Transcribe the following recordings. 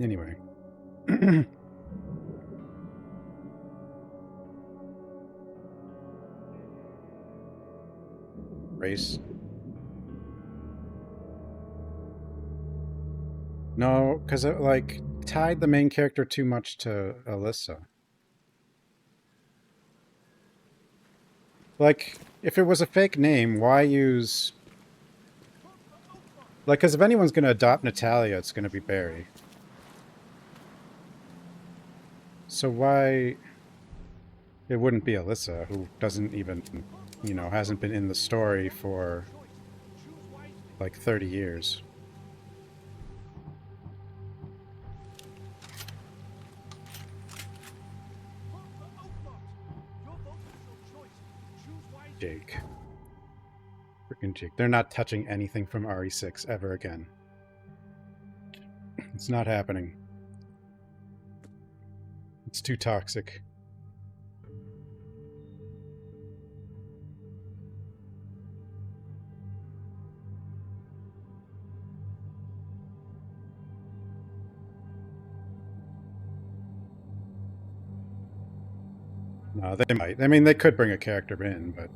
Anyway. Race. No, because it, like, tied the main character too much to Alyssa. Like, if it was a fake name, why use... Like, because if anyone's going to adopt Natalia, it's going to be Barry. So why... It wouldn't be Alyssa, who doesn't even, you know, hasn't been in the story for, like, 30 years. Jake. Freaking Jake. They're not touching anything from RE6 ever again. It's not happening. It's too toxic. No, they might. I mean, they could bring a character in, but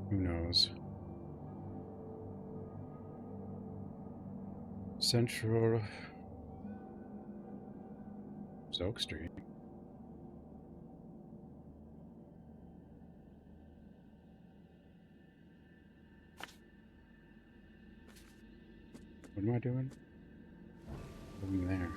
who knows? Central Oak Street. What am I doing? I'm there.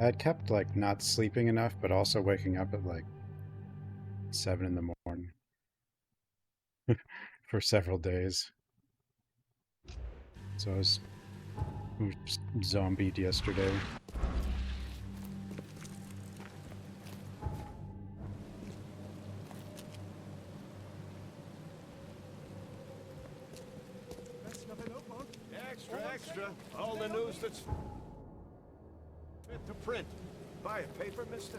I'd kept, like, not sleeping enough, but also waking up at, like, 7 in the morning for several days. So I was zombied yesterday. Extra, extra. All the news that's fit to print. Buy a paper, mister?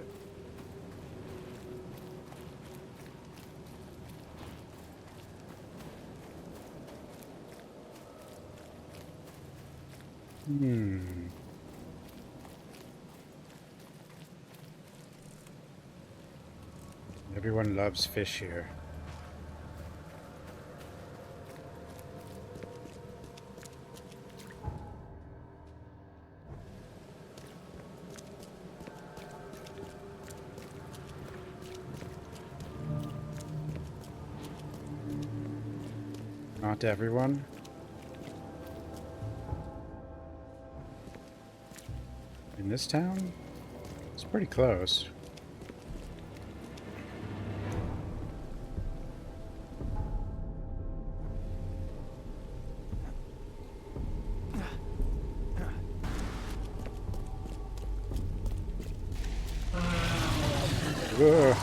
Everyone loves fish here. Not everyone. In this town? It's pretty close. Ugh.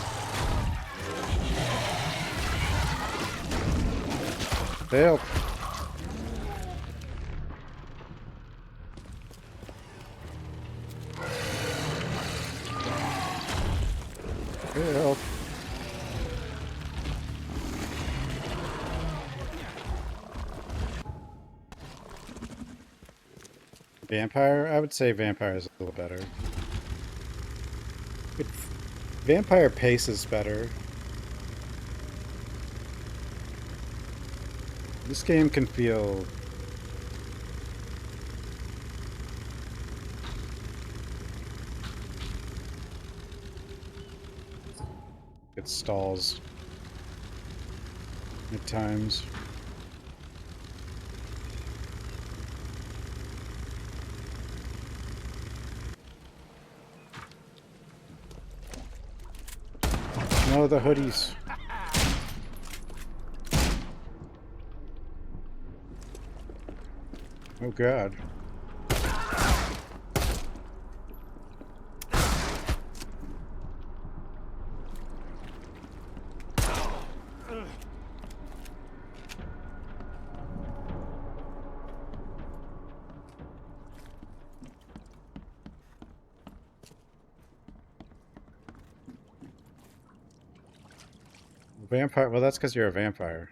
Help. Help. Vampire? I would say vampire is a little better. Vampire pace is better. This game can feel... It stalls at times. No, the hoodies. Oh God. Vampire. Well, that's because you're a vampire.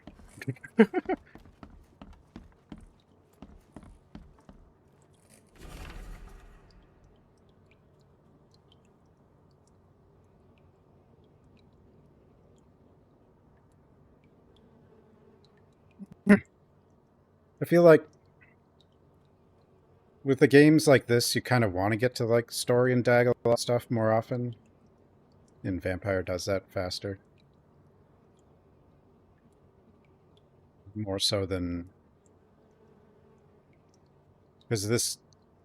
I feel like with the games like this, you kind of want to get to like story and dialogue stuff more often. And Vampire does that faster, more so than because this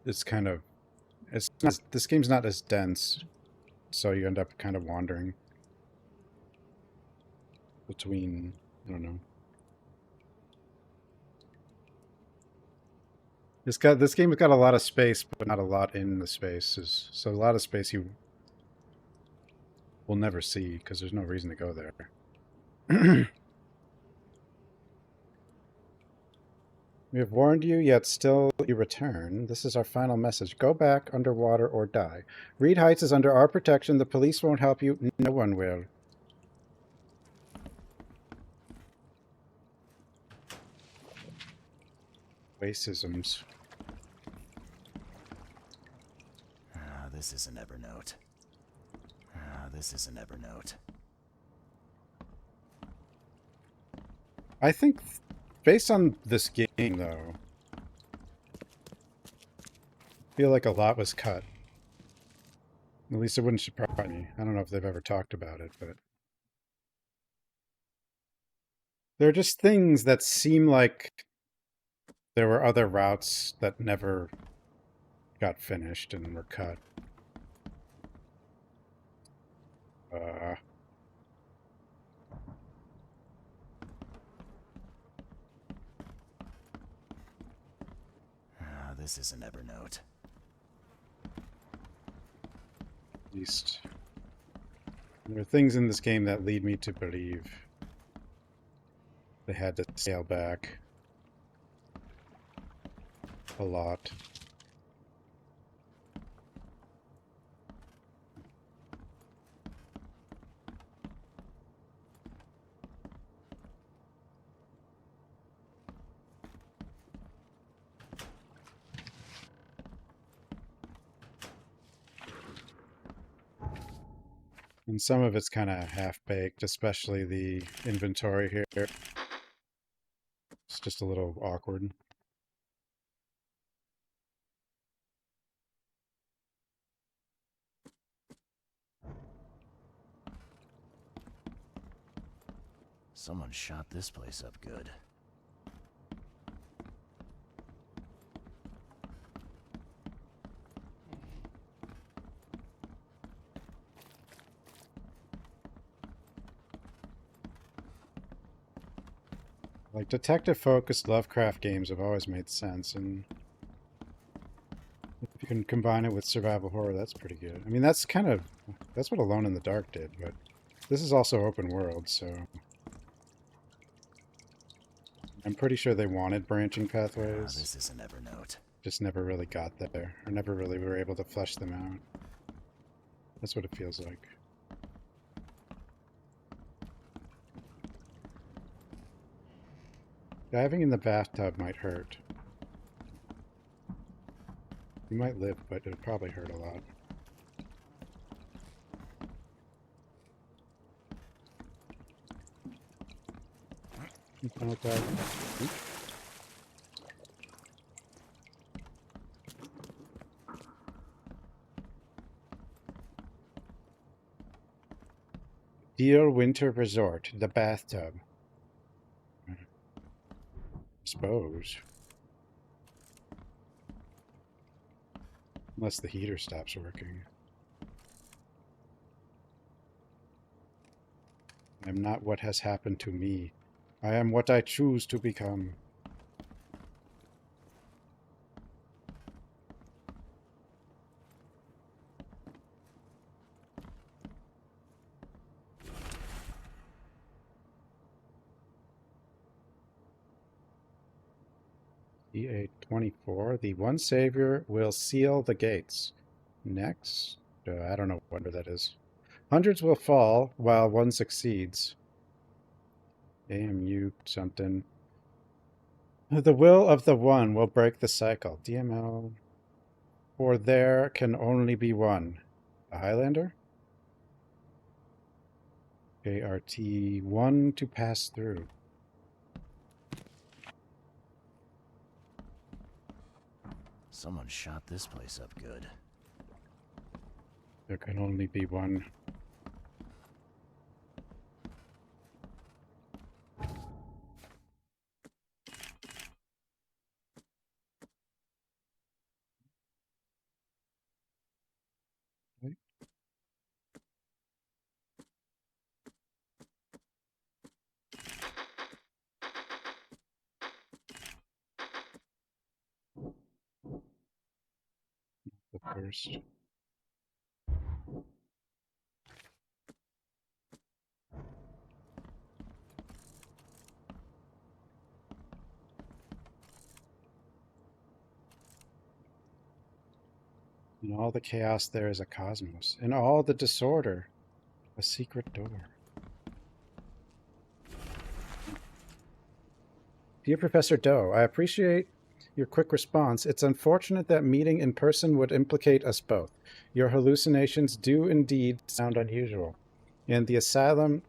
is kind of it's not, this game's not as dense, so you end up kind of wandering between. I don't know. This game has got a lot of space, but not a lot in the spaces. So a lot of space you will never see because there's no reason to go there. We have warned you, yet still you return. This is our final message. Go back underwater or die. Reed Heights is under our protection. The police won't help you. No one will. Racisms. This is an Evernote. This is an Evernote. I think, based on this game, though, I feel like a lot was cut. At least it wouldn't surprise me. I don't know if they've ever talked about it, but there are just things that seem like there were other routes that never got finished and were cut. This is an Evernote. At least there are things in this game that lead me to believe they had to scale back a lot. And some of it's kind of half-baked, especially the inventory here. It's just a little awkward. Someone shot this place up good. Like, detective-focused Lovecraft games have always made sense, and if you can combine it with survival horror, that's pretty good. I mean, that's what Alone in the Dark did, but this is also open world, so I'm pretty sure they wanted branching pathways. This is an Evernote. Just never really got there, or never really were able to flesh them out. That's what it feels like. Diving in the bathtub might hurt. You might live, but it'll probably hurt a lot. Final dive. Deal Winter Resort, the bathtub. Suppose. Unless the heater stops working. I am not what has happened to me. I am what I choose to become. E824. The one savior will seal the gates. Next. I don't know what number that is. Hundreds will fall while one succeeds. AMU something. The will of the one will break the cycle. DML. For there can only be one. A Highlander? ART 1 to pass through. Someone shot this place up good. There can only be one. Okay. The first. In all the chaos there is a cosmos. In all the disorder, a secret door. Dear Professor Doe, I appreciate your quick response. It's unfortunate that meeting in person would implicate us both. Your hallucinations do indeed sound unusual, and the asylum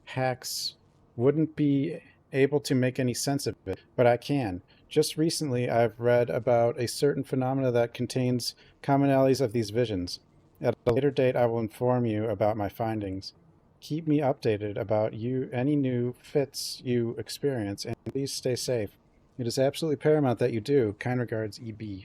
hacks wouldn't be able to make any sense of it, but I can. Just recently, I've read about a certain phenomena that contains commonalities of these visions. At a later date, I will inform you about my findings. Keep me updated about any new fits you experience, and please stay safe. It is absolutely paramount that you do. Kind regards, EB.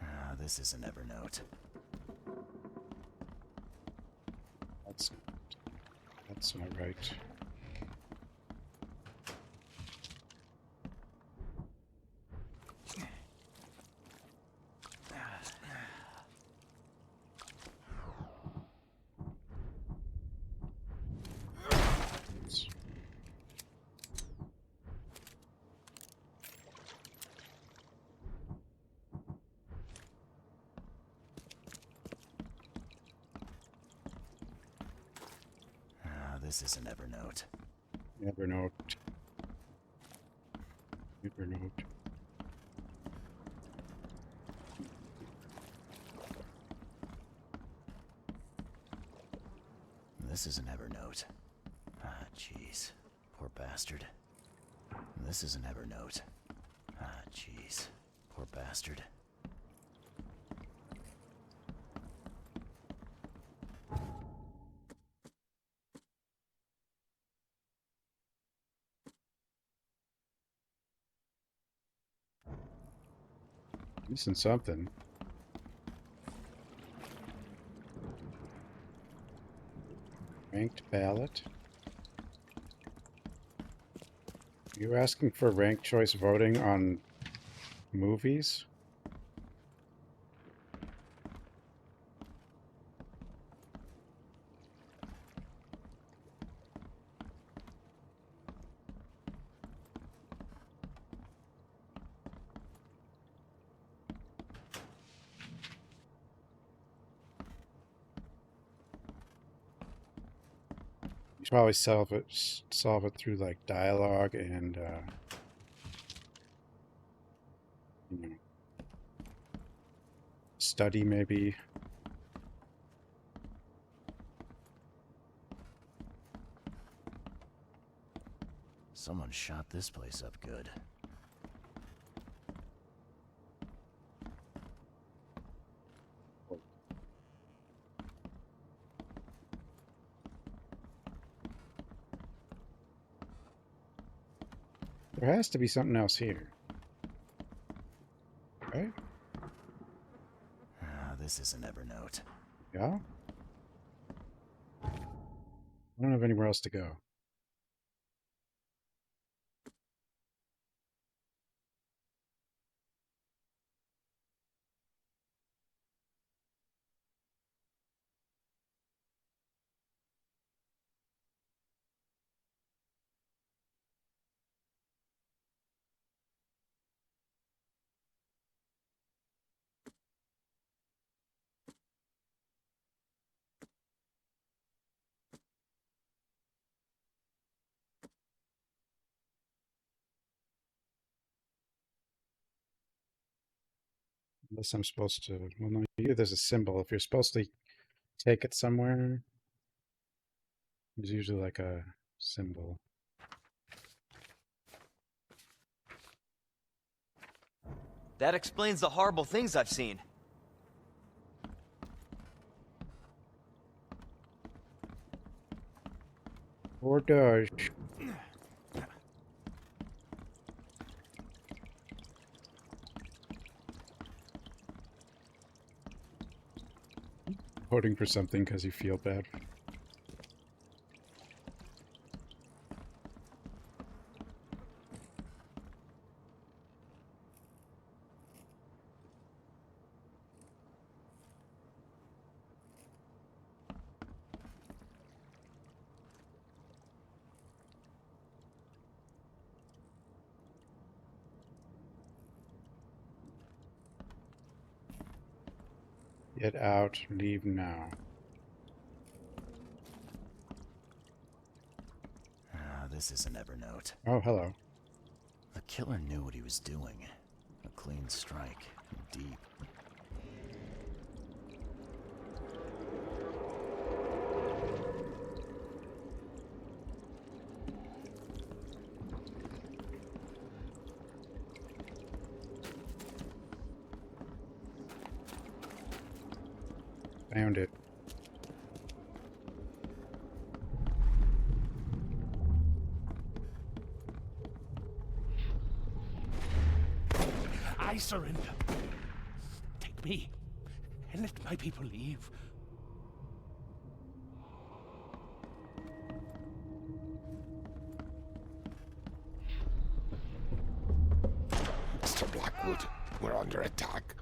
Ah, this isn't Evernote. That's not right. Ah, this isn't Evernote. Evernote. Evernote. This isn't Evernote. Ah, jeez. Poor bastard. This isn't Evernote. Ah, jeez. Poor bastard. Missing something. Ranked ballot. You asking for ranked choice voting on movies? You should probably solve it through like dialogue and you know, study maybe. Someone shot this place up good. There has to be something else here. Right? Ah, this isn't Evernote. Yeah? I don't have anywhere else to go. Unless I'm supposed to... Well, no, there's a symbol. If you're supposed to take it somewhere, there's usually like a symbol. That explains the horrible things I've seen. Or does. Voting for something because you feel bad. Get out, leave now. This is an Evernote. Oh, hello. The killer knew what he was doing. A clean strike, deep. Found it. I surrender. Take me, and let my people leave. Mr. Blackwood, we're under attack.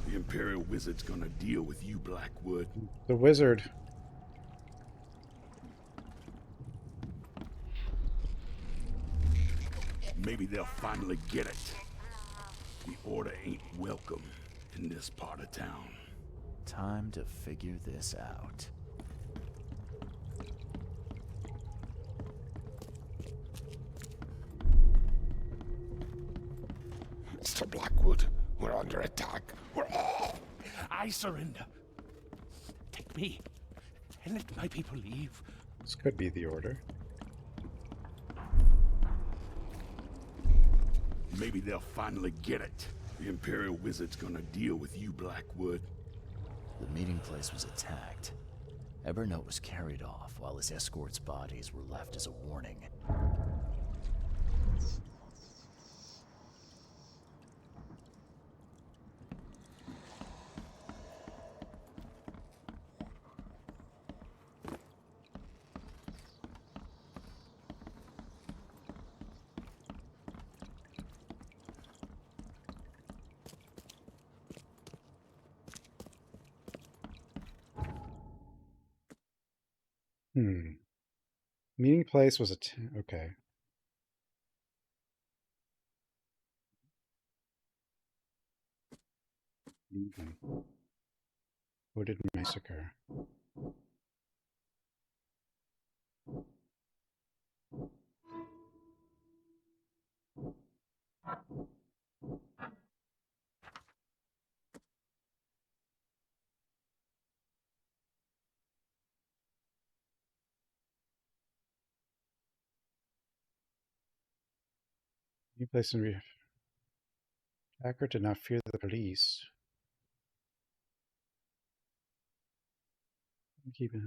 The Imperial Wizard's gonna deal with you, Blackwood. The wizard. Maybe they'll finally get it. The Order ain't welcome in this part of town. Time to figure this out. Mr. Blackwood, we're under attack. I surrender. Take me, and let my people leave. This could be the order. Maybe they'll finally get it. The Imperial Wizard's gonna deal with you, Blackwood. The meeting place was attacked. Evernote was carried off while his escort's bodies were left as a warning. Meeting place was okay. Hooded massacre. Meeting place in attacker did not fear the police. Keep it.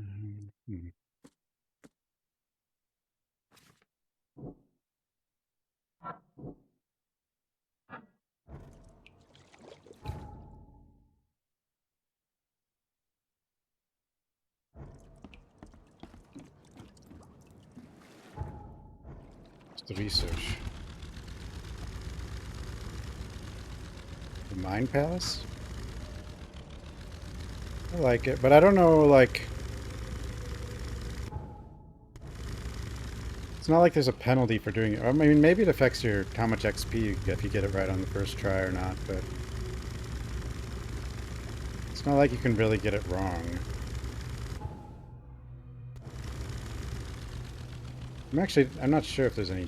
The research. The Mind Palace? I like it, but I don't know, like... It's not like there's a penalty for doing it. I mean, maybe it affects your how much XP you get if you get it right on the first try or not, but... It's not like you can really get it wrong. I'm not sure if there's any.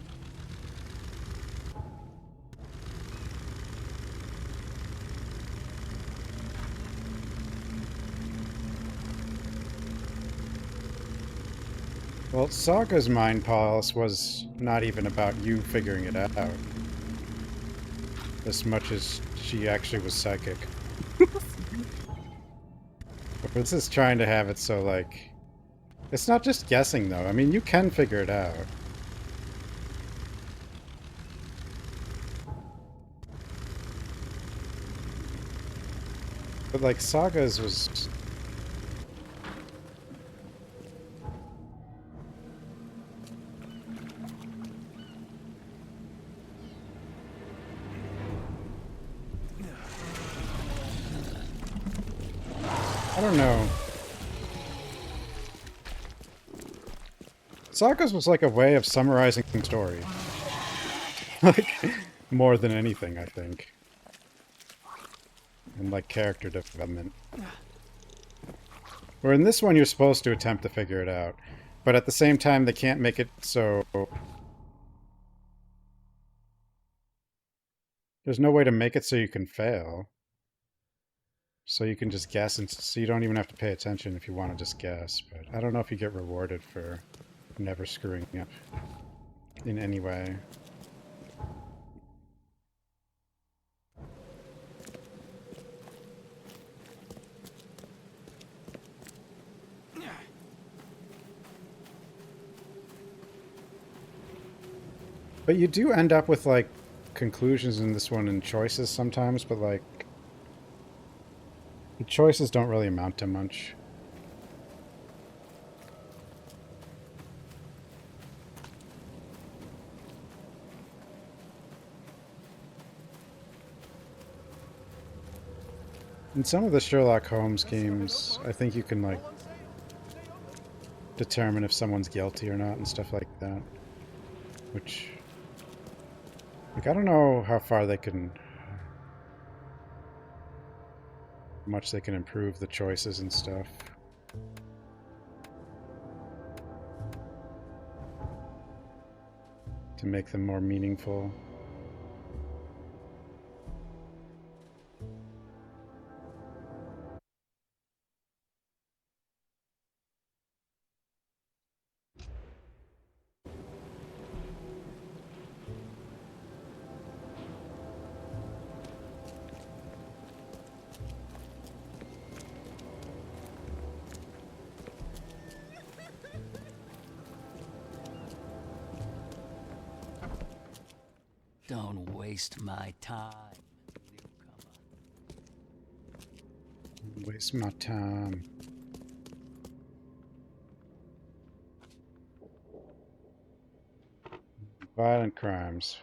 Well, Saga's mind palace was not even about you figuring it out, as much as she actually was psychic. But this is trying to have it so, like... It's not just guessing, though. I mean, you can figure it out. But, like, Saga's was... I don't know. Saga's was like a way of summarizing the story. Like, more than anything, I think. And, like, character development. Where in this one, you're supposed to attempt to figure it out. But at the same time, they can't make it so... There's no way to make it so you can fail. So you can just guess, and so you don't even have to pay attention if you want to just guess. But I don't know if you get rewarded for never screwing up in any way. But you do end up with, like, conclusions in this one and choices sometimes, but, like, the choices don't really amount to much. In some of the Sherlock Holmes games, I think you can, like, determine if someone's guilty or not and stuff like that. Which... Like, I don't know how far they can... How much they can improve the choices and stuff. To make them more meaningful. Don't waste my time, newcomer. Waste my time. Violent crimes.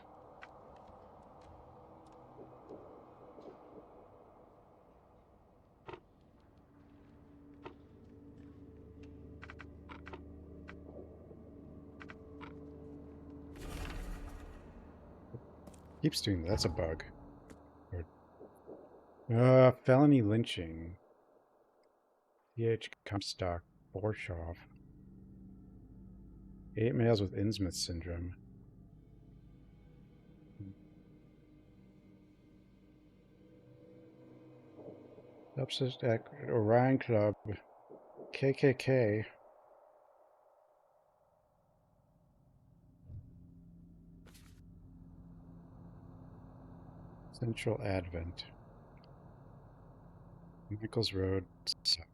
Keeps doing that. That's a bug. Felony lynching. Th Comstock Borshoff. 8 males with Innsmouth syndrome. Upset at Orion Club. KKK. Central Advent. Nichols Road South.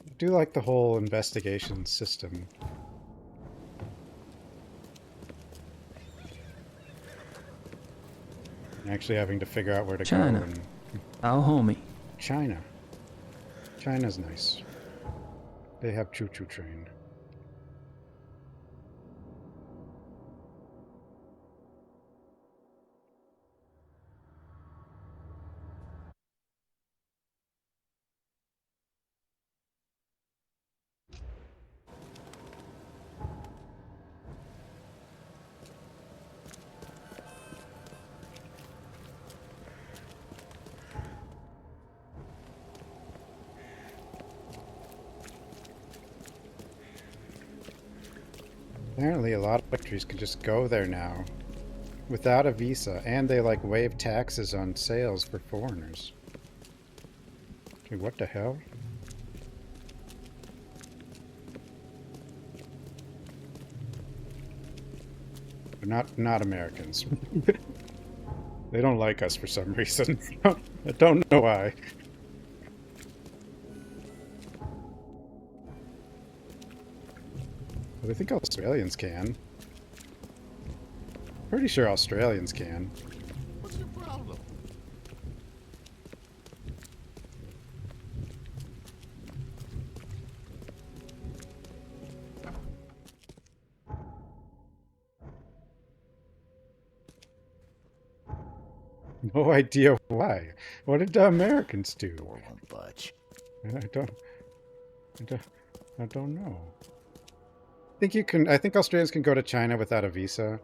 I do like the whole investigation system. Actually having to figure out where to China. go. And Our homie. China. China's nice. They have choo-choo train. Apparently a lot of countries can just go there now without a visa, and they like waive taxes on sales for foreigners. Okay, what the hell? But not Americans. They don't like us for some reason. I don't know why. But I think Australians can. Pretty sure Australians can. What's your problem? No idea why. What did the Americans do? Door won't budge. I don't, I don't, I don't know. I think you can. I think Australians can go to China without a visa,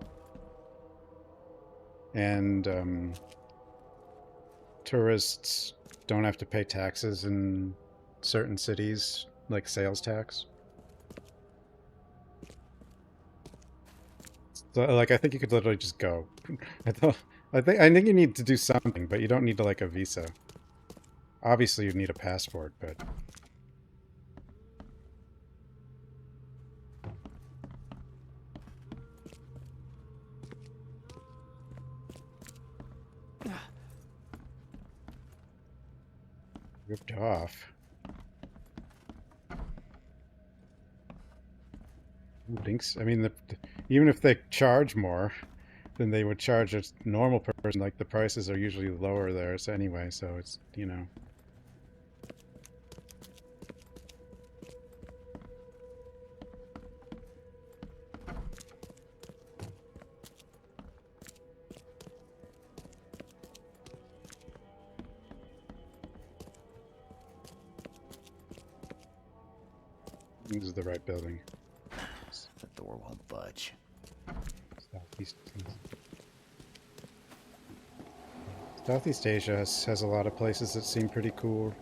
and tourists don't have to pay taxes in certain cities, like sales tax. So, like, I think you could literally just go. I think you need to do something, but you don't need to like a visa. Obviously, you need a passport, but. Ripped off. Links. I mean, even if they charge more than they would charge a normal person, like the prices are usually lower there so anyway. So it's, you know. This is the right building. The door won't budge. Southeast. Southeast Asia has a lot of places that seem pretty cool.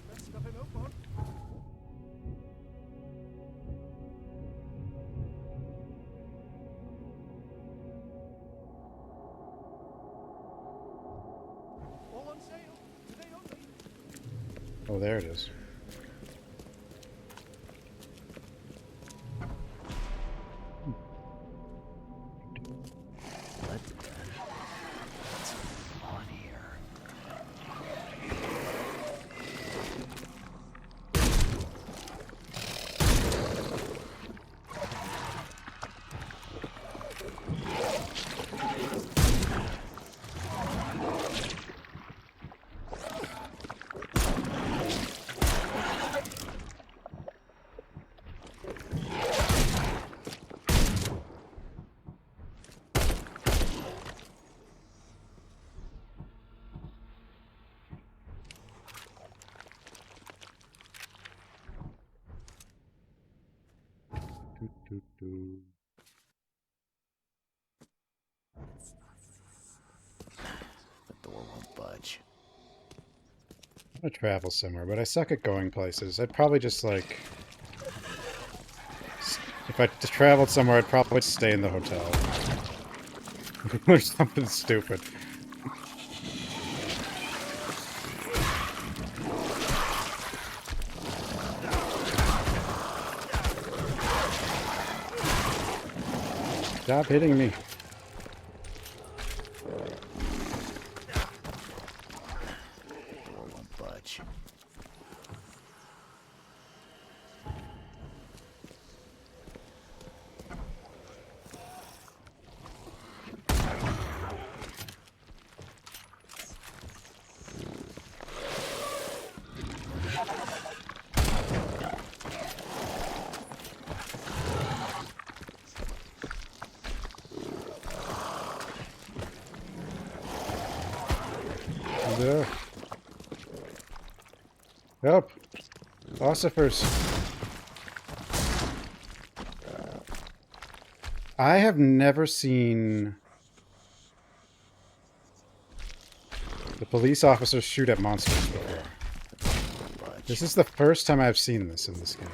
That stuff in Oakmont. All on sale. Today only. Oh, there it is. What's going on here? Doo, doo, doo. The door won't budge. I want to travel somewhere, but I suck at going places. I'd probably just like... If I just traveled somewhere, I'd probably stay in the hotel. Or something stupid. Stop hitting me. Door won't budge. Ugh. Help! Ossifers! I have never seen the police officers shoot at monsters before. This is the first time I've seen this in this game.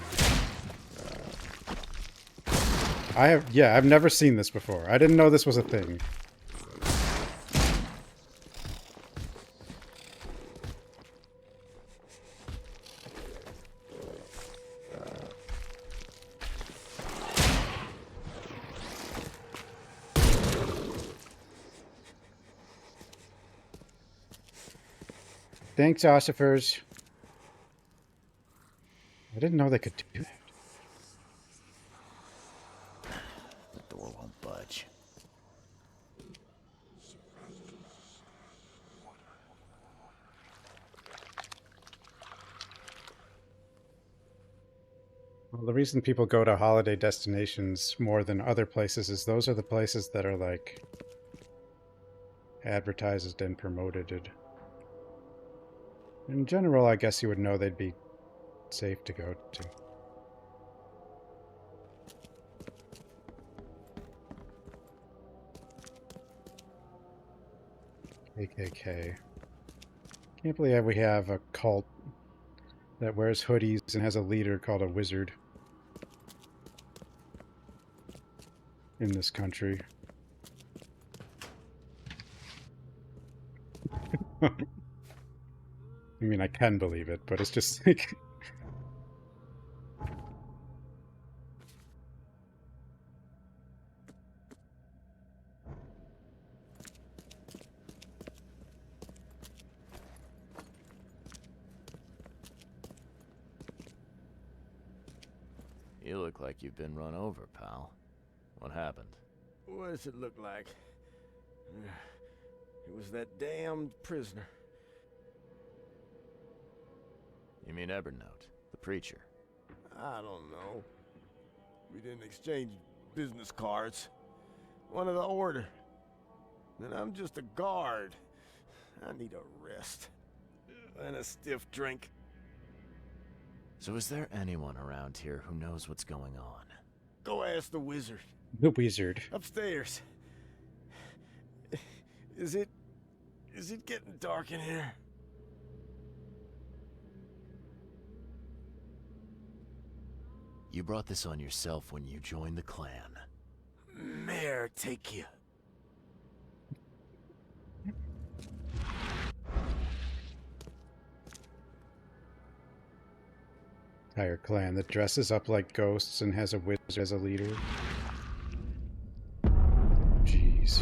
I've never seen this before. I didn't know this was a thing. Thanks, Ossifers. I didn't know they could do that. The door won't budge. Well, the reason people go to holiday destinations more than other places is those are the places that are, like, advertised and promoted. In general, I guess you would know they'd be safe to go to. KKK. Can't believe we have a cult that wears hoodies and has a leader called a wizard in this country. I mean, I can believe it, but it's just like... You look like you've been run over, pal. What happened? What does it look like? It was that damned prisoner. You mean Evernote, the preacher? I don't know. We didn't exchange business cards. One of the order. And I'm just a guard. I need a rest. And a stiff drink. So is there anyone around here who knows what's going on? Go ask the wizard. The wizard. Upstairs. Is it getting dark in here? You brought this on yourself when you joined the clan. Mayor, take you. Entire clan that dresses up like ghosts and has a wizard as a leader. Jeez.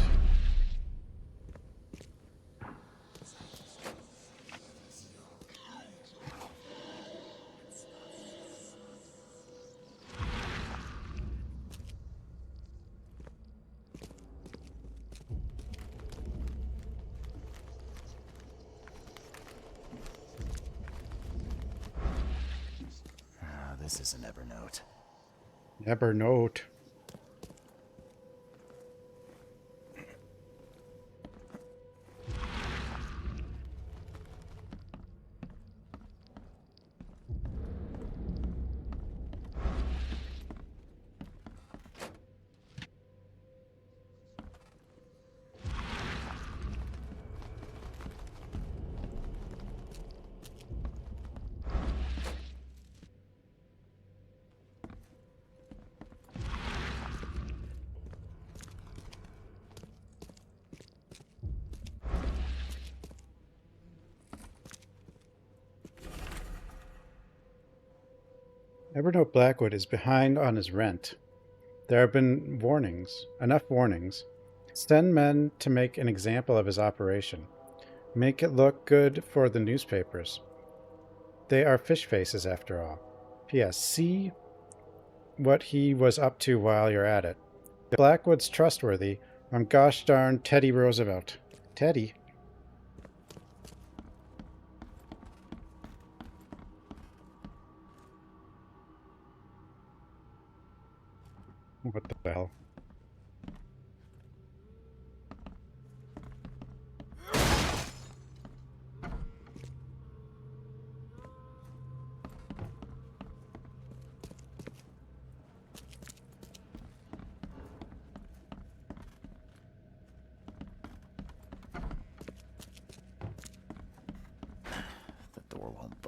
This is an Evernote. Evernote. Evernote Blackwood is behind on his rent. There have been warnings, enough warnings. Send men to make an example of his operation. Make it look good for the newspapers. They are fish faces after all. P.S. See what he was up to while you're at it. If Blackwood's trustworthy, I'm gosh darn Teddy Roosevelt. Teddy? What the hell?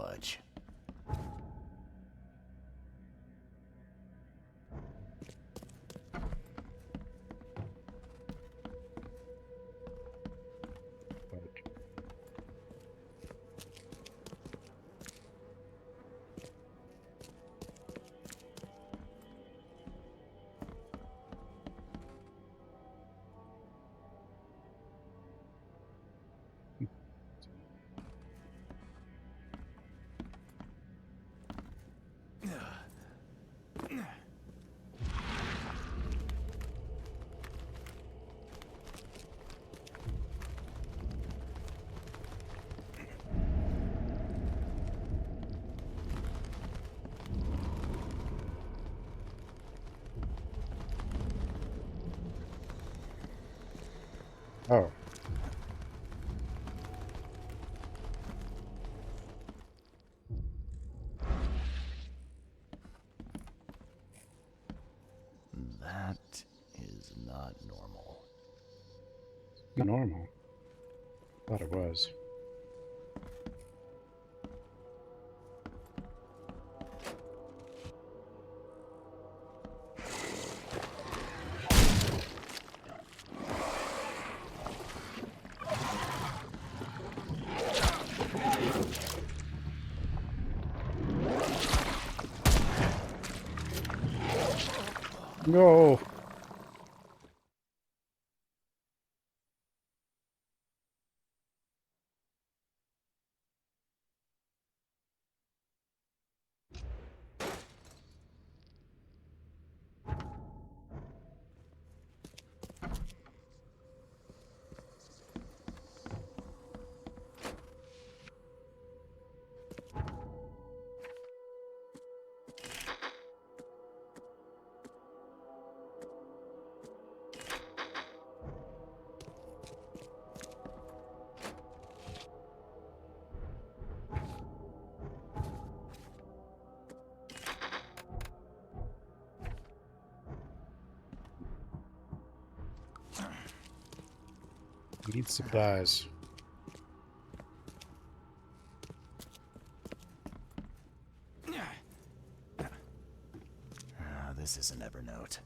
budge. Oh. That is not normal. Normal. Thought it was. No. Need supplies. This is an Evernote.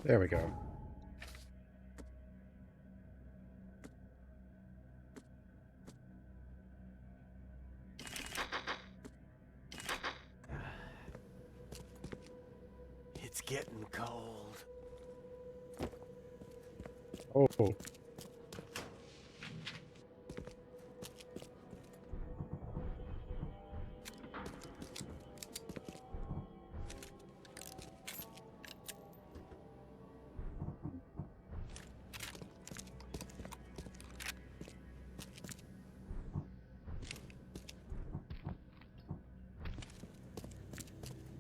There we go. It's getting cold. Oh.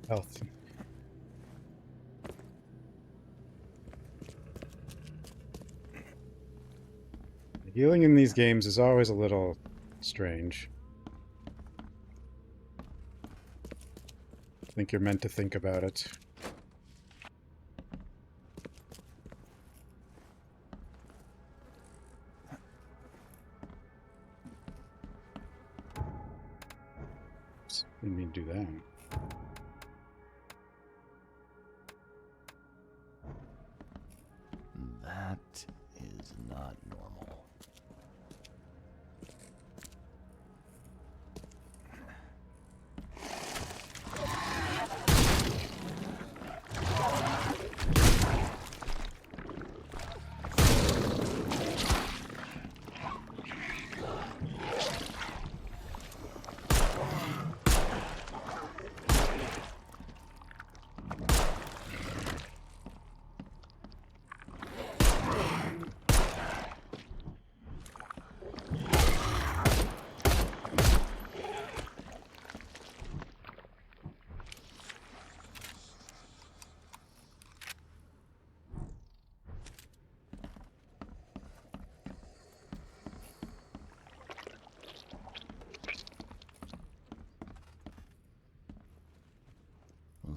Health. Healing in these games is always a little strange. I think you're meant to think about it. Oops, didn't mean to do that. That is not normal.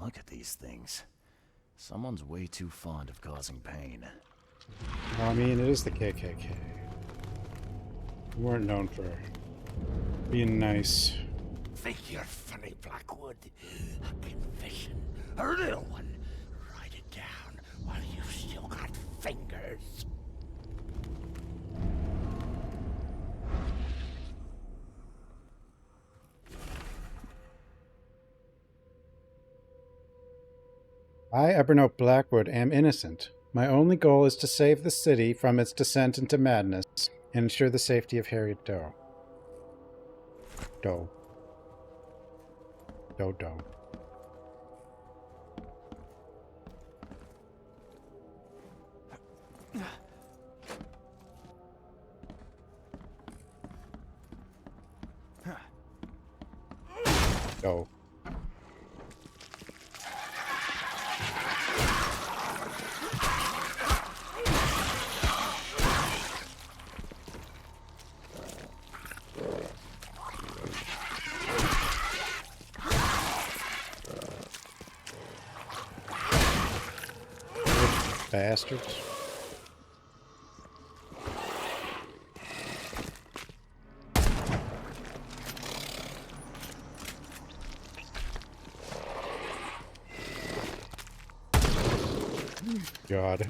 Look at these things. Someone's way too fond of causing pain. Well, I mean, it is the KKK. We weren't known for being nice. Think you're funny, Blackwood? A confession, a real one. Write it down while you've still got fingers. I, Evernote Blackwood, am innocent. My only goal is to save the city from its descent into madness and ensure the safety of Harriet Doe. Doe. Doe Doe. Doe. Bastards. God.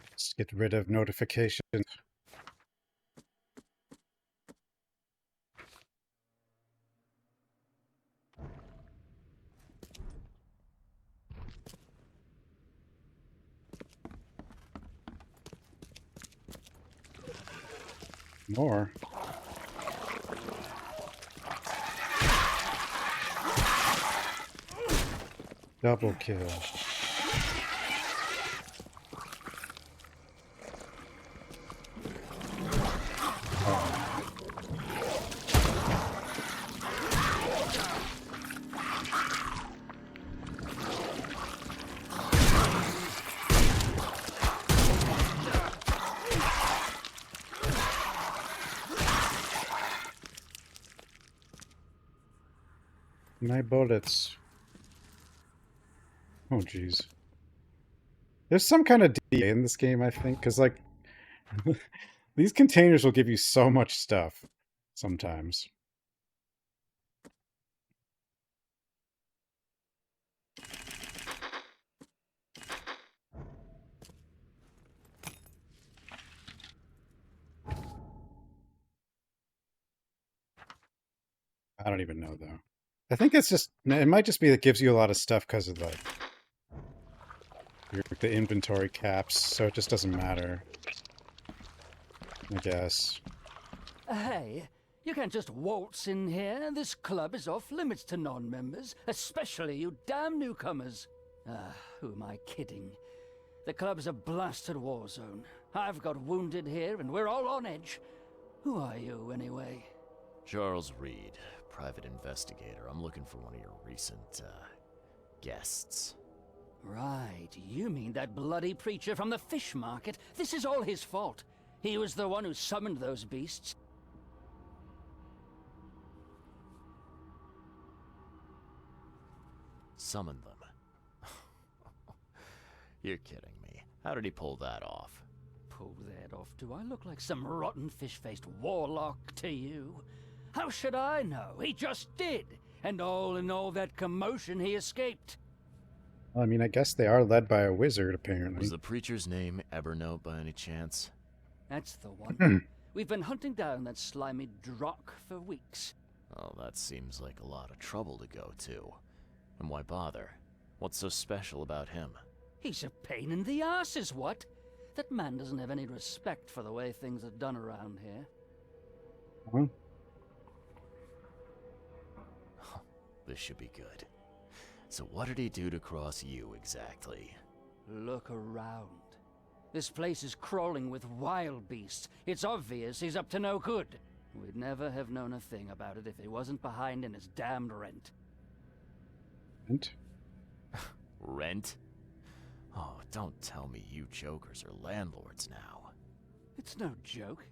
Let's get rid of notifications. More. Double kill. My bullets. Oh, jeez. There's some kind of DA in this game, I think, because, like, these containers will give you so much stuff sometimes. I don't even know, though. I think it's just, it might just be that it gives you a lot of stuff because of the inventory caps, so it just doesn't matter, I guess. Hey, you can't just waltz in here. This club is off limits to non-members, especially you damn newcomers. Who am I kidding? The club's a blasted war zone. I've got wounded here, and we're all on edge. Who are you, anyway? Charles Reed, private investigator. I'm looking for one of your recent, guests. Right, you mean that bloody preacher from the fish market? This is all his fault. He was the one who summoned those beasts. Summoned them. You're kidding me. How did he pull that off? Pull that off? Do I look like some rotten fish-faced warlock to you? How should I know? He just did. And all in all that commotion, he escaped. Well, I mean, I guess they are led by a wizard, apparently. Was the preacher's name Evernote by any chance? That's the one. We've been hunting down that slimy drock for weeks. Oh, that seems like a lot of trouble to go to. And why bother? What's so special about him? He's a pain in the ass, is what? That man doesn't have any respect for the way things are done around here. Huh? This should be good. So what did he do to cross you, exactly? Look around. This place is crawling with wild beasts. It's obvious he's up to no good. We'd never have known a thing about it if he wasn't behind in his damned rent. And? Rent? Oh, don't tell me you jokers are landlords now. It's no joke.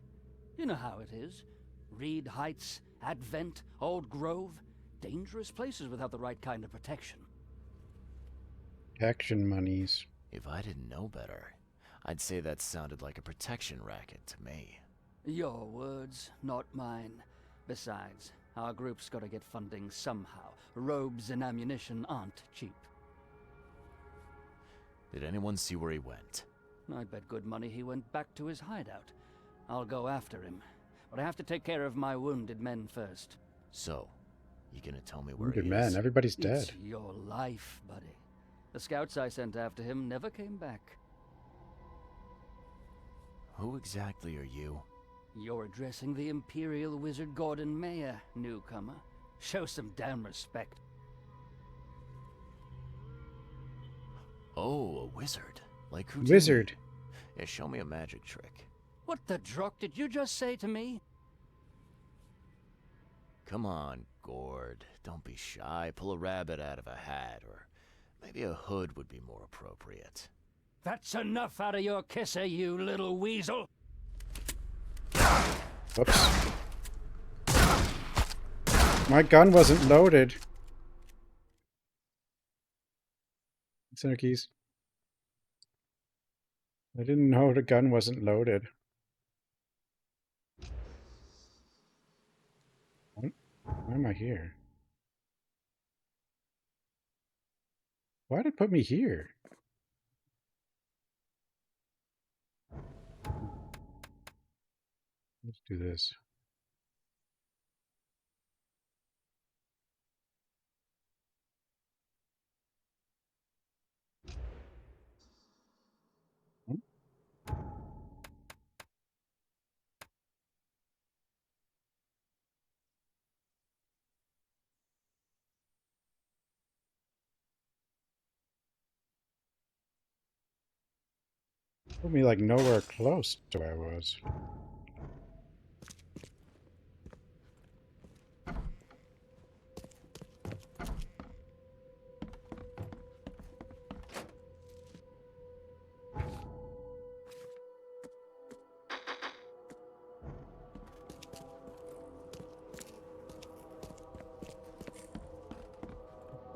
You know how it is. Reed Heights, Advent, Old Grove. Dangerous places without the right kind of protection. Action monies. If I didn't know better, I'd say that sounded like a protection racket to me. Your words, not mine. Besides, our group's gotta get funding somehow. Robes and ammunition aren't cheap. Did anyone see where he went? I bet good money he went back to his hideout. I'll go after him, but I have to take care of my wounded men first. So, you gonna tell me where Wounded he man, is? everybody's dead. It's your life, buddy. The scouts I sent after him never came back. Who exactly are you? You're addressing the Imperial Wizard Gordon Mayer, newcomer. Show some damn respect. Oh, a wizard. Like who? Wizard. Yeah, show me a magic trick. What the drock did you just say to me? Come on, Gord. Don't be shy. Pull a rabbit out of a hat, or maybe a hood would be more appropriate. That's enough out of your kisser, you little weasel! Whoops. My gun wasn't loaded. Center keys. I didn't know the gun wasn't loaded. What? Why am I here? Why did it put me here? Let's do this. Put me like nowhere close to where I was.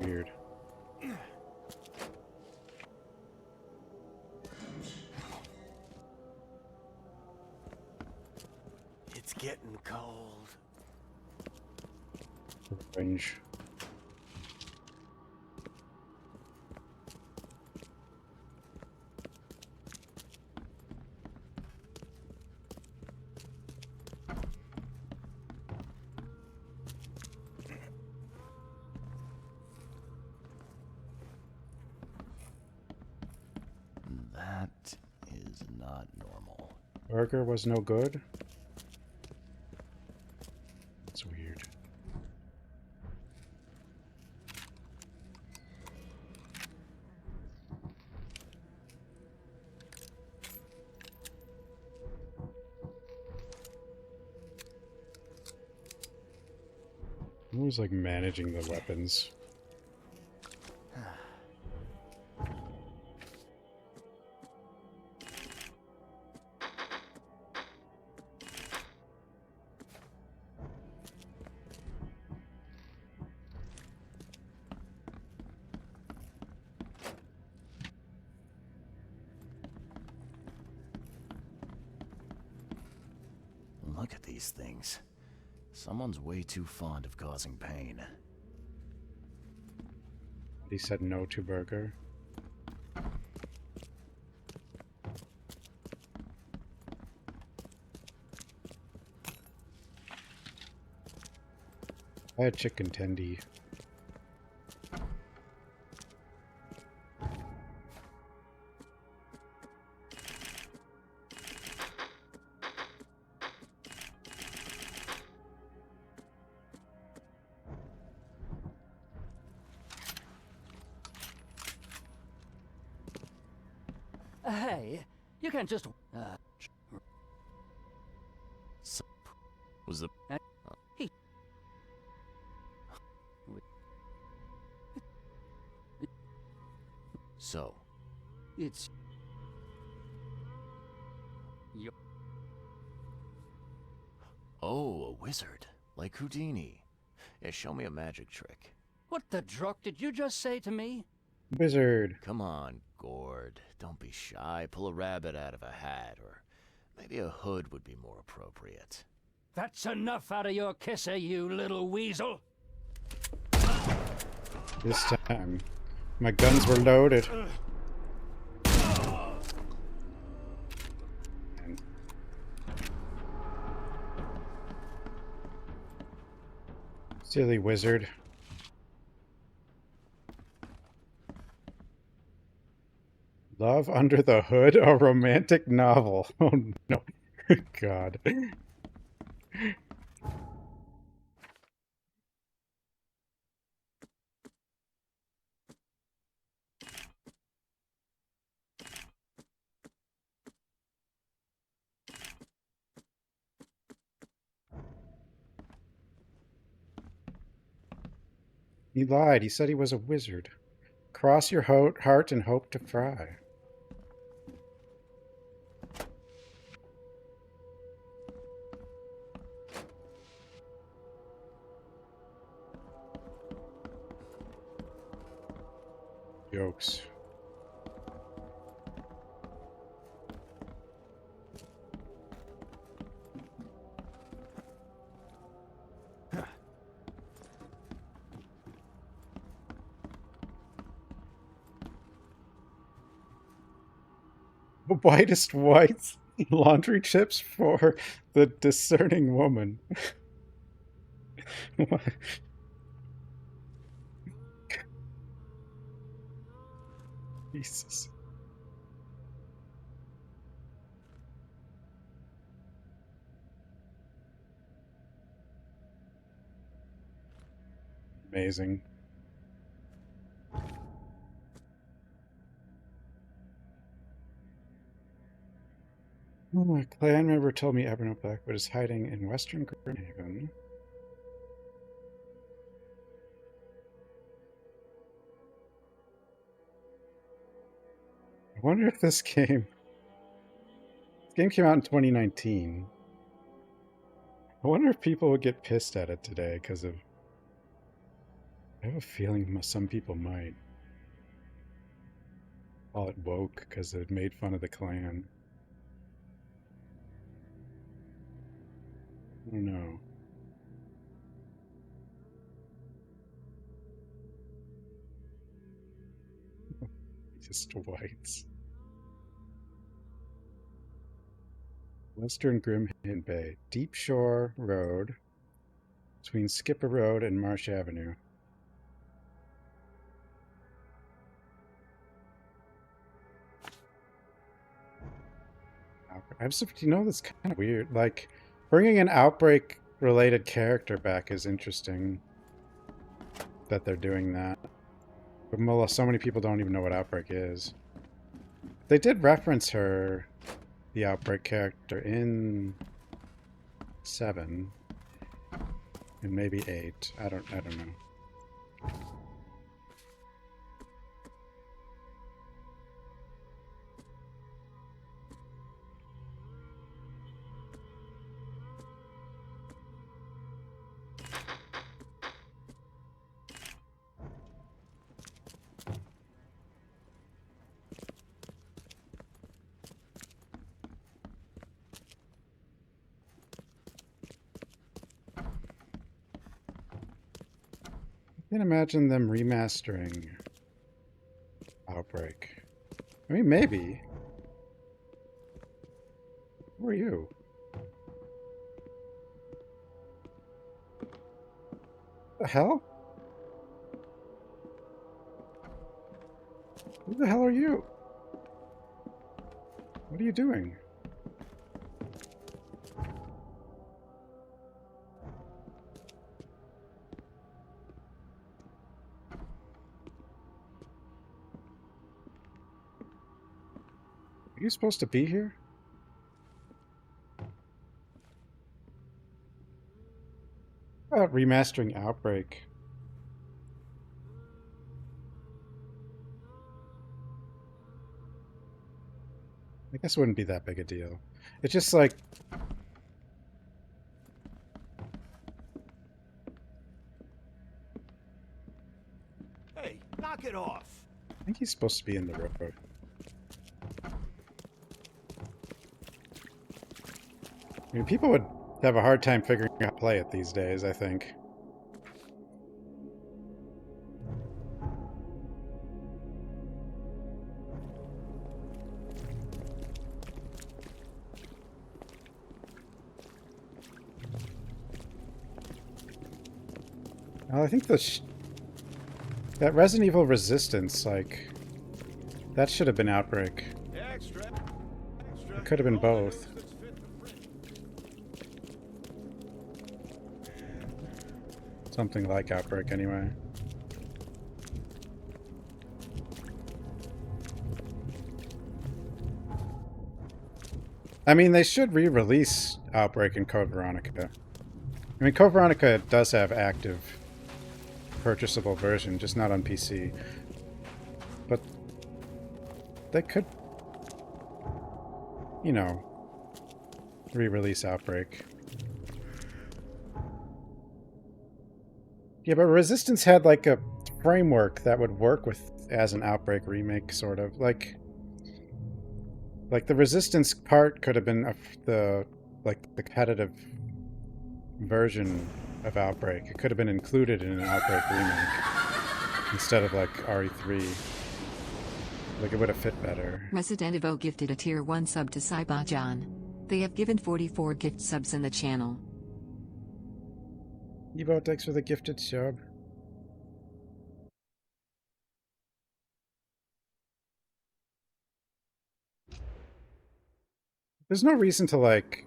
Weird. It's getting cold. Range. That is not normal. Burger was no good. That's weird. I'm always like managing the weapons. Look at these things. Someone's way too fond of causing pain. He said no to burger. I had chicken tendy. Hey, you can't just... So, was the... he... So, It's... Your... oh, a wizard. Like Houdini. Yeah, show me a magic trick. What the drock did you just say to me? Wizard. Come on, Gord. Don't be shy. Pull a rabbit out of a hat, or maybe a hood would be more appropriate. That's enough out of your kisser, you little weasel. This time, my guns were loaded. And silly wizard. Love Under the Hood, a romantic novel. Oh no. God. He lied. He said he was a wizard. Cross your heart and hope to fry. Jokes. The whitest whites laundry chips for the discerning woman. What? Jesus. Amazing. Oh, a clan member told me Evernote Blackwood is hiding in Western Grimhaven. I wonder if this game came out in 2019. I wonder if people would get pissed at it today because of... I have a feeling some people might call it woke because it made fun of the clan. I don't know. Just whites. Western Grimhaven Bay. Deep Shore Road between Skipper Road and Marsh Avenue. I'm just, you know, that's kind of weird. Like, bringing an Outbreak-related character back is interesting that they're doing that. But so many people don't even know what Outbreak is. They did reference her, the Outbreak character, in 7 and maybe 8. I don't know. I can't imagine them remastering Outbreak. I mean, maybe. Who are you? The hell? Who the hell are you? What are you doing? Are you supposed to be here? About remastering Outbreak. I guess it wouldn't be that big a deal. It's just like... Hey, knock it off. I think he's supposed to be in the road. I mean, people would have a hard time figuring out how to play it these days, I think. Well, I think that Resident Evil Resistance, like, that should have been Outbreak. Extra. It could have been both. Something like Outbreak, anyway. I mean, they should re-release Outbreak and Code Veronica. I mean, Code Veronica does have active purchasable version, just not on PC. But they could, you know, re-release Outbreak. Yeah, but Resistance had like a framework that would work with as an Outbreak remake, sort of. Like the Resistance part could have been the competitive version of Outbreak. It could have been included in an Outbreak remake instead of like RE3. Like it would have fit better. Resident Evil gifted a tier 1 sub to Saibajan. They have given 44 gift subs in the channel. Evo, thanks for the gifted sub. There's no reason to, like,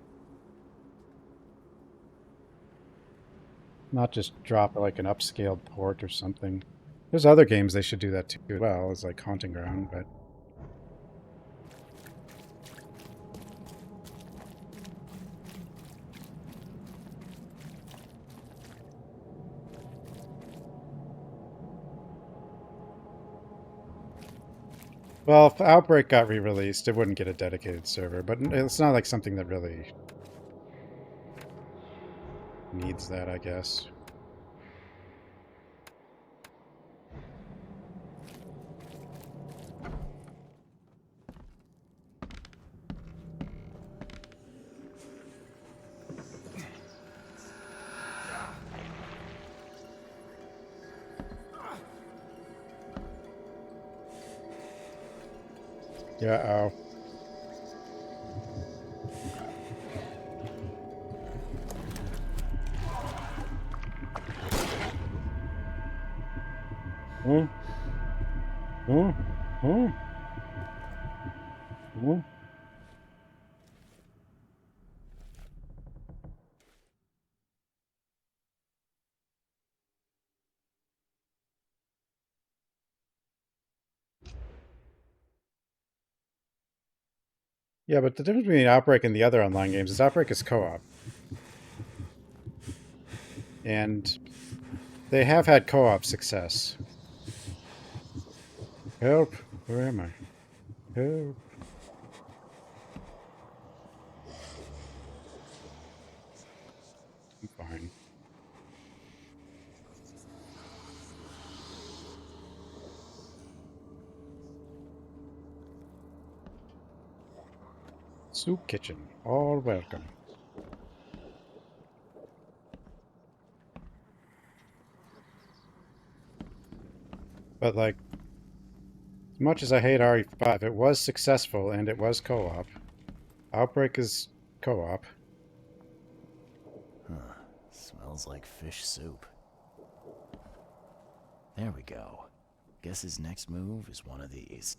not just drop, like, an upscaled port or something. There's other games they should do that too as well, as, like, Haunting Ground, but... Well, if Outbreak got re-released, it wouldn't get a dedicated server, but it's not like something that really needs that, I guess. Yeah, oh. Oh. Oh. Oh. Yeah, but the difference between Outbreak and the other online games is Outbreak is co-op. And they have had co-op success. Help! Where am I? Help! I'm fine. Soup kitchen, all welcome. But like, as much as I hate RE5, it was successful and it was co-op. Outbreak is co-op. Huh. Smells like fish soup. There we go. Guess his next move is one of these.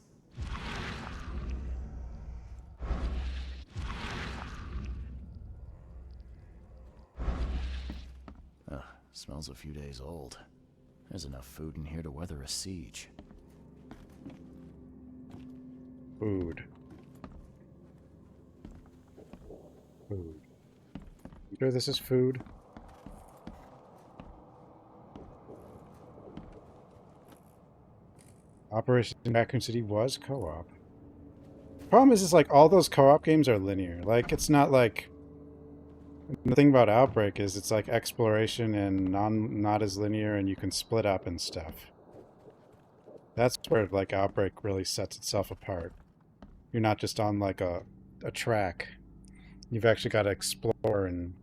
Ugh, smells a few days old. There's enough food in here to weather a siege. Food. Food. You sure this is food? Operation Raccoon City was co-op. Problem is like all those co-op games are linear. Like it's not like the thing about Outbreak is it's like exploration and not as linear, and you can split up and stuff. That's where like Outbreak really sets itself apart. You're not just on like a track. You've actually got to explore, and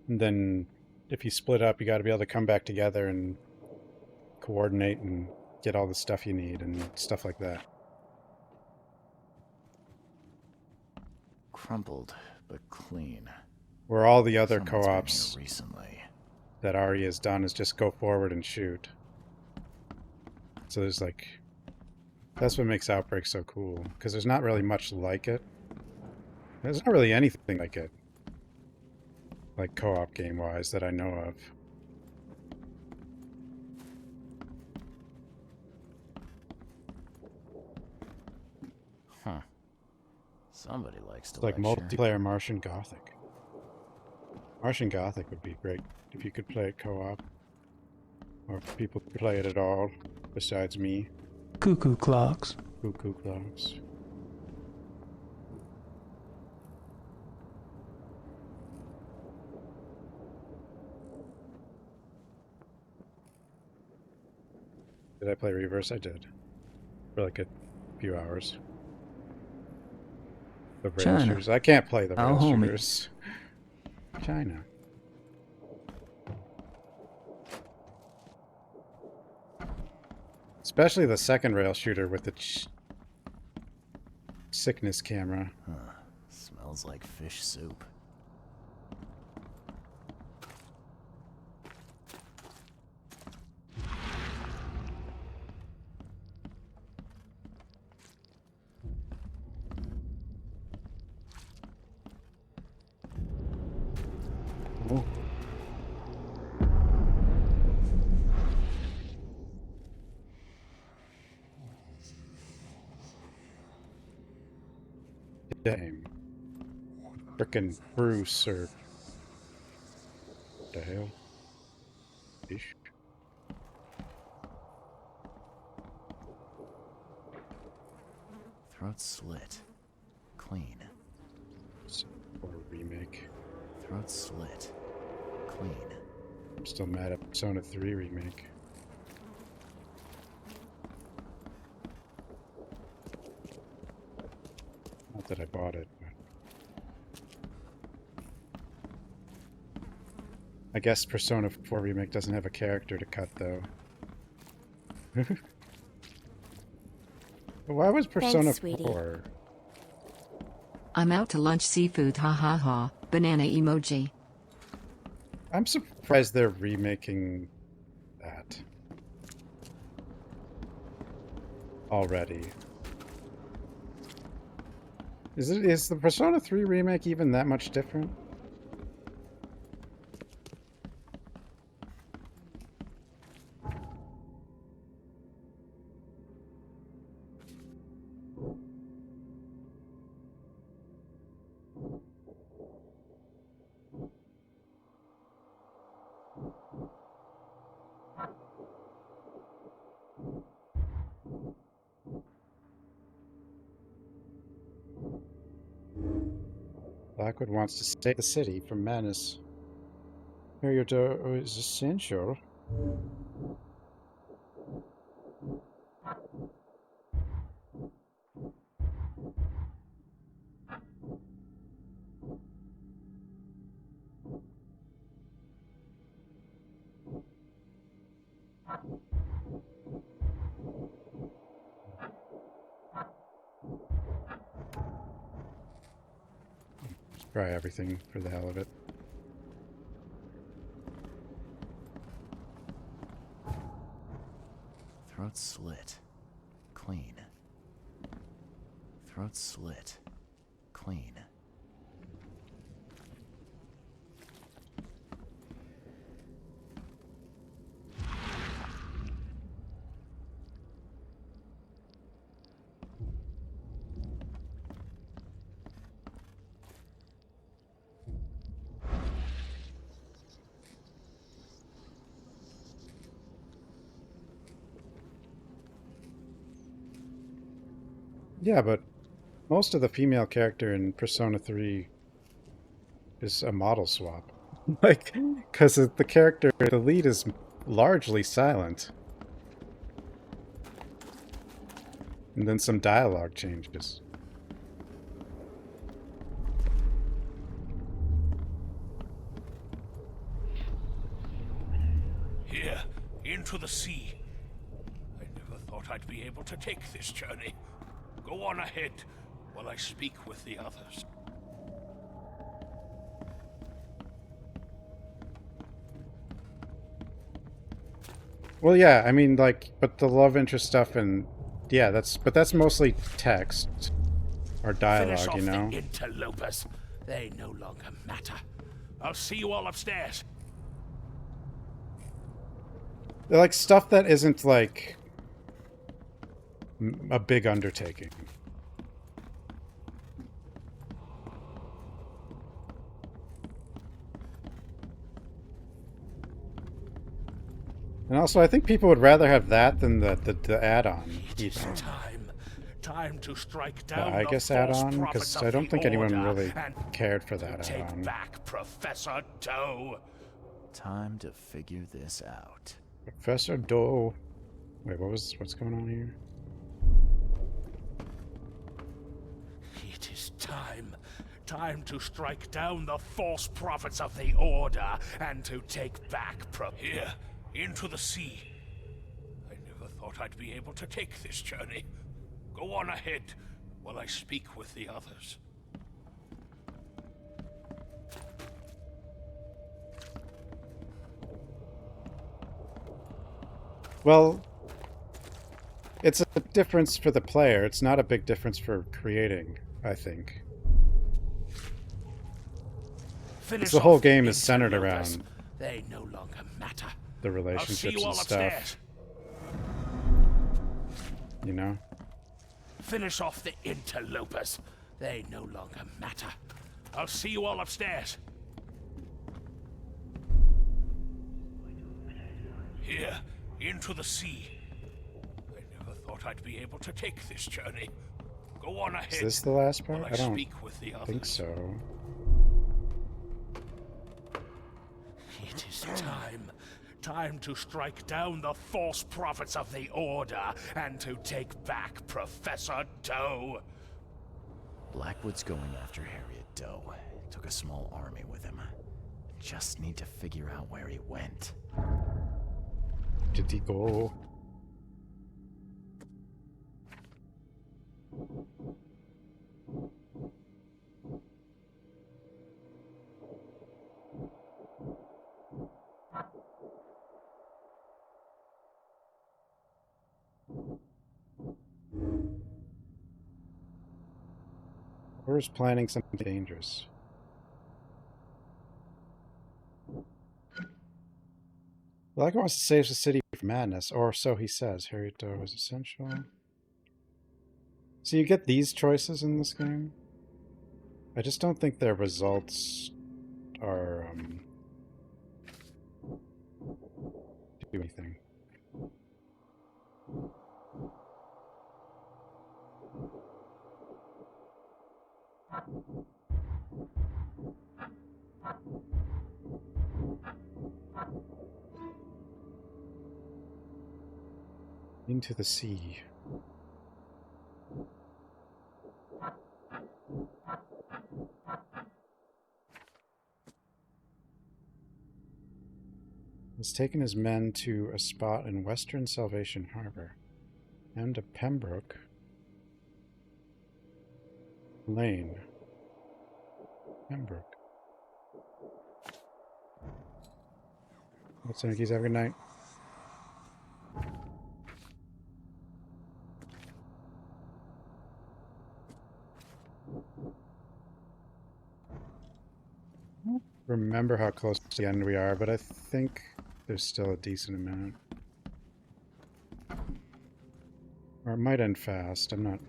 then if you split up, you got to be able to come back together and coordinate and get all the stuff you need and stuff like that. Crumpled, but clean. Where all the other Someone's been co-ops here recently. that Ari has done is just go forward and shoot. So there's like... That's what makes Outbreak so cool, because there's not really much like it. There's not really anything like it. Like co-op game-wise that I know of. Huh. Somebody likes to It's like lecture. multiplayer Martian Gothic. Martian Gothic would be great if you could play it co-op. Or if people could play it at all, besides me. Cuckoo clocks. Cuckoo clocks. Did I play Reverse? I did. For like a few hours. The rail China. shooters. I can't play the Our rail homie. shooters. China. Especially the second rail shooter with the sickness camera. Huh. Smells like fish soup. Oh. Damn. Frickin' Bruce or... What the hell? Ish. Throat slit. Clean. Or remake. Throat slit. Clean. I'm still mad at Persona 3 remake. Not that I bought it, but... I guess Persona 4 remake doesn't have a character to cut, though. Why was Persona Thanks, sweetie. 4? I'm out to lunch seafood, ha ha ha. Banana emoji. I'm surprised they're remaking that. Already. Is the Persona 3 remake even that much different? Blackwood wants to save the city from menace. Here your door is essential. Just try everything for the hell of it. Throat slit. Clean. Throat slit. Clean. Yeah, but most of the female character in Persona 3 is a model swap. Like, because the character, the lead is largely silent. And then some dialogue changes. Here, into the sea. I never thought I'd be able to take this journey. Go on ahead while I speak with the others. Well, yeah, I mean, like, but the love interest stuff and yeah, that's mostly text or dialogue, you know. The interlopers. They no longer matter. I'll see you all upstairs. They're like stuff that isn't like a big undertaking. And also, I think people would rather have that than the add-on. Time to strike down I guess add-on, because I don't think anyone really cared for that add-on. Take back Professor Doe. Time to figure this out. Professor Doe. Wait, what's going on here? It is time. Time to strike down the false prophets of the Order and to take back Here, into the sea. I never thought I'd be able to take this journey. Go on ahead while I speak with the others. Well, it's a difference for the player. It's not a big difference for creating, I think. The whole game is centered around they no longer matter. The relationships and stuff. You know? Finish off the interlopers. They no longer matter. I'll see you all upstairs. Here, into the sea. I never thought I'd be able to take this journey. Go on ahead. Is this the last part? I don't think so. It is time. Time to strike down the false prophets of the Order and to take back Professor Doe. Blackwood's going after Harriet Doe. Took a small army with him. Just need to figure out where he went. Did he go? Or is planning something dangerous? Black wants to save the city from madness, or so he says. Harriet Doe is essential. So you get these choices in this game? I just don't think their results are, do anything. Into the sea. He's taken his men to a spot in western Salvation Harbor and to Pembroke Lane. Pembroke. What's up, Yankees? Have a good night. Remember how close to the end we are, but I think there's still a decent amount. Or it might end fast, I'm not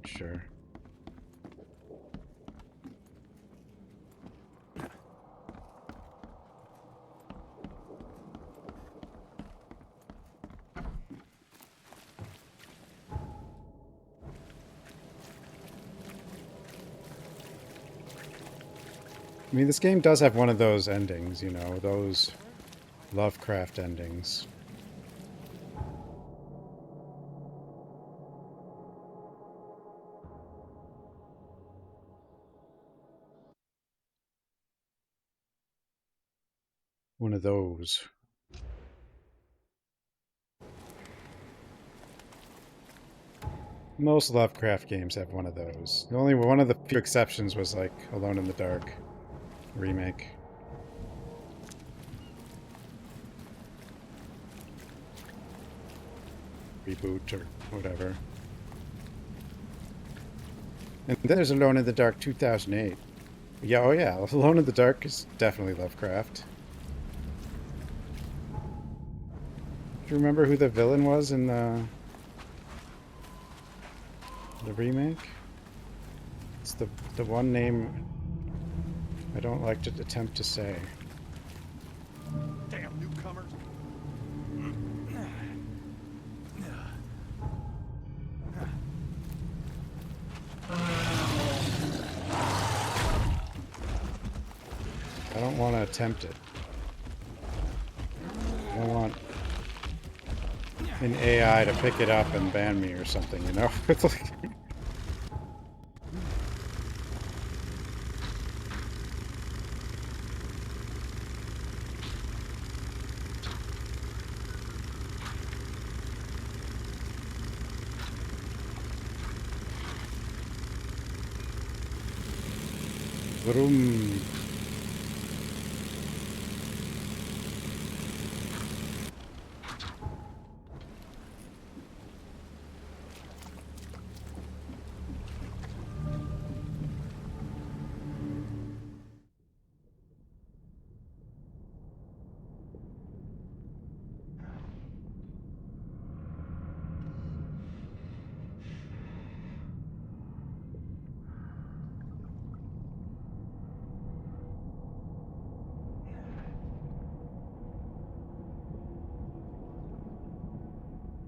sure. I mean, this game does have one of those endings, you know, those Lovecraft endings. One of those. Most Lovecraft games have one of those. The only one of the few exceptions was like Alone in the Dark remake. Reboot or whatever. And then there's Alone in the Dark 2008. Yeah, oh yeah, Alone in the Dark is definitely Lovecraft. Do you remember who the villain was in the remake? It's the one name I don't like to attempt to say. Damn newcomers! I don't want to attempt it. I don't want an AI to pick it up and ban me or something, you know? It's like... Vroom.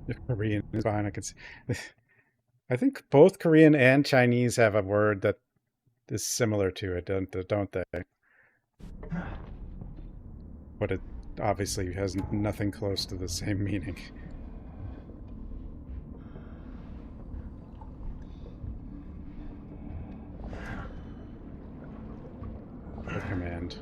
If Korean is fine, I could see. I think both Korean and Chinese have a word that is similar to it, don't they? But it obviously has nothing close to the same meaning. The command.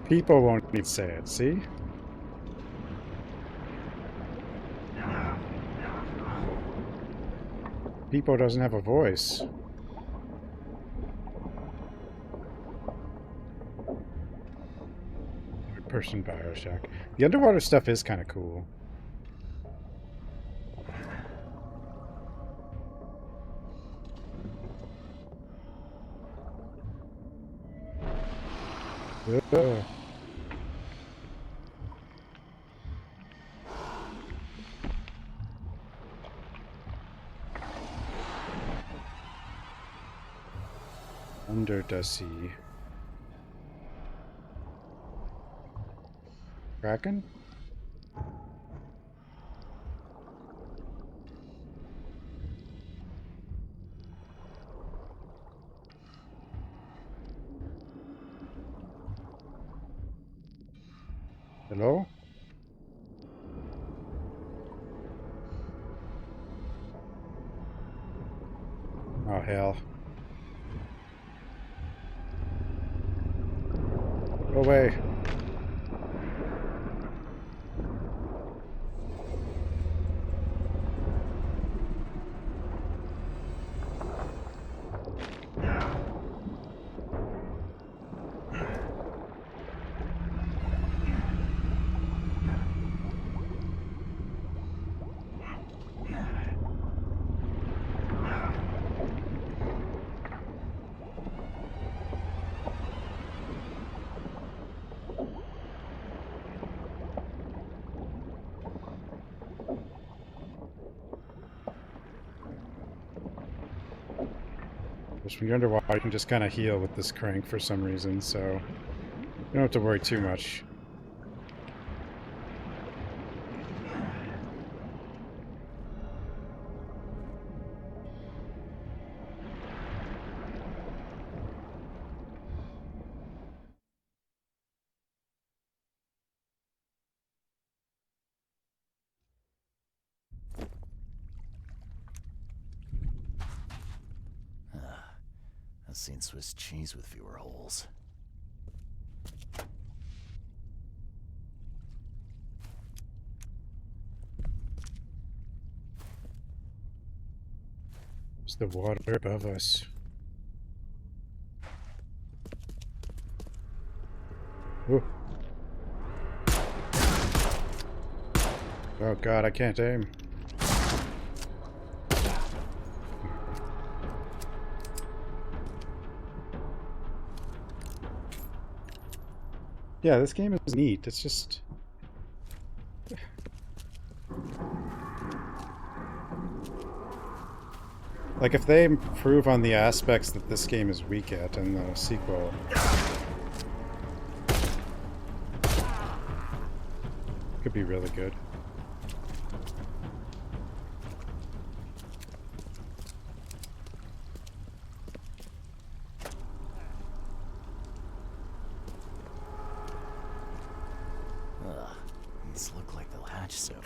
People won't need to say it, see? People doesn't have a voice. Third-person Bioshock. The underwater stuff is kind of cool. Ugh. Under the sea. Kraken? Hello? Oh, hell. Go away. Just when you're underwater, you can just kind of heal with this crank for some reason, so you don't have to worry too much. I've seen Swiss cheese with fewer holes. It's the water above us. Ooh. Oh god, I can't aim. Yeah, this game is neat. It's just... like, if they improve on the aspects that this game is weak at in the sequel... could be really good. These look like they'll hatch soon.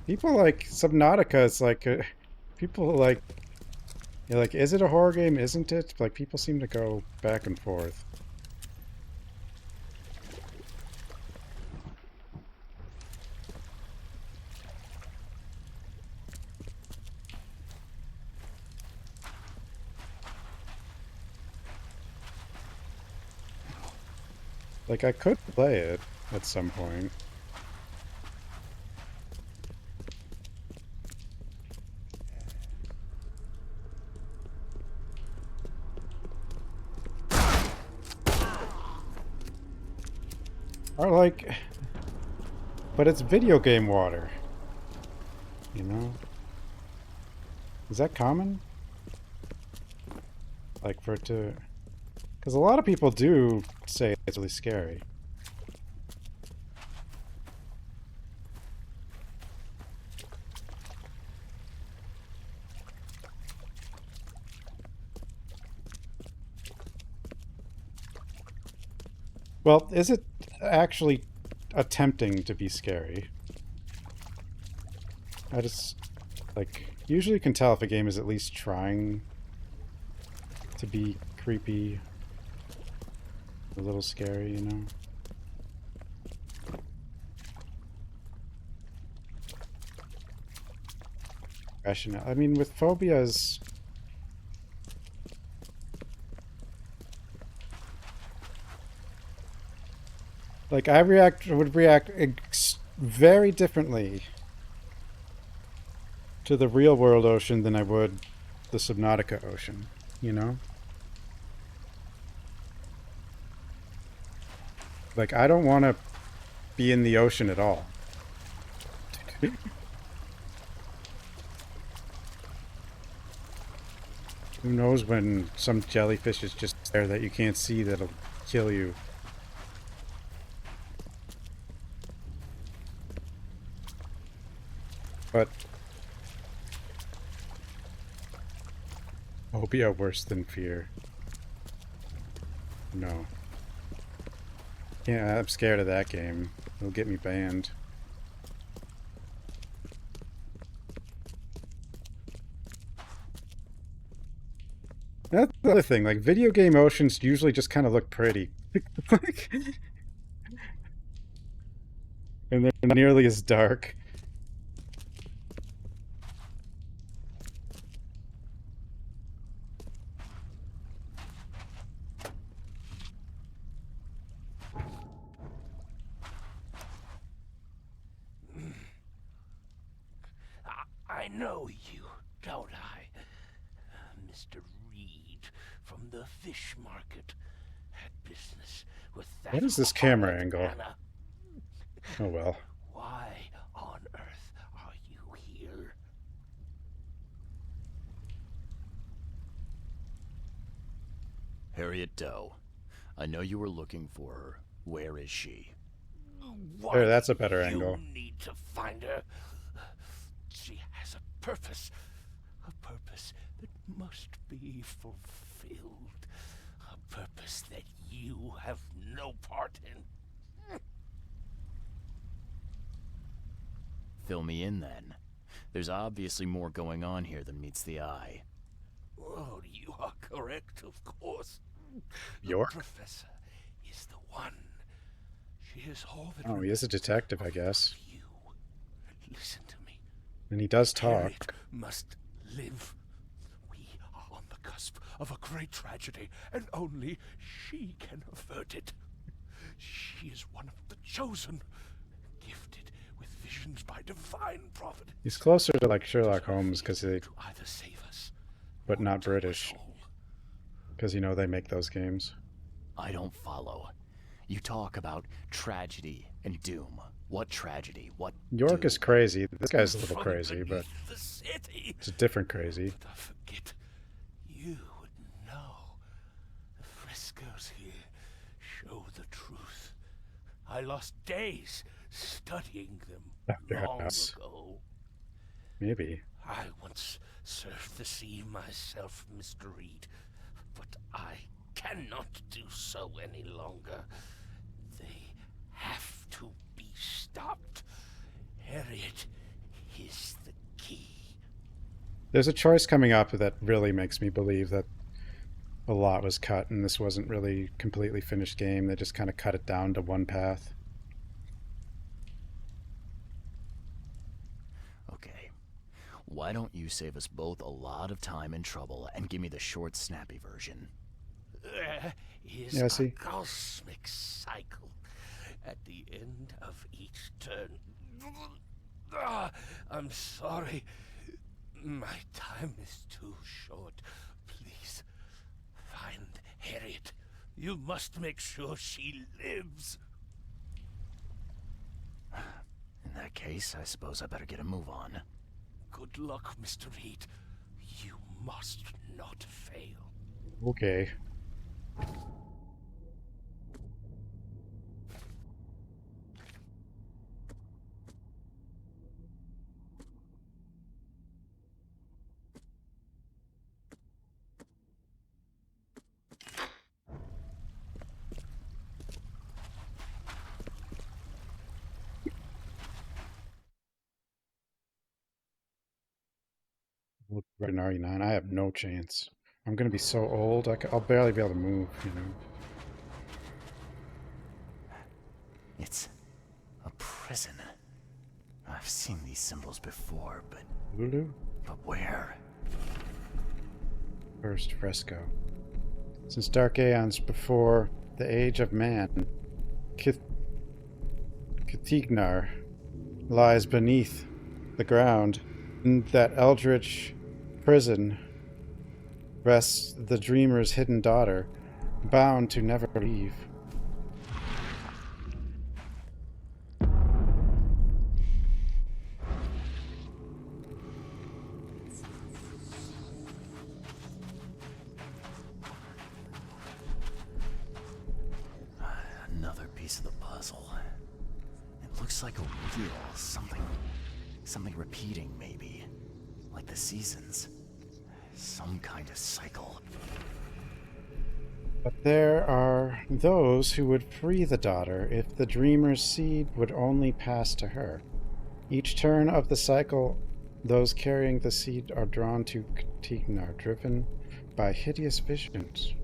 People like Subnautica is like people like, you're like, is it a horror game? Isn't it? Like, people seem to go back and forth. Like, I could play it at some point. Or like, but it's video game water, you know? Is that common? Like for it to, because a lot of people do say it's really scary. Well, is it actually attempting to be scary? I just, like, usually you can tell if a game is at least trying to be creepy, a little scary, you know? Rational. I mean, with phobias... like, I would react very differently to the real world ocean than I would the Subnautica ocean, you know? Like, I don't want to be in the ocean at all. Who knows when some jellyfish is just there that you can't see that'll kill you. But phobia worse than fear. No. Yeah, I'm scared of that game. It'll get me banned. That's the other thing, like, video game oceans usually just kind of look pretty. Like, and they're not nearly as dark. I know you, don't I? Mr. Reed from the fish market had business with that. What is this camera horrid angle? Anna. Oh well. Why on earth are you here? Harriet Doe. I know you were looking for her. Where is she? Why There, that's a do better you angle. need to find her. She has a purpose that must be fulfilled, a purpose that you have no part in. Fill me in then. There's obviously more going on here than meets the eye. Oh, you are correct, of course. York? The professor is the one. She is all that. Oh, he is a detective, I guess. You listen to me. And he does Harriet talk. must live. We are on the cusp of a great tragedy, and only she can avert it. She is one of the chosen, gifted with visions by divine providence. He's closer to like Sherlock Holmes because they, To either save us, but or not do British, us all. because you know they make those games. I don't follow. You talk about tragedy and doom. What tragedy? What York doom? is crazy. This guy's a little From crazy, but beneath the city. it's a different crazy. But I forget, you would know. The frescoes here show the truth. I lost days studying them After long House. ago. Maybe. I once served the sea myself, Mr. Reed, but I cannot do so any longer. They have to be stopped. Harriet is the key. There's a choice coming up that really makes me believe that a lot was cut and this wasn't really completely finished game. They just kind of cut it down to one path. Okay. Why don't you save us both a lot of time and trouble and give me the short, snappy version? There is Yeah, I a see. cosmic cycle at the end of each turn. I'm sorry. My time is too short. Please, find Harriet. You must make sure she lives. In that case, I suppose I better get a move on. Good luck, Mr. Reed. You must not fail. Okay. Right, an RE9. I have no chance. I'm gonna be so old. I'll barely be able to move. You know. It's a prison. I've seen these symbols before, but Lulu? where? First fresco. Since dark aeons before the age of man, Catignar lies beneath the ground. In that eldritch prison rests the dreamer's hidden daughter, bound to never leave. Another piece of the puzzle. It looks like a wheel, something repeating maybe. Like the seasons. Some kind of cycle. But there are those who would free the daughter if the dreamer's seed would only pass to her. Each turn of the cycle, those carrying the seed are drawn to Catignar, driven by hideous visions.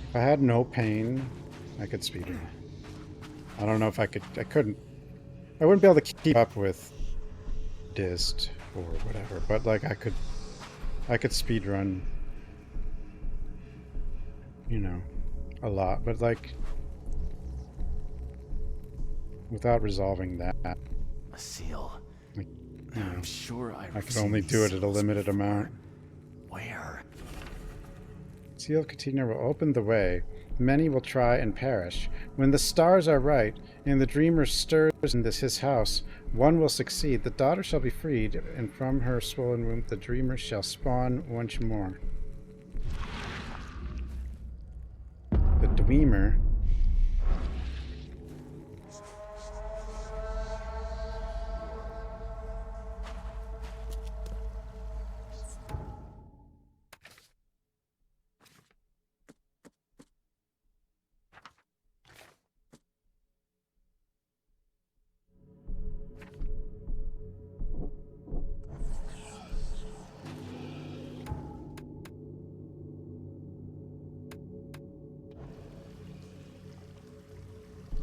If I had no pain, I could speedrun. I don't know if I couldn't. I wouldn't be able to keep up with Dist or whatever, but like I could speedrun, you know, a lot. But like, without resolving that. A seal. Like, I'm sure I could only do it at a limited amount. Where? Seal Katina will open the way. Many will try and perish. When the stars are right, and the dreamer stirs in his house, one will succeed. The daughter shall be freed, and from her swollen womb the dreamer shall spawn once more. The dreamer.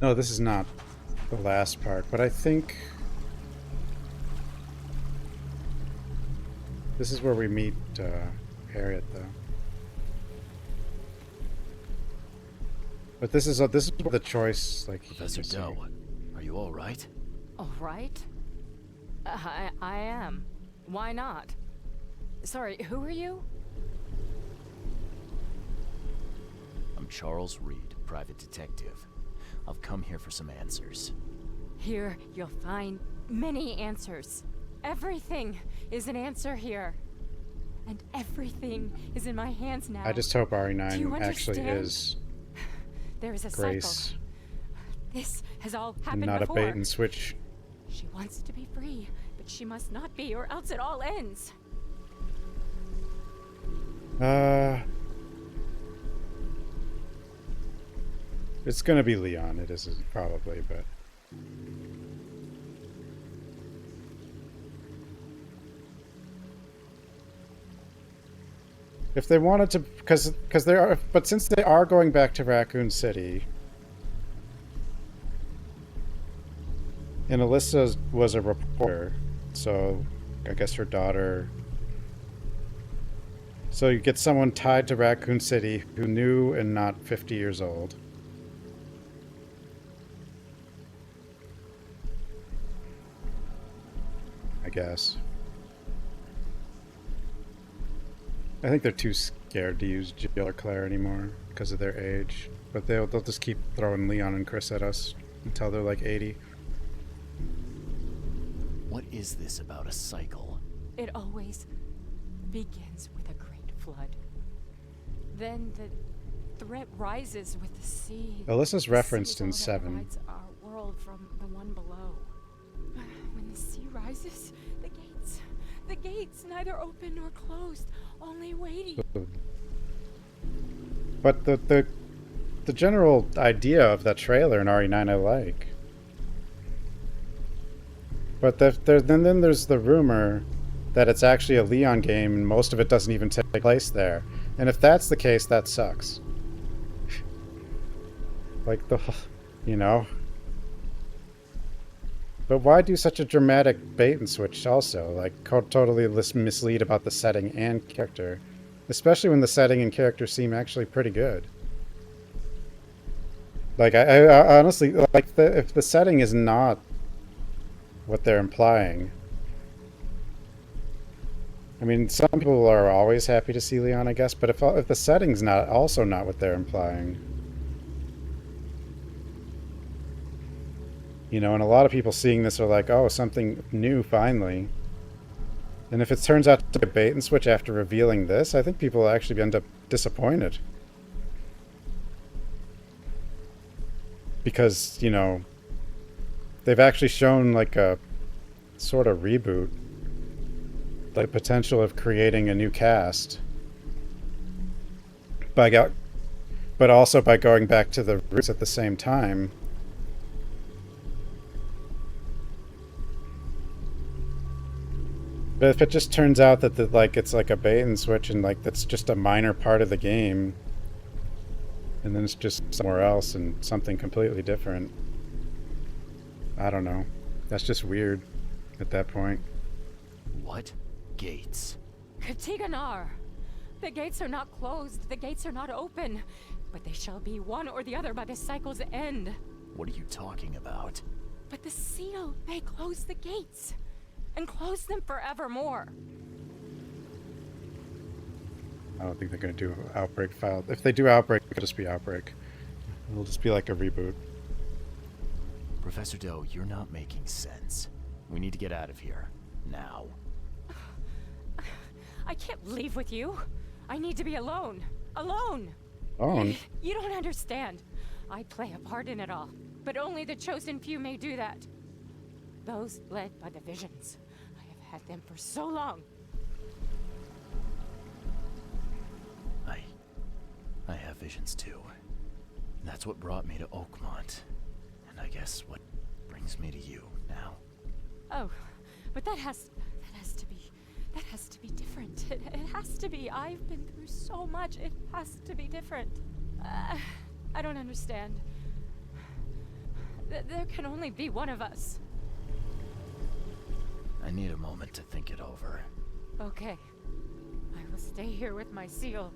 No, this is not the last part, but I think this is where we meet Harriet, though. But this is the choice, like Professor Doe, are you all right? All right. I am. Why not? Sorry, who are you? I'm Charles Reed, private detective. I've come here for some answers. Here, you'll find many answers. Everything is an answer here. And everything is in my hands now. I just hope Do you RE9 actually understand? is There is a Grace, cycle. This has all and happened not before. a bait and switch. She wants to be free, but she must not be, or else it all ends. It's gonna be Leon. It is probably, but if they wanted to, because they are, but since they are going back to Raccoon City, and Alyssa was a reporter, so I guess her daughter. So you get someone tied to Raccoon City who knew and not 50 years old. I guess. I think they're too scared to use Jill or Claire anymore because of their age. But they'll just keep throwing Leon and Chris at us until they're like 80. What is this about a cycle? It always begins with a great flood. Then the threat rises with the sea. Alyssa's The referenced sea in is all that 7. divides our world from the one below. When the sea rises, the gates neither open nor closed, only waiting. But the general idea of that trailer in RE9 I like. But then there's the rumor that it's actually a Leon game and most of it doesn't even take place there. And if that's the case, that sucks. Like you know. But why do such a dramatic bait and switch also? Like, totally mislead about the setting and character. Especially when the setting and character seem actually pretty good. Like, I honestly, like, if the setting is not what they're implying. I mean, some people are always happy to see Leon, I guess, but if the setting's not also not what they're implying. You know, and a lot of people seeing this are like, oh, something new, finally. And if it turns out to be a bait and switch after revealing this, I think people will actually end up disappointed. Because, you know, they've actually shown like a sort of reboot. The potential of creating a new cast. But also by going back to the roots at the same time. But if it just turns out that it's like a bait and switch and like that's just a minor part of the game, and then it's just somewhere else and something completely different, I don't know. That's just weird at that point. What? Gates? Katiganar! The gates are not closed, the gates are not open, but they shall be one or the other by the cycle's end. What are you talking about? But the seal, they closed the gates. And closed them forevermore. I don't think they're going to do Outbreak file. If they do Outbreak, it'll just be Outbreak. It'll just be like a reboot. Professor Doe, you're not making sense. We need to get out of here. Now. I can't leave with you. I need to be alone. Alone! Alone? You don't understand. I play a part in it all. But only the chosen few may do that. Those led by the visions. I have had them for so long. I have visions too. That's what brought me to Oakmont. And I guess what brings me to you now. Oh, but that has to be different. It has to be. I've been through so much. It has to be different. I don't understand. There can only be one of us. I need a moment to think it over. Okay. I will stay here with my seal.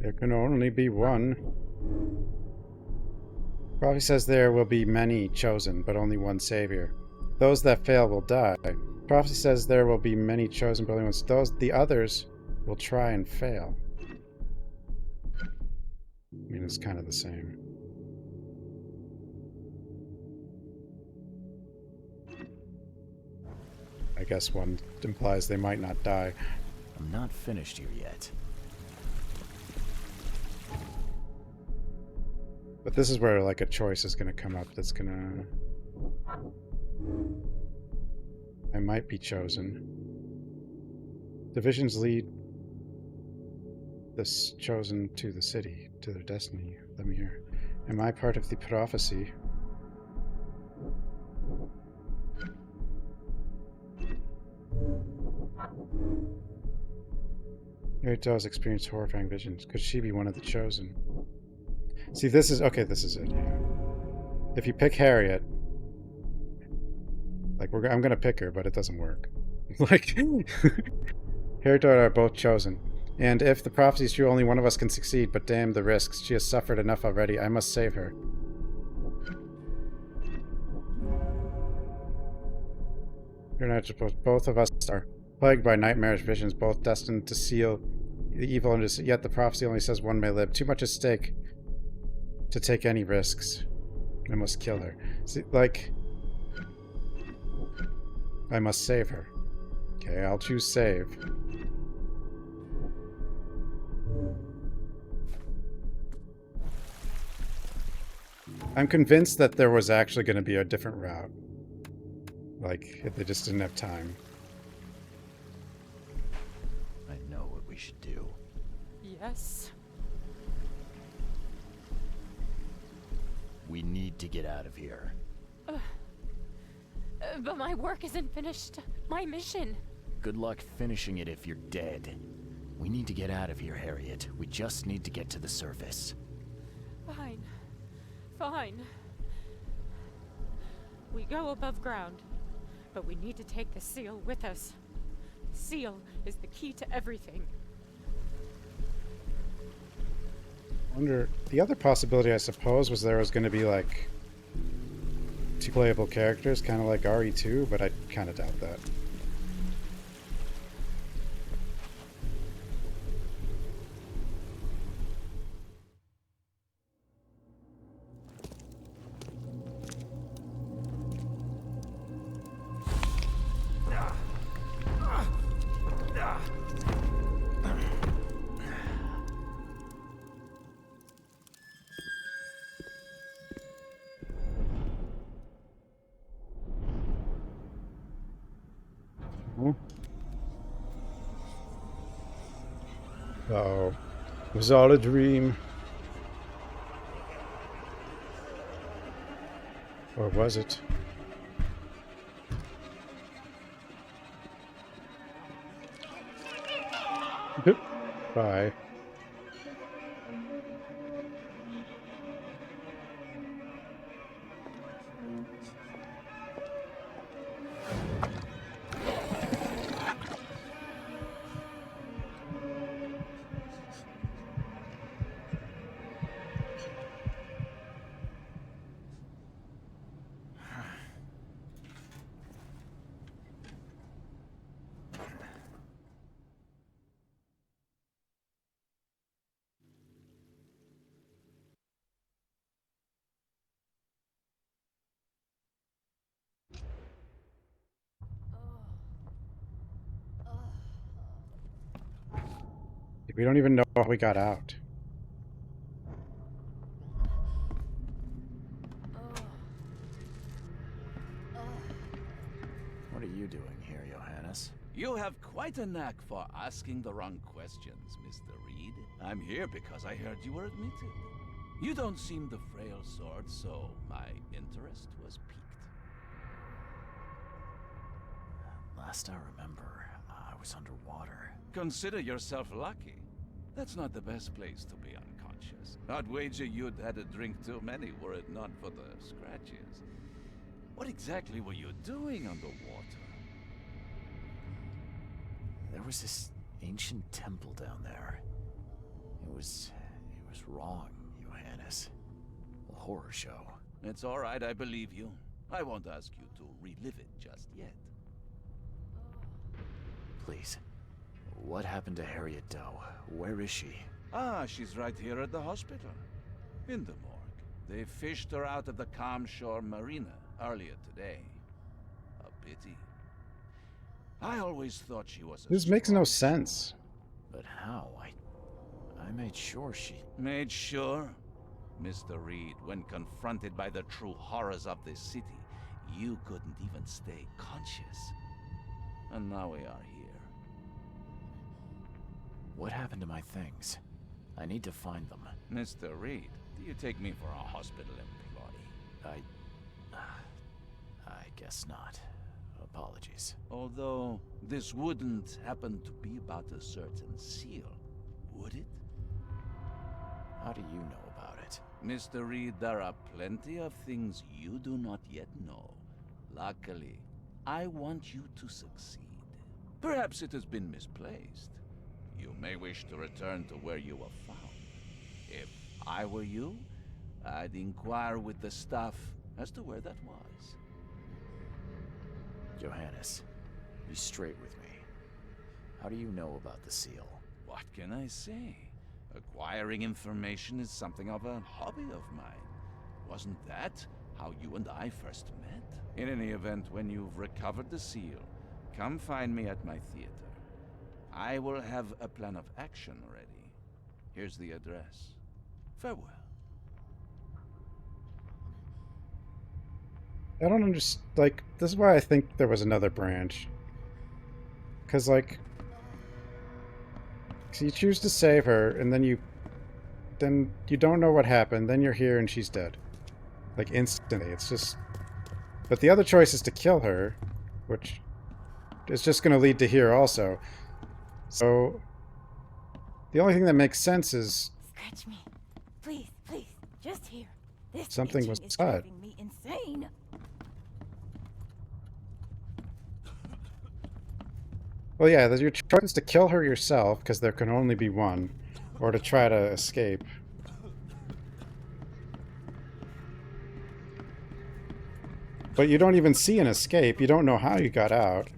There can only be one. Prophecy says there will be many chosen, but only one savior. Those that fail will die. Prophecy says there will be many chosen, but only one. The others will try and fail. I mean, it's kind of the same. I guess one implies they might not die. I'm not finished here yet. But this is where, like, a choice is going to come up that's going to... I might be chosen. Divisions lead this chosen to the city, to their destiny. Let me hear. Am I part of the prophecy? Mary does experience horrifying visions. Could she be one of the chosen? See, this is... Okay, this is it, yeah. If you pick Harriet... Like, I'm gonna pick her, but it doesn't work. Like... Harriet and I are both chosen. And if the prophecy is true, only one of us can succeed, but damn the risks. She has suffered enough already. I must save her. You're not supposed... Both of us are plagued by nightmarish visions, both destined to seal the evil, and yet the prophecy only says one may live. Too much at stake to take any risks. I must kill her. See, like... I must save her. Okay, I'll choose save. I'm convinced that there was actually going to be a different route. Like, if they just didn't have time. I know what we should do. Yes. We need to get out of here. But my work isn't finished. My mission. Good luck finishing it if you're dead. We need to get out of here, Harriet. We just need to get to the surface. Fine. Fine. We go above ground. But we need to take the seal with us. The seal is the key to everything. I wonder... The other possibility, I suppose, was there was going to be, like... 2 playable characters, kind of like RE2, but I kind of doubt that. Uh-oh. It was all a dream. Or was it? Bye. We don't even know how we got out. What are you doing here, Johannes? You have quite a knack for asking the wrong questions, Mr. Reed. I'm here because I heard you were admitted. You don't seem the frail sort, so my interest was piqued. Last I remember, I was underwater. Consider yourself lucky. That's not the best place to be unconscious. I'd wager you'd had a drink too many were it not for the scratches. What exactly were you doing underwater? There was this ancient temple down there. It was wrong, Johannes. A horror show. It's all right, I believe you. I won't ask you to relive it just yet. Please. What happened to Harriet Doe? Where is she? Ah, she's right here at the hospital. In the morgue. They fished her out of the Calm Shore Marina earlier today. A pity. I always thought she was a This makes no strong sense. But how? I made sure she... Made sure? Mr. Reed, when confronted by the true horrors of this city, you couldn't even stay conscious. And now we are here. What happened to my things? I need to find them. Mr. Reed, do you take me for a hospital employee? I guess not. Apologies. Although, this wouldn't happen to be about a certain seal, would it? How do you know about it? Mr. Reed, there are plenty of things you do not yet know. Luckily, I want you to succeed. Perhaps it has been misplaced. You may wish to return to where you were found. If I were you, I'd inquire with the staff as to where that was. Johannes, be straight with me. How do you know about the seal? What can I say? Acquiring information is something of a hobby of mine. Wasn't that how you and I first met? In any event, when you've recovered the seal, come find me at my theater. I will have a plan of action ready. Here's the address. Farewell. I don't understand. Like, this is why I think there was another branch. Because, like, so you choose to save her, and then you don't know what happened. Then you're here, and she's dead, like instantly. It's just. But the other choice is to kill her, which is just going to lead to here also. So the only thing that makes sense is Scratch me. Please, please. Just here. This something was is cut. driving me insane. Well, yeah, your choice is to kill her yourself, because there can only be one, or to try to escape. But you don't even see an escape. You don't know how you got out.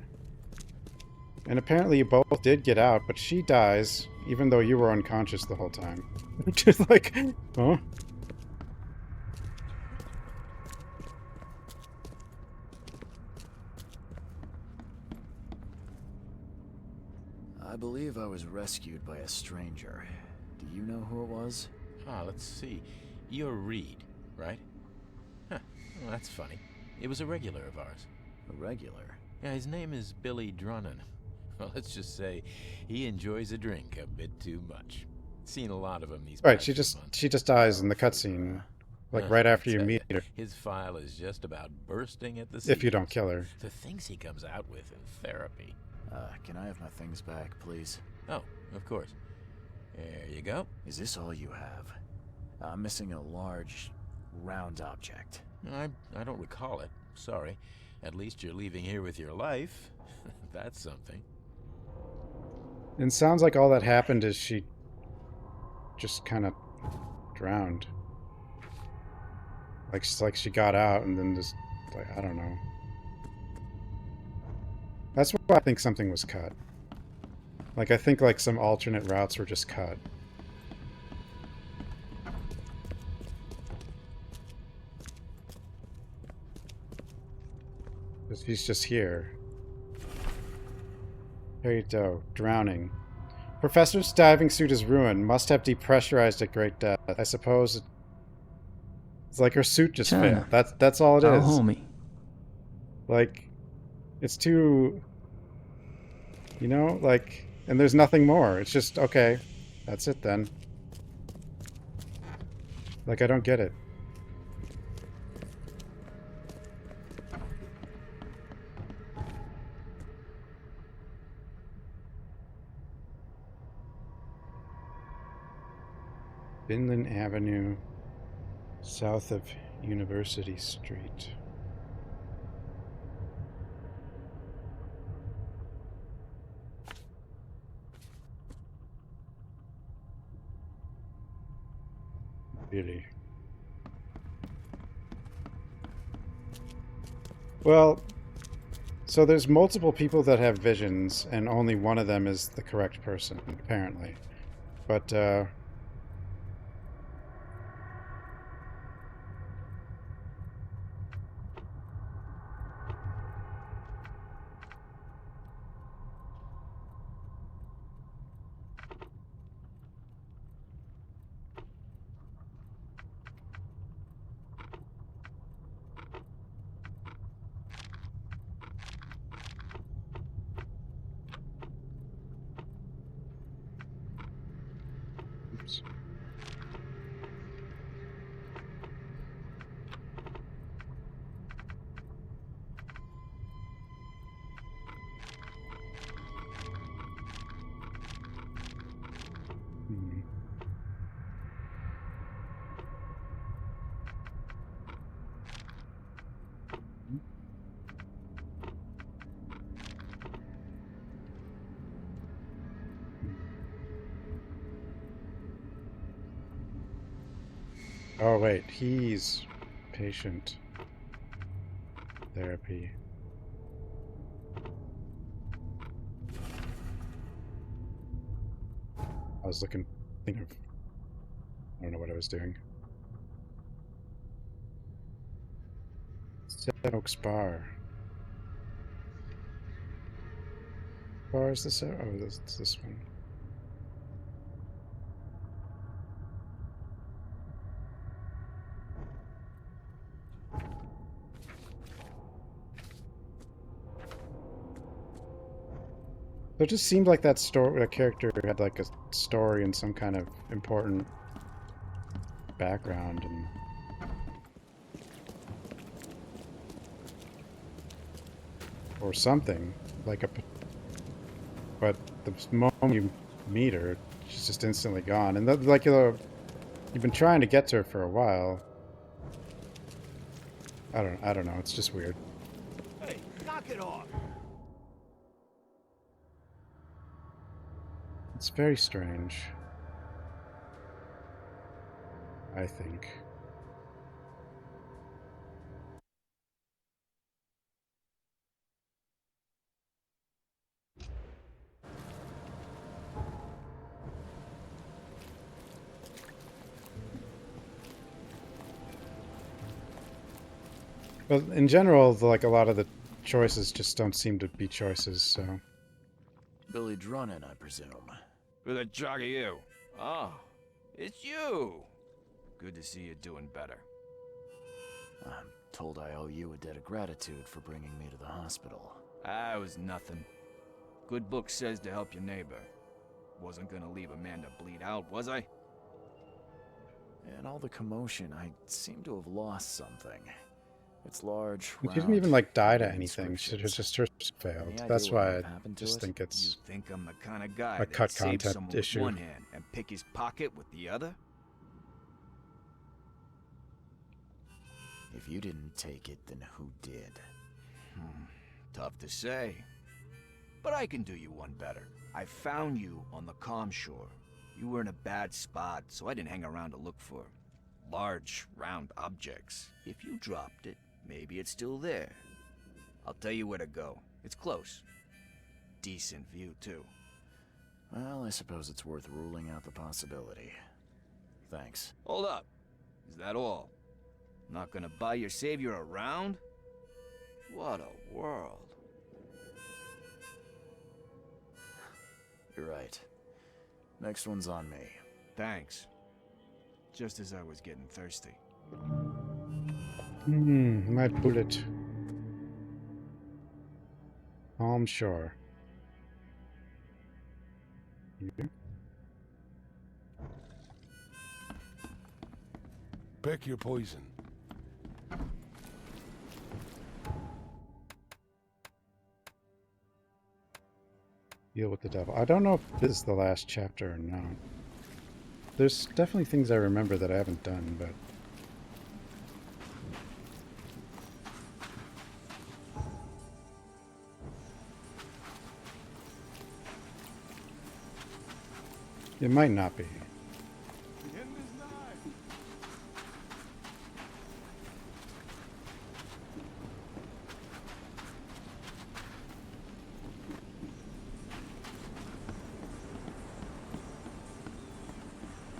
And apparently you both did get out, but she dies, even though you were unconscious the whole time. Just like, huh? I believe I was rescued by a stranger. Do you know who it was? Let's see. You're Reed, right? Huh. Well, that's funny. It was a regular of ours. A regular? Yeah, his name is Billy Drunnen. Well, let's just say he enjoys a drink a bit too much. Seen a lot of them these Right, past she few just months. dies in the cutscene, like right after you meet her. His file is just about bursting at the seams. If you don't kill her. The things he comes out with in therapy. Can I have my things back, please? Oh, of course. There you go. Is this all you have? I'm missing a large, round object. I don't recall it. Sorry. At least you're leaving here with your life. That's something. It sounds like all that happened is she just kind of drowned. Like she got out and then just, like, I don't know. That's why I think something was cut. Like, I think, like, some alternate routes were just cut. Because he's just here. There you go. Drowning. Professor's diving suit is ruined. Must have depressurized at great depth. I suppose it's like her suit just China. failed. That's all it Our is. homie. Like, it's too... You know, like... And there's nothing more. It's just, okay, that's it then. Like, I don't get it. Finland Avenue, south of University Street. Really? Well, so there's multiple people that have visions, and only one of them is the correct person, apparently. But, oops. Hmm. Oh wait, he's patient therapy. I was thinking of, I don't know what I was doing. Seven Oaks Bar. Bar is this? Oh, it's this one. So it just seemed like that character had like a story and some kind of important background and or something like a. But the moment you meet her, she's just instantly gone. And like you've been trying to get to her for a while. I don't know. It's just weird. Hey, knock it off. It's very strange, I think. But in general, like a lot of the choices just don't seem to be choices, so... Billy Drunin, I presume. Who the jog are you? Oh, it's you. Good to see you doing better. I'm told I owe you a debt of gratitude for bringing me to the hospital. I was nothing. Good book says to help your neighbor. Wasn't gonna leave a man to bleed out, was I? In all the commotion, I seem to have lost something. It's large, She didn't even like die to anything. She just her failed. That's why I just think it's You think I'm the kind of guy a that cut saves content someone issue. with one hand and pick his pocket with the other? If you didn't take it, then who did? Tough to say. But I can do you one better. I found you on the calm shore. You were in a bad spot, so I didn't hang around to look for large, round objects. If you dropped it, maybe it's still there. I'll tell you where to go. It's close. Decent view, too. Well, I suppose it's worth ruling out the possibility. Thanks. Hold up. Is that all? Not gonna buy your savior around? What a world. You're right. Next one's on me. Thanks. Just as I was getting thirsty. My bullet. Calm shore. Here. Pick your poison. Deal with the devil. I don't know if this is the last chapter or not. There's definitely things I remember that I haven't done, but... It might not be.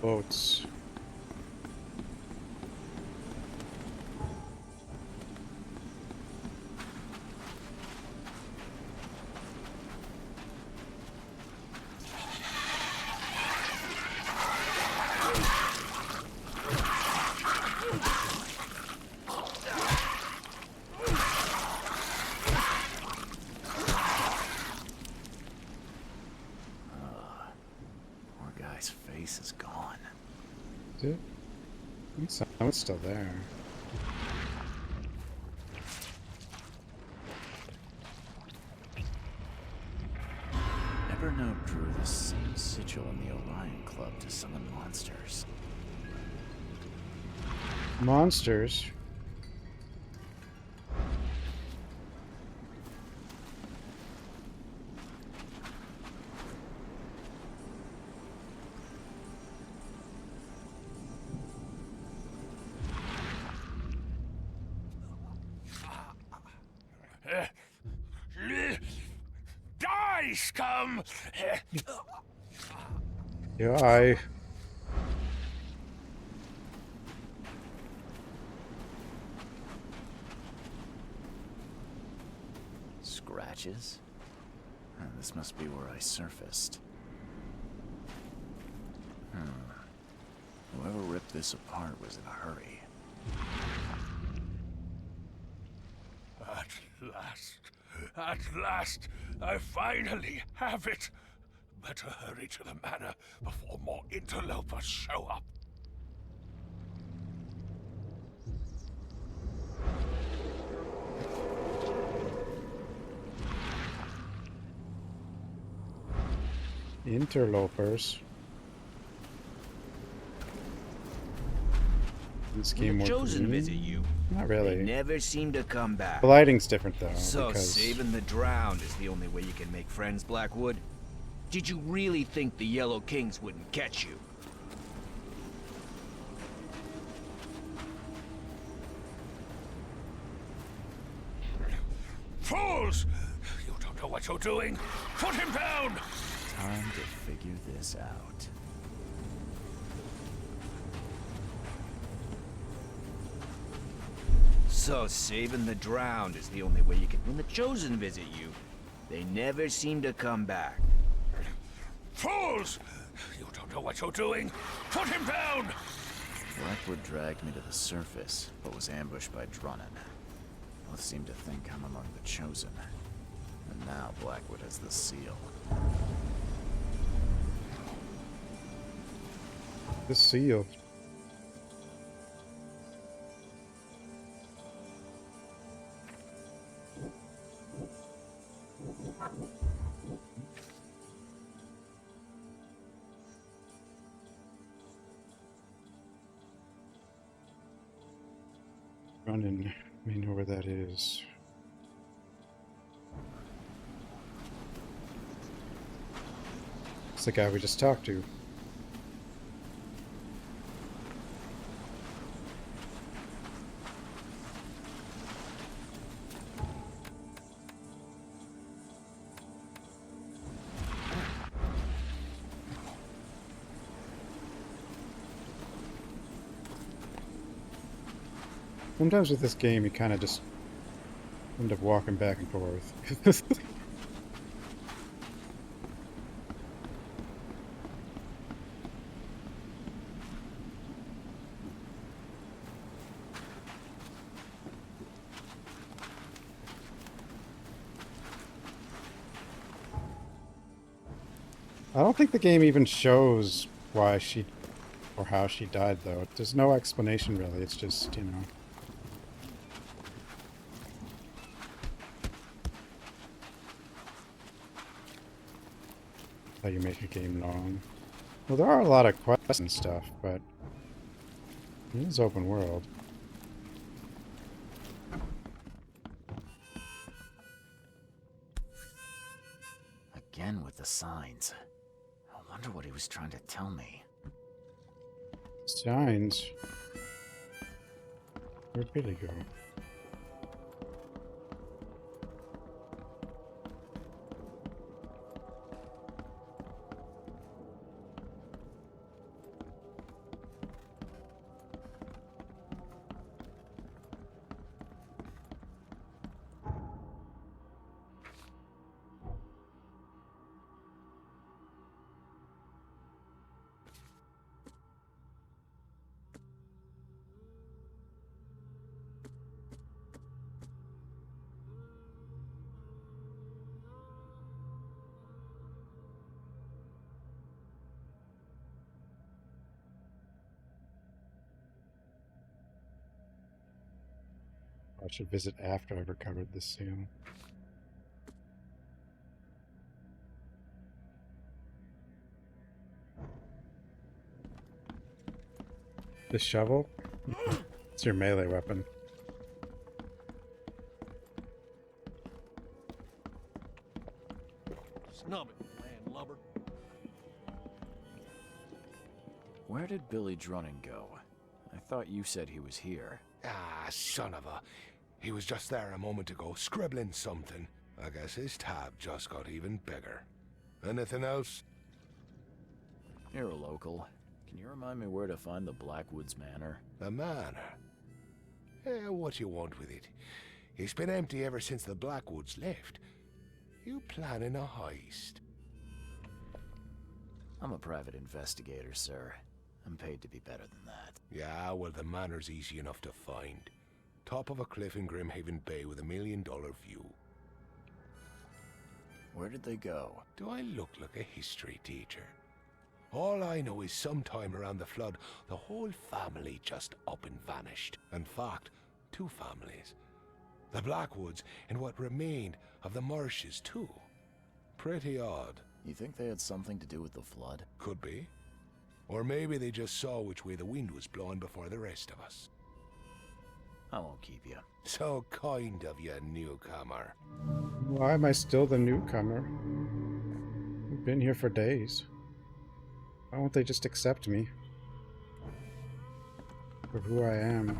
Boats. Poor guy's face is gone. Is it? I think someone's still there. Evernote drew the same sigil in the Orion Club to summon monsters. Monsters? Die, scum! Yeah, Scratches? This must be where I surfaced. Whoever ripped this apart was in a hurry. At last, I finally have it. Better hurry to the manor before more interlopers show up. interlopers. This game When the more chosen green? visit you, Not they really. never seem to come back. The lighting's different though. So because saving the drowned is the only way you can make friends, Blackwood? Did you really think the Yellow Kings wouldn't catch you? Fools! You don't know what you're doing. Put him down! Time to figure this out. So saving the drowned is the only way you can... When the chosen visit you, they never seem to come back. Fools! You don't know what you're doing. Put him down! Blackwood dragged me to the surface, but was ambushed by Drunnan. Both seem to think I'm among the chosen. And now Blackwood has the seal. the seal. Running, may know where that is. It's the guy we just talked to. Sometimes with this game, you kind of just end up walking back and forth. I don't think the game even shows why she or how she died, though. There's no explanation, really. It's just, you know. How you make a game long. Well, there are a lot of quests and stuff, but it is open world. Again with the signs. I wonder what he was trying to tell me. Signs. Where'd Billy go? I should visit after I've recovered this seal. The shovel? It's your melee weapon. Snub it, landlubber. Where did Billy Drunnen go? I thought you said he was here. Ah, son of a... He was just there a moment ago, scribbling something. I guess his tab just got even bigger. Anything else? You're a local. Can you remind me where to find the Blackwoods Manor? The manor? What you want with it? It's been empty ever since the Blackwoods left. You planning a heist? I'm a private investigator, sir. I'm paid to be better than that. Yeah, well, the manor's easy enough to find. Top of a cliff in Grimhaven Bay with $1 million view. Where did they go? Do I look like a history teacher? All I know is sometime around the flood, the whole family just up and vanished. In fact, 2 families. The Blackwoods and what remained of the Marshes, too. Pretty odd. You think they had something to do with the flood? Could be. Or maybe they just saw which way the wind was blowing before the rest of us. I won't keep you. So kind of you, newcomer. Why am I still the newcomer? I've been here for days. Why won't they just accept me for who I am?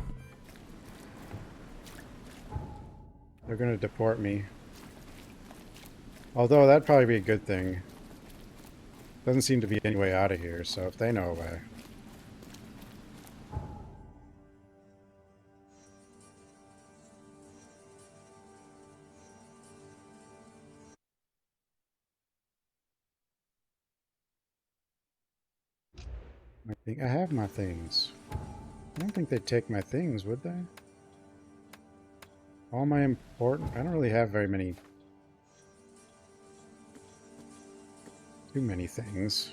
They're gonna deport me. Although that'd probably be a good thing. Doesn't seem to be any way out of here, so if they know a way. I have my things. I don't think they'd take my things, would they? All my important... I don't really have very many... Too many things.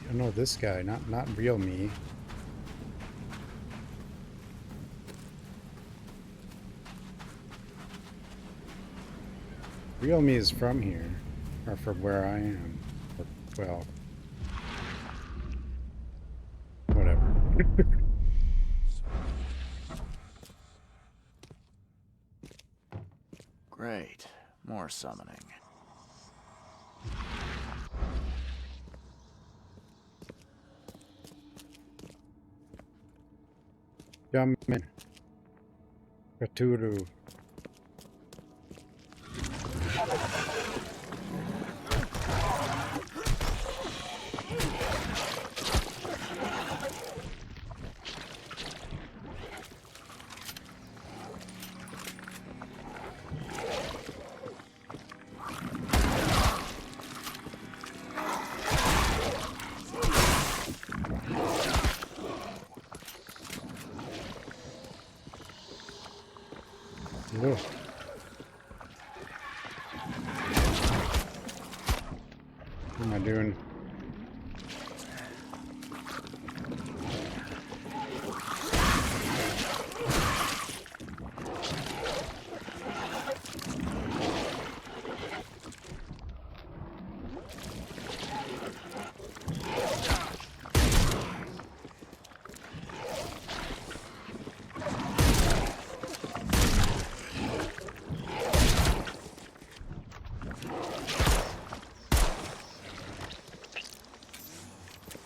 I know this guy, not real me. Real me is from here, or from where I am. Or, well, whatever. Great. More summoning. Yamen. Cthulhu. What am I doing?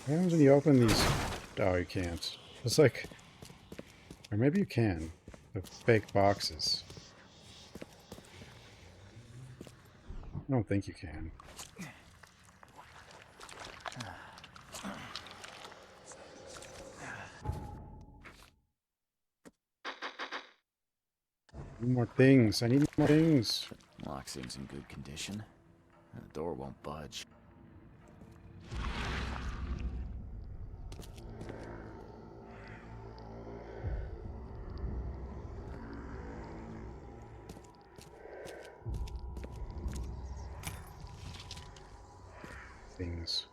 What happens when you open these? Oh, you can't. It's like, or maybe you can. The fake boxes. I don't think you can. Need more things. I need more things. Lock seems in good condition. The door won't budge. Things.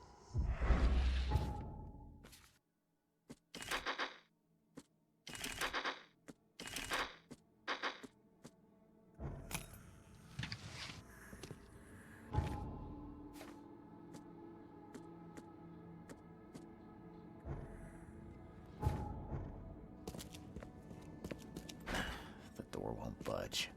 The door won't budge.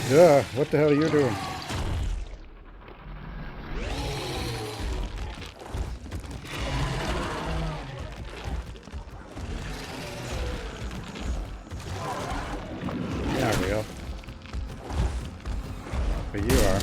Yeah, what the hell are you doing? Not real. But you are.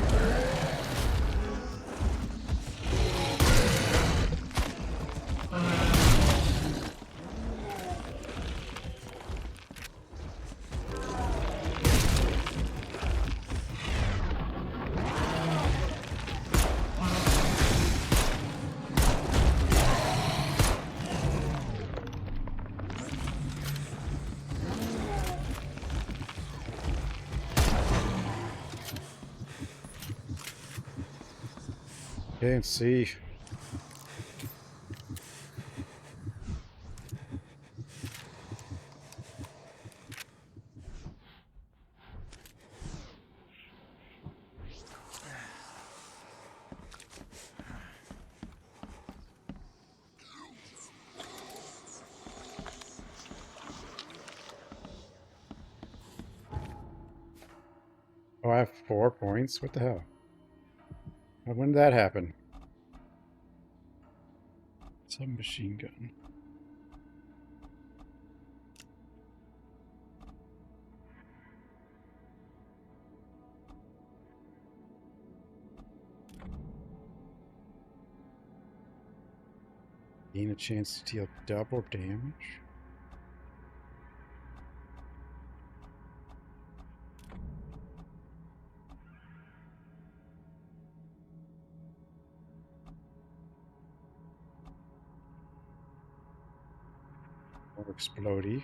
Can't see. Oh, I have 4 points? What the hell? When did that happen? Submachine gun. Gain a chance to deal double damage? Or explodey.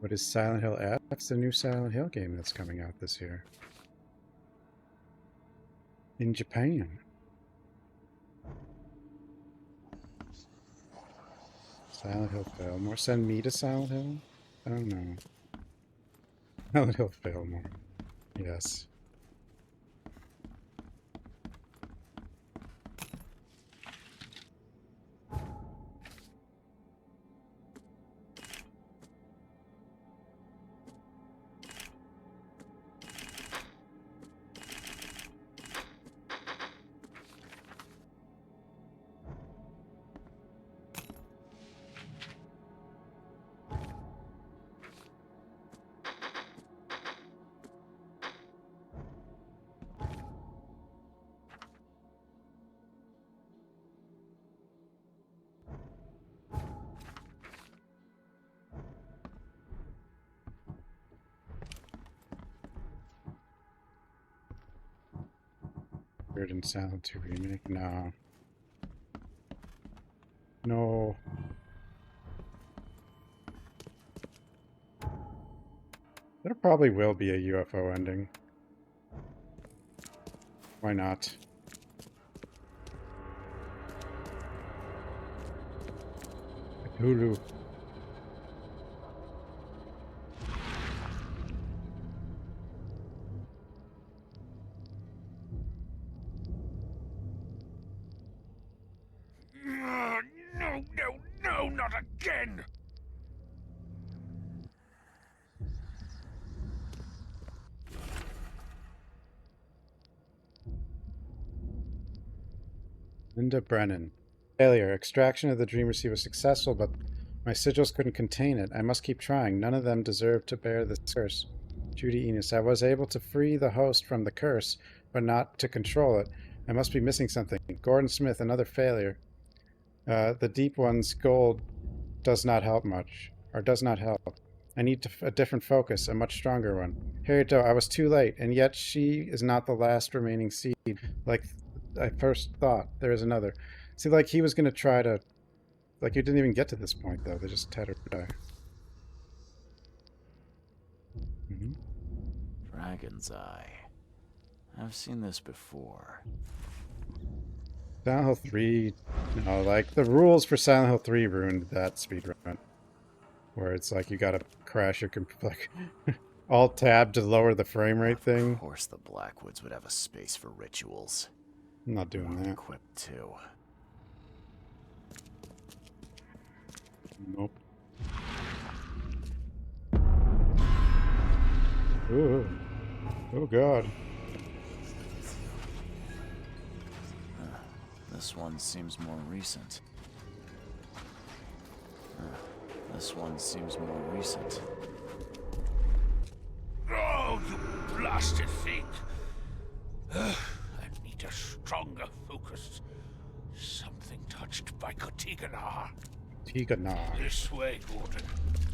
What is Silent Hill F? That's the new Silent Hill game that's coming out this year. In Japan. Silent Hill Failmore. Send me to Silent Hill? I don't know. Silent Hill Failmore. Yes. Weird and Silent Hill 2 remake? No. No. There probably will be a UFO ending. Why not? Hulu. No, not again! Linda Brennan. Failure. Extraction of the dream receiver was successful, but my sigils couldn't contain it. I must keep trying. None of them deserve to bear this curse. Judy Enos. I was able to free the host from the curse, but not to control it. I must be missing something. Gordon Smith. Another failure. The Deep One's gold does not help much. Or does not help. I need a different focus, a much stronger one. Harriet Doe. I was too late, and yet she is not the last remaining seed. Like I first thought. There is another. See, like, he was going to try to... Like, you didn't even get to this point, though. They just had her die. Dragon's Eye. I've seen this before. Silent Hill 3... No, like, the rules for Silent Hill 3 ruined that speedrun. Where it's like, you gotta crash your... like, Alt-tab to lower the frame rate thing. Of course the Blackwoods would have a space for rituals. I'm not doing that. Equipped too. Nope. Ooh. Oh god. This one seems more recent. This one seems more recent. Oh, you blasted thing! I need a stronger focus. Something touched by Kotiganar. Kotiganar. This way, Gordon.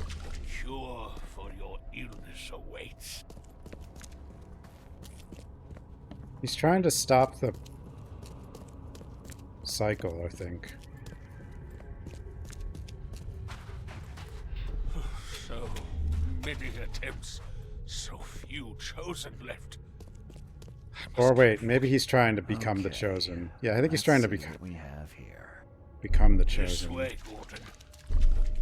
A cure for your illness awaits. He's trying to stop the cycle, I think. So many attempts, so few chosen left. Or wait, maybe he's trying to become the chosen. Yeah, I think he's trying to become. We have here. Become the This chosen. way, Gordon.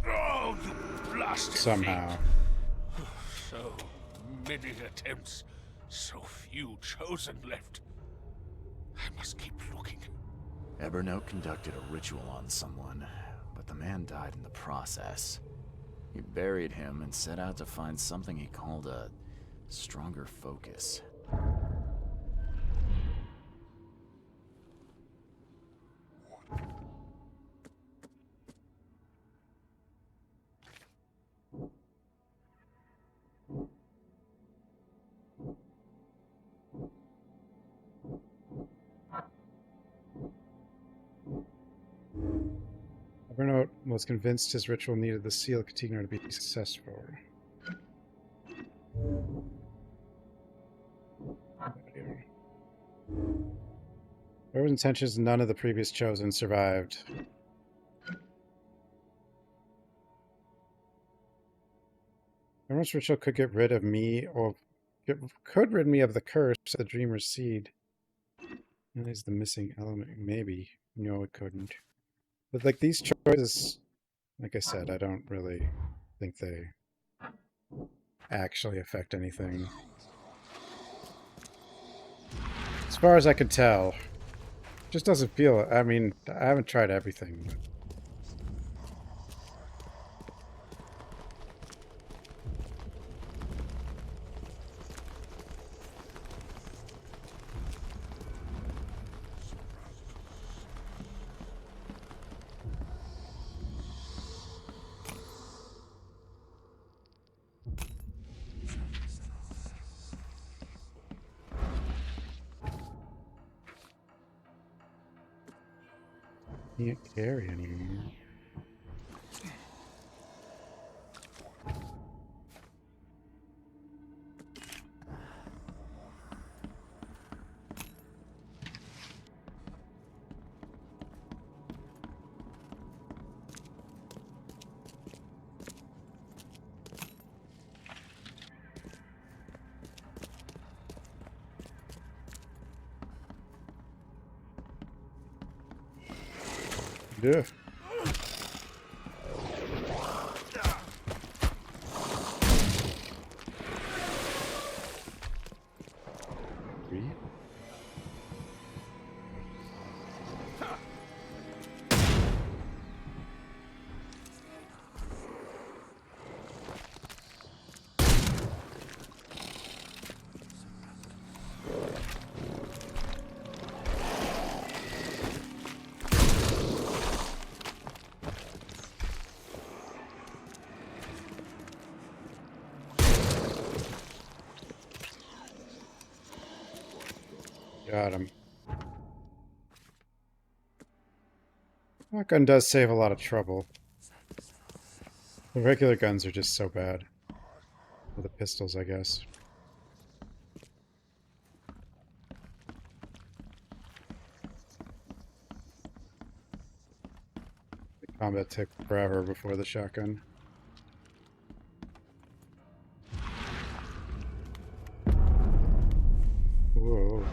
Oh, you blasted Somehow. thing. So many attempts, so few chosen left. I must keep looking. Evernote conducted a ritual on someone, but the man died in the process. He buried him and set out to find something he called a stronger focus. Evernote was convinced his ritual needed the seal Kotiganar to be successful. Whoever's intentions, none of the previous chosen survived. Everyone's ritual could get rid of me, or could rid me of the curse of the dreamer's seed. That is the missing element. Maybe. No, it couldn't. But like these choices, like I said, I don't really think they actually affect anything. As far as I can tell, just doesn't feel. I mean, I haven't tried everything. But... Can't carry anymore. Yeah. Reed? Got him. That gun does save a lot of trouble. The regular guns are just so bad. Or the pistols, I guess. The combat took forever before the shotgun. Whoa.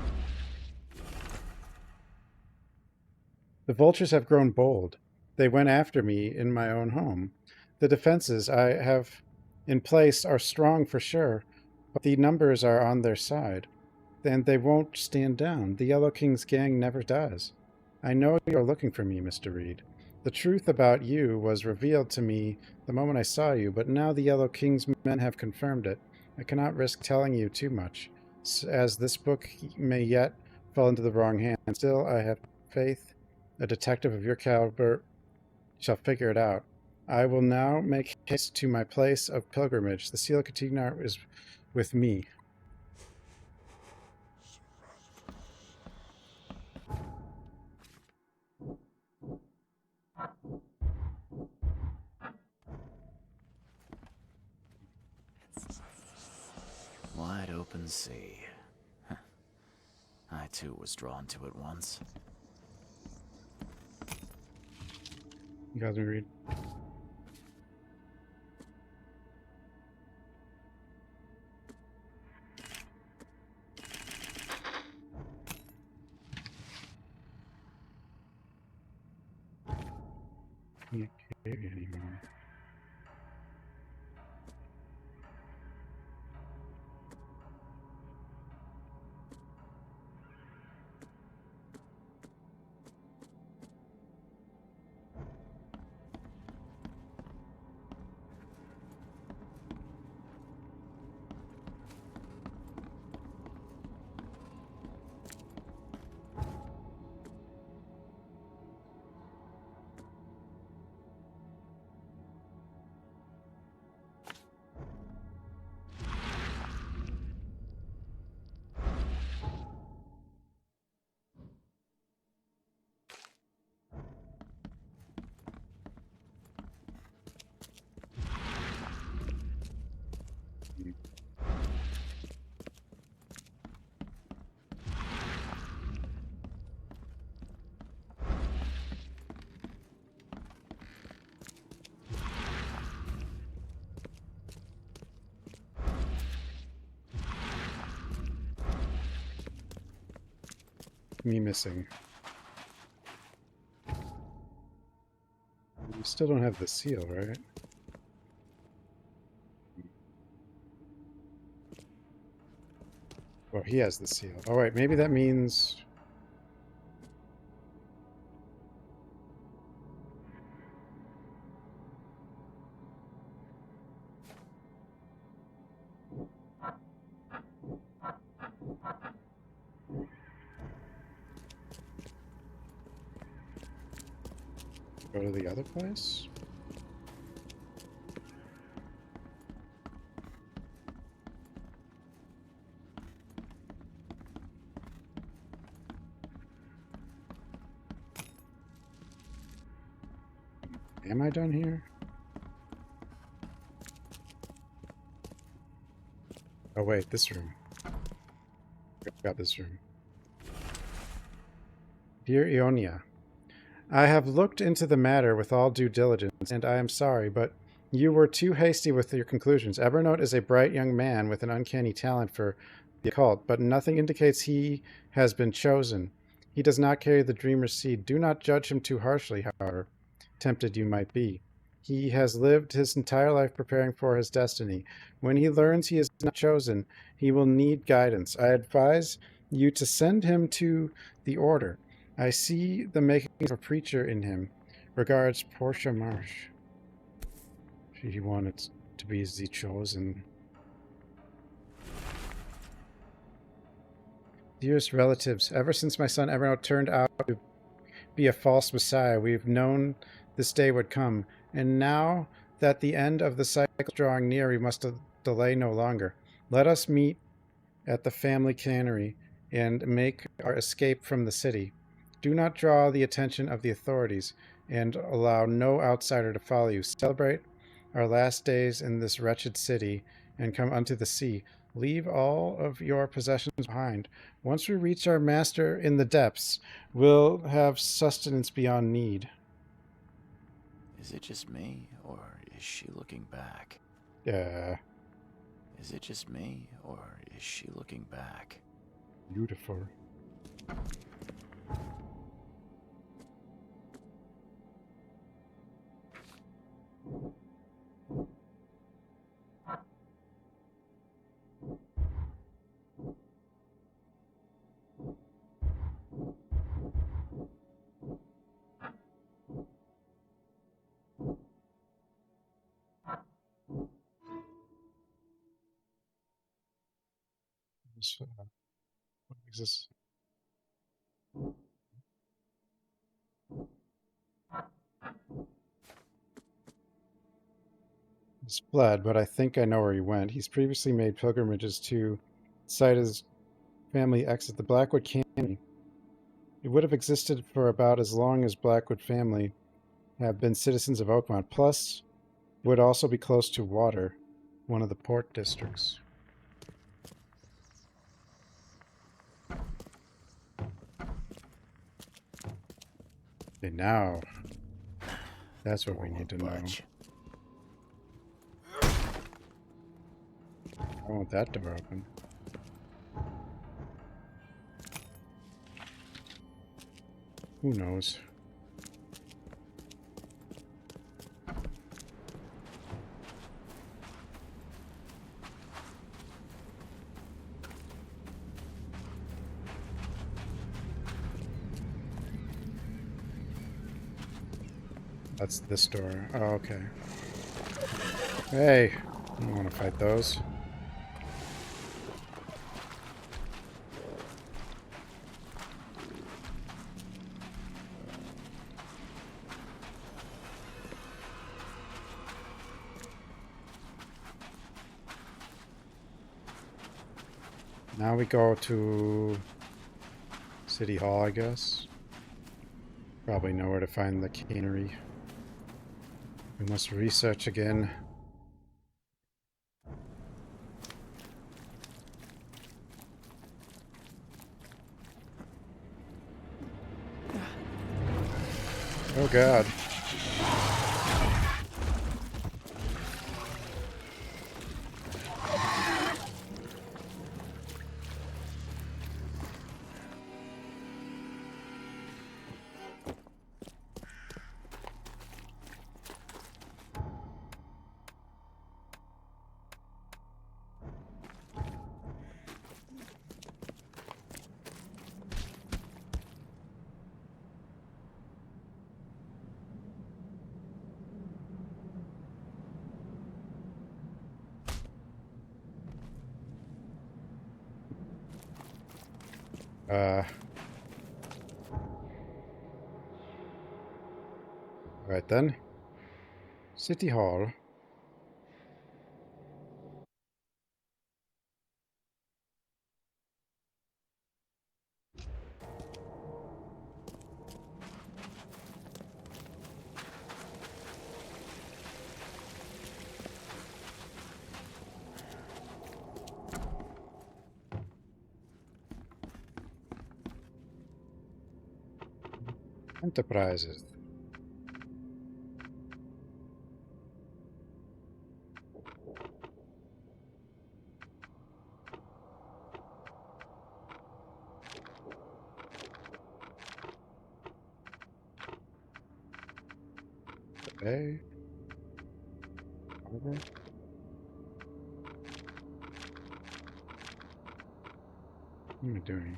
The vultures have grown bold. They went after me in my own home. The defenses I have in place are strong for sure, but the numbers are on their side, and they won't stand down. The Yellow King's gang never does. I know you are looking for me, Mr. Reed. The truth about you was revealed to me the moment I saw you, but now the Yellow King's men have confirmed it. I cannot risk telling you too much, as this book may yet fall into the wrong hands. Still, I have faith. A detective of your caliber shall figure it out. I will now make haste to my place of pilgrimage. The Seal Catignar is with me. Wide open sea. Huh. I too was drawn to it once. You guys read. Can't carry anymore. Me missing. You still don't have the seal, right? Oh, he has the seal. Oh, wait, maybe that means... Go to the other place? Am I done here? Oh wait, this room. Got this room. Dear Ionia, I have looked into the matter with all due diligence, and I am sorry, but you were too hasty with your conclusions. Evernote is a bright young man with an uncanny talent for the occult, but nothing indicates he has been chosen. He does not carry the dreamer's seed. Do not judge him too harshly, however tempted you might be. He has lived his entire life preparing for his destiny. When he learns he is not chosen, he will need guidance. I advise you to send him to the Order. I see the making of a preacher in him. Regards, Portia Marsh. She wanted to be the chosen. Dearest relatives, ever since my son Evernote turned out to be a false messiah, we've known this day would come, and now that the end of the cycle is drawing near, we must delay no longer. Let us meet at the family cannery and make our escape from the city. Do not draw the attention of the authorities, and allow no outsider to follow you. Celebrate our last days in this wretched city, and come unto the sea. Leave all of your possessions behind. Once we reach our master in the depths, we'll have sustenance beyond need. Is it just me, or is she looking back? Is it just me, or is she looking back? Beautiful. What is this? He's fled, but I think I know where he went. He's previously made pilgrimages to sight his family exit the Blackwood Canyon. It would have existed for about as long as Blackwood family have been citizens of Oakmont. Plus, would also be close to water, one of the port districts. Okay, now, that's what we need to know. I want that door open. Who knows? That's this door. Oh, okay. Hey! I don't want to fight those. Now we go to City Hall, I guess. Probably know where to find the cannery. We must research again. Oh God. Right then. City Hall. Enterprises. Bay. Harbor. What am I doing?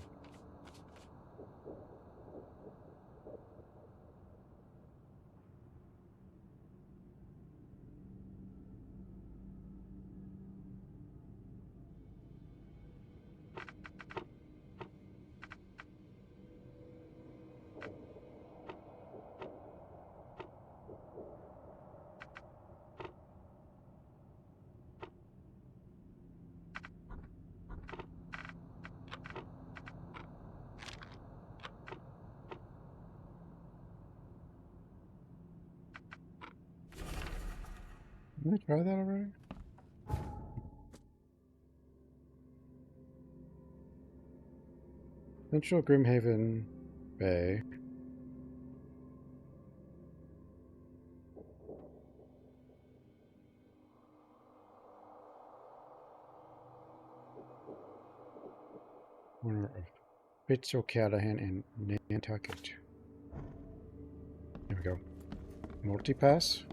Did I try that already? Central Grimhaven Bay. Corner of Fitz O'Callaghan and Nantucket. There we go. Multipass.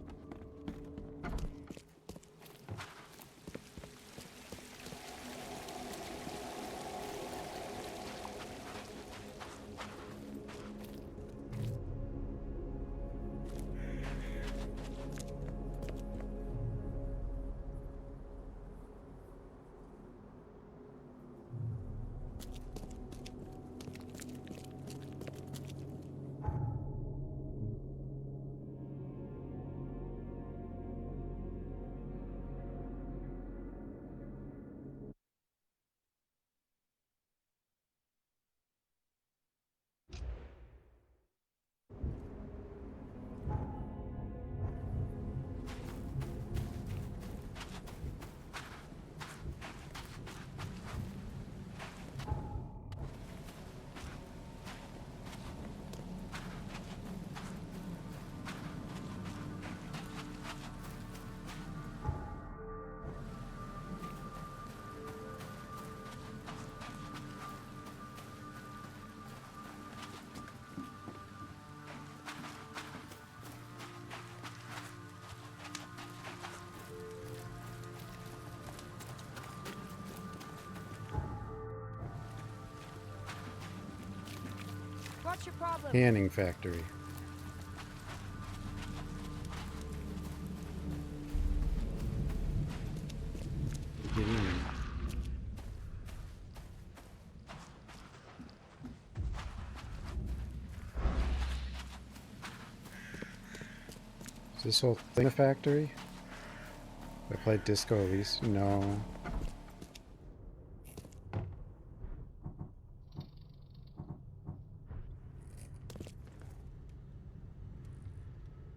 What's your problem? Canning factory. Get in. Is this whole thing a factory? I played Disco Elise? No.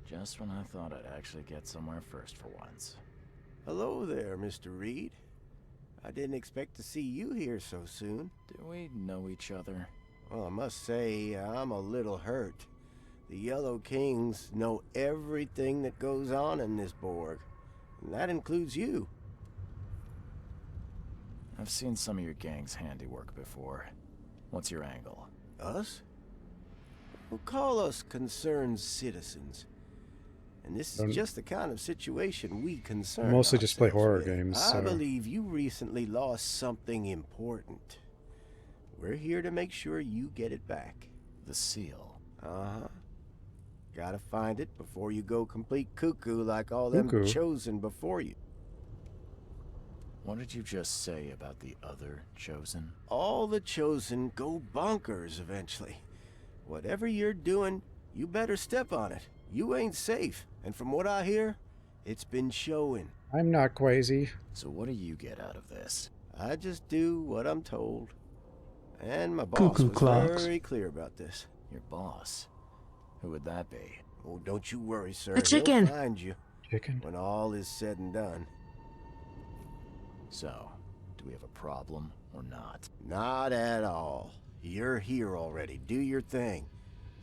Just when I thought I'd actually get somewhere first for once. Hello there, Mr. Reed. I didn't expect to see you here so soon. Do we know each other? Well, I must say, I'm a little hurt. The Yellow Kings know everything that goes on in this Borg, and that includes you. I've seen some of your gang's handiwork before. What's your angle? Us? Well, call us concerned citizens. And this is just the kind of situation we concern Mostly just play ourselves horror with. games. I So. believe you recently lost something important. We're here to make sure you get it back. The seal. Uh-huh. Gotta find it before you go complete cuckoo like all them Cuckoo? chosen before you. What did you just say about the other chosen? All the chosen go bonkers eventually. Whatever you're doing, you better step on it. You ain't safe. And from what I hear, it's been showing. I'm not crazy. So what do you get out of this? I just do what I'm told. And my boss Cuckoo was clocks. very clear about this. Your boss? Who would that be? Oh, don't you worry, sir. A chicken. He'll find you Chicken? when all is said and done. So, do we have a problem or not? Not at all. You're here already. Do your thing.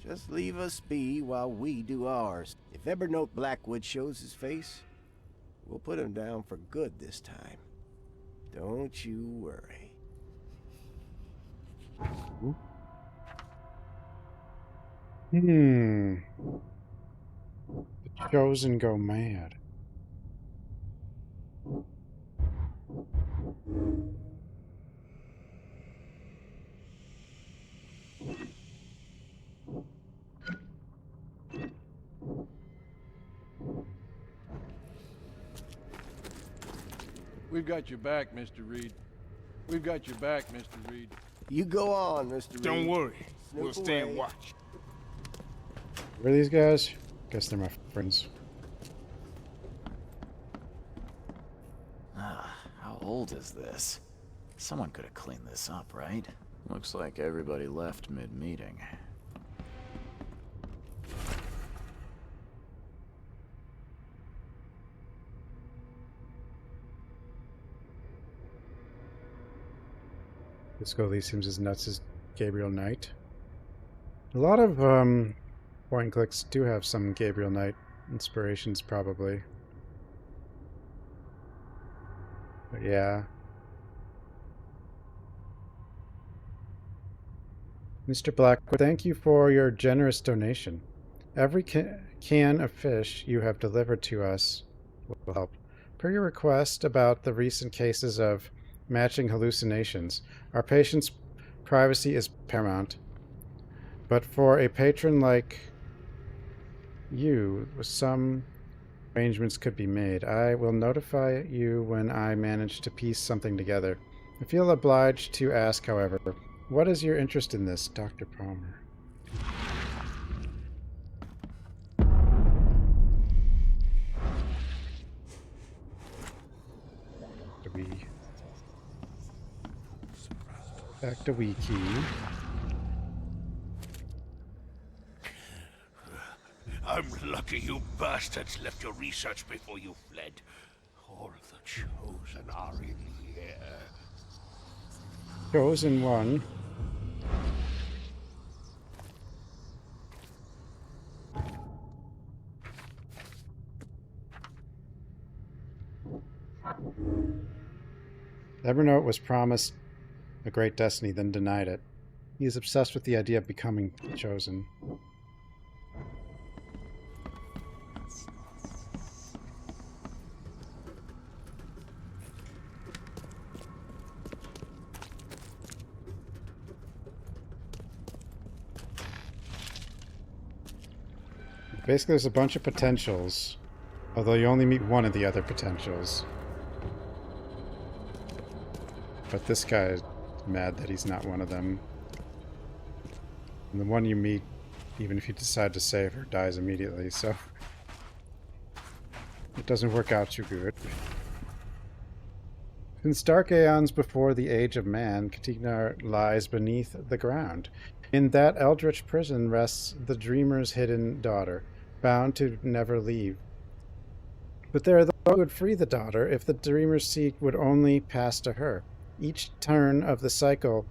Just leave us be while we do ours. If Evernote Blackwood shows his face, we'll put him down for good this time. Don't you worry. The Chosen go mad. We've got your back, Mr. Reed. We've got your back, Mr. Reed. You go on, Mr. Reed. Don't worry. Snoop We'll stand away. watch. Where are these guys? Guess they're my friends. How old is this? Someone could have cleaned this up, right? Looks like everybody left mid-meeting. This goalie seems as nuts as Gabriel Knight. A lot of point and clicks do have some Gabriel Knight inspirations, probably. But yeah. Mr. Blackwood, thank you for your generous donation. Every can of fish you have delivered to us will help. Per your request about the recent cases of matching hallucinations, our patients' privacy is paramount. But for a patron like you, some arrangements could be made. I will notify you when I manage to piece something together. I feel obliged to ask, however, what is your interest in this, Dr. Palmer? Back to wiki. I'm lucky you bastards left your research before you fled. All the Chosen are in here. Chosen one. Evernote was promised a great destiny, then denied it. He is obsessed with the idea of becoming chosen. Basically, there's a bunch of potentials, although you only meet one of the other potentials. But this guy is mad that he's not one of them. And the one you meet, even if you decide to save her, dies immediately, so it doesn't work out too good. Since dark aeons before the age of man, Katignar lies beneath the ground. In that eldritch prison rests the dreamer's hidden daughter, bound to never leave. But there are those who would free the daughter if the dreamer's seed would only pass to her. Each turn of the cycle,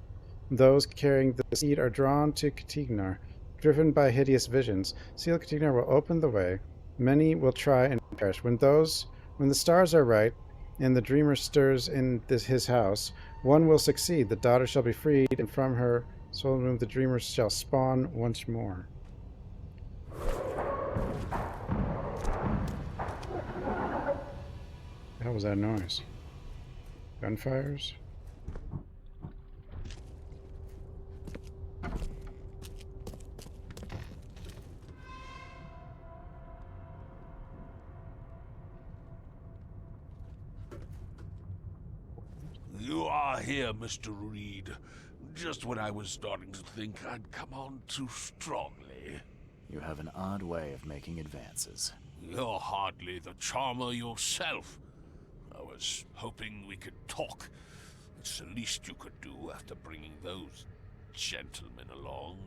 those carrying the seed are drawn to Katignar, driven by hideous visions. Seal Katignar will open the way. Many will try and perish. When the stars are right, and the dreamer stirs in his house, one will succeed. The daughter shall be freed, and from her soul womb the dreamer shall spawn once more. What the hell was that noise? Gunfires? You are here, Mr. Reed. Just when I was starting to think I'd come on too strongly. You have an odd way of making advances. You're hardly the charmer yourself. I was hoping we could talk. It's the least you could do after bringing those gentlemen along.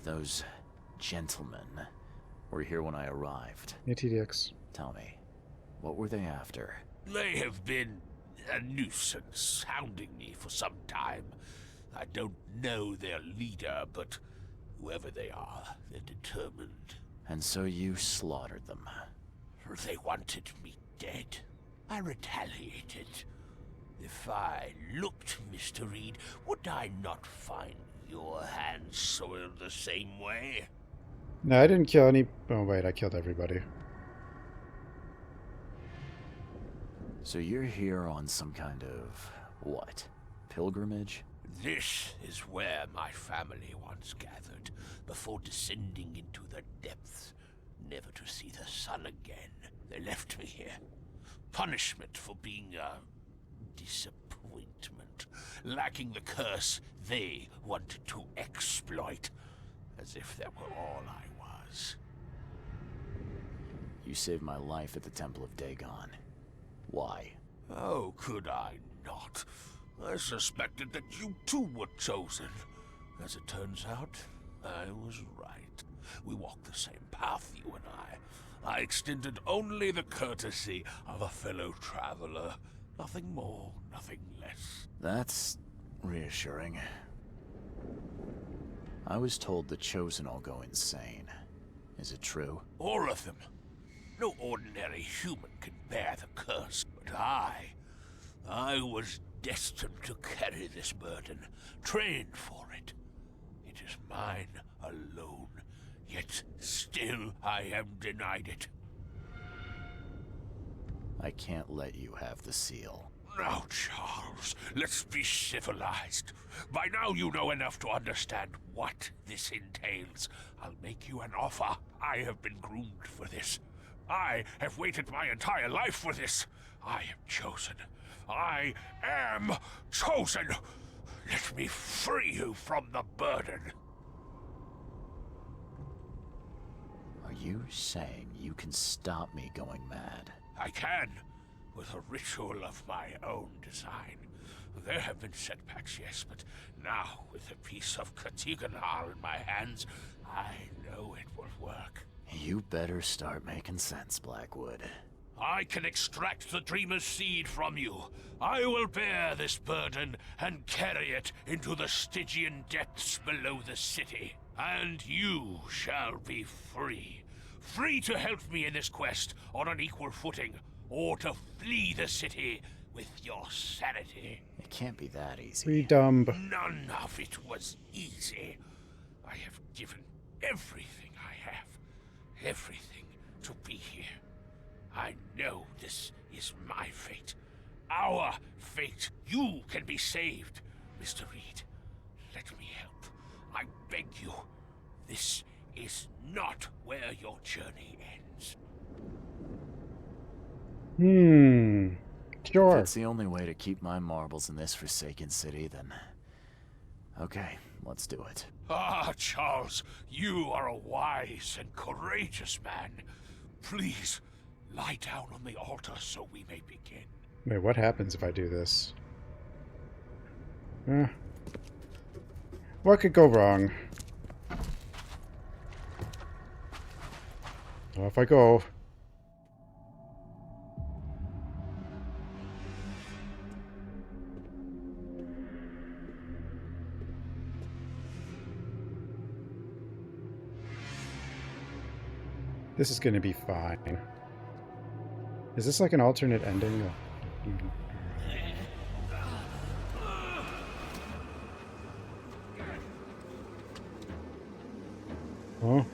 Those gentlemen were here when I arrived. ATDX. Tell me, what were they after? They have been a nuisance, hounding me for some time. I don't know their leader, but whoever they are, they're determined. And so you slaughtered them. They wanted me dead. I retaliated. If I looked, Mr. Reed, would I not find your hands soiled the same way? No, I didn't kill any... Oh, wait, I killed everybody. So you're here on some kind of... what? Pilgrimage? This is where my family once gathered, before descending into the depths, never to see the sun again. They left me here. Punishment for being a disappointment, lacking the curse they wanted to exploit, as if that were all I was. You saved my life at the Temple of Dagon. Why? Oh, could I not? I suspected that you too were chosen. As it turns out, I was right. We walked the same path, you and I. I extended only the courtesy of a fellow traveler. Nothing more, nothing less. That's reassuring. I was told the Chosen all go insane. Is it true? All of them. No ordinary human can bear the curse, but I was destined to carry this burden, trained for it. It is mine alone, yet still I am denied it. I can't let you have the seal. Now, Charles, let's be civilized. By now you know enough to understand what this entails. I'll make you an offer. I have been groomed for this. I have waited my entire life for this. I am chosen. I am chosen. Let me free you from the burden. Are you saying you can stop me going mad? I can, with a ritual of my own design. There have been setbacks, yes, but now, with a piece of Katiganar in my hands, I know it will work. You better start making sense, Blackwood. I can extract the Dreamer's seed from you. I will bear this burden and carry it into the Stygian depths below the city. And you shall be free. Free to help me in this quest on an equal footing, or to flee the city with your sanity. It can't be that easy. Freedom. None of it was easy. I have given everything I have. Everything to be here. I know this is my fate. Our fate. You can be saved, Mr. Reed. Let me help. I beg you. This is not where your journey ends. Sure. If that's the only way to keep my marbles in this forsaken city, then... okay, let's do it. Ah, Charles, you are a wise and courageous man. Please, lie down on the altar so we may begin. Wait, what happens if I do this? What could go wrong? Off I go. This is going to be fine. Is this like an alternate ending? Oh.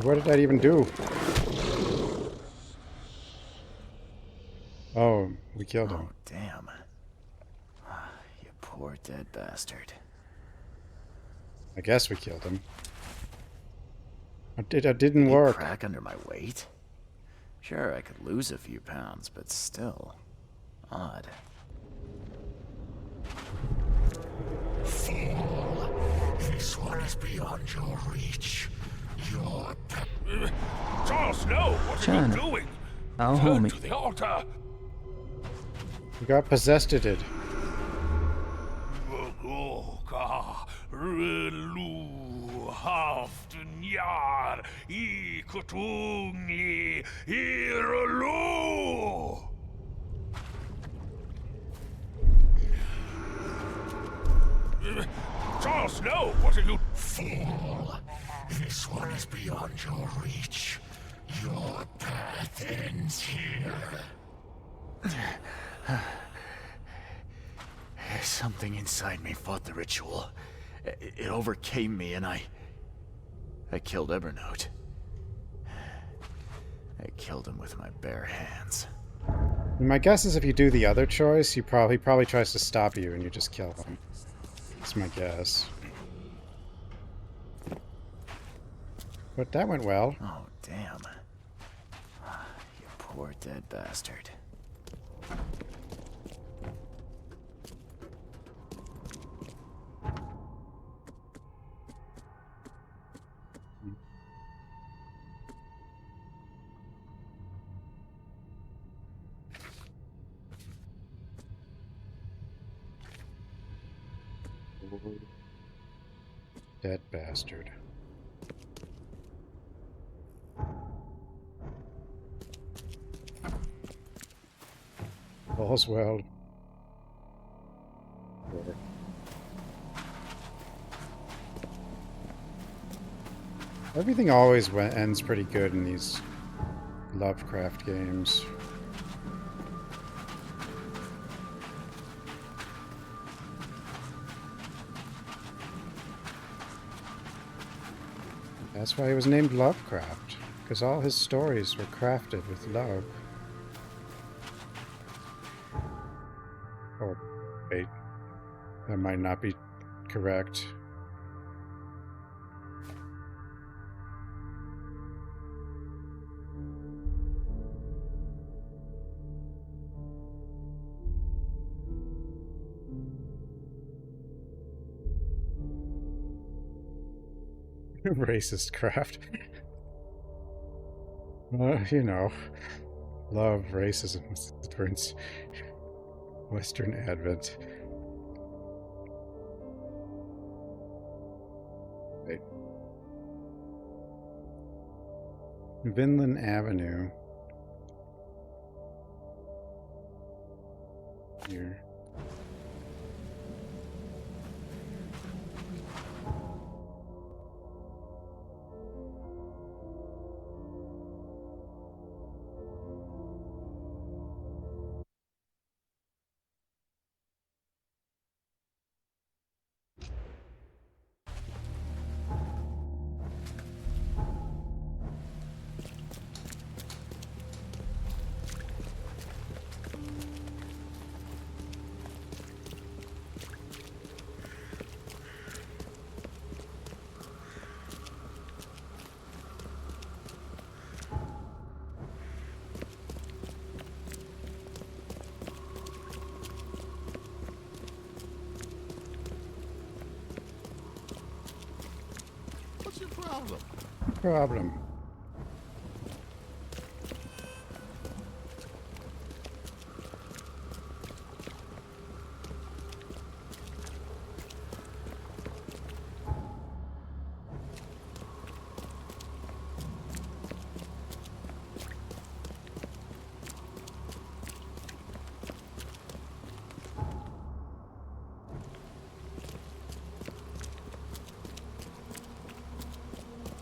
What did that even do? Oh, we killed him. Oh, damn. You poor dead bastard. I guess we killed him. It didn't work. Crack under my weight? Sure, I could lose a few pounds, but still... odd. Fool! This one is beyond your reach. Charles, no! What are you doing? Our Turn homie. to the altar! We got possessed. Relu Hafdnyar Kutungli Irulu! Charles, no! What are you... Fool! This one is beyond your reach. Your path ends here. Something inside me fought the ritual. It overcame me, and I killed Evernote. I killed him with my bare hands. My guess is if you do the other choice, he probably tries to stop you and you just kill him. That's my guess. But that went well. Oh, damn. You poor dead bastard. Dead bastard. All's well. Everything always ends pretty good in these Lovecraft games. That's why he was named Lovecraft, because all his stories were crafted with love. Or, wait, that might not be correct. Racist craft. You know, love racism turns Western Advent. Wait. Vinland Avenue. Here. Problem.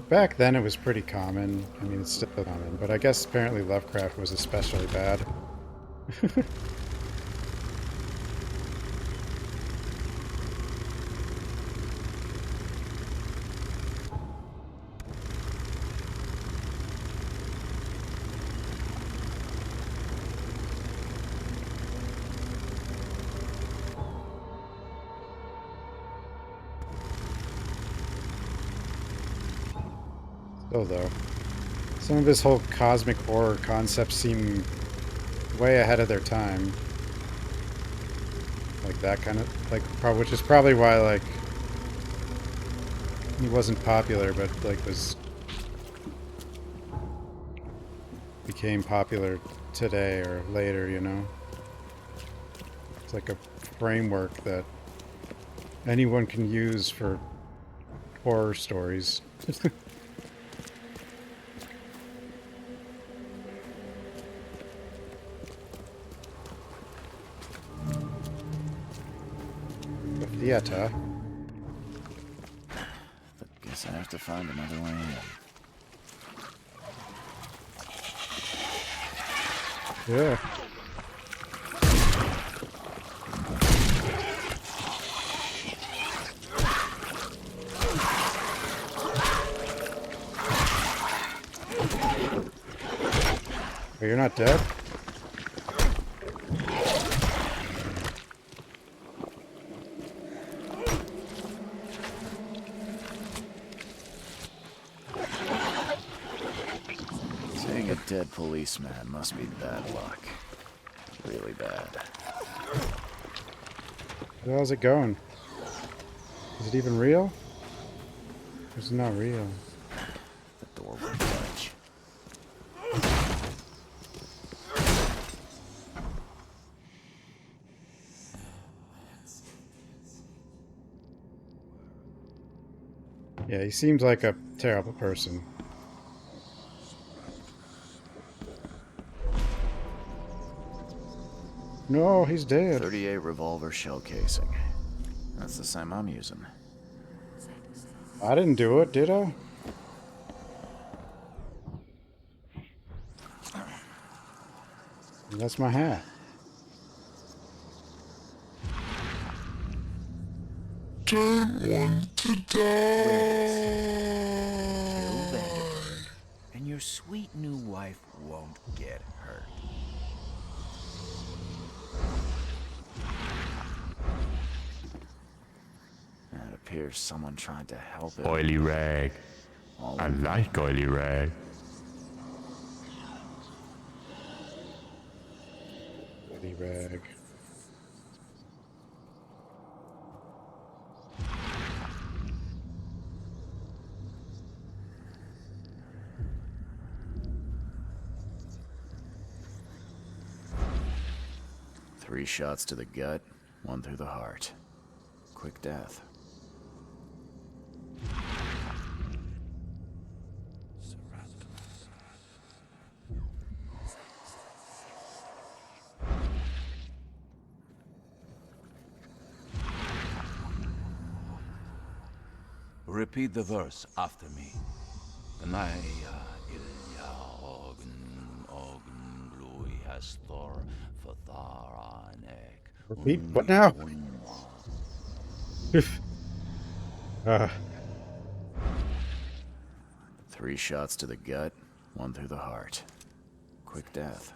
Back then it was pretty common. I mean, it's still common, but I guess apparently Lovecraft was especially bad. Still though, some of his whole cosmic horror concepts seem way ahead of their time. Like that kind of, like, which is probably why, like, he wasn't popular, but, like, became popular today or later, you know? It's like a framework that anyone can use for horror stories. theater. Guess I have to find another way in. Yeah. Oh, you're not dead? Seeing a dead policeman must be bad luck. Really bad. How's it going? Is it even real? It's not real. The door won't budge. Yeah, he seems like a terrible person. No, he's dead. 38 revolver shell casing. That's the same I'm using. I didn't do it, did I? That's my hat. Don't want to die. And your sweet new wife won't get hurt. It appears someone tried to help it. Oily rag. I like oily rag. Oily rag. Three shots to the gut, one through the heart. Quick death. Repeat the verse after me. Repeat what now? Three shots to the gut, one through the heart. Quick death.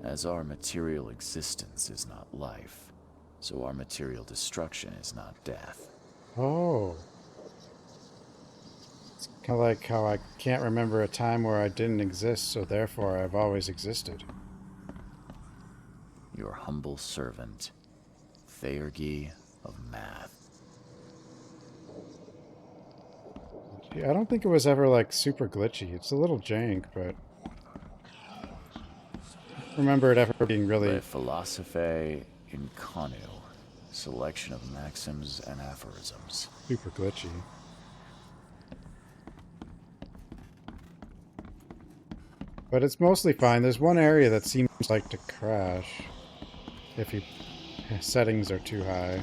As our material existence is not life, so our material destruction is not death. Oh. It's kind of like how I can't remember a time where I didn't exist, so therefore I've always existed. Your humble servant, Theurgy of Math. I don't think it was ever like super glitchy. It's a little jank, but I remember it ever being really... De Philosophae Inconu, selection of maxims and aphorisms. Super glitchy. But it's mostly fine. There's one area that seems like to crash if your settings are too high,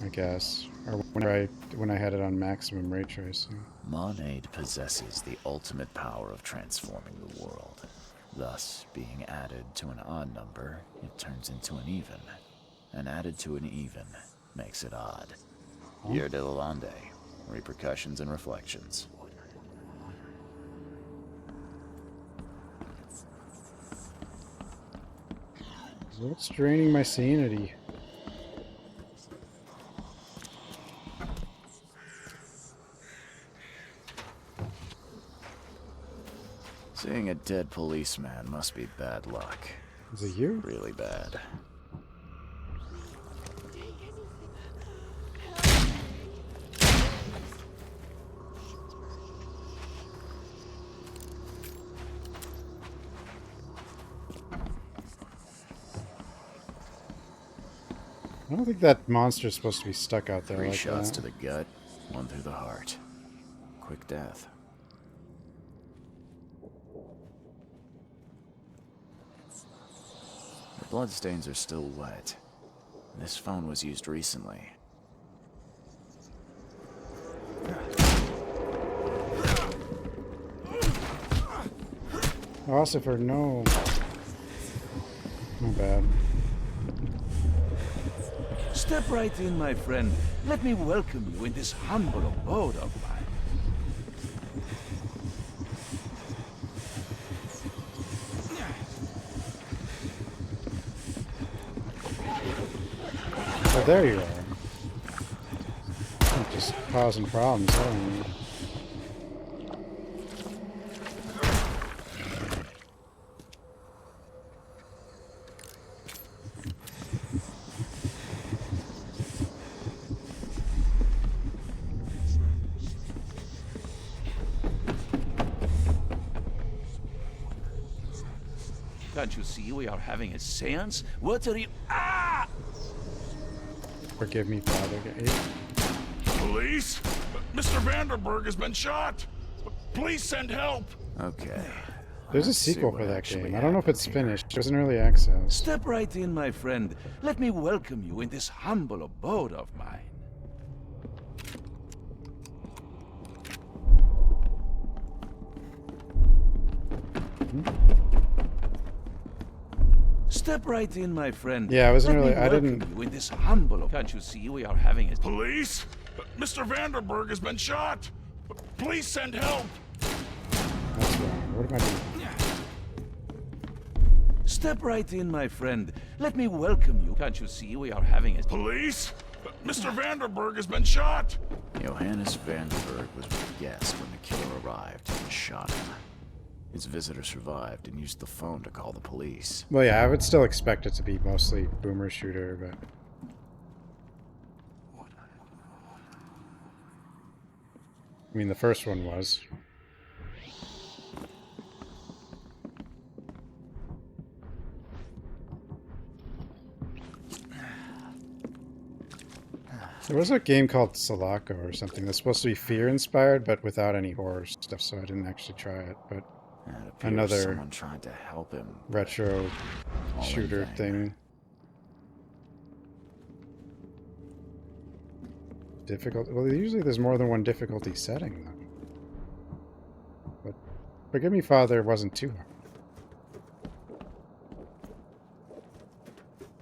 I guess. Or when I had it on maximum ray tracing. Monade possesses the ultimate power of transforming the world. Thus, being added to an odd number, it turns into an even. And added to an even makes it odd. Year de la Lande, repercussions and reflections. What's draining my sanity? Seeing a dead policeman must be bad luck. Is it you? Really bad. I don't think that monster's supposed to be stuck out there 3 like shots that. to the gut, 1 through the heart. Quick death. The bloodstains are still wet. This phone was used recently. Ossifer, no. My bad. Step right in, my friend. Let me welcome you in this humble abode of mine. Oh, there you are. I'm just causing problems, aren't you? Can't you see we are having a seance? What are you... Ah! Forgive me, Father. Police? Mr. Vanderberg has been shot. Please send help. Okay. There's a sequel for that game. I don't know if it's finished. It was in early access. Step right in, my friend. Let me welcome you in this humble abode of mine. Step right in, my friend. Yeah, I wasn't Let me really. I welcome didn't. you in this humble. Can't you see we are having a... Police? Mr. Vanderberg has been shot. Please send help. That's wrong. What am I doing? Step right in, my friend. Let me welcome you. Can't you see we are having a... Police? Mr. Vanderberg has been shot. Johannes Vanderberg was with the guest when the killer arrived and shot him. His visitor survived and used the phone to call the police. Well, yeah, I would still expect it to be mostly boomer shooter, but... I mean, the first one was. There was a game called Sulaco or something that's supposed to be fear-inspired, but without any horror stuff, so I didn't actually try it, but... Another someone tried to help him. Retro shooter thing. Difficult. Well, usually there's more than one difficulty setting, though. But Forgive Me, Father wasn't too hard.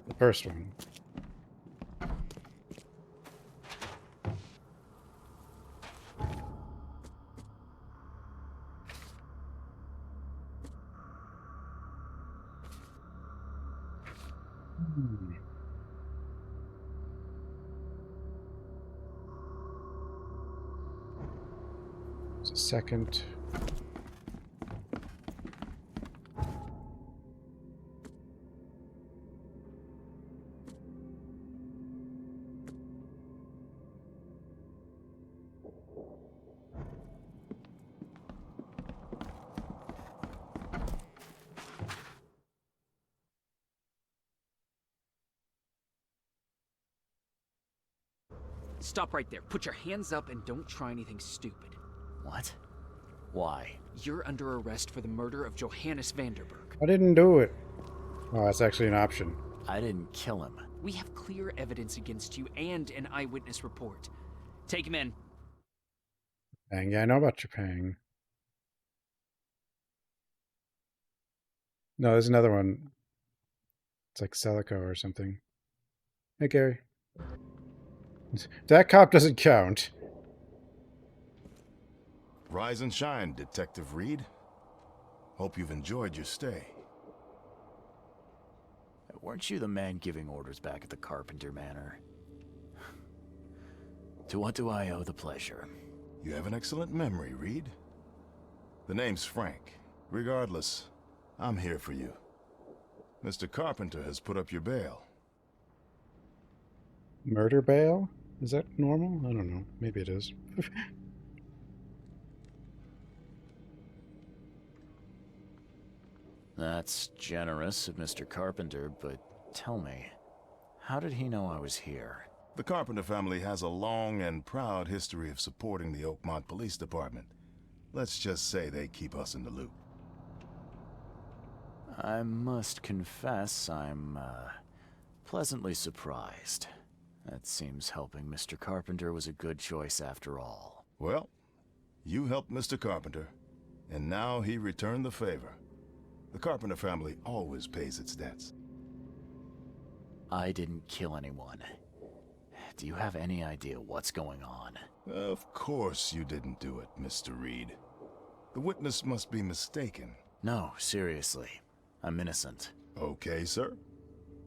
The first one. There's a second. Stop right there. Put your hands up and don't try anything stupid. What? Why? You're under arrest for the murder of Johannes Vanderberg. I didn't do it. Oh, that's actually an option. I didn't kill him. We have clear evidence against you and an eyewitness report. Take him in. Pang, yeah, I know about Japan. No, there's another one. It's like Celico or something. Hey, Gary. That cop doesn't count. Rise and shine, Detective Reed. Hope you've enjoyed your stay. Weren't you the man giving orders back at the Carpenter Manor? To what do I owe the pleasure? You have an excellent memory, Reed. The name's Frank. Regardless, I'm here for you. Mr. Carpenter has put up your bail. Murder bail? Is that normal? I don't know. Maybe it is. That's generous of Mr. Carpenter, but tell me, How did he know I was here? The Carpenter family has a long and proud history of supporting the Oakmont Police Department. Let's just say they keep us in the loop. I must confess I'm, pleasantly surprised. That seems helping Mr. Carpenter was a good choice after all. Well, you helped Mr. Carpenter, and now he returned the favor. The Carpenter family always pays its debts. I didn't kill anyone. Do you have any idea what's going on? Of course you didn't do it, Mr. Reed. The witness must be mistaken. No, seriously. I'm innocent. Okay, sir.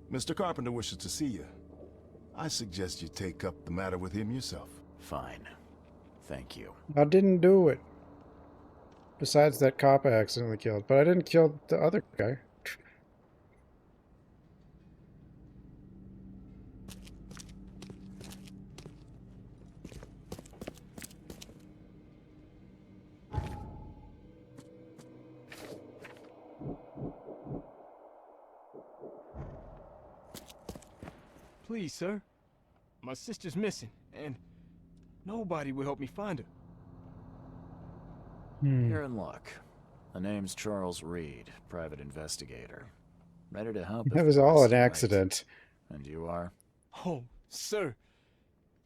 Mr. Carpenter wishes to see you. I suggest you take up the matter with him yourself. Fine. Thank you. I didn't do it. Besides that cop I accidentally killed, but I didn't kill the other guy. Please, sir. My sister's missing, and nobody will help me find her. You're in luck. The name's Charles Reed, private investigator. Ready to help. That was all an accident. And you are? Oh, sir.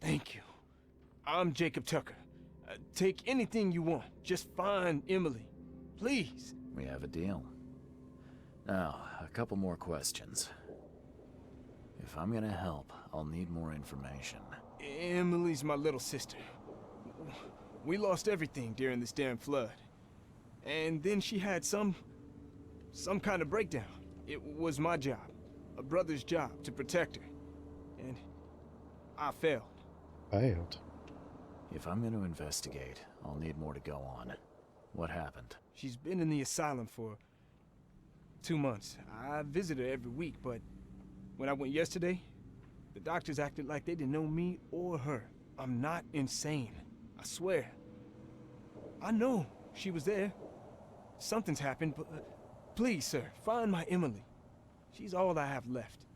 Thank you. I'm Jacob Tucker. Take anything you want. Just find Emily. Please. We have a deal. Now, a couple more questions. If I'm gonna help, I'll need more information. Emily's my little sister. We lost everything during this damn flood. And then she had some kind of breakdown. It was my job, a brother's job, to protect her. And I failed. Failed? If I'm gonna investigate, I'll need more to go on. What happened? She's been in the asylum for 2 months. I visit her every week, but when I went yesterday, the doctors acted like they didn't know me or her. I'm not insane. I swear. I know she was there. Something's happened, but please, sir, find my Emily. She's all I have left.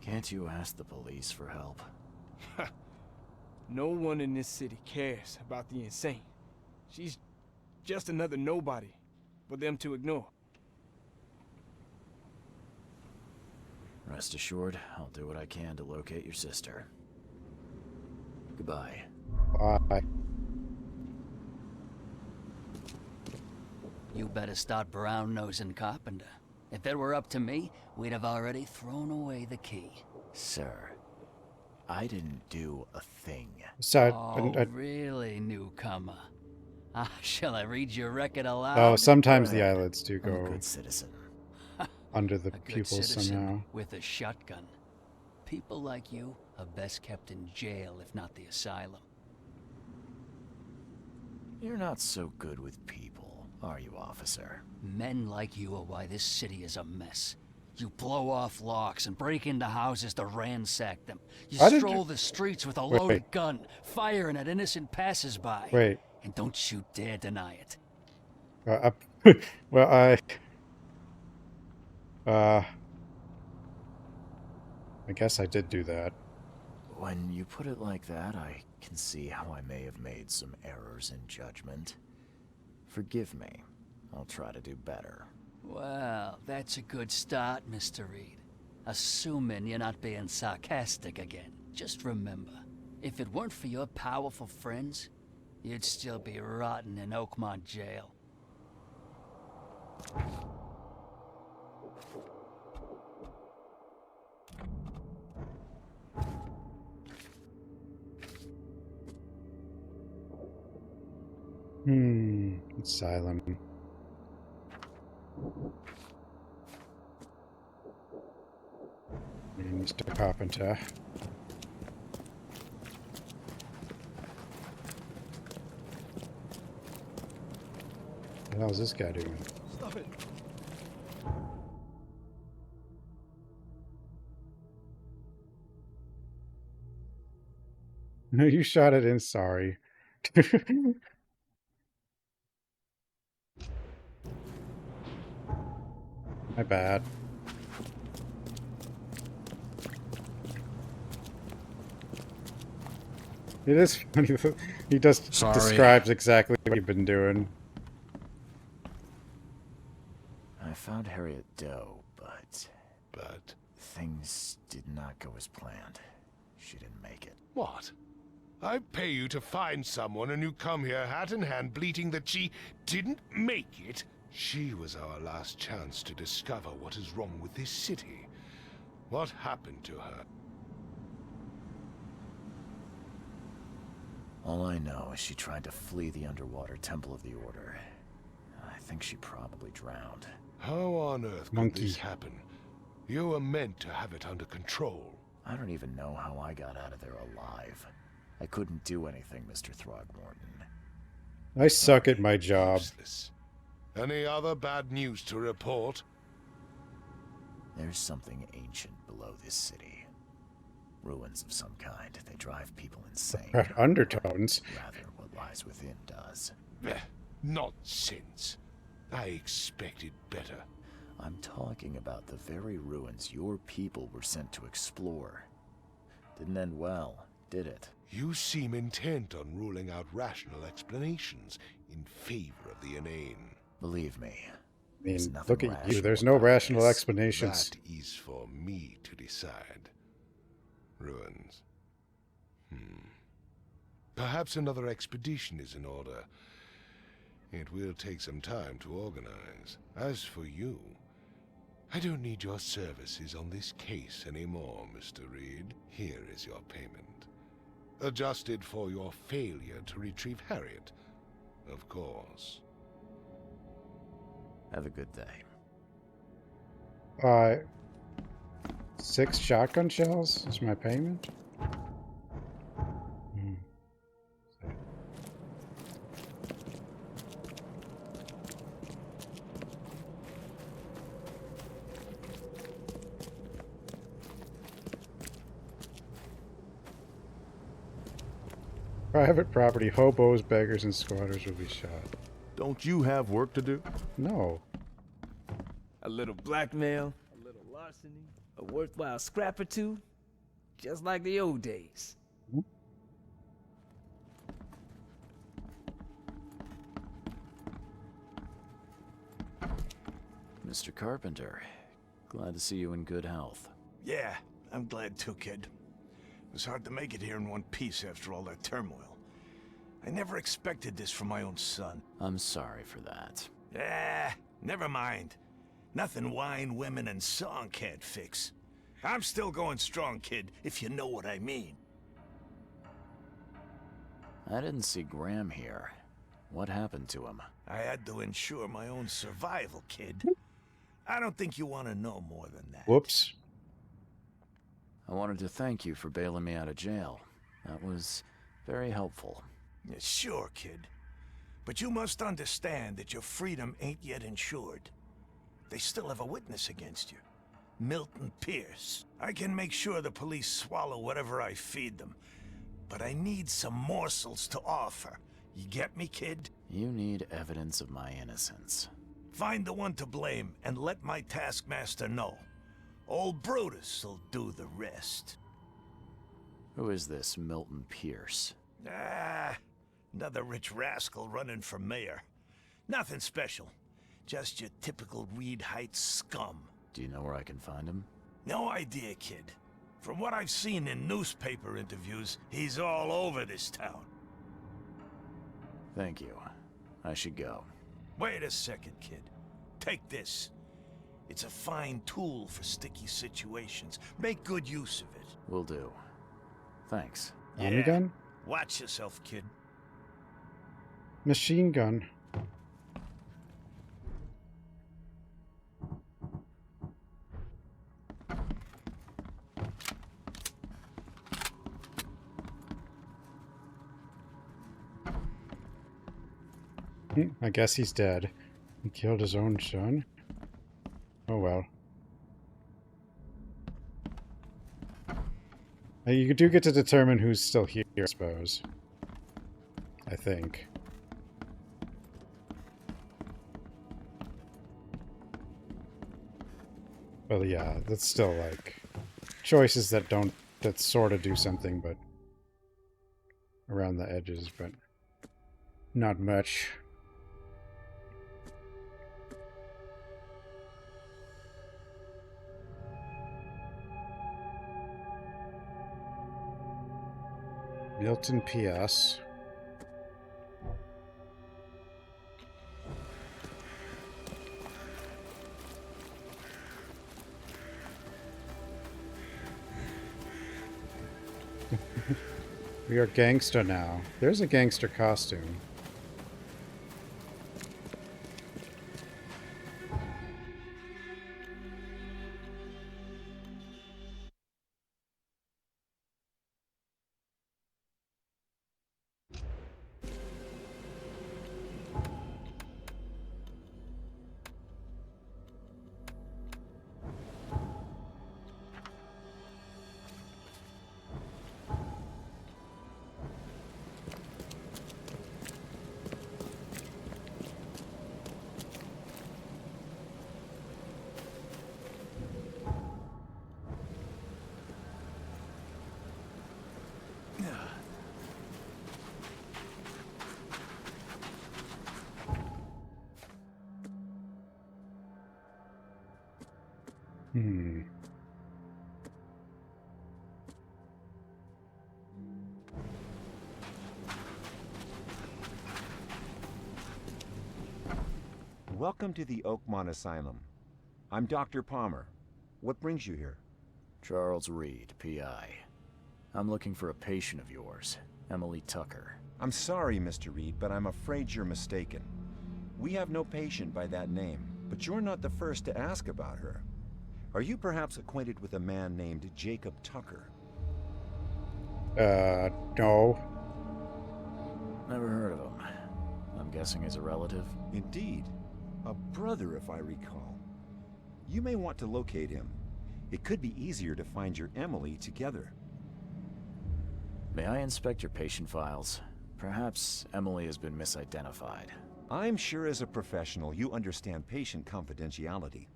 Can't you ask the police for help? No one in this city cares about the insane. She's just another nobody for them to ignore. Rest assured, I'll do what I can to locate your sister. Goodbye. Bye. You better start brown-nosing Carpenter. If it were up to me, we'd have already thrown away the key. Sir, I didn't do a thing. Really, newcomer? Shall I read your record aloud? Oh, sometimes the eyelids do I'm a go good citizen. under the A good pupils citizen somehow. with a shotgun. People like you are best kept in jail, if not the asylum. You're not so good with people, are you, officer? Men like you are why this city is a mess. You blow off locks and break into houses to ransack them. You stroll the streets with a loaded gun, firing at innocent passers-by. Wait. And don't you dare deny it. Well, I guess I did do that. When you put it like that, I can see how I may have made some errors in judgment. Forgive me. I'll try to do better. Well, that's a good start, Mr. Reed. Assuming you're not being sarcastic again. Just remember, if it weren't for your powerful friends, you'd still be rotting in Oakmont jail. Asylum. Mr. Carpenter. What the hell is this guy doing? Stop it. No, you shot it in, sorry. My bad. It is funny. He just Sorry. describes exactly what you've been doing. I found Harriet Doe, but things did not go as planned. She didn't make it. What? I pay you to find someone and you come here hat in hand bleating that she didn't make it? She was our last chance to discover what is wrong with this city. What happened to her? All I know is she tried to flee the underwater Temple of the Order. I think she probably drowned. How on earth could this happen? You were meant to have it under control. I don't even know how I got out of there alive. I couldn't do anything, Mr. Throgmorton. I suck at my job. Useless. Any other bad news to report? There's something ancient below this city. Ruins of some kind. They drive people insane. Undertones. Rather, what lies within does. Nonsense. I expected better. I'm talking about the very ruins your people were sent to explore. Didn't end well, did it? You seem intent on ruling out rational explanations in favor of the inane. Believe me. I mean, look at you. There's no rational explanations. That is for me to decide. Ruins. Perhaps another expedition is in order. It will take some time to organize. As for you, I don't need your services on this case anymore, Mr. Reed. Here is your payment. Adjusted for your failure to retrieve Harriet, of course. Have a good day. 6 shotgun shells is my payment? Private property, hobos, beggars, and squatters will be shot. Don't you have work to do? No. A little blackmail, a little larceny, a worthwhile scrap or two, just like the old days. Mr. Carpenter, glad to see you in good health. Yeah, I'm glad too, kid. It was hard to make it here in one piece after all that turmoil. I never expected this from my own son. I'm sorry for that. Never mind. Nothing wine, women, and song can't fix. I'm still going strong, kid, if you know what I mean. I didn't see Graham here. What happened to him? I had to ensure my own survival, kid. I don't think you want to know more than that. Whoops. I wanted to thank you for bailing me out of jail. That was very helpful. Yeah, sure, kid. But you must understand that your freedom ain't yet insured. They still have a witness against you. Milton Pierce. I can make sure the police swallow whatever I feed them. But I need some morsels to offer. You get me, kid? You need evidence of my innocence. Find the one to blame and let my taskmaster know. Old Brutus will do the rest. Who is this Milton Pierce? Another rich rascal running for mayor. Nothing special. Just your typical Reed Heights scum. Do you know where I can find him? No idea, kid. From what I've seen in newspaper interviews, he's all over this town. Thank you. I should go. Wait a second, kid. Take this. It's a fine tool for sticky situations. Make good use of it. Will do. Thanks. Army gun? Watch yourself, kid. Machine gun. I guess he's dead. He killed his own son? Oh well. You do get to determine who's still here, I suppose. I think. Well, yeah, that's still like choices that don't, that sort of do something, but around the edges, but not much. Milton, PS. We are gangster now. There's a gangster costume. Welcome to the Oakmont Asylum. I'm Dr. Palmer. What brings you here? Charles Reed, PI. I'm looking for a patient of yours, Emily Tucker. I'm sorry, Mr. Reed, but I'm afraid you're mistaken. We have no patient by that name, but you're not the first to ask about her. Are you perhaps acquainted with a man named Jacob Tucker? No. Never heard of him. I'm guessing he's a relative? Indeed. A brother, if I recall. You may want to locate him. It could be easier to find your Emily together. May I inspect your patient files? Perhaps Emily has been misidentified. I'm sure as a professional you understand patient confidentiality.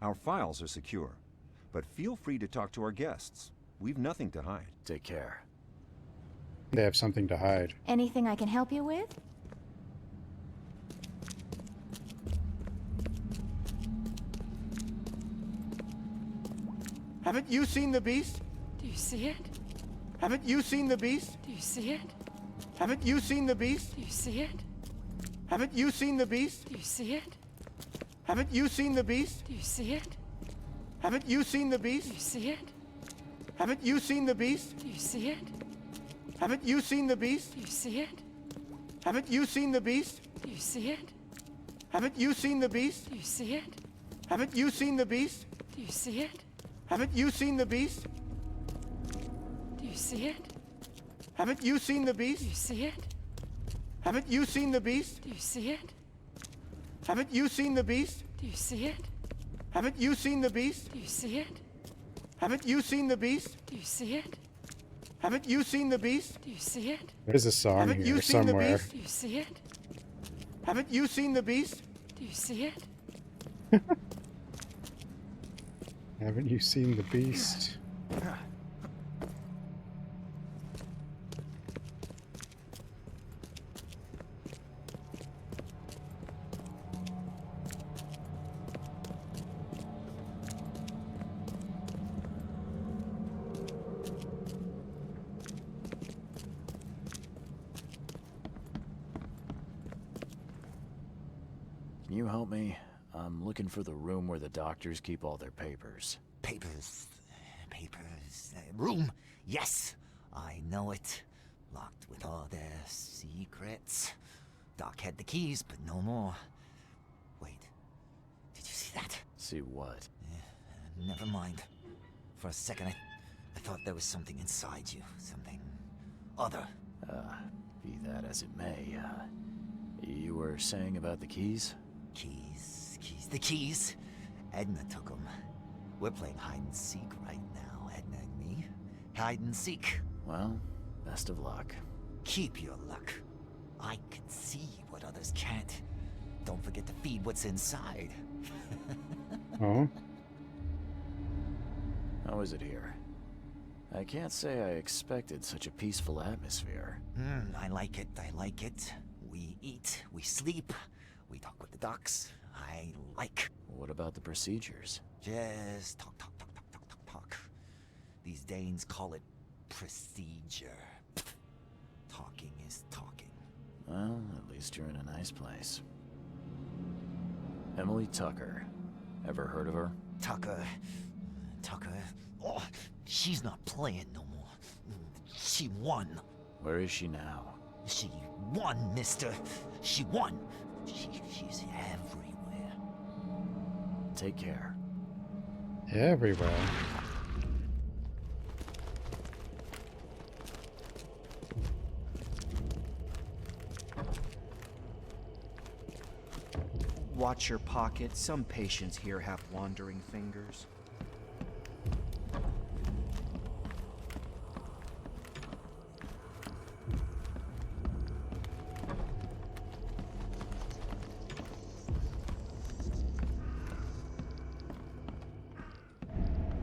Our files are secure, but feel free to talk to our guests. We've nothing to hide. Take care. They have something to hide. Anything I can help you with? Haven't you seen the beast? Do you see it? Haven't you seen the beast? Do you see it? Haven't you seen the beast? Do you see it? Haven't you seen the beast? Do you see it? Haven't you seen the beast? Do you see it? Haven't you seen the Do beast? you see it? Haven't you seen the beast? Do you see it? Haven't you seen the beast? Do you see it? Haven't you seen the beast? Do you see it? Haven't you seen the beast? Do you see it? Haven't you seen the beast? Do you see it? Haven't you seen the beast? Do you see it? Haven't you seen the Do beast? you see it? Haven't you seen the beast? Do you see it? Haven't you seen the beast? Do you see it? Haven't you seen the beast? Do you see it? Haven't you seen the beast? Do you see it? Haven't you seen the beast? Do you see it? There's a song Haven't here you seen the somewhere. beast? Do you see it? Haven't you seen the beast? Do you see it? Haven't you seen the beast? Can you help me? I'm looking for the room where the doctors keep all their papers. Papers. Room. Yes, I know it. Locked with all their secrets. Doc had the keys, but no more. Wait. Did you see that? See what? Never mind. For a second, I thought there was something inside you. Something other. Be that as it may, you were saying about the keys? The keys. Edna took them. We're playing hide and seek right now, Edna and me. Hide and seek. Well, best of luck. Keep your luck. I can see what others can't. Don't forget to feed what's inside. Oh? How is it here? I can't say I expected such a peaceful atmosphere. I like it, I like it. We eat, we sleep, we talk with the ducks. I like. What about the procedures? Just talk, talk, talk, talk, talk, talk, talk. These Danes call it procedure. Talking is talking. Well, at least you're in a nice place. Emily Tucker. Ever heard of her? Tucker. Oh, she's not playing no more. She won. Where is she now? She won, mister. She won. She's everywhere. Take care. Everywhere. Watch your pocket. Some patients here have wandering fingers.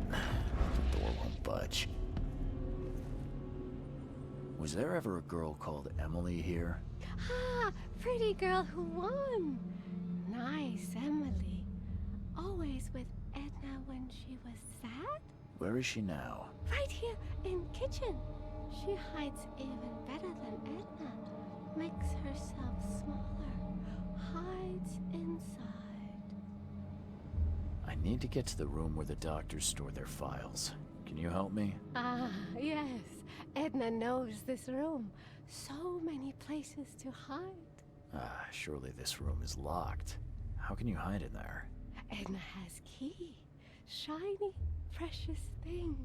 The door won't budge. Was there ever a girl called Emily here? Ah, pretty girl who won. Nice, Emily. Always with Edna when she was sad? Where is she now? Right here in kitchen. She hides even better than Edna. Makes herself smaller. Hides inside. I need to get to the room where the doctors store their files. Can you help me? Ah, yes. Edna knows this room. So many places to hide. Surely this room is locked. How can you hide in there? Edna has key. Shiny, precious thing.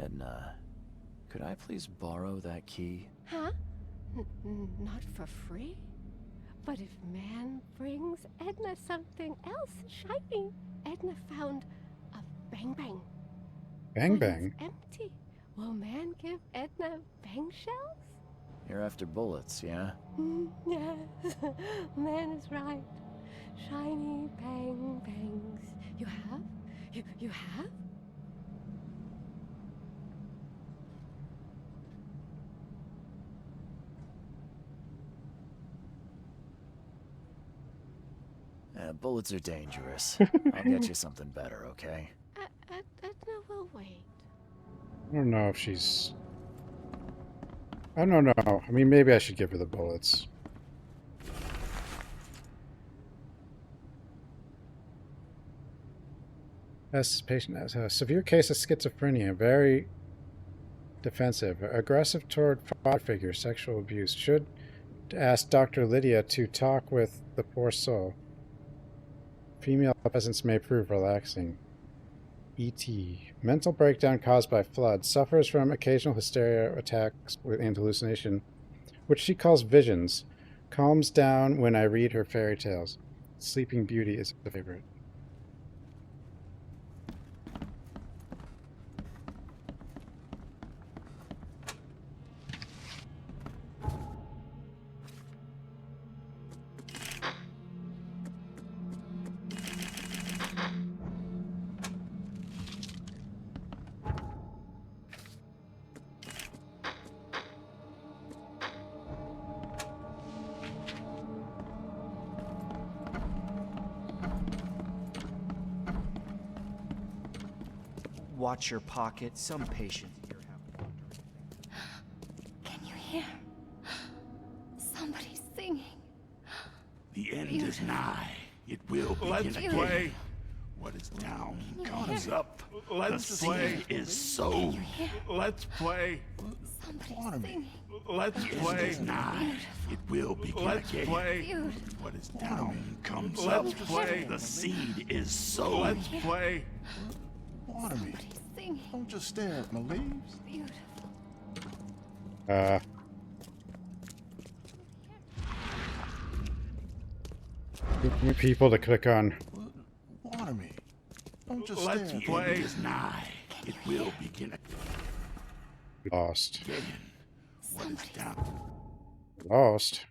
Edna, could I please borrow that key? Huh? Not for free? But if man brings Edna something else shiny, Edna found a bang bang. Bang But bang? It's empty. Will man give Edna bang shells? You're after bullets, yeah? Yes, man is right. Shiny bang bangs. You have? You have? Bullets are dangerous. I'll get you something better, okay? Edna will wait. I don't know if she's... I don't know. I mean, maybe I should give her the bullets. This patient has a severe case of schizophrenia, very defensive, aggressive toward father figure, sexual abuse. Should ask Dr. Lydia to talk with the poor soul. Female presence may prove relaxing. E.T. Mental breakdown caused by flood. Suffers from occasional hysteria attacks and hallucination, which she calls visions. Calms down when I read her fairy tales. Sleeping Beauty is a favorite. Watch your pocket. Some patients here have wandering fingers. Can you hear? Somebody's singing. The end is nigh. It will begin Let's again. play. What is down Can you comes hear? up. Let's the play. seed is sown. Let's play. Somebody's singing. Let's play. Is nigh. It will begin Let's again. play. Beautiful. What is down comes Let's up. play. The seed is sown. Let's play. Water me. Singing. Don't just stare at my leaves. Beautiful. Give me people to click on. Water me. Don't just Let's stare. play. Is nigh. It will begin Lost. again. What is down Lost.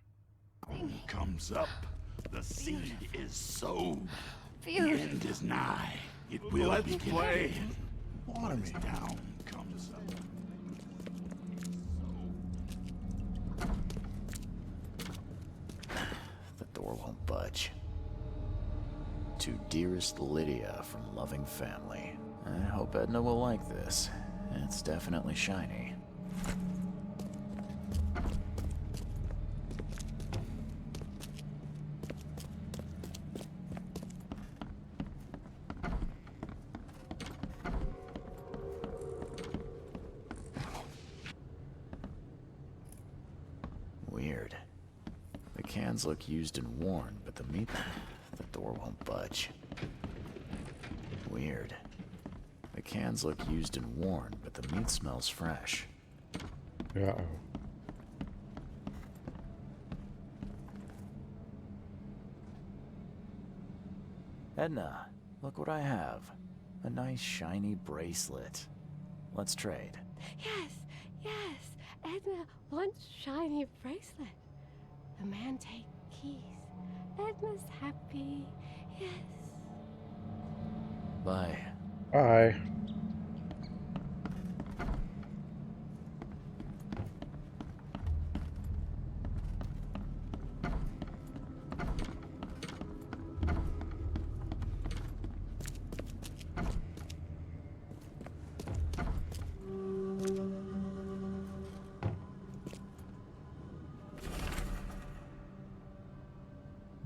comes up. The seed is sown. The Beautiful. end is nigh. It will begin again. Water me. Down comes up. budge. To dearest Lydia from loving family. I hope Edna will like this. It's definitely shiny. Weird. The cans look used and worn, but the door won't budge. Weird. The cans look used and worn, but the meat smells fresh. Uh-oh. Edna, look what I have. A nice shiny bracelet. Let's trade. Yes, yes. Edna wants shiny bracelet. The man take keys. Edna's happy. Yes. Bye. Bye.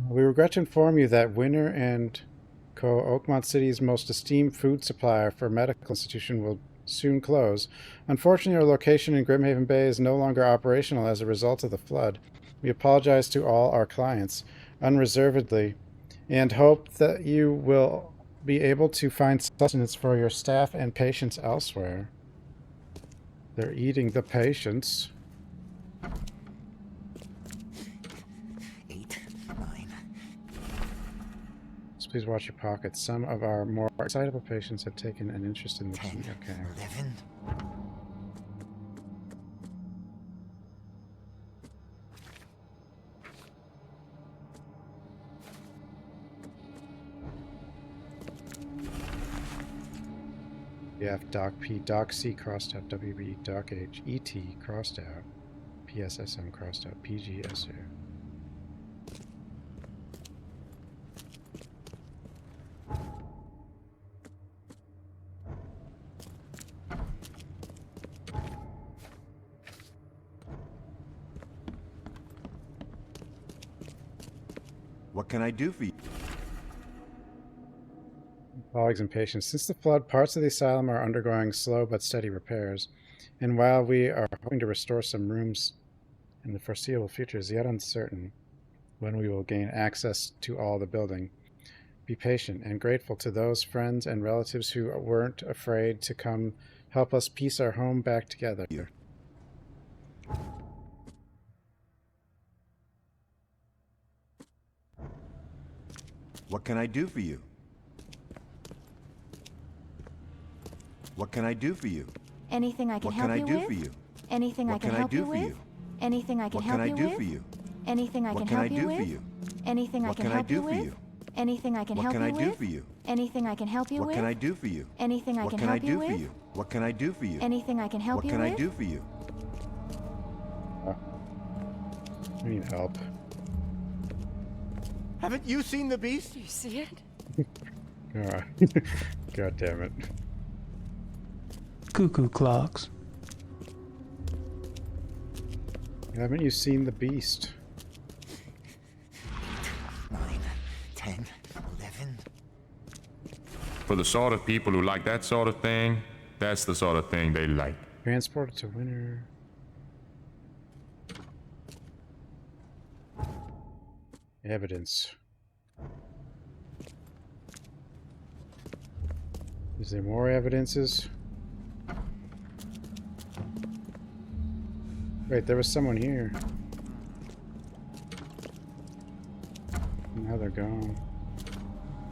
We regret to inform you that Winter and Co. Oakmont City's most esteemed food supplier for a medical institution will soon close. Unfortunately, our location in Grimhaven Bay is no longer operational as a result of the flood. We apologize to all our clients unreservedly and hope that you will be able to find sustenance for your staff and patients elsewhere. They're eating the patients. 8, 9. Please watch your pockets. Some of our more excitable patients have taken an interest in the 10, key. Okay. 11. BF Doc P Doc C crossed out WB Doc H ET crossed out PSSM crossed out PGSU. What can I do for you? Colleagues and patients, since the flood, parts of the asylum are undergoing slow but steady repairs, and while we are hoping to restore some rooms in the foreseeable future, is yet uncertain when we will gain access to all the building. Be patient and grateful to those friends and relatives who weren't afraid to come help us piece our home back together. What can I do for you? What can I do for you? Anything I can What help can I you do with? for you? Anything I What can can I help do you for with? you? Anything I can What help can I you do with? for you? Anything I What can can I help you do for with? you? Anything I What can can I help you do for with? you? Anything I can What help can you I do with? for you? Anything I can help you What with? can I do for you? Anything I What can can I help you do for with? you? What can I do for you? Anything I can help What you can I with? do for you? I need help. Haven't you seen the beast? Do you see it? God damn it. Cuckoo clocks. Haven't you seen the beast? 9, 10, 11. For the sort of people who like that sort of thing, that's the sort of thing they like. Transported to Winter. Evidence. Is there more evidences? Wait, there was someone here. Now they're gone.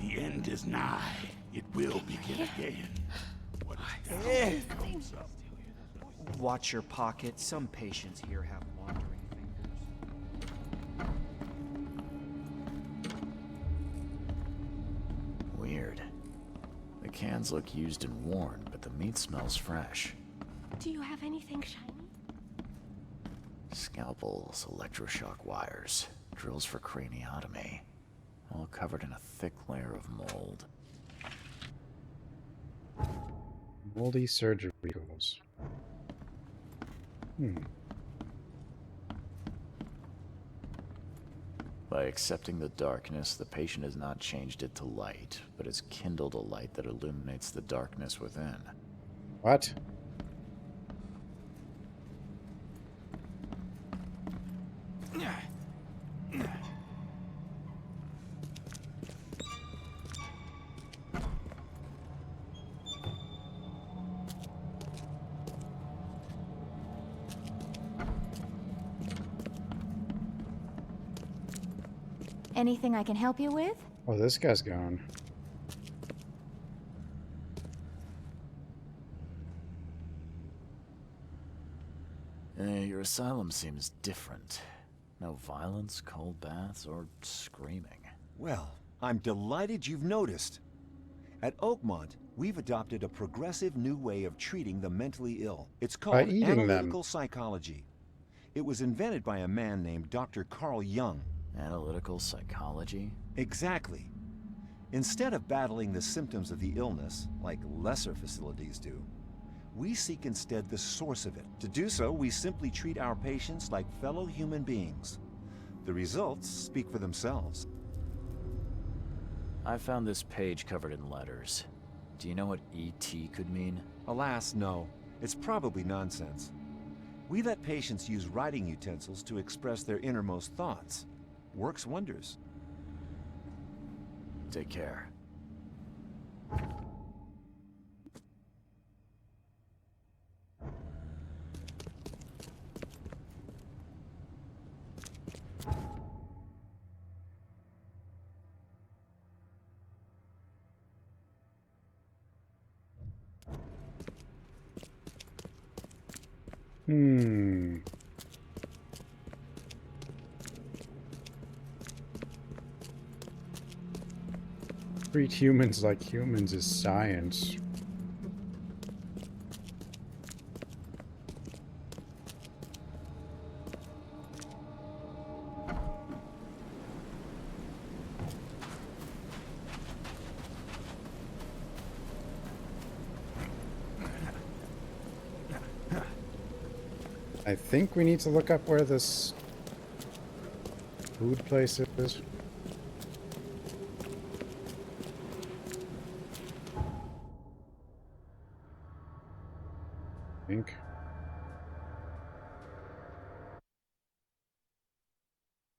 The end is nigh. It will begin again. What Eh. comes up. Watch your pocket. Some patients here have wandering fingers. Weird. The cans look used and worn, but the meat smells fresh. Do you have anything shiny? Scalpels, electroshock wires, drills for craniotomy. covered in a thick layer of mold. Moldy surgery tools. By accepting the darkness, the patient has not changed it to light, but has kindled a light that illuminates the darkness within. What? Anything I can help you with? Oh, this guy's gone. Your asylum seems different. No violence, cold baths, or screaming. Well, I'm delighted you've noticed. At Oakmont, we've adopted a progressive new way of treating the mentally ill. It's called analytical psychology. It was invented by a man named Dr. Carl Jung. Analytical psychology? Exactly. Instead of battling the symptoms of the illness, like lesser facilities do, we seek instead the source of it. To do so, we simply treat our patients like fellow human beings. The results speak for themselves. I found this page covered in letters. Do you know what ET could mean? Alas, no. It's probably nonsense. We let patients use writing utensils to express their innermost thoughts. Works wonders. Take care. Treat humans like humans is science. I think we need to look up where this food place is. Think.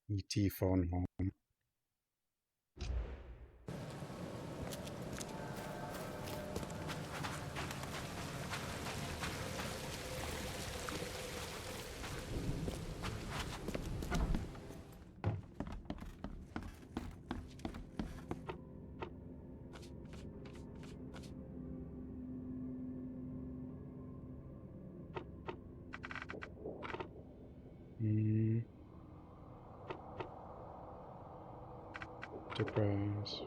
ET phone home. Surprise.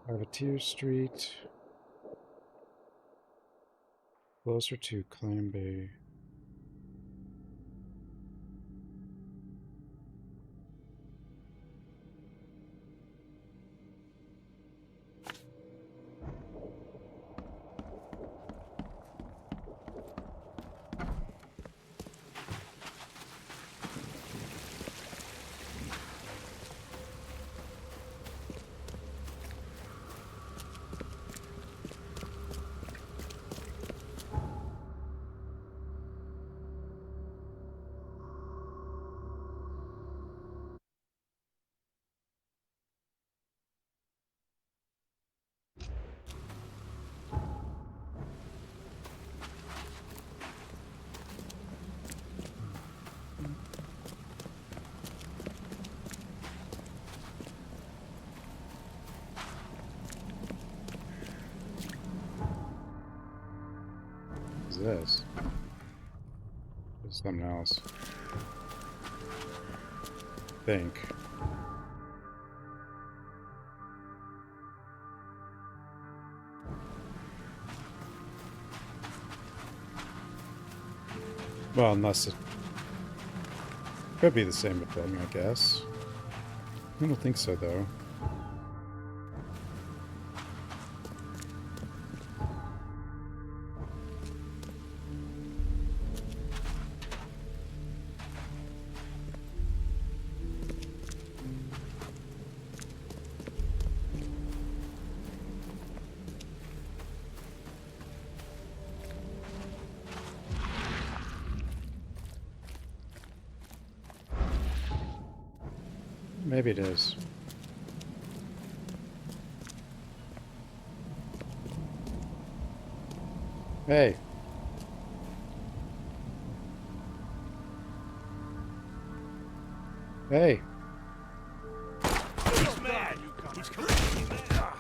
Privateer Street. Closer to Clam Bay. This? There's something else. Think. Well, unless it could be the same thing, I guess. I don't think so, though. Maybe it is. Hey. Hey. He's mad. He's completely mad.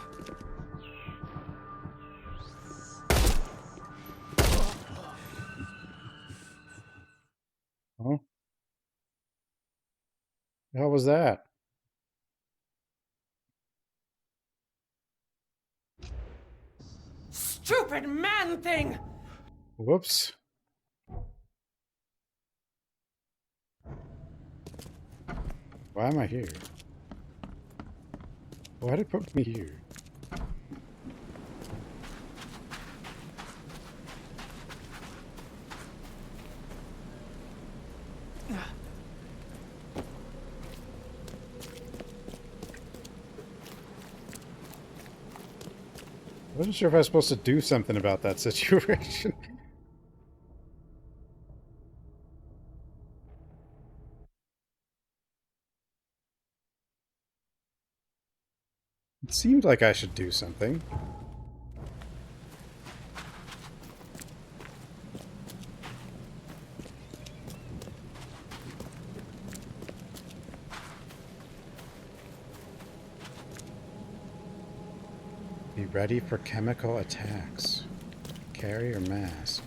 Huh? The hell was that? Stupid man thing! Whoops. Why am I here? Why did it put me here? I wasn't sure if I was supposed to do something about that situation. It seemed like I should do something. Be ready for chemical attacks. Carry your mask.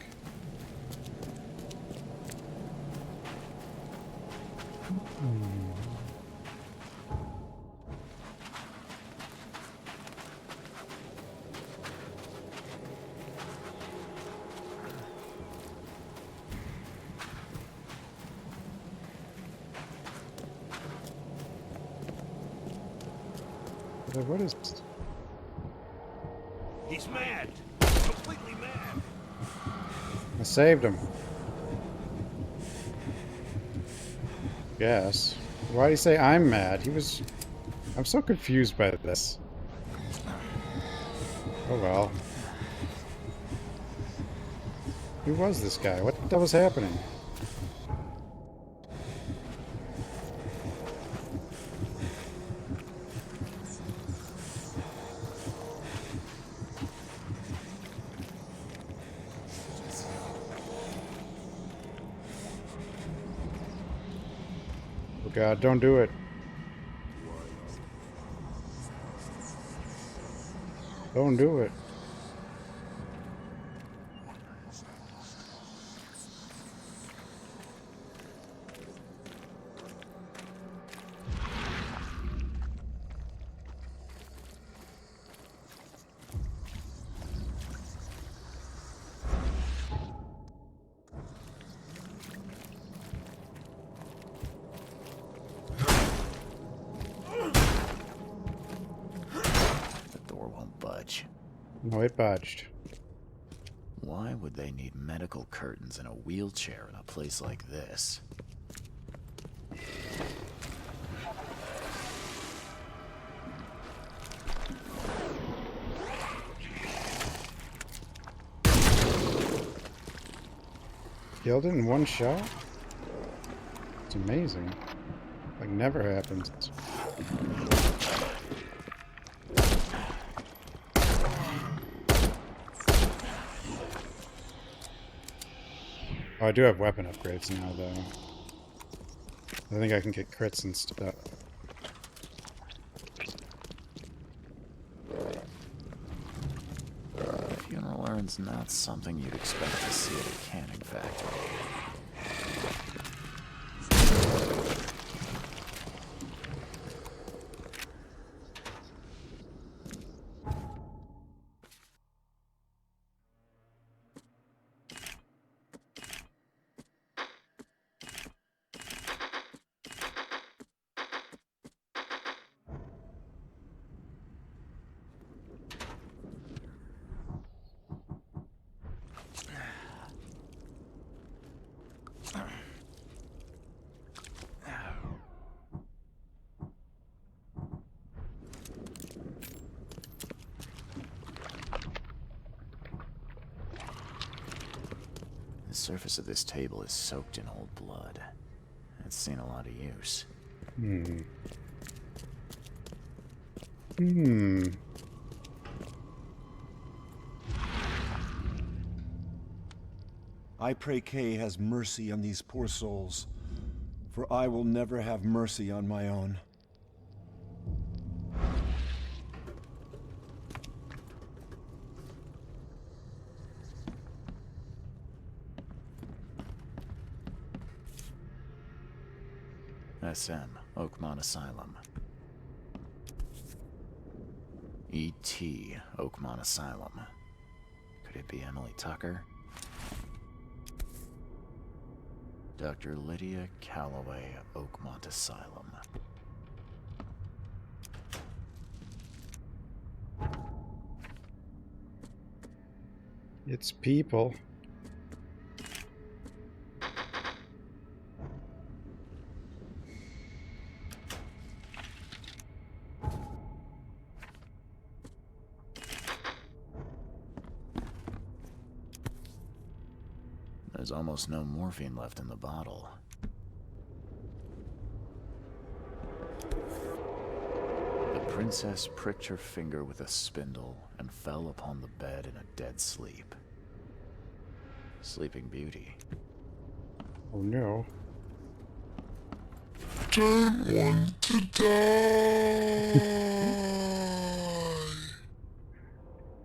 What is this? He's mad. Completely mad. I saved him. Yes. Why did he say I'm mad? He was... I'm so confused by this. Oh well. Who was this guy? What the hell was happening? Oh God, don't do it. Don't do it. The door won't budge. No, it budged. Why would they need medical curtains and a wheelchair in a place like this? Killed it in one shot? It's amazing. Like, never happens. Oh, I do have weapon upgrades now, though. I think I can get crits and stuff. Funeral urn's not something you'd expect to see at a canning factory. surface of this table is soaked in old blood. It's seen a lot of use. I pray Kay has mercy on these poor souls, for I will never have mercy on my own. SM, Oakmont Asylum. E.T., Oakmont Asylum. Could it be Emily Tucker? Dr. Lydia Calloway, Oakmont Asylum. It's people. There's almost no morphine left in the bottle. The princess pricked her finger with a spindle and fell upon the bed in a dead sleep. Sleeping Beauty. Oh no. Don't want to die.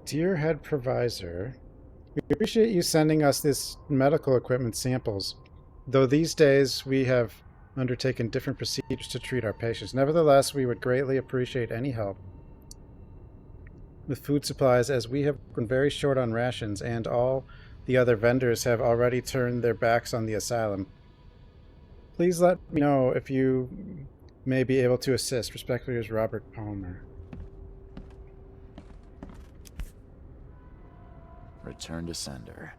Dear Head Provisor, we appreciate you sending us this medical equipment samples, though these days we have undertaken different procedures to treat our patients. Nevertheless, we would greatly appreciate any help with food supplies, as we have been very short on rations and all the other vendors have already turned their backs on the asylum. Please let me know if you may be able to assist. Respectfully, yours, Robert Palmer. Return to sender.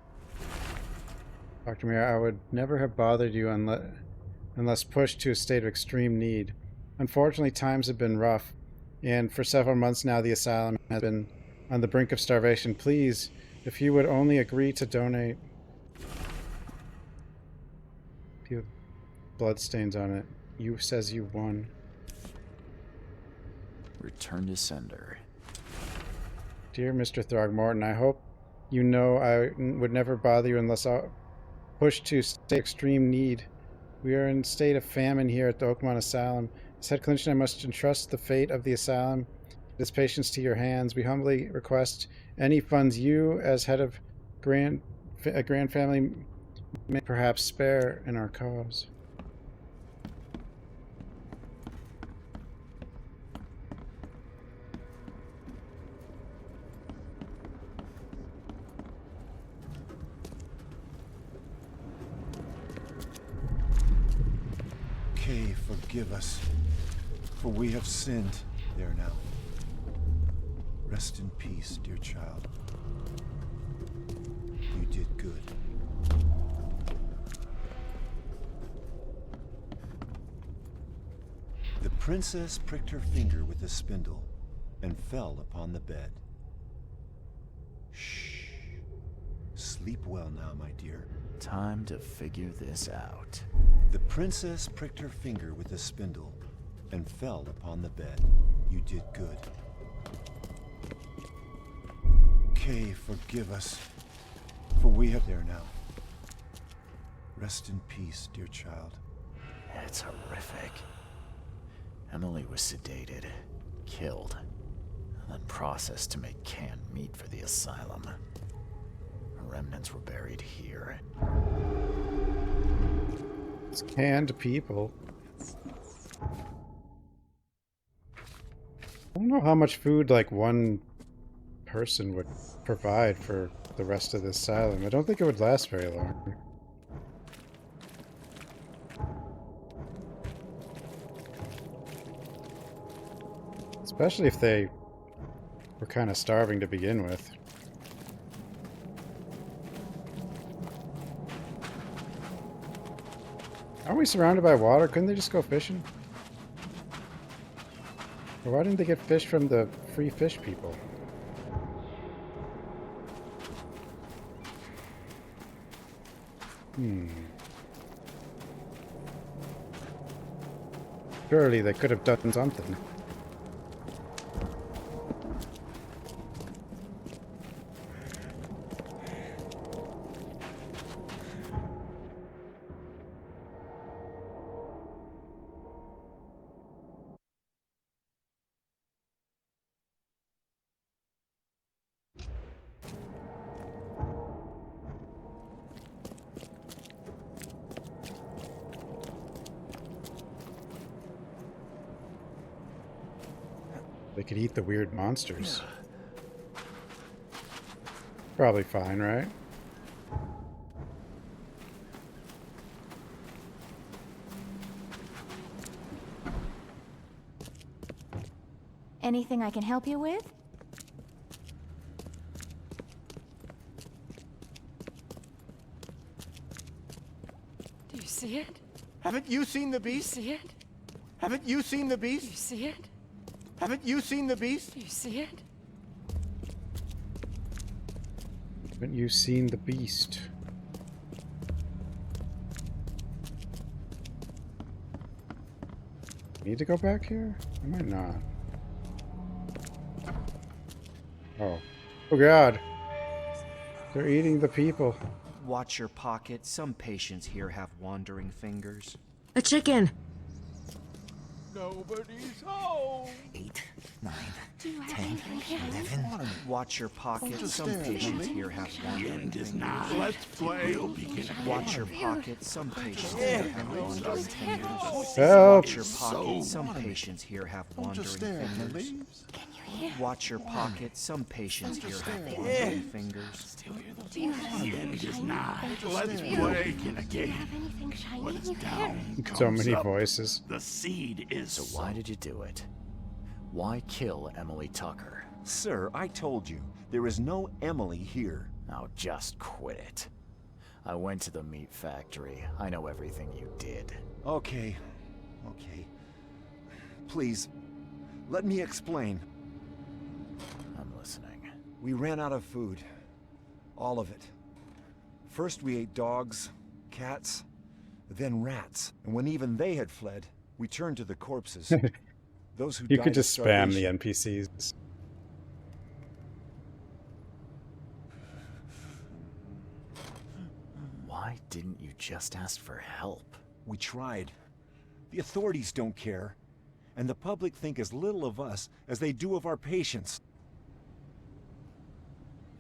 Dr. Mir, I would never have bothered you unless pushed to a state of extreme need. Unfortunately, times have been rough, and for several months now the asylum has been on the brink of starvation. Please, if you would only agree to donate... Few bloodstains on it. You says you won. Return to sender. Dear Mr. Throgmorton, I hope you know I would never bother you unless pushed to state of extreme need. We are in a state of famine here at the Oakmont Asylum. As head clinician, I must entrust the fate of the asylum, its patients, to your hands. We humbly request any funds you, as head of a grand family, may perhaps spare in our cause. Kay, forgive us, for we have sinned. There now. Rest in peace, dear child. You did good. The princess pricked her finger with a spindle and fell upon the bed. Shh. Sleep well now, my dear. Time to figure this out. The princess pricked her finger with a spindle and fell upon the bed. You did good. Kay, forgive us, for we have there now. Rest in peace, dear child. It's horrific. Emily was sedated, killed, and then processed to make canned meat for the asylum. Her remnants were buried here. It's canned people. I don't know how much food like one person would provide for the rest of the asylum. I don't think it would last very long. Especially if they were kind of starving to begin with. Aren't we surrounded by water? Couldn't they just go fishing? Or why didn't they get fish from the free fish people? Surely they could have done something. They could eat the weird monsters. Probably fine, right? Anything I can help you with? Do you see it? Haven't you seen the beast? Do you see it? Haven't you seen the beast? Do you see it? Haven't you seen the beast? Do you see it? Haven't you seen the beast? Need to go back here? I might not. Oh. Oh god. They're eating the people. Watch your pocket. Some patients here have wandering fingers. A chicken. Nobody's home. 8, 9, Do you have 10, anything here? 11. Watch your pocket. Some patients here have wandering fingers. Let's play. Watch your pocket. Some patients here have wandering fingers. Help! Watch your pocket. Some patients here have wandering fingers. Watch your pocket. Some patients here have wandering fingers. Do you have anything shiny? Let's play again. Do you have anything shiny? When it's down, So comes many up. voices. The seed is So why did you do it? Why kill Emily Tucker? Sir, I told you, there is no Emily here. Now just quit it. I went to the meat factory. I know everything you did. Okay. Okay. Please, let me explain. I'm listening. We ran out of food. All of it. First we ate dogs, cats, then rats. And when even they had fled, we turned to the corpses. Those who You died could of just spam the starvation. NPCs. Why didn't you just ask for help? We tried. The authorities don't care. And the public think as little of us as they do of our patients.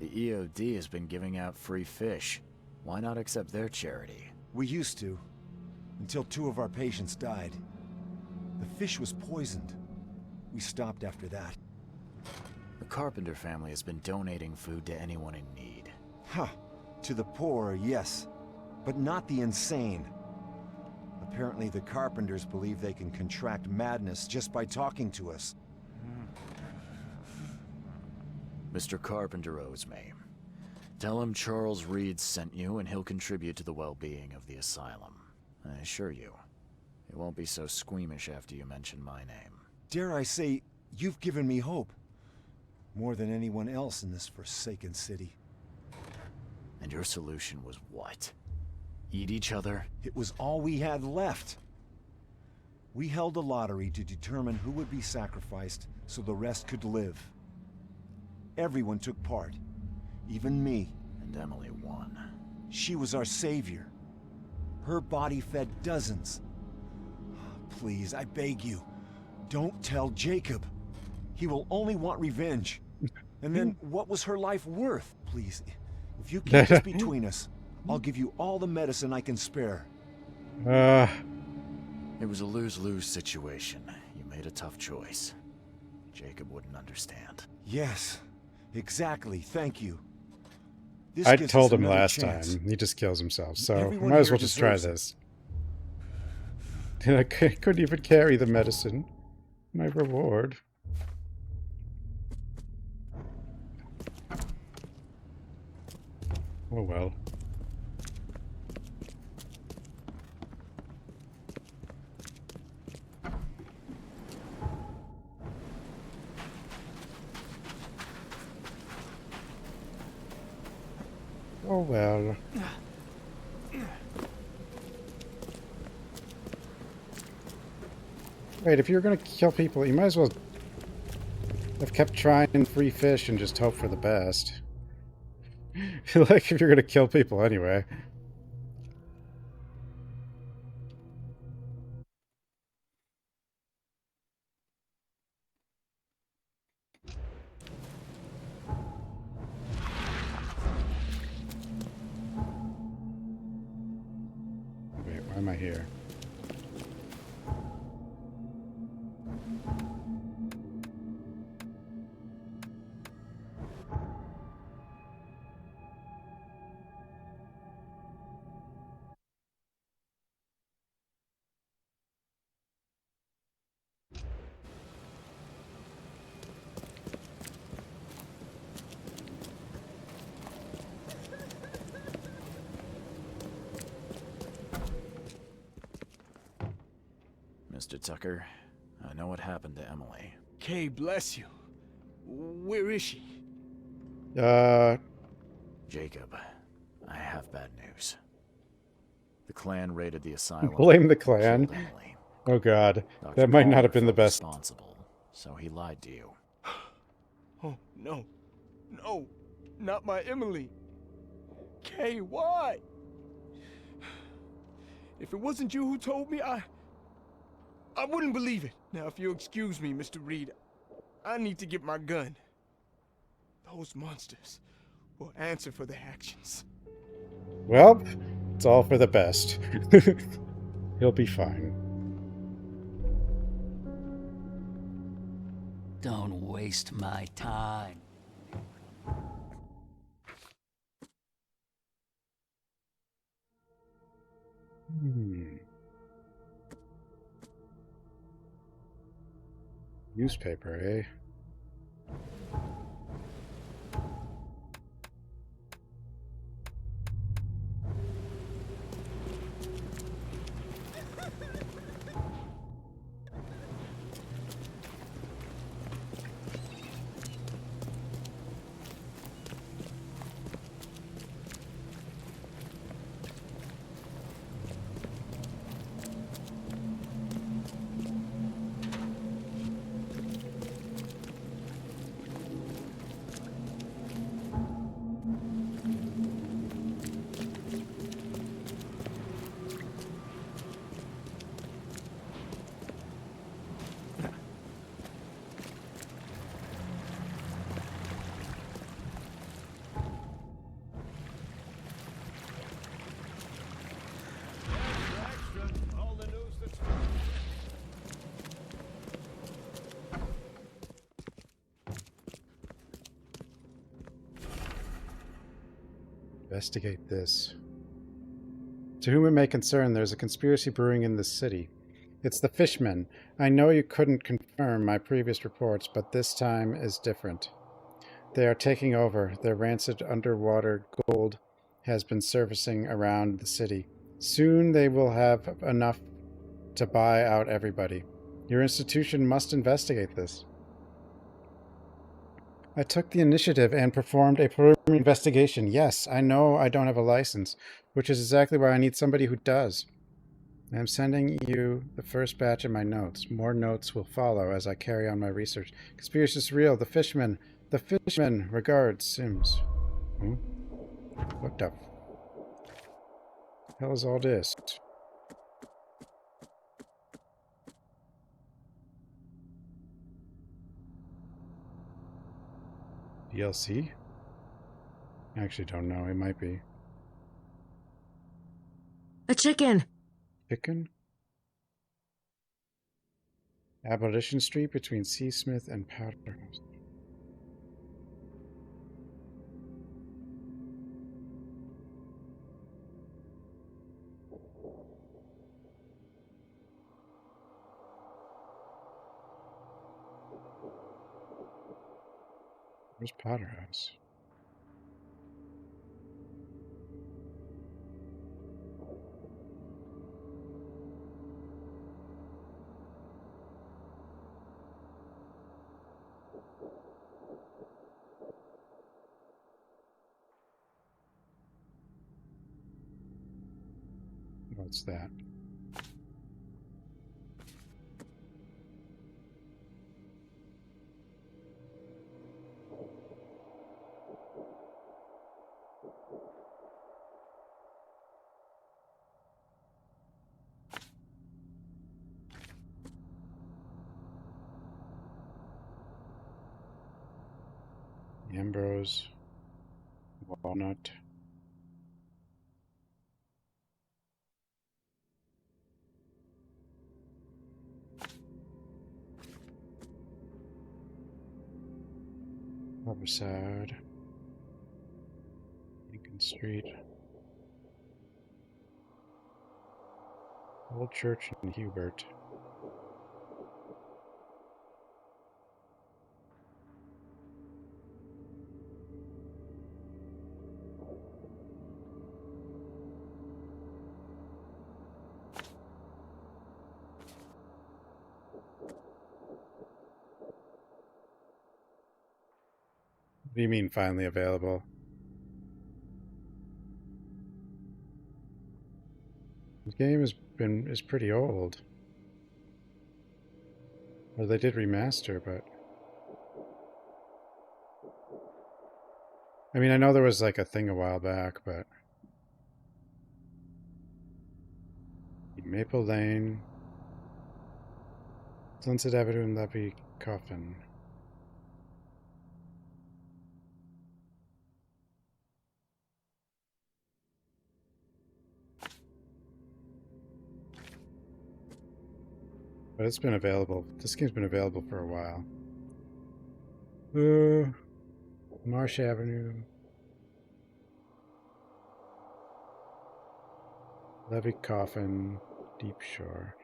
The EOD has been giving out free fish. Why not accept their charity? We used to, until 2 of our patients died. The fish was poisoned. We stopped after that. The Carpenter family has been donating food to anyone in need. Huh. To the poor, yes. But not the insane. Apparently the Carpenters believe they can contract madness just by talking to us. Mr. Carpenter owes me. Tell him Charles Reed sent you and he'll contribute to the well-being of the asylum. I assure you, he won't be so squeamish after you mention my name. Dare I say, you've given me hope. More than anyone else in this forsaken city. And your solution was what? Eat each other? It was all we had left. We held a lottery to determine who would be sacrificed so the rest could live. Everyone took part, even me. And Emily won. She was our savior. Her body fed dozens. Please, I beg you, don't tell Jacob. He will only want revenge. And then what was her life worth? Please, if you keep this between us, I'll give you all the medicine I can spare. It was a lose-lose situation. You made a tough choice. Jacob wouldn't understand. Yes, exactly. Thank you. This I gives told us him another last chance. time. He just kills himself. So Everyone might as here well just try deserves this. I couldn't even carry the medicine. My reward. Oh well. Oh well. Wait, if you're gonna kill people, you might as well have kept trying free fish and just hope for the best. I feel like if you're gonna kill people anyway. Wait, why am I here? Mr. Tucker, I know what happened to Emily. Kay, bless you. Where is she? Jacob, I have bad news. The clan raided the asylum. Blame the clan. Killed Emily. Oh god, Dr. that might not Palmer have been the felt best. responsible, so he lied to you. Oh, no. No, not my Emily. Kay, why? If it wasn't you who told me, I wouldn't believe it. Now, if you'll excuse me, Mr. Reed, I need to get my gun. Those monsters will answer for their actions. Well, it's all for the best. He'll be fine. Don't waste my time. Newspaper, eh? Investigate this. To whom it may concern, there's a conspiracy brewing in this city. It's the Fishmen. I know you couldn't confirm my previous reports, but this time is different. They are taking over. Their rancid underwater gold has been surfacing around the city. Soon they will have enough to buy out everybody. Your institution must investigate this. I took the initiative and performed a preliminary investigation. Yes, I know I don't have a license, which is exactly why I need somebody who does. I'm sending you the first batch of my notes. More notes will follow as I carry on my research. Conspiracy is real. The Fishmen. Regards, Sims. Hmm? What the hell is all this? DLC? I actually don't know. It might be. A chicken. Chicken? Abolition Street between Seasmith and Powderhouse. Where's Powderhouse? What's that? Ambrose, walnut. Riverside, Lincoln Street, Old Church in Hubert. What do you mean finally available? The game is pretty old. Or they did remaster, but I mean, I know there was like a thing a while back, but Maple Lane, Sunset Avenue and Levy Coffin. But it's been available. This game's been available for a while. Marsh Avenue. Levy Coffin. Deep Shore.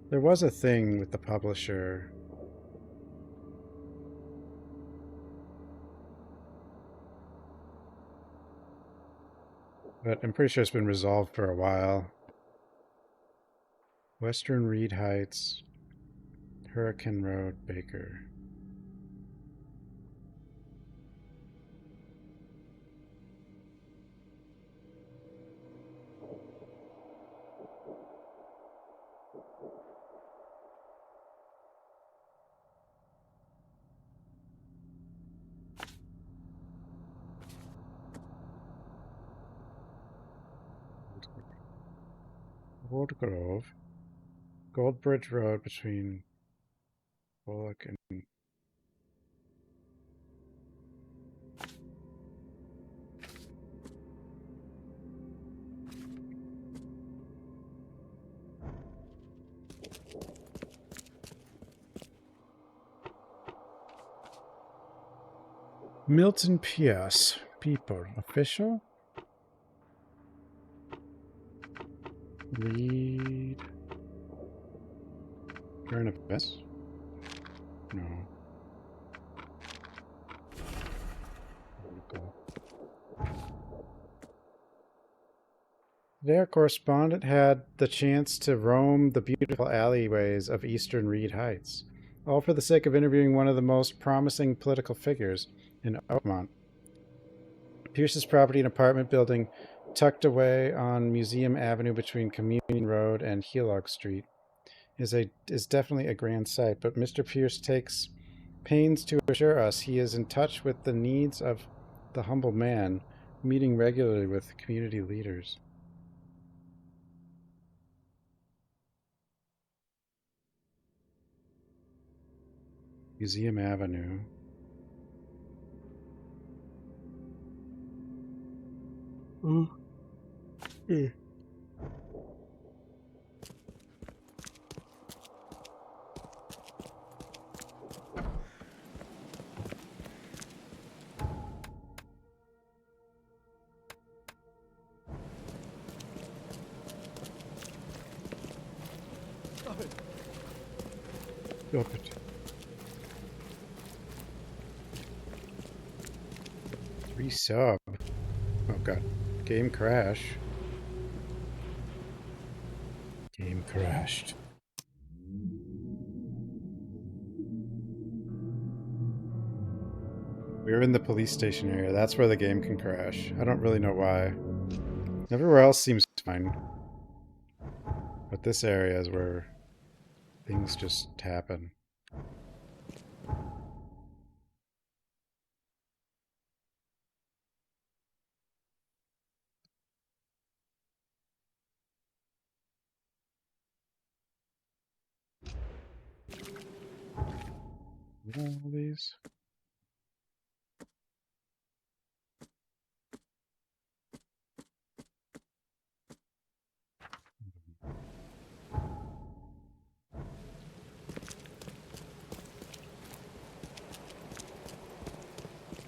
There was a thing with the publisher. But I'm pretty sure it's been resolved for a while. Western Reed Heights, Hurricane Road, Baker. Old Grove. Goldbridge Road between Bullock and Milton Pierce. People. Official? Read. Current events? No. Today our correspondent had the chance to roam the beautiful alleyways of Eastern Reed Heights, all for the sake of interviewing one of the most promising political figures in Oakmont. Pierce's property and apartment building, tucked away on Museum Avenue between Communion Road and Helog Street, is definitely a grand sight, but Mr. Pierce takes pains to assure us he is in touch with the needs of the humble man, meeting regularly with community leaders. Museum Avenue. Stop it. 3 sub. Oh god. Game crash. Game crashed. We're in the police station area. That's where the game can crash. I don't really know why. Everywhere else seems fine. But this area is where things just happen. All these.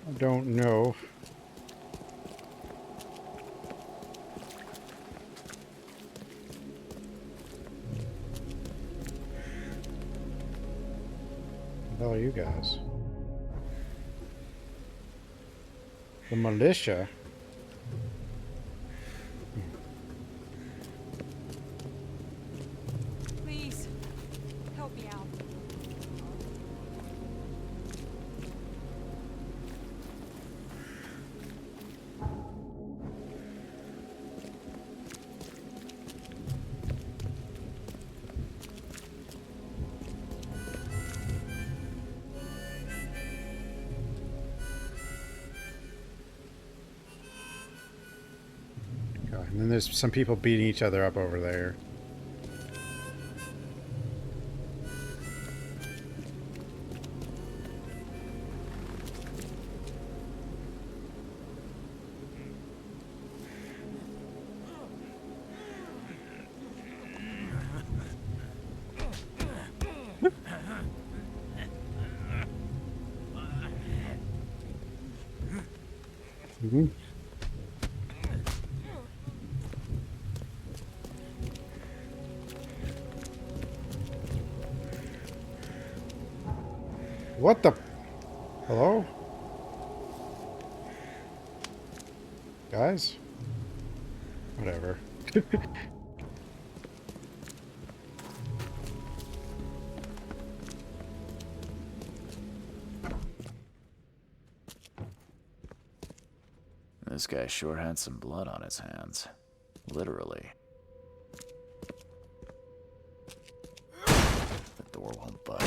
I don't know. What the hell are you guys? The militia? Please, help me out. And then there's some people beating each other up over there. Mm-hmm. What the? Hello? Guys? Whatever. This guy sure had some blood on his hands. Literally. The door won't budge.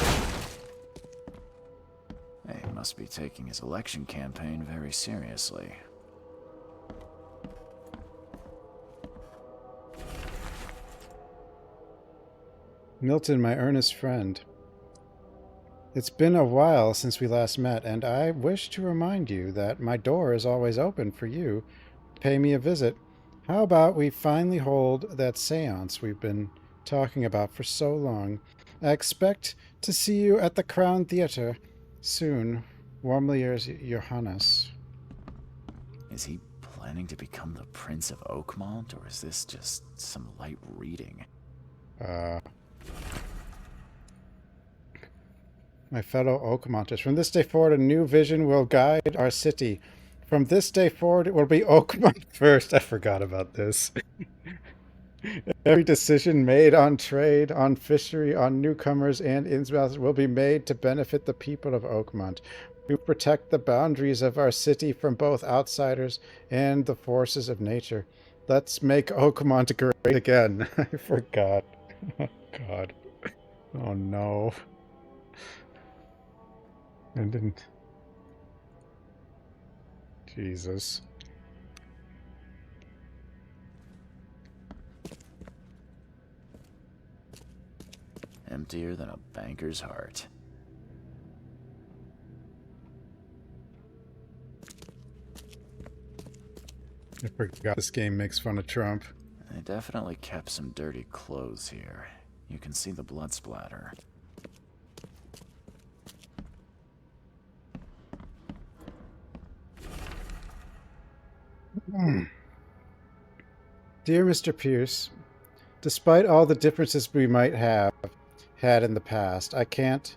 He must be taking his election campaign very seriously. Milton, my earnest friend. It's been a while since we last met, and I wish to remind you that my door is always open for you to pay me a visit. How about we finally hold that seance we've been talking about for so long? I expect to see you at the Crown Theater soon. Warmly yours, Johannes. Is he planning to become the Prince of Oakmont, or is this just some light reading? My fellow Oakmonters, from this day forward, a new vision will guide our city. From this day forward, it will be Oakmont first. I forgot about this. Every decision made on trade, on fishery, on newcomers, and inbounds will be made to benefit the people of Oakmont. We protect the boundaries of our city from both outsiders and the forces of nature. Let's make Oakmont great again. I forgot. Oh, God. Oh, no. I didn't. Jesus. Emptier than a banker's heart. I forgot this game makes fun of Trump. They definitely kept some dirty clothes here. You can see the blood splatter. Dear Mr. Pierce, despite all the differences we might have had in the past, I can't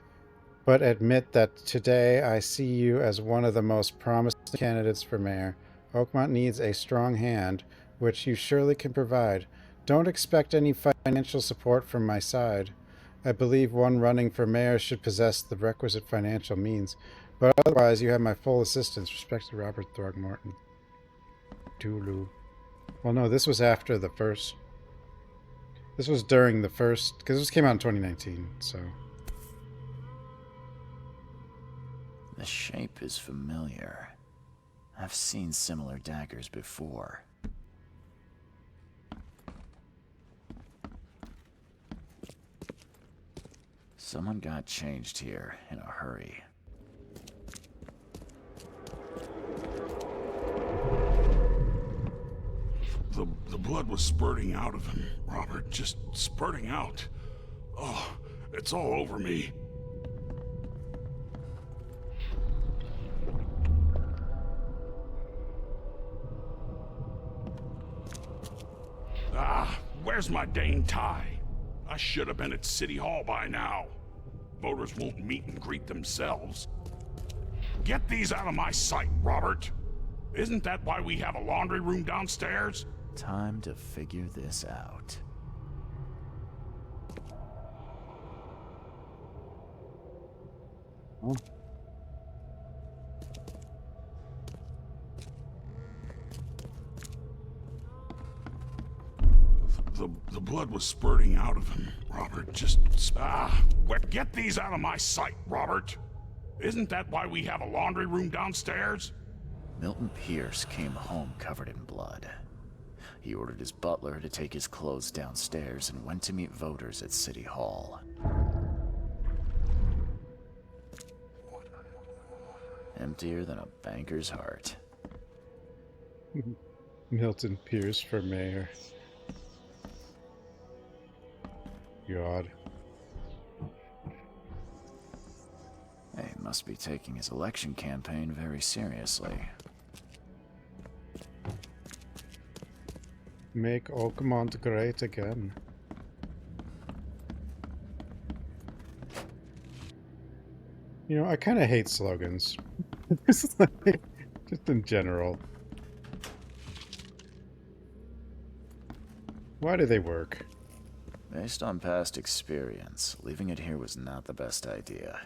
but admit that today I see you as one of the most promising candidates for mayor. Oakmont needs a strong hand, which you surely can provide. Don't expect any financial support from my side. I believe one running for mayor should possess the requisite financial means, but otherwise you have my full assistance. Respected Robert Throgmorton. Tulu. Well, no, this was after the first. This was during the first, because this came out in 2019, so. The shape is familiar. I've seen similar daggers before. Someone got changed here in a hurry. The blood was spurting out of him, Robert. Just spurting out. Oh, it's all over me. Ah, where's my dang tie? I should have been at City Hall by now. Voters won't meet and greet themselves. Get these out of my sight, Robert. Isn't that why we have a laundry room downstairs? Time to figure this out. Oh. The blood was spurting out of him, Robert. Just, get these out of my sight, Robert. Isn't that why we have a laundry room downstairs? Milton Pierce came home covered in blood. He ordered his butler to take his clothes downstairs and went to meet voters at City Hall. Emptier than a banker's heart. Milton Pierce for mayor. God. He must be taking his election campaign very seriously. Make Oakmont great again. You know, I kind of hate slogans. Just in general. Why do they work? Based on past experience, leaving it here was not the best idea.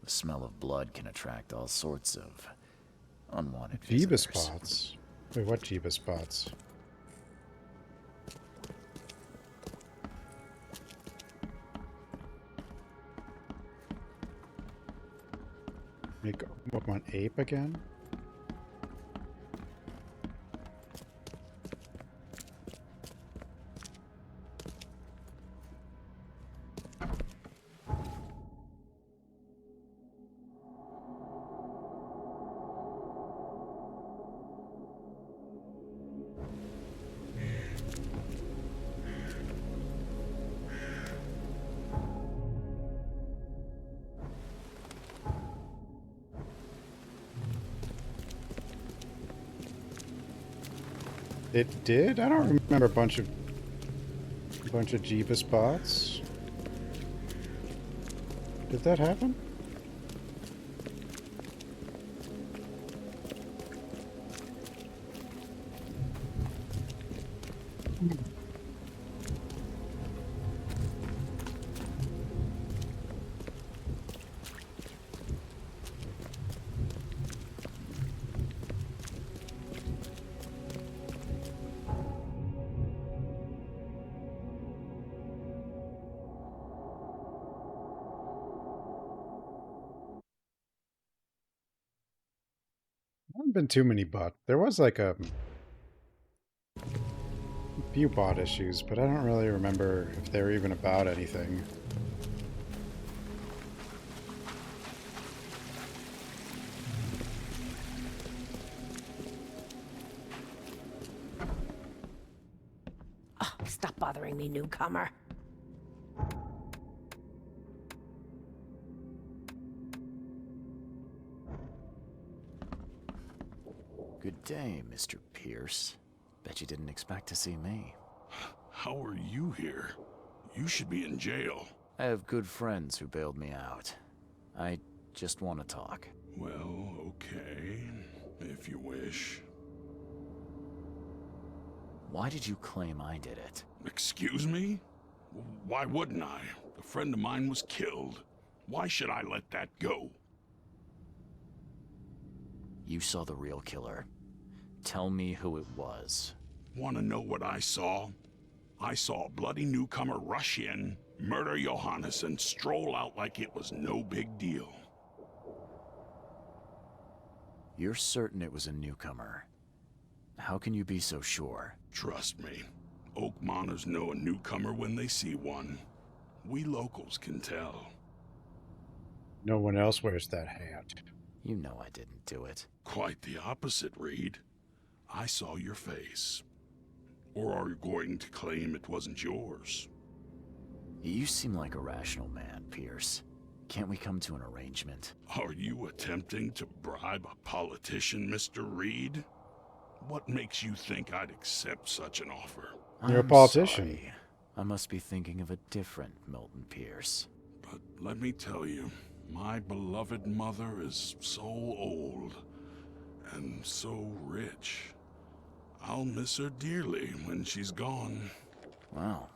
The smell of blood can attract all sorts of unwanted Jeeba visitors. spots? Wait, what Jeeba spots? Make Oakmont ape again? It did? I don't remember a bunch of Jeeba spots. Did that happen? There haven't been too many bot. There was like a few bot issues, but I don't really remember if they were even about anything. Oh, stop bothering me, newcomer. Good day, Mr. Pierce. Bet you didn't expect to see me. How are you here? You should be in jail. I have good friends who bailed me out. I just want to talk. Well, okay, if you wish. Why did you claim I did it? Excuse me? Why wouldn't I? A friend of mine was killed. Why should I let that go? You saw the real killer. Tell me who it was. Want to know what I saw? I saw a bloody newcomer rush in, murder Johannes, and stroll out like it was no big deal. You're certain it was a newcomer. How can you be so sure? Trust me, Oakmonters know a newcomer when they see one. We locals can tell. No one else wears that hat. You know I didn't do it. Quite the opposite, Reed. I saw your face. Or are you going to claim it wasn't yours? You seem like a rational man, Pierce. Can't we come to an arrangement? Are you attempting to bribe a politician, Mr. Reed? What makes you think I'd accept such an offer? You're a politician. Sorry. I must be thinking of a different Milton Pierce. But let me tell you, my beloved mother is so old and so rich. I'll miss her dearly when she's gone. Wow,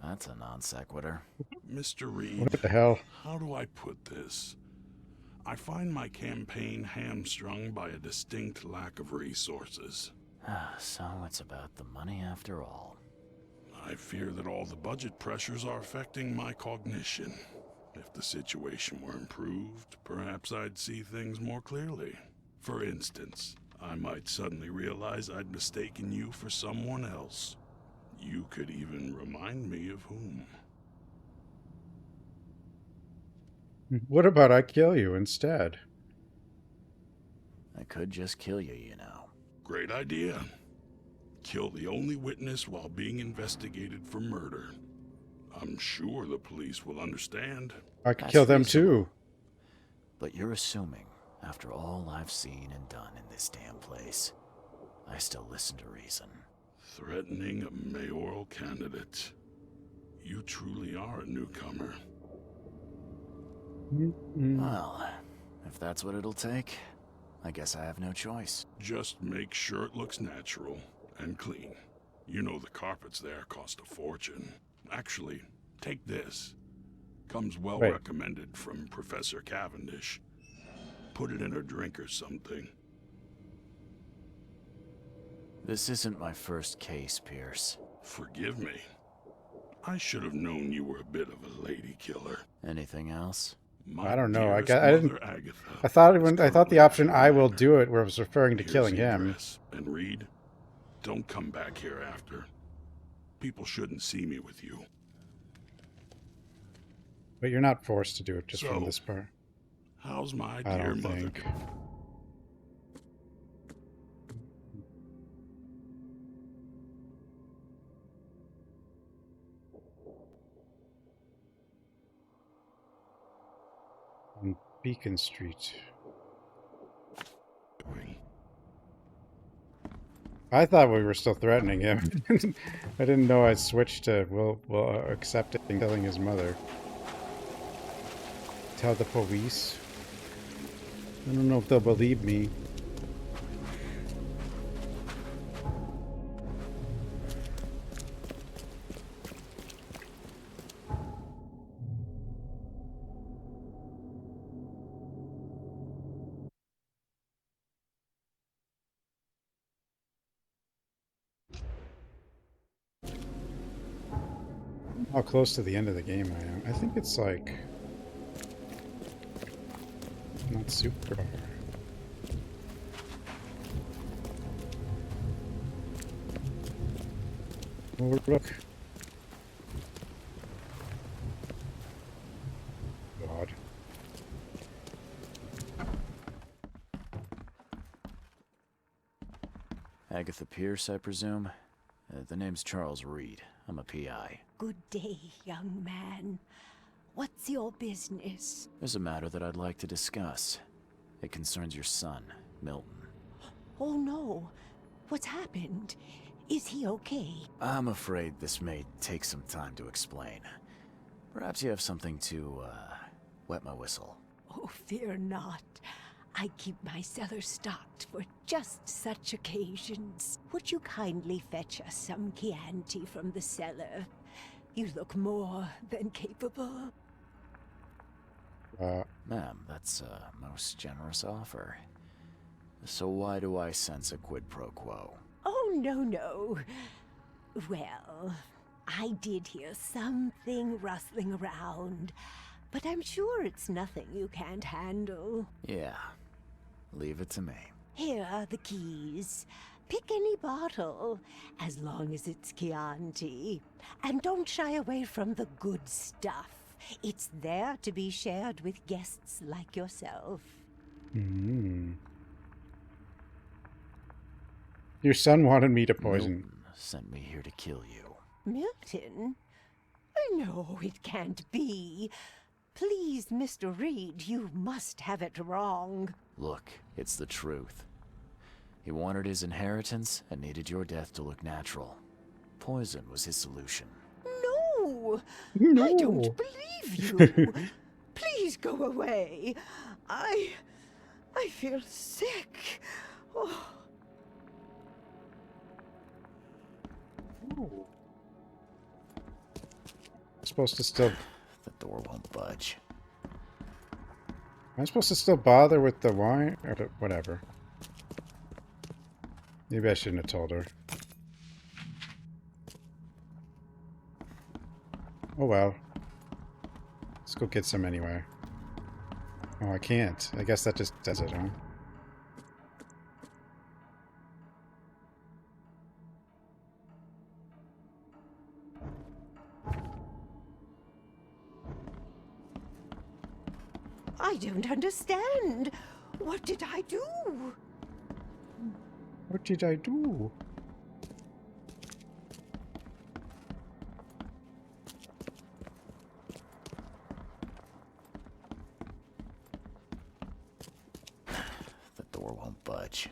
that's a non sequitur. Mr. Reed, What the hell? how do I put this? I find my campaign hamstrung by a distinct lack of resources. So it's about the money after all. I fear that all the budget pressures are affecting my cognition. If the situation were improved, perhaps I'd see things more clearly. For instance, I might suddenly realize I'd mistaken you for someone else. You could even remind me of whom. What about I kill you instead? I could just kill you, you know. Great idea. Kill the only witness while being investigated for murder. I'm sure the police will understand. I could kill them too. But you're assuming, after all I've seen and done in this damn place, I still listen to reason. Threatening a mayoral candidate. You truly are a newcomer. Well, if that's what it'll take, I guess I have no choice. Just make sure it looks natural and clean. You know the carpets there cost a fortune. Actually, take this. Comes well recommended from Professor Cavendish. Put it in a drink or something. This isn't my first case, Pierce. Forgive me. I should have known you were a bit of a lady killer. Anything else? I don't know. I didn't. I thought the option "I will do it" was referring to killing him. And Reed, don't come back here after. People shouldn't see me with you. But you're not forced to do it just from this part. How's my I dear don't mother? think. On Beacon Street. I thought we were still threatening him. I didn't know I switched to we'll accept it and killing his mother. Tell the police. I don't know if they'll believe me. How close to the end of the game I am. I think it's like not super far. Overlook. God. Agatha Pierce, I presume? The name's Charles Reed. I'm a PI. Good day, young man. What's your business? There's a matter that I'd like to discuss. It concerns your son, Milton. Oh no. What's happened? Is he okay? I'm afraid this may take some time to explain. Perhaps you have something to, wet my whistle. Oh, fear not. I keep my cellar stocked for just such occasions. Would you kindly fetch us some Chianti from the cellar? You look more than capable. Ma'am, that's a most generous offer. So why do I sense a quid pro quo? Oh, no. Well, I did hear something rustling around, but I'm sure it's nothing you can't handle. Yeah, leave it to me. Here are the keys. Pick any bottle, as long as it's Chianti. And don't shy away from the good stuff. It's there to be shared with guests like yourself. Your son wanted me to poison. Milton sent me here to kill you. Milton? No, it can't be. Please, Mr. Reed, you must have it wrong. Look, it's the truth. He wanted his inheritance and needed your death to look natural. Poison was his solution. No! I don't believe you. Please go away. I feel sick. Oh. I'm supposed to still... The door won't budge. I'm supposed to still bother with the wine? Or whatever. Maybe I shouldn't have told her. Oh well. Let's go get some anyway. Oh, I can't. I guess that just does it, huh? I don't understand. What did I do? What did I do? The door won't budge.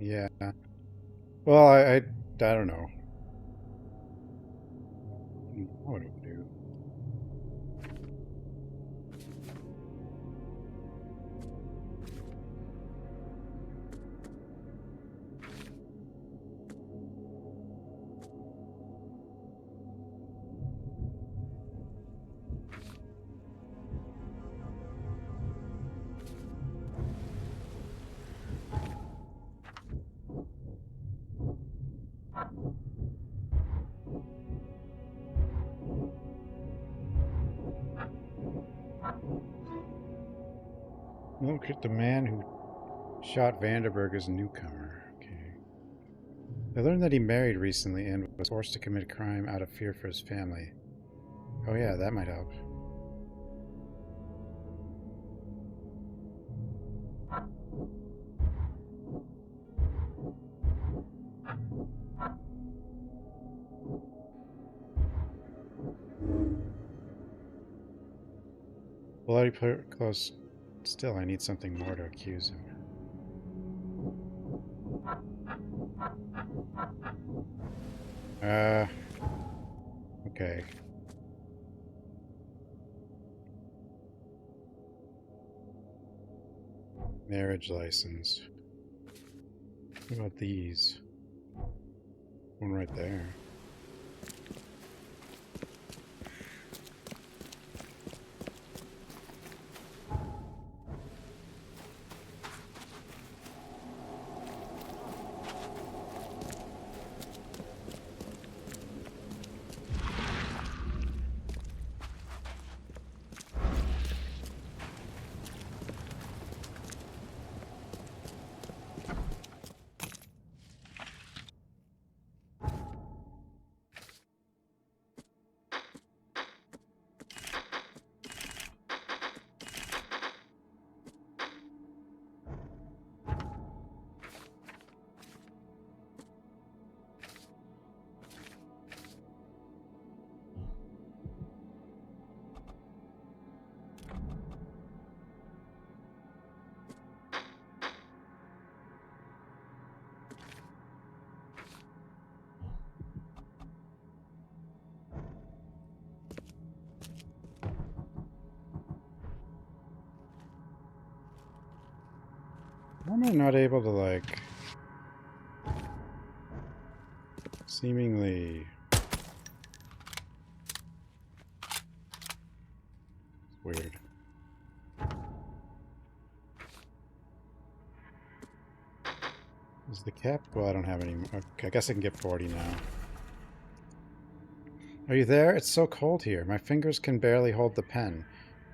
Yeah. Well, I don't know. What do we do? Look at the man who shot Vanderberg as a newcomer. Okay. I learned that he married recently and was forced to commit a crime out of fear for his family. Oh yeah, that might help. Bloody close. Still, I need something more to accuse him. Okay. Marriage license. What about these? One right there. am I not able to, like... Seemingly... Weird. Is the cap? Well, I don't have any... Okay, I guess I can get 40 now. Are you there? It's so cold here. My fingers can barely hold the pen.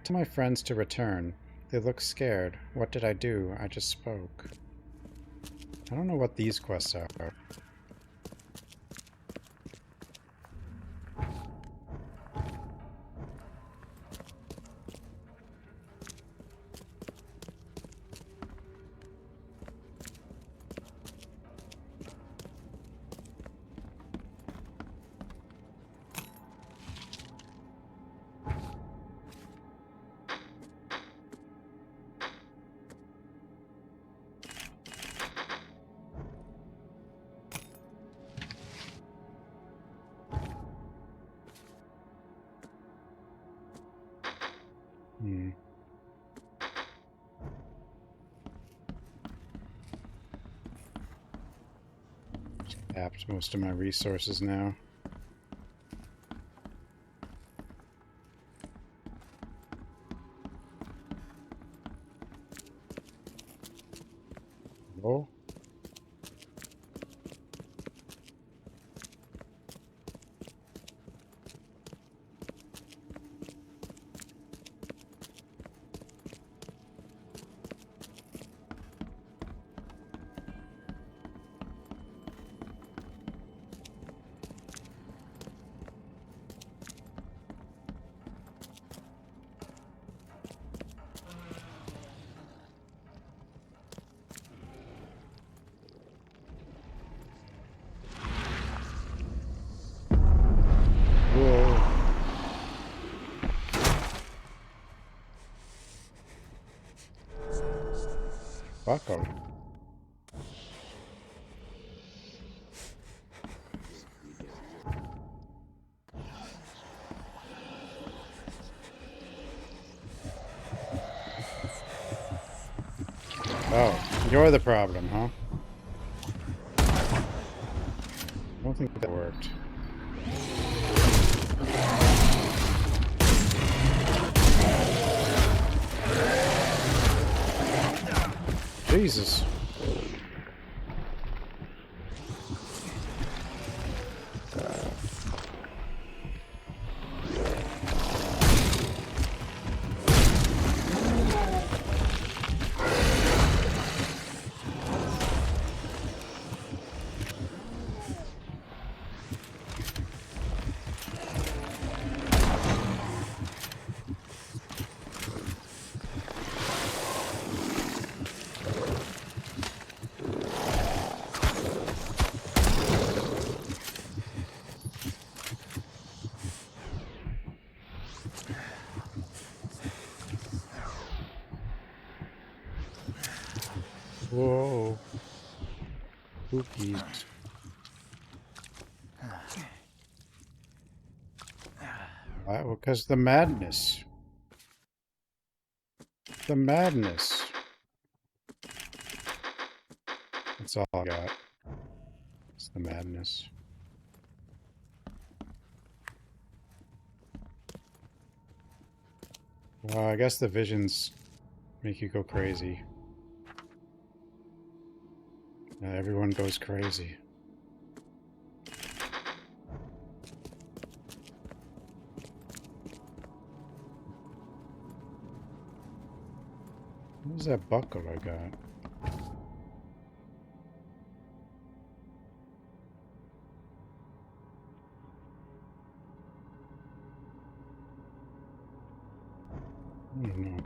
Tell my friends to return. They look scared. What did I do? I just spoke. I don't know what these quests are. Tapped most of my resources now. Oh. Bucko. Oh, you're the problem, huh? I don't think that worked. Jesus. Whoa. Spooky. Why? Well, because the madness. The madness. That's all I got. It's the madness. Well, I guess the visions make you go crazy. Everyone goes crazy. What was that buckle I got? I don't know.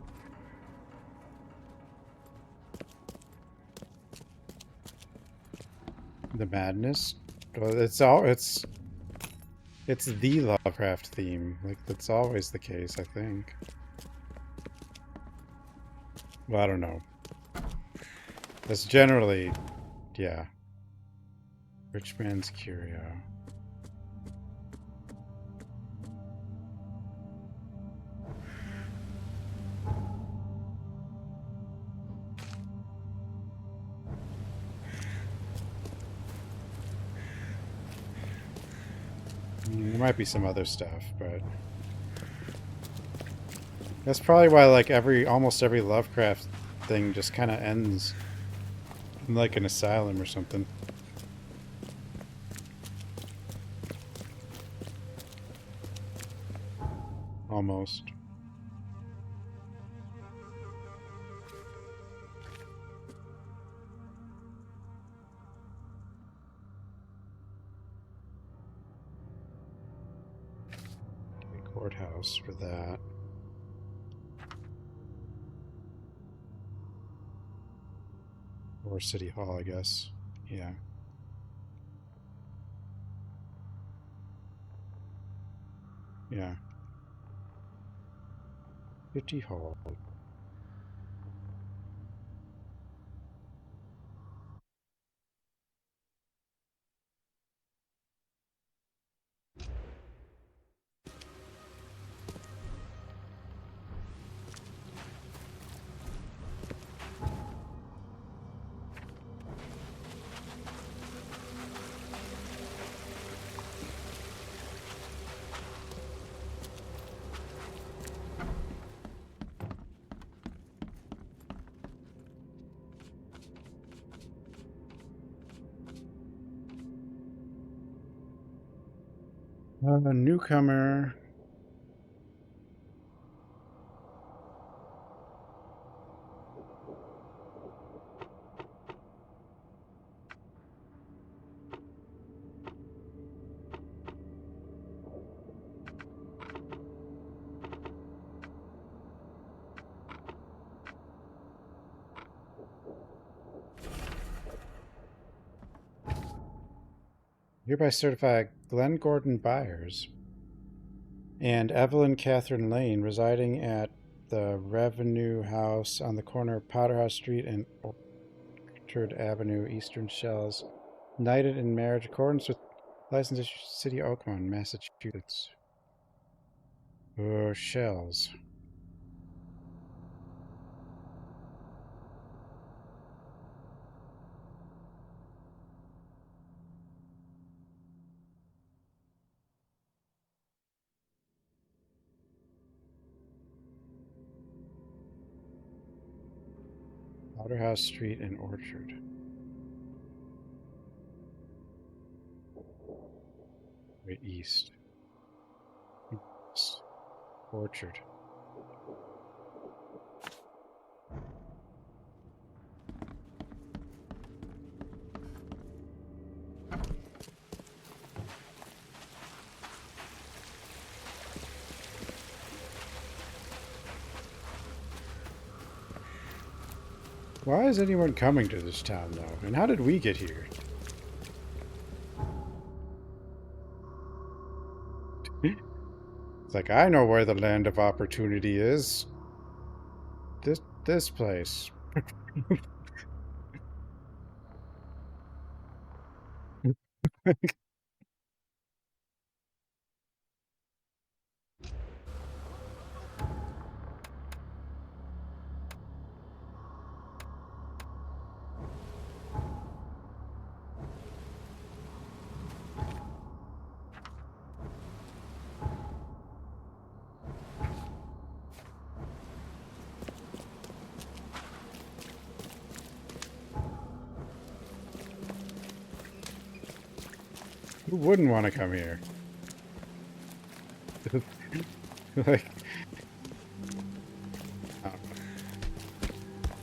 The madness? Well, it's the Lovecraft theme. Like, that's always the case, I think. Well, I don't know. That's generally, yeah. Rich man's curio. There might be some other stuff, but that's probably why like almost every Lovecraft thing just kind of ends in like an asylum or something. Almost. Courthouse for that. Or City Hall, I guess. Yeah. Yeah. City Hall. A newcomer. Hereby certify Glenn Gordon Byers and Evelyn Catherine Lane, residing at the Revenue House on the corner of Powderhouse Street and Orchard Avenue, Eastern Shells, knighted in marriage accordance with license issued City of Oakmont, Massachusetts. Shells. Powderhouse Street and Orchard. Wait, east. Orchard. Why is anyone coming to this town, though? And how did we get here? It's like, I know where the land of opportunity is. This place. Who wouldn't want to come here? Like,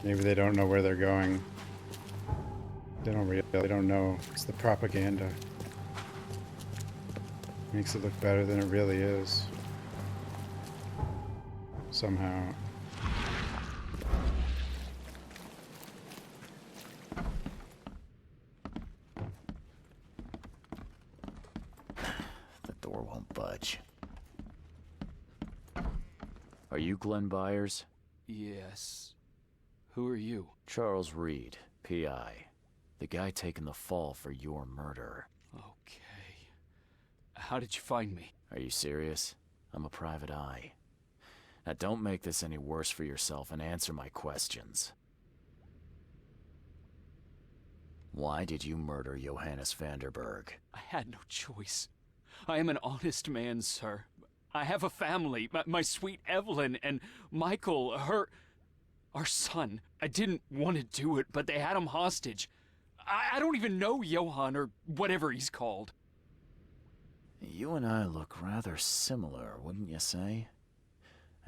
maybe they don't know where they're going. They don't know. It's the propaganda. Makes it look better than it really is. Somehow. The door won't budge. Are you Glenn Byers? Yes. Who are you? Charles Reed, P.I. The guy taking the fall for your murder. Okay. How did you find me? Are you serious? I'm a private eye. Now don't make this any worse for yourself and answer my questions. Why did you murder Johannes Vanderberg? I had no choice. I am an honest man, sir. I have a family, my sweet Evelyn and Michael, our son. I didn't want to do it, but they had him hostage. I don't even know Johann or whatever he's called. You and I look rather similar, wouldn't you say?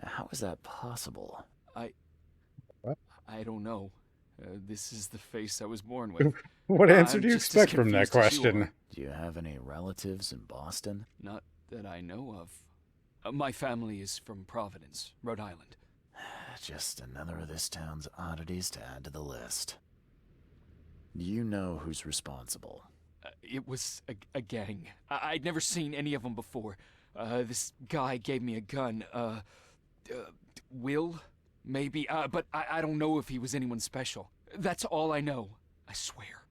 How is that possible? I don't know. This is the face I was born with. What answer do you just as expect from that confused as you question? are. Do you have any relatives in Boston? Not that I know of. My family is from Providence, Rhode Island. Just another of this town's oddities to add to the list. Do you know who's responsible? It was a gang. I'd never seen any of them before. This guy gave me a gun. Will? Maybe. But I don't know if he was anyone special. That's all I know. I swear.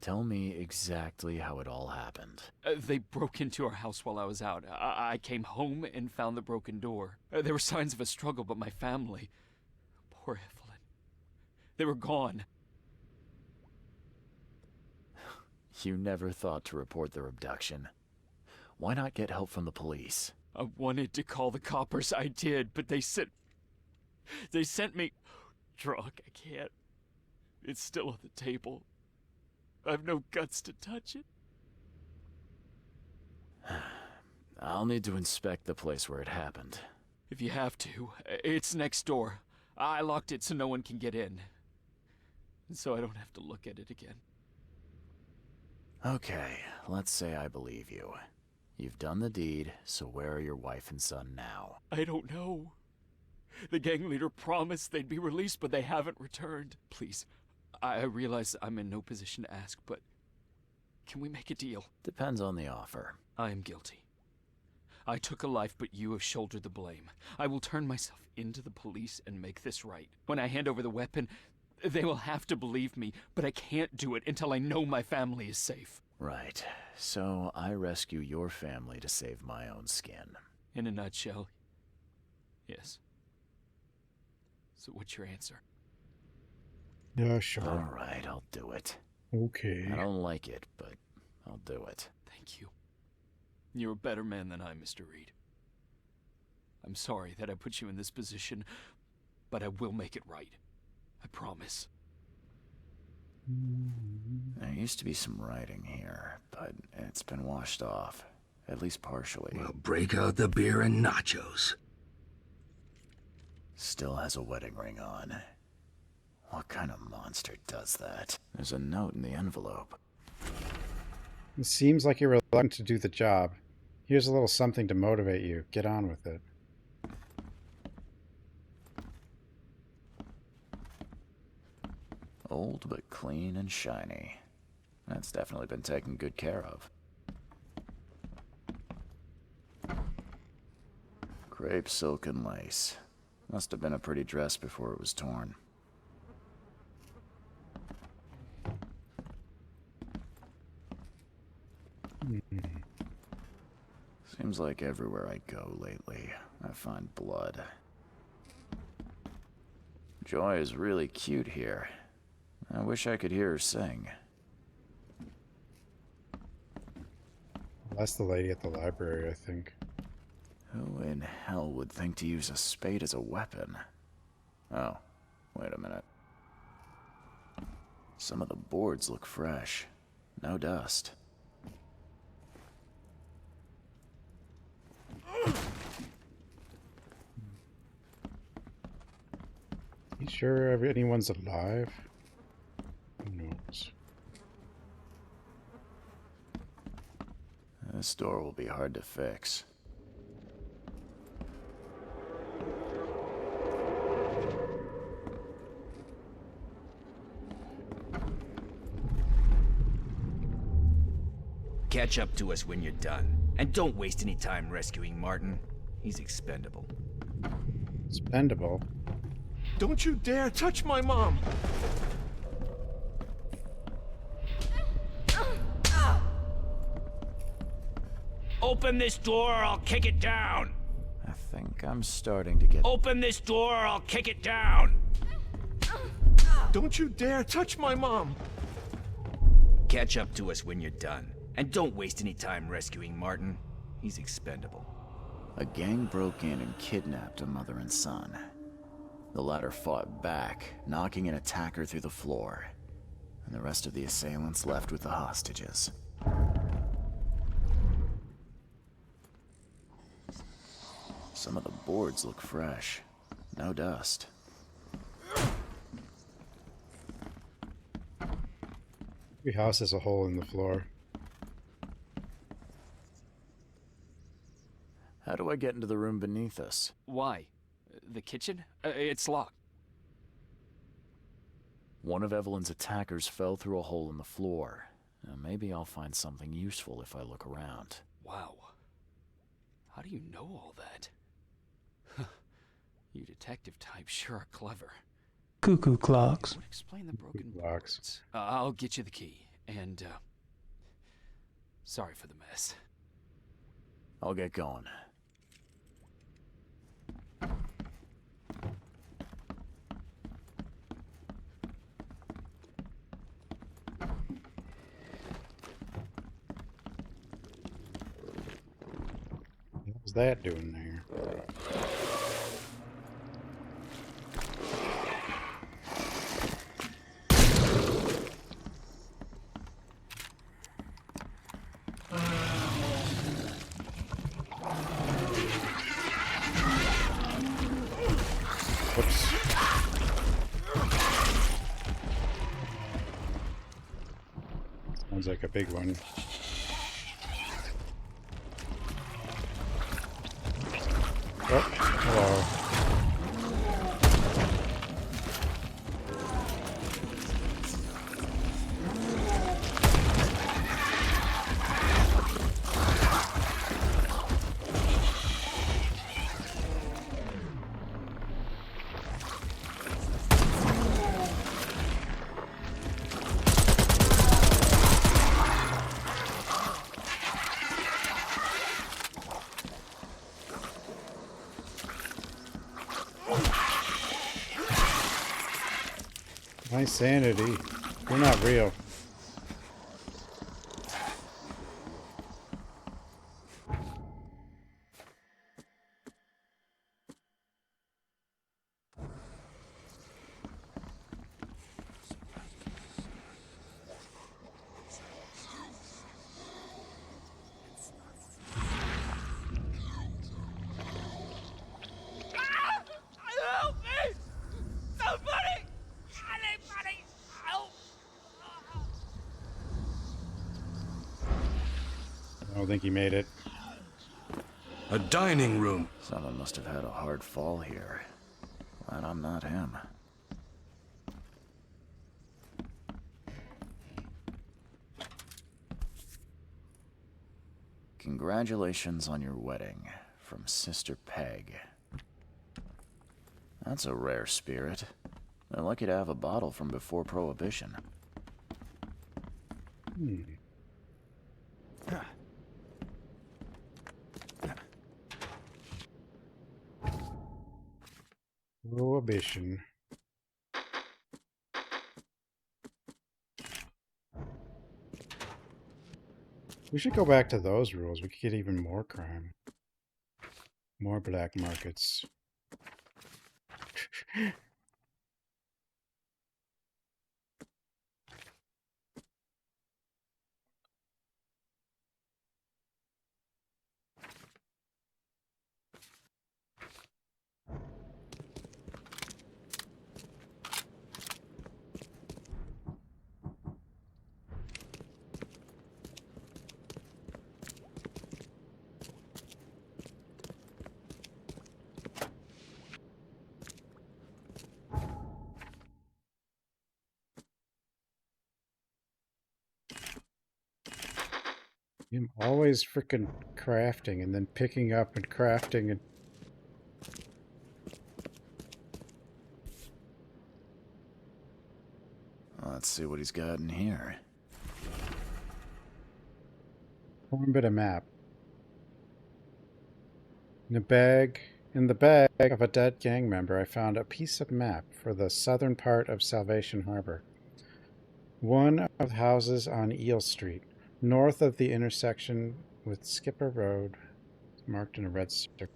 Tell me exactly how it all happened. They broke into our house while I was out. I came home and found the broken door. There were signs of a struggle, but my family... Poor Evelyn. They were gone. You never thought to report their abduction. Why not get help from the police? I wanted to call the coppers. I did, but they sent me... Drunk, I can't. It's still on the table. I've no guts to touch it. I'll need to inspect the place where it happened. If you have to, it's next door. I locked it so no one can get in. So I don't have to look at it again. Okay, let's say I believe you. You've done the deed, so where are your wife and son now? I don't know. The gang leader promised they'd be released, but they haven't returned. Please, I realize I'm in no position to ask, but can we make a deal? Depends on the offer. I am guilty. I took a life, but you have shouldered the blame. I will turn myself into the police and make this right. When I hand over the weapon, they will have to believe me, but I can't do it until I know my family is safe. Right. So I rescue your family to save my own skin. In a nutshell, yes. So what's your answer? Yeah, sure. All right, I'll do it. Okay. I don't like it, but I'll do it. Thank you. You're a better man than I, Mr. Reed. I'm sorry that I put you in this position, but I will make it right. I promise. There used to be some writing here, but it's been washed off. At least partially. Well, break out the beer and nachos. Still has a wedding ring on. What kind of monster does that? There's a note in the envelope. It seems like you're reluctant to do the job. Here's a little something to motivate you. Get on with it. Old but clean and shiny. That's definitely been taken good care of. Crepe silk and lace. Must have been a pretty dress before it was torn. Seems like everywhere I go lately, I find blood. Joy is really cute here. I wish I could hear her sing. That's the lady at the library, I think. Who in hell would think to use a spade as a weapon? Oh, wait a minute. Some of the boards look fresh. No dust. You sure anyone's alive? Who knows? This door will be hard to fix. Catch up to us when you're done. And don't waste any time rescuing Martin. He's expendable. Expendable? Don't you dare touch my mom! Open this door or I'll kick it down! I think I'm starting to get... Open this door or I'll kick it down! Don't you dare touch my mom! Catch up to us when you're done. And don't waste any time rescuing Martin. He's expendable. A gang broke in and kidnapped a mother and son. The latter fought back, knocking an attacker through the floor, and the rest of the assailants left with the hostages. Some of the boards look fresh. No dust. Every house has a hole in the floor. How do I get into the room beneath us? Why? The kitchen? It's locked. One of Evelyn's attackers fell through a hole in the floor. Now, maybe I'll find something useful if I look around. Wow. How do you know all that? You detective types sure are clever. Cuckoo clocks. Explain the broken boards. boards. I'll get you the key. And, sorry for the mess. I'll get going. What's that doing there? Whoops. Sounds like a big one. Oh, hello. My sanity. You're not real. Help me! Somebody! Anybody! Help! I don't think he made it. A dining room. Someone must have had a hard fall here. Glad I'm not him. Congratulations on your wedding, from Sister Peg. That's a rare spirit. They're lucky to have a bottle from before Prohibition. Prohibition. We should go back to those rules. We could get even more crime. More black markets. I'm always freaking crafting and then picking up and crafting and... Let's see what he's got in here. One bit of map. In the bag of a dead gang member, I found a piece of map for the southern part of Salvation Harbor. One of the houses on Eel Street. North of the intersection with Skipper Road, marked in a red circle.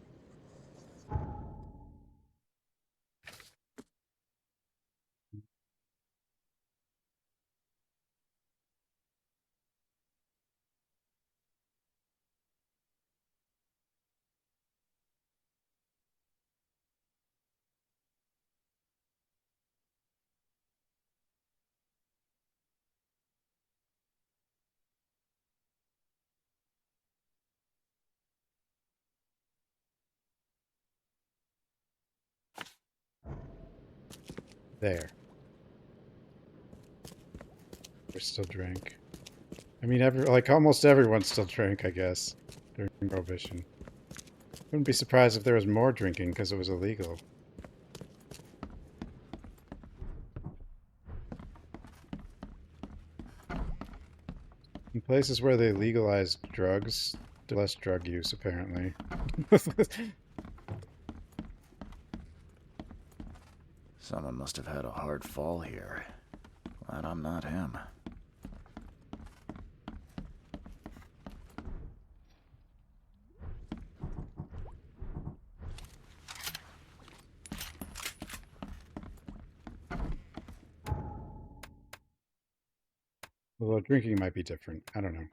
There. They still drink. I mean, almost everyone still drank, I guess, during Prohibition. Wouldn't be surprised if there was more drinking because it was illegal. In places where they legalized drugs, there's less drug use, apparently. Someone must have had a hard fall here. Glad I'm not him. Although drinking might be different. I don't know.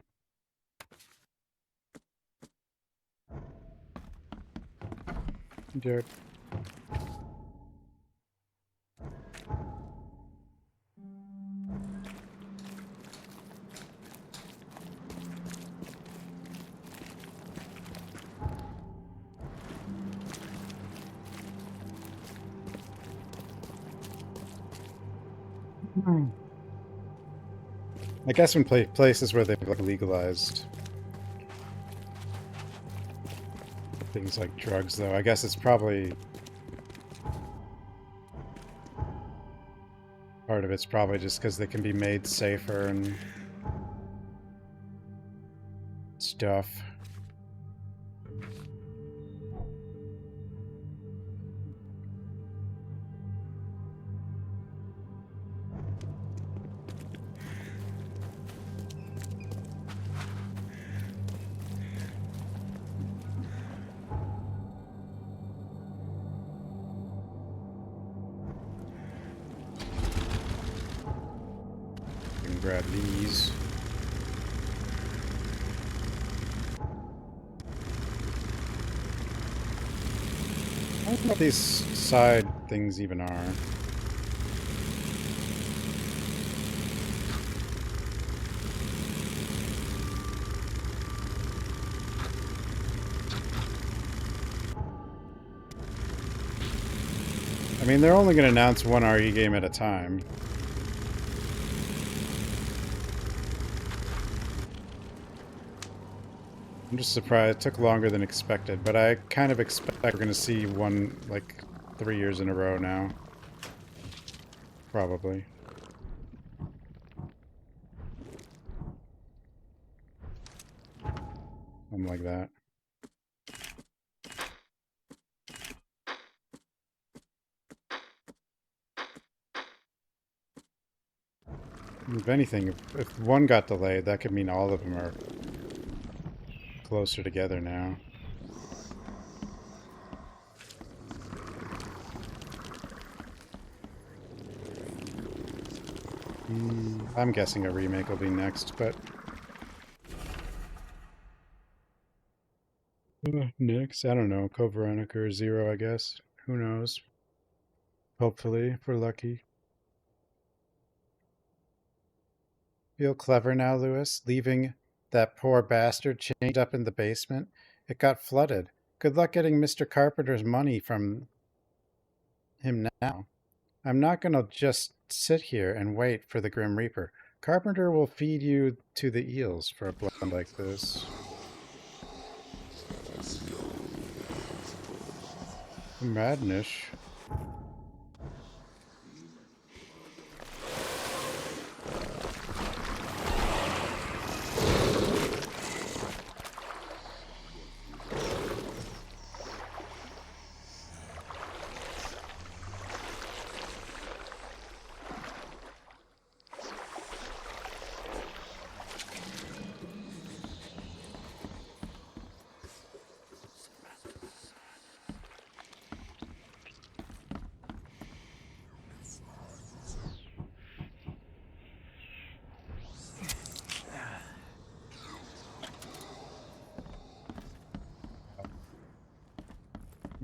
Jared. I guess in places where they've legalized things like drugs, though, I guess it's probably part of it's probably just because they can be made safer and stuff. Grab these. I don't know what these side things even are. I mean, they're only going to announce one RE game at a time. I'm just surprised it took longer than expected, but I kind of expect we're going to see one, like, 3 years in a row now. Probably. Something like that. If anything, if one got delayed, that could mean all of them are closer together now. I'm guessing a remake will be next, but... next? I don't know. Code Veronica or Zero, I guess. Who knows? Hopefully, if we're lucky. Feel clever now, Lewis? Leaving that poor bastard chained up in the basement? It got flooded. Good luck getting Mr. Carpenter's money from him now. I'm not going to just sit here and wait for the Grim Reaper. Carpenter will feed you to the eels for a blend like this. Madness.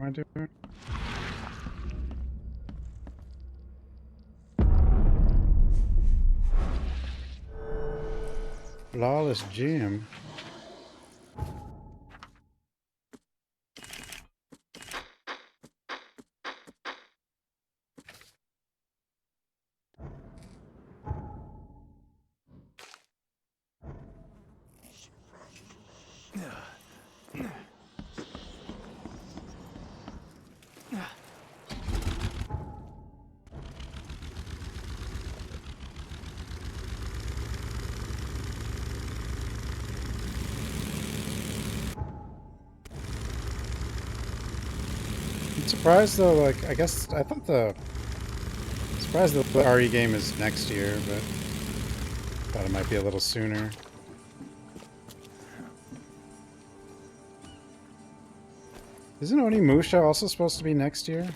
am I doing? Flawless Jam. I'm surprised though, like, I guess, I thought surprised that the RE game is next year, but thought it might be a little sooner. Isn't Onimusha also supposed to be next year?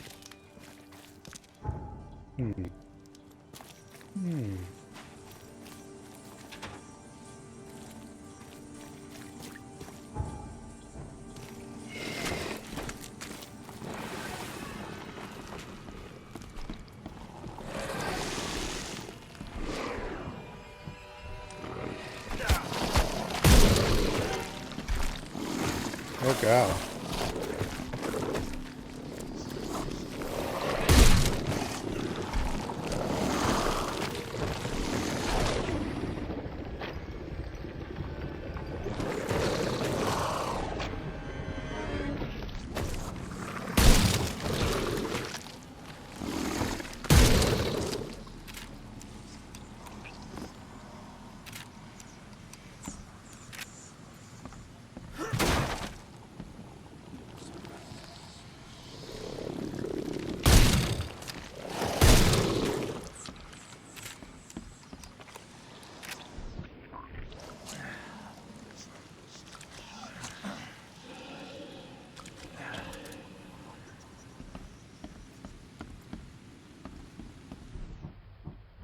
Oh god.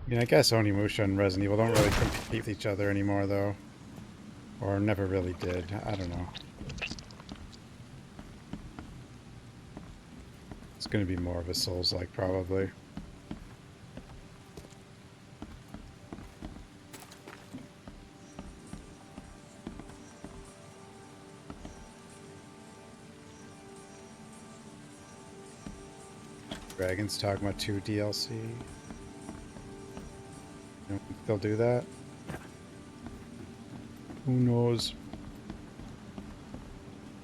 I mean, I guess Onimusha and Resident Evil don't really compete with each other anymore, though. Or never really did. I don't know. It's going to be more of a Souls-like, probably. Dragon's Dogma 2 DLC. You don't think they'll do that? Who knows?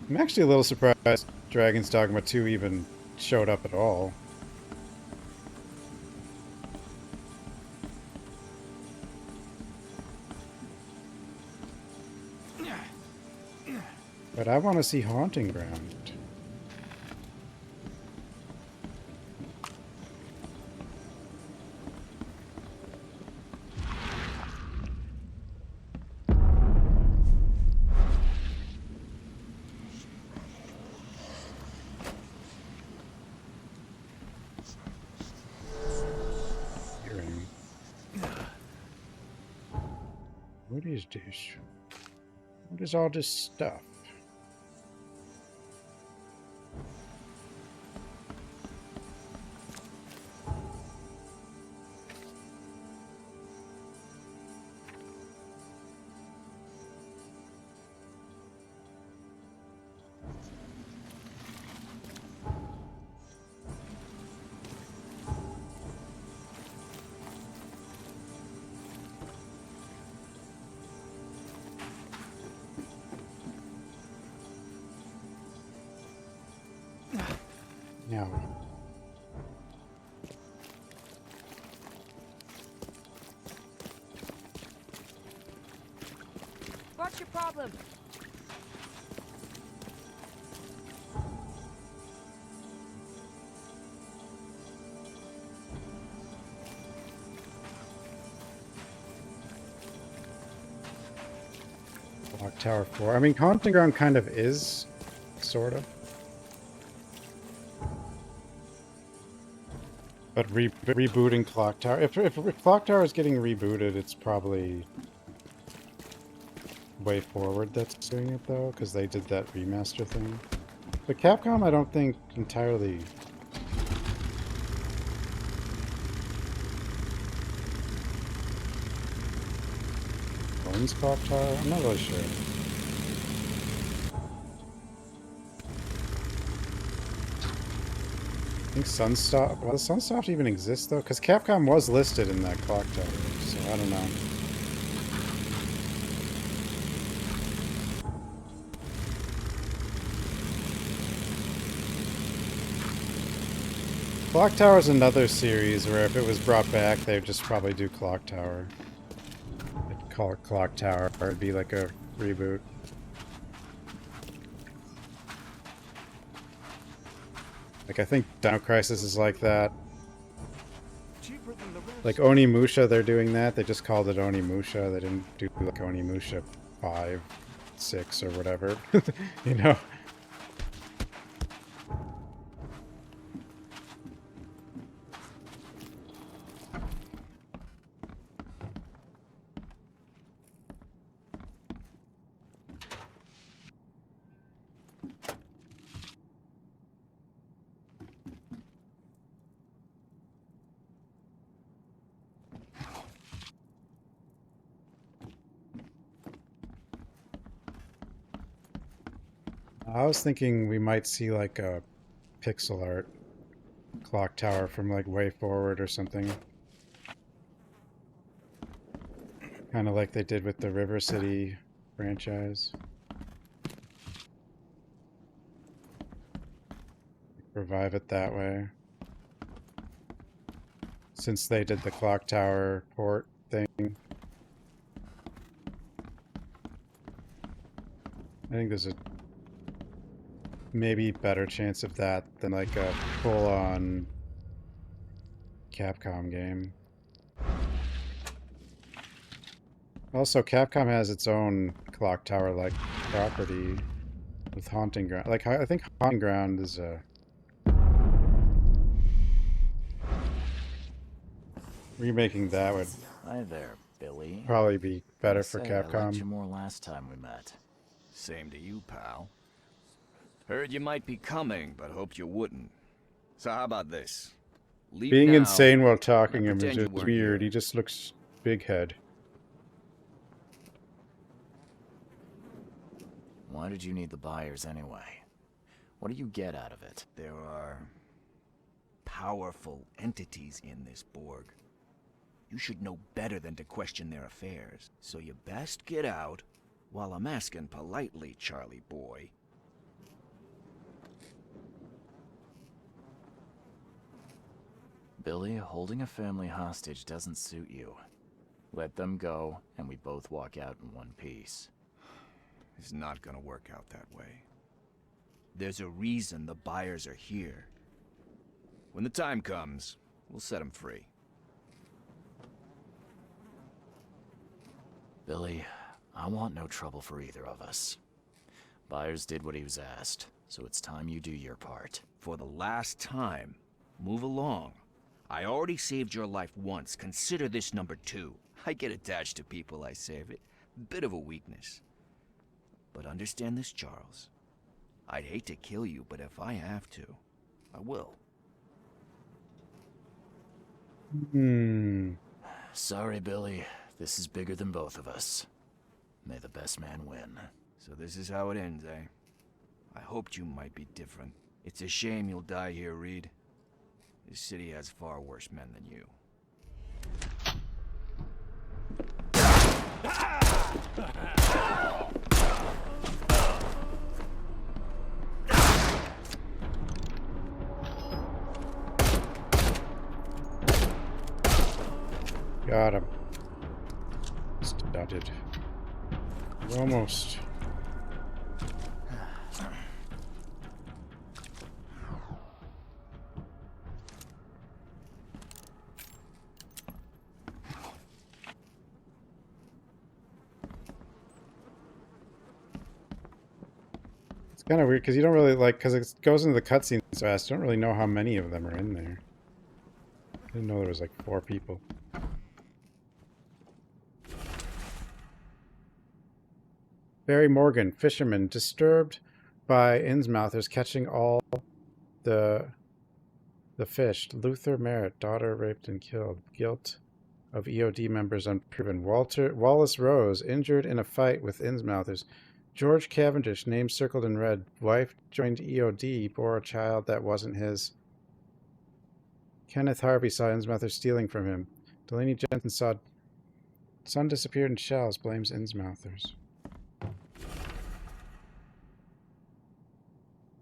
I'm actually a little surprised Dragon's Dogma 2 even showed up at all. But I want to see Haunting Ground. What is this? What is all this stuff? Now, what's your problem? Clock Tower 4. I mean, Haunting Ground kind of is, sort of. But rebooting Clock Tower, if Clock Tower is getting rebooted, it's probably Way Forward that's doing it though, because they did that remaster thing. But Capcom, I don't think entirely. Owns Clock Tower? I'm not really sure. I think Sunsoft. Well, does Sunsoft even exist though? Because Capcom was listed in that Clock Tower, so I don't know. Clock Tower is another series where if it was brought back, they'd just probably do Clock Tower. They'd call it Clock Tower, or it'd be like a reboot. Like, I think Dino Crisis is like that. Like Onimusha, they're doing that. They just called it Onimusha. They didn't do like Onimusha 5, 6, or whatever. You know? I was thinking we might see like a pixel art clock tower from like Way Forward or something. Kind of like they did with the River City franchise. Revive it that way. Since they did the clock tower port thing. I think there's a maybe better chance of that than like a full-on Capcom game. Also, Capcom has its own clock tower-like property with Haunting Ground. Like, I think Haunting Ground is a remaking that would Hi there, Billy. probably be better for I liked you Capcom. more last time we met. Same to you, pal. Heard you might be coming, but hoped you wouldn't. So how about this? Leave Being now, insane while talking and him is pretend you just weren't weird. here. He just looks big head. Why did you need the buyers anyway? What do you get out of it? There are powerful entities in this Borg. You should know better than to question their affairs. So you best get out while I'm asking politely, Charlie boy. Billy, holding a family hostage doesn't suit you. Let them go, and we both walk out in one piece. It's not gonna work out that way. There's a reason the buyers are here. When the time comes, we'll set them free. Billy, I want no trouble for either of us. Byers did what he was asked, so it's time you do your part. For the last time, move along. I already saved your life once. Consider this number 2. I get attached to people I save. It bit of a weakness. But understand this, Charles. I'd hate to kill you, but if I have to, I will. Sorry, Billy. This is bigger than both of us. May the best man win. So this is how it ends, eh? I hoped you might be different. It's a shame you'll die here, Reed. This city has far worse men than you. Got him. Studded. Almost. It's kind of weird because you don't really like, because it goes into the cutscenes fast. You don't really know how many of them are in there. I didn't know there was like 4 people. Barry Morgan, fisherman, disturbed by Innsmouthers catching all the fish. Luther Merritt, daughter raped and killed. Guilt of EOD members unproven. Wallace Rose, injured in a fight with Innsmouthers. George Cavendish, name circled in red. Wife joined EOD, bore a child that wasn't his. Kenneth Harvey saw Innsmouthers stealing from him. Delaney Jensen saw son disappeared in shells, blames Innsmouthers.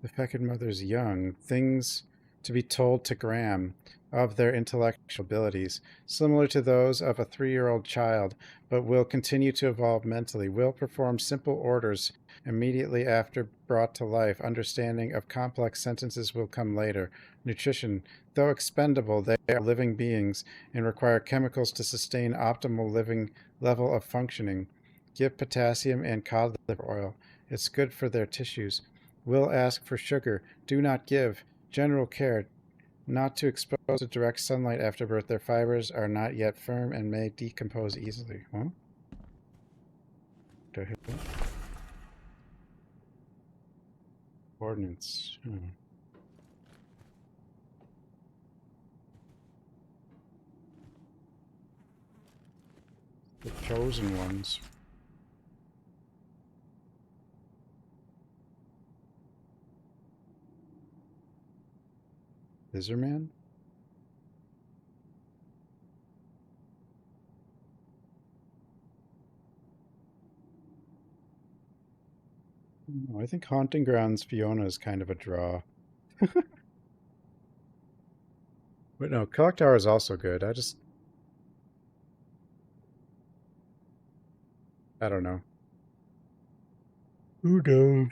The Peckett mothers young. Things to be told to Graham of their intellectual abilities, similar to those of a 3-year-old child, but will continue to evolve mentally. Will perform simple orders immediately after brought to life. Understanding of complex sentences will come later. Nutrition. Though expendable, they are living beings and require chemicals to sustain optimal living level of functioning. Give potassium and cod liver oil. It's good for their tissues. Will ask for sugar. Do not give. General care. Not to expose to direct sunlight after birth. Their fibers are not yet firm and may decompose easily. Huh? Do I hit that? Ordnance. The chosen ones. Lizardman? No, I think Haunting Grounds Fiona is kind of a draw. But no, Clock Tower is also good. I don't know. Who knows?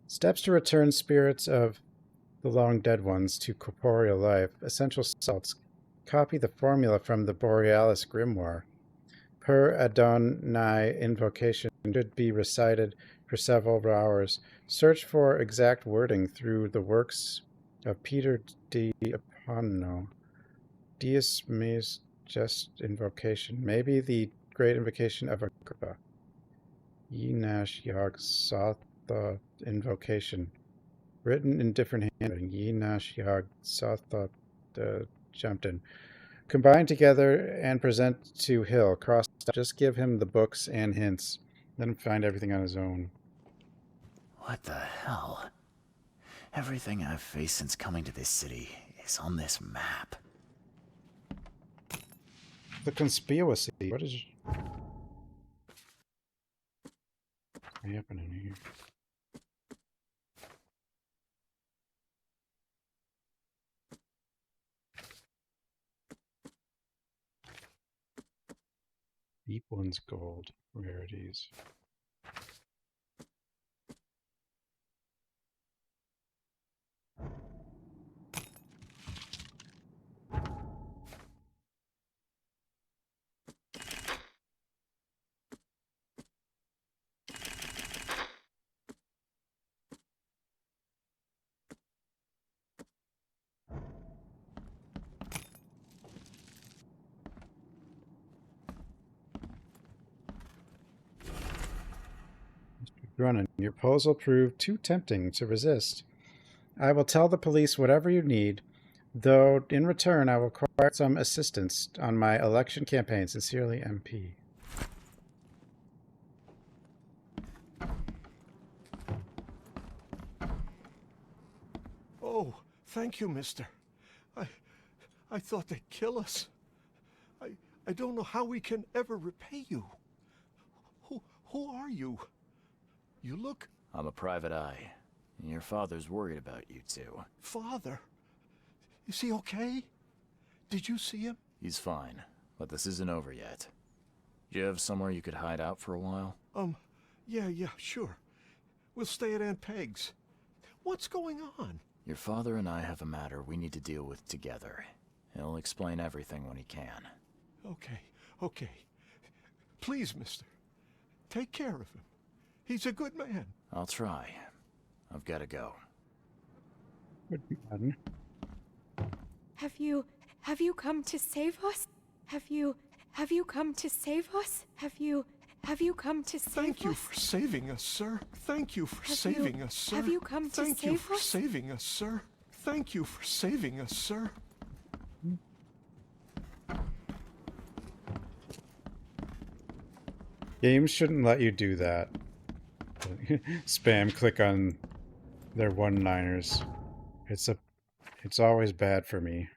Steps to return spirits of the long dead ones to corporeal life. Essential salts. Copy the formula from the Borealis Grimoire. Per Adonai invocation should be recited for several hours. Search for exact wording through the works of Peter D. Apano. Dies Me's just invocation. Maybe the great invocation of Agrippa. Yenash Yog Sotha invocation. Written in different handwriting. Yenash Yog Sotha jumped in. Combine together and present to Hill. Cross. Just give him the books and hints. Let him find everything on his own. What the hell? Everything I've faced since coming to this city is on this map. The conspiracy. What is happening here? Deep One's Gold. Rarities. Running. Your proposal proved too tempting to resist. I will tell the police whatever you need, though in return I will require some assistance on my election campaign. Sincerely, MP. Oh, thank you, mister. I thought they'd kill us. I don't know how we can ever repay you. Who are you? You look... I'm a private eye. Your father's worried about you two. Father? Is he okay? Did you see him? He's fine, but this isn't over yet. Do you have somewhere you could hide out for a while? Yeah, sure. We'll stay at Aunt Peg's. What's going on? Your father and I have a matter we need to deal with together. He'll explain everything when he can. Okay. Please, mister. Take care of him. He's a good man. I'll try. I've got to go. Would be fun. Have you come to save us? Have you come to save us? Have Have you come to save us? Thank you for saving us, sir. Thank you for saving us, sir. Have you come to Thank save you for us? saving us, sir. Thank you for saving us, sir. Games shouldn't let you do that. Spam click on their one-liners. It's always bad for me.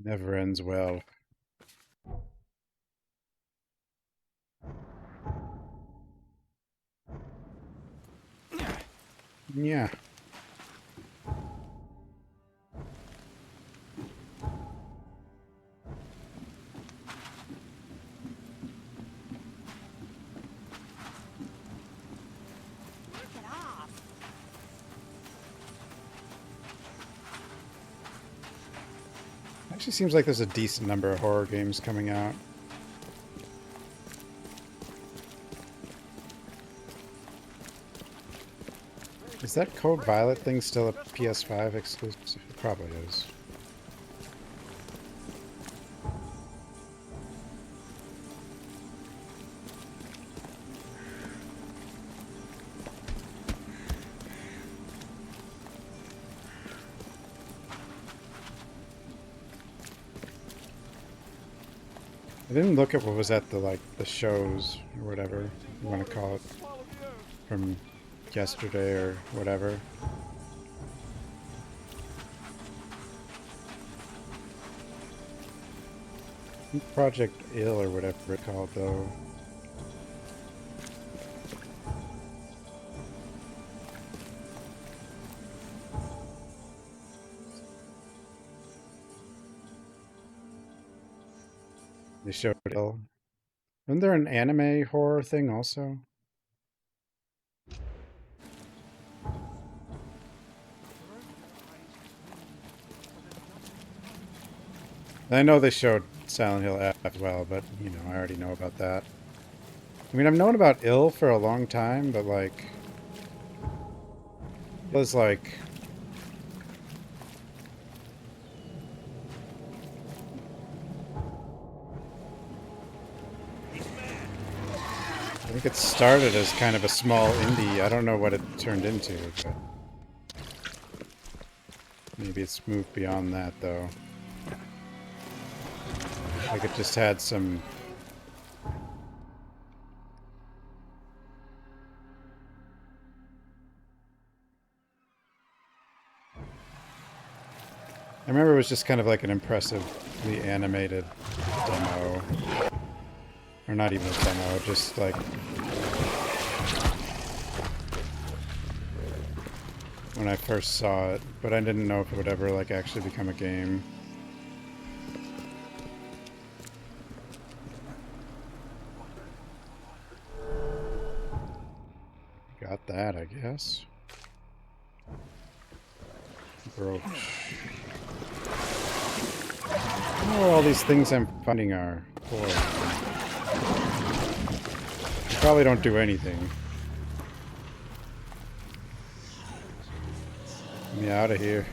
Never ends well. Yeah. Actually seems like there's a decent number of horror games coming out. Is that Code Violet thing still a PS5 exclusive? It probably is. I didn't look at what was at the shows or whatever you want to call it from yesterday or whatever. Project Ill or whatever it's called though. They showed Ill. Isn't there an anime horror thing also? I know they showed Silent Hill F as well, but, you know, I already know about that. I mean, I've known about Ill for a long time, but, like... It was, like... I think it started as kind of a small indie. I don't know what it turned into, but... Maybe it's moved beyond that, though. Like it just had some... I remember it was just kind of like an impressively animated demo. Or not even a demo, just like... when I first saw it, but I didn't know if it would ever like actually become a game. Got that, I guess. Broach. I don't know what all these things I'm finding are for. They probably don't do anything. Get me out of here.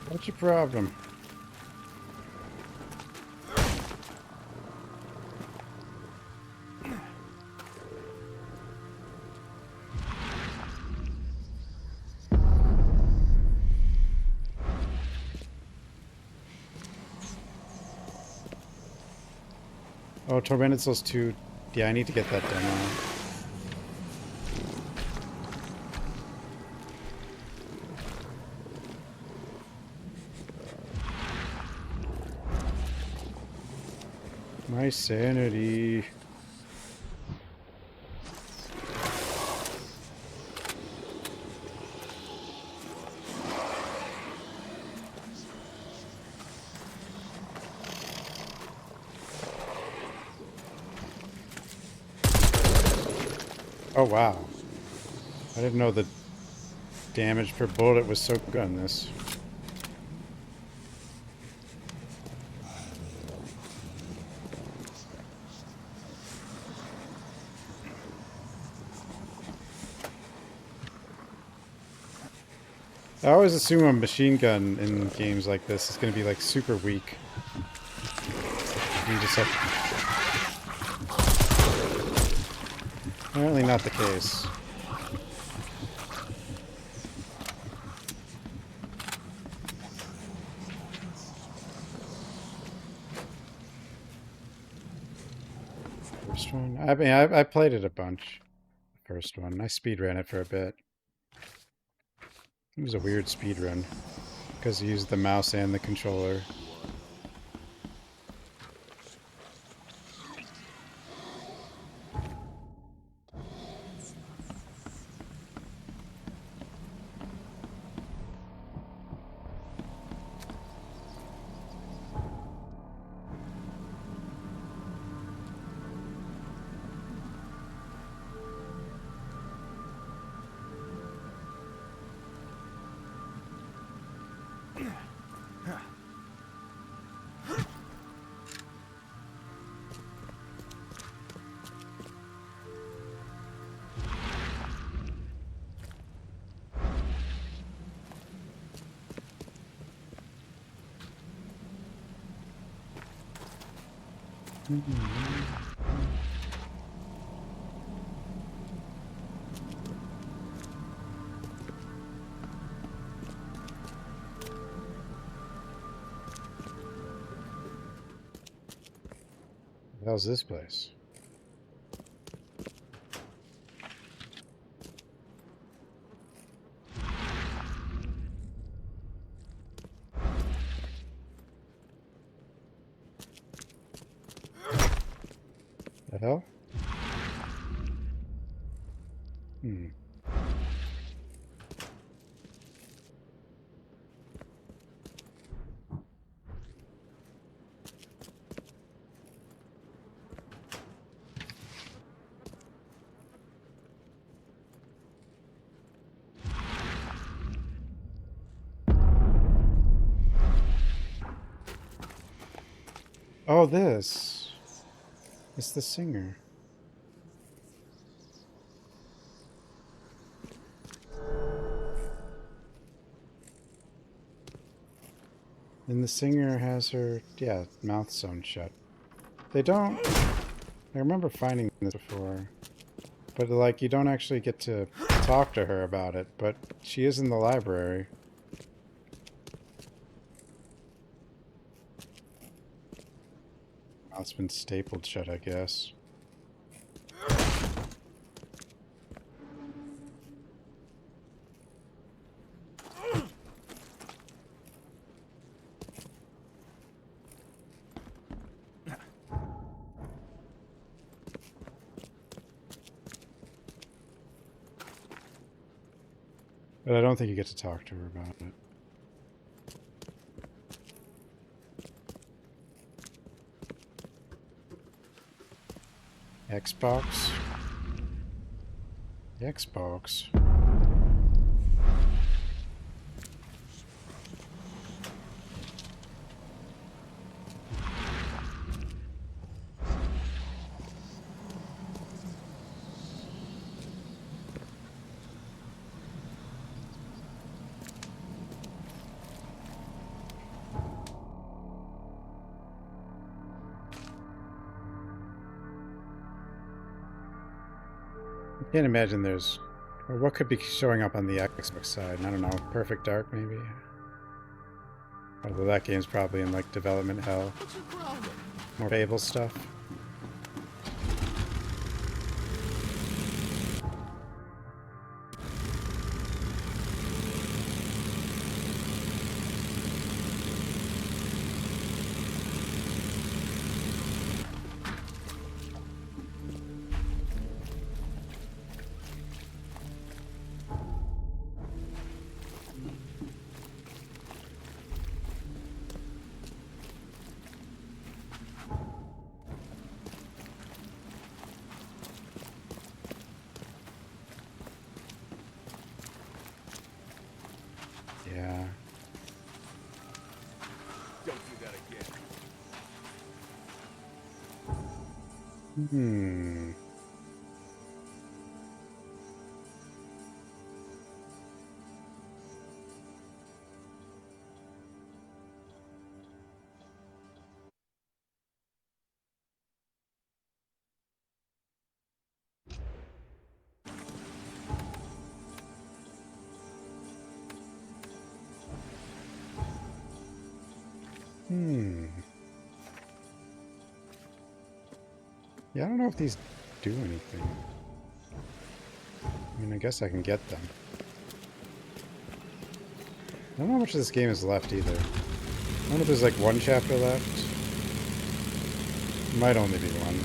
What's your problem? Oh, Tormented Souls 2. Yeah, I need to get that demo. My sanity. Oh wow. I didn't know the damage per bullet was so good on this. I always assume a machine gun in games like this is going to be like super weak. You just have... Apparently not the case. First one? I mean, I played it a bunch. The first one. I speedran it for a bit. It was a weird speedrun. Because you used the mouse and the controller. How's this place? The hell? Oh, this. It's the singer. And the singer has her, yeah, mouth sewn shut. They don't... I remember finding this before. But, like, you don't actually get to talk to her about it. But she is in the library. Mouth's been stapled shut, I guess. But I don't think you get to talk to her about it. Xbox? Xbox? I can't imagine there's... Or what could be showing up on the Xbox side? I don't know. Perfect Dark, maybe? Although that game's probably in, like, development hell. More Fable stuff. Yeah. Don't do that again. Hmm. Yeah, I don't know if these do anything. I mean, I guess I can get them. I don't know how much of this game is left either. I don't know if there's like one chapter left. Might only be one.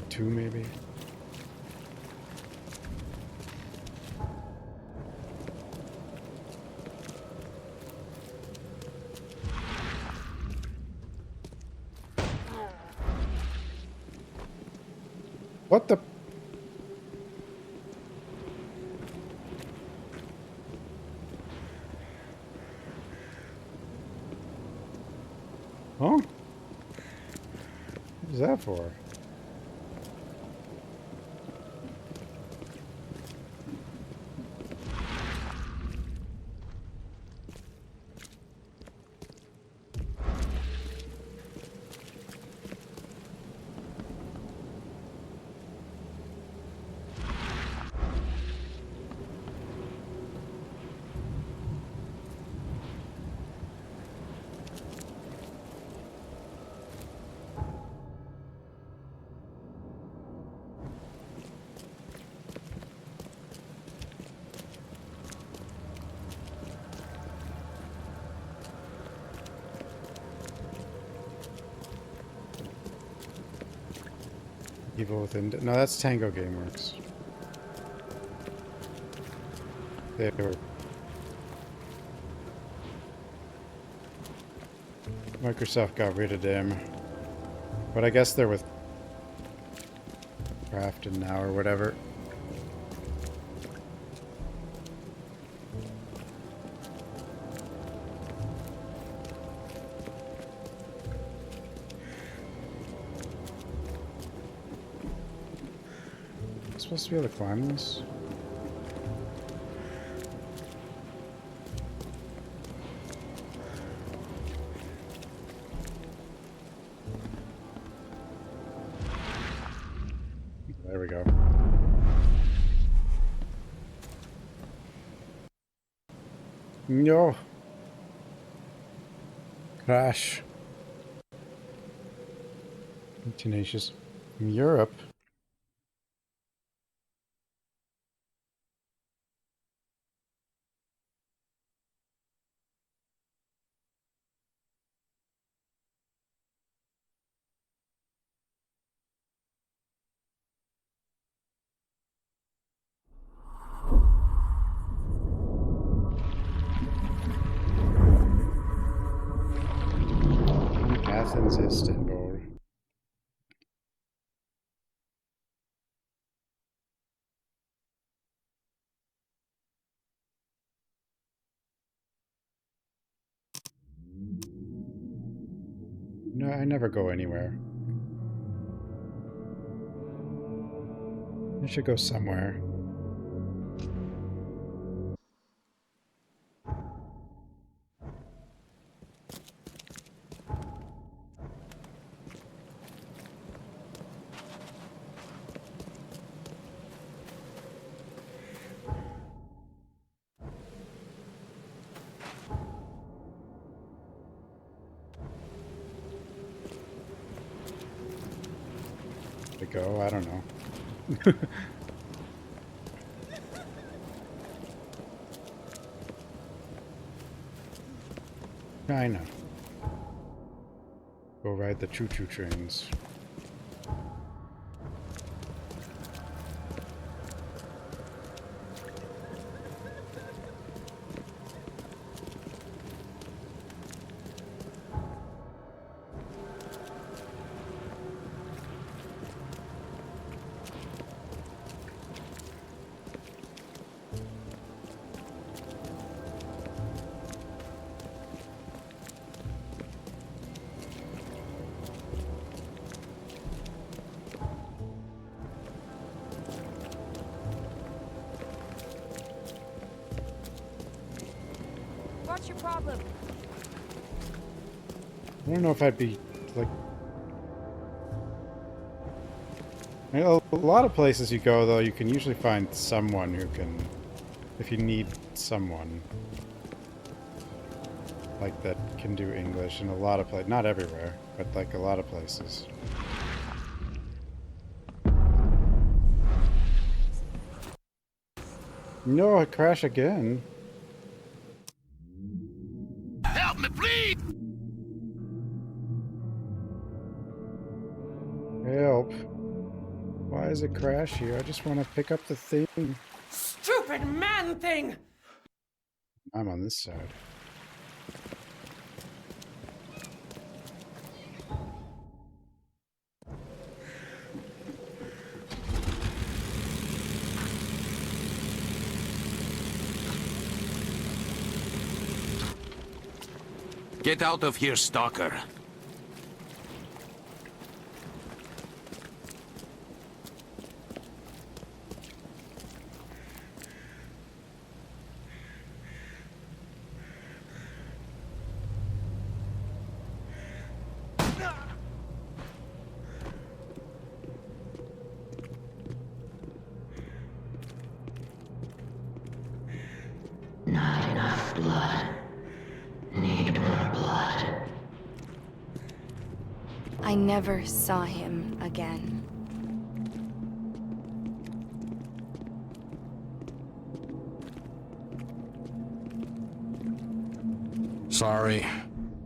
Two, maybe? What the? Huh? What is that for? Evil Within. No, that's Tango Gameworks. They were. Microsoft got rid of them. But I guess they're with Crafton now or whatever. Supposed to be able to climb this? There we go. No. Crash. Tenacious. Europe. Athens, Istanbul. No, I never go anywhere. I should go somewhere. To go, I don't know. China. Go ride the choo-choo trains. your problem? I don't know if I'd be, like... I know a lot of places you go, though, you can usually find someone who can... If you need someone. Like, that can do English in a lot of places. Not everywhere, but, like, a lot of places. No, I crash again. Help me, please! Help. Why does it crash here? I just want to pick up the thing. Stupid man thing! I'm on this side. Get out of here, stalker. Not enough blood. Need more blood. I never saw him again. Sorry.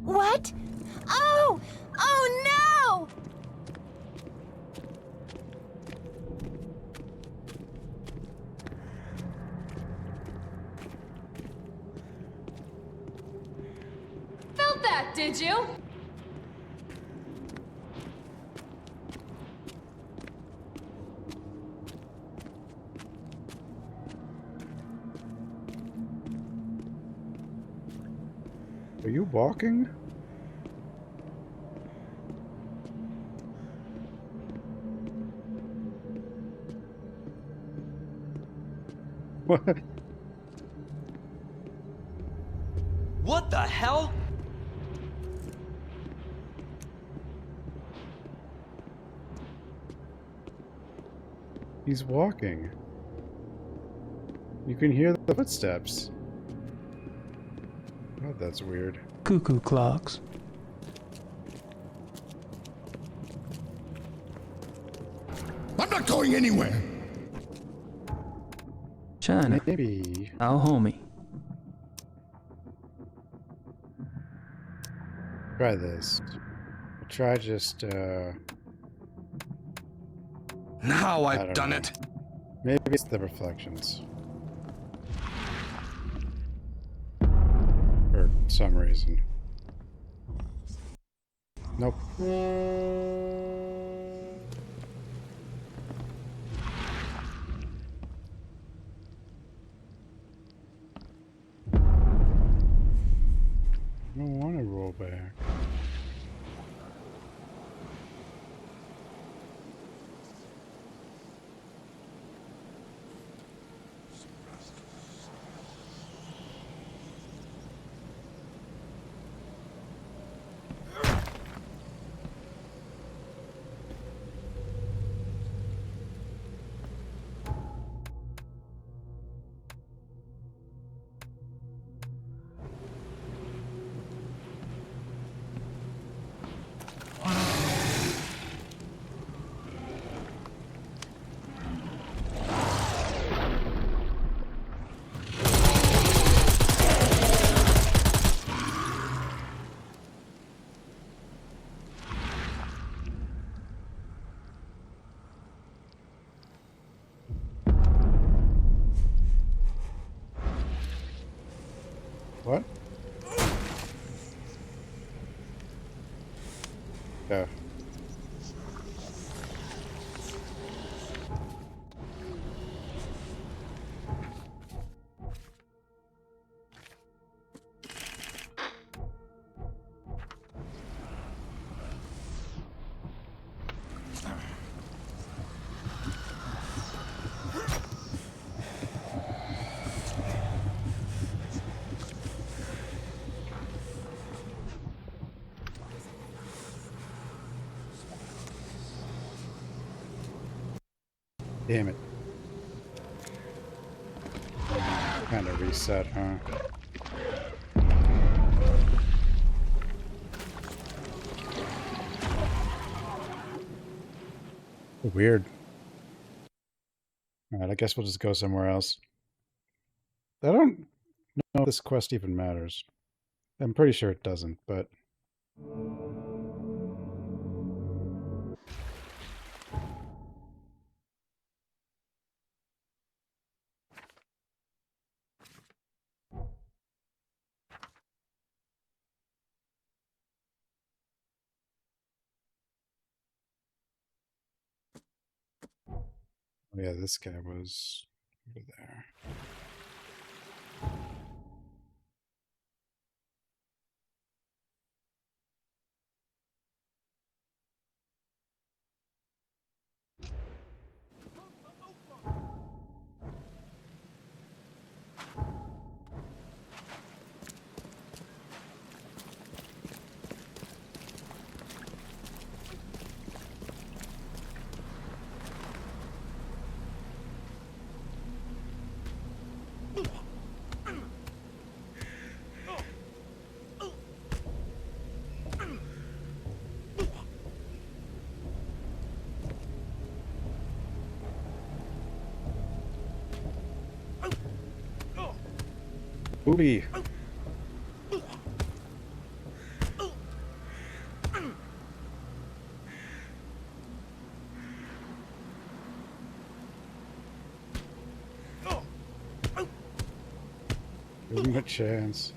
What? Oh! Oh no! Felt that, did you? Are you walking? What? What the hell? He's walking. You can hear the footsteps. Oh, that's weird. Cuckoo clocks. I'm not going anywhere. China. Maybe. Our homie. Try this. Try just, Now I I've don't done know. it. Maybe it's the reflections. For some reason. Nope. I don't want to roll back. Damn it. Kind of reset, huh? Weird. Alright, I guess we'll just go somewhere else. I don't know if this quest even matters. I'm pretty sure it doesn't, but... Oh yeah, this guy was over there. Booty. Give him a chance.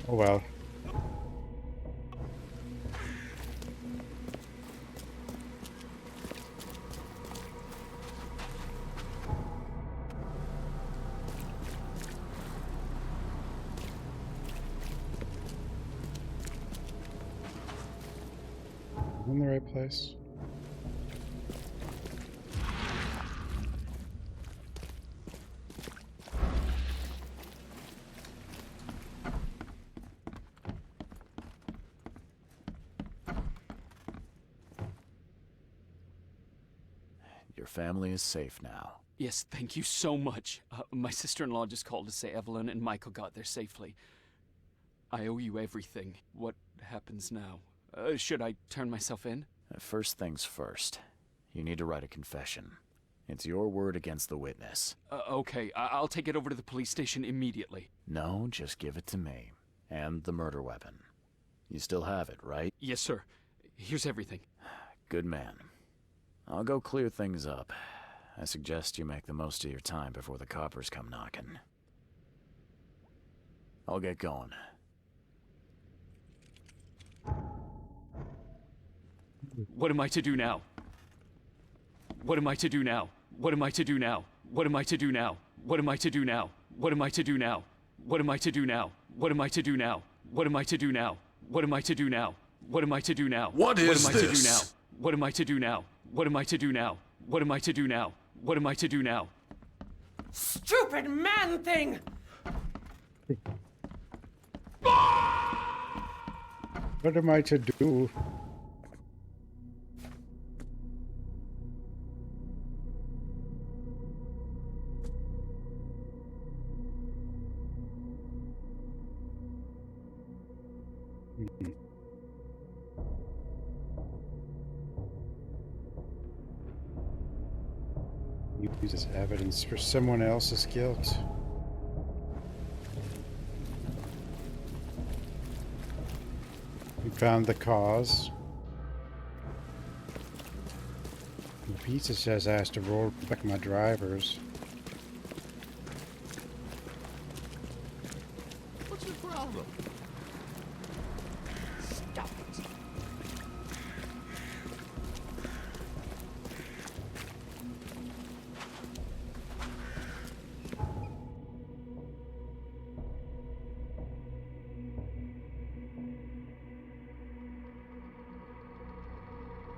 Oh well. In the right place. Your family is safe now. Yes, thank you so much. My sister-in-law just called to say Evelyn and Michael got there safely. I owe you everything. What happens now? Should I turn myself in? First things first. You need to write a confession. It's your word against the witness. Okay, I'll take it over to the police station immediately. No, just give it to me. And the murder weapon. You still have it, right? Yes, sir. Here's everything. Good man. I'll go clear things up. I suggest you make the most of your time before the coppers come knocking. I'll get going. What am I to do now? What am I to do now? What am I to do now? What am I to do now? What am I to do now? What am I to do now? What am I to do now? What am I to do now? What am I to do now? What am I to do now? What am I to do now? What is this? What am I to do now? What am I to do now? What am I to do now? What am I to do now? Stupid man thing! What am I to do? Use as evidence for someone else's guilt. We found the cause. The pizza says I have to roll back my drivers. What's your problem? Stop it.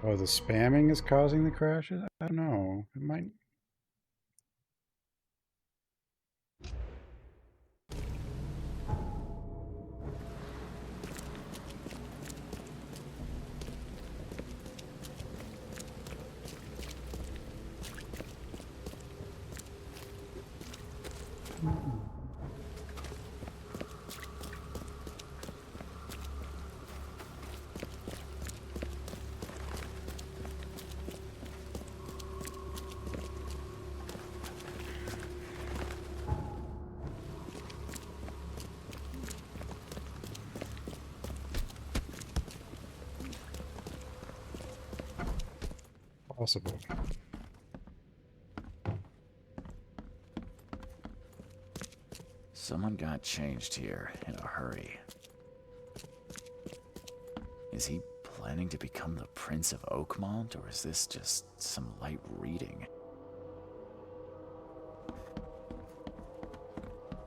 Oh, the spamming is causing the crashes? I don't know. It might... Possible. Someone got changed here in a hurry. Is he planning to become the Prince of Oakmont, or is this just some light reading?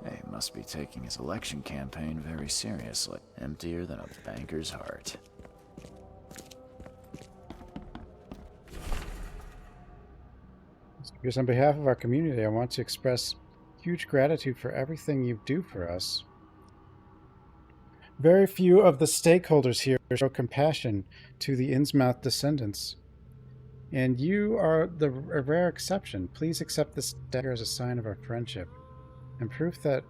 He must be taking his election campaign very seriously. Emptier than a banker's heart. Because on behalf of our community, I want to express huge gratitude for everything you do for us. Very few of the stakeholders here show compassion to the Innsmouth descendants, and you are a rare exception. Please accept this dagger as a sign of our friendship, and proof that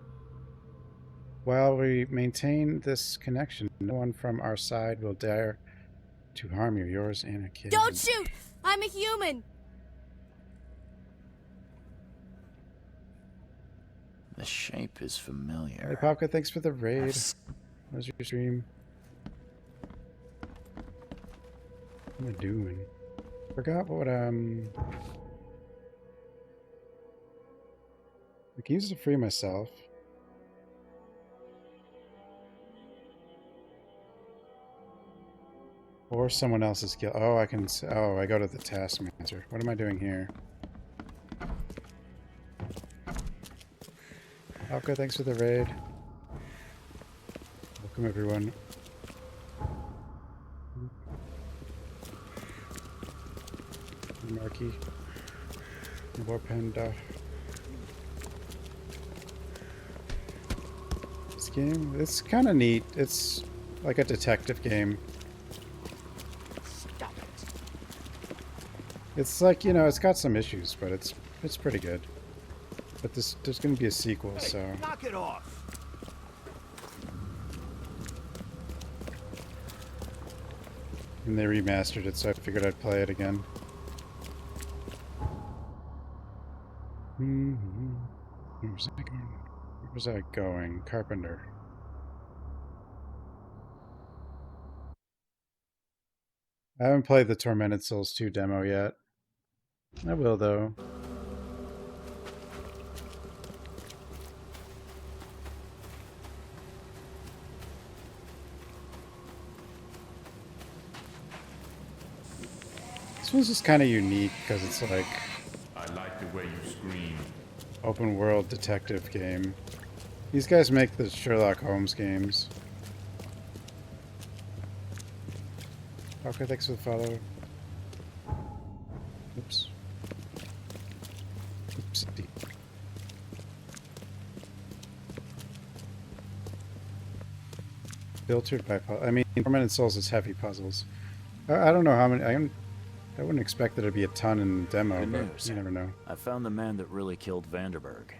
while we maintain this connection, no one from our side will dare to harm you. Yours, Anna Kid. Don't shoot! I'm a human! The shape is familiar. Hey, Popka, thanks for the raid. How's your stream? What am I doing? Forgot what, I can use it to free myself. Or someone else's skill. Oh, I can... Oh, I go to the Taskmaster. What am I doing here? Okay, thanks for the raid. Welcome, everyone. Marky. Warpanda. This game, it's kind of neat. It's like a detective game. Stop it. It's like, you know, it's got some issues, but it's pretty good. But there's going to be a sequel, Hey, so... knock it off! And they remastered it, so I figured I'd play it again. Where was I going? Where was I going? Carpenter. I haven't played the Tormented Souls 2 demo yet. I will, though. This one's just kind of unique because it's like I like the way you scream. open world detective game. These guys make the Sherlock Holmes games. Okay, thanks for the follow. Oops. Oopsie. Filtered by I mean, Tormented Souls is heavy puzzles. I don't know how many. I wouldn't expect there to be a ton in the demo, Good but news. you never know. I found the man that really killed Vanderberg.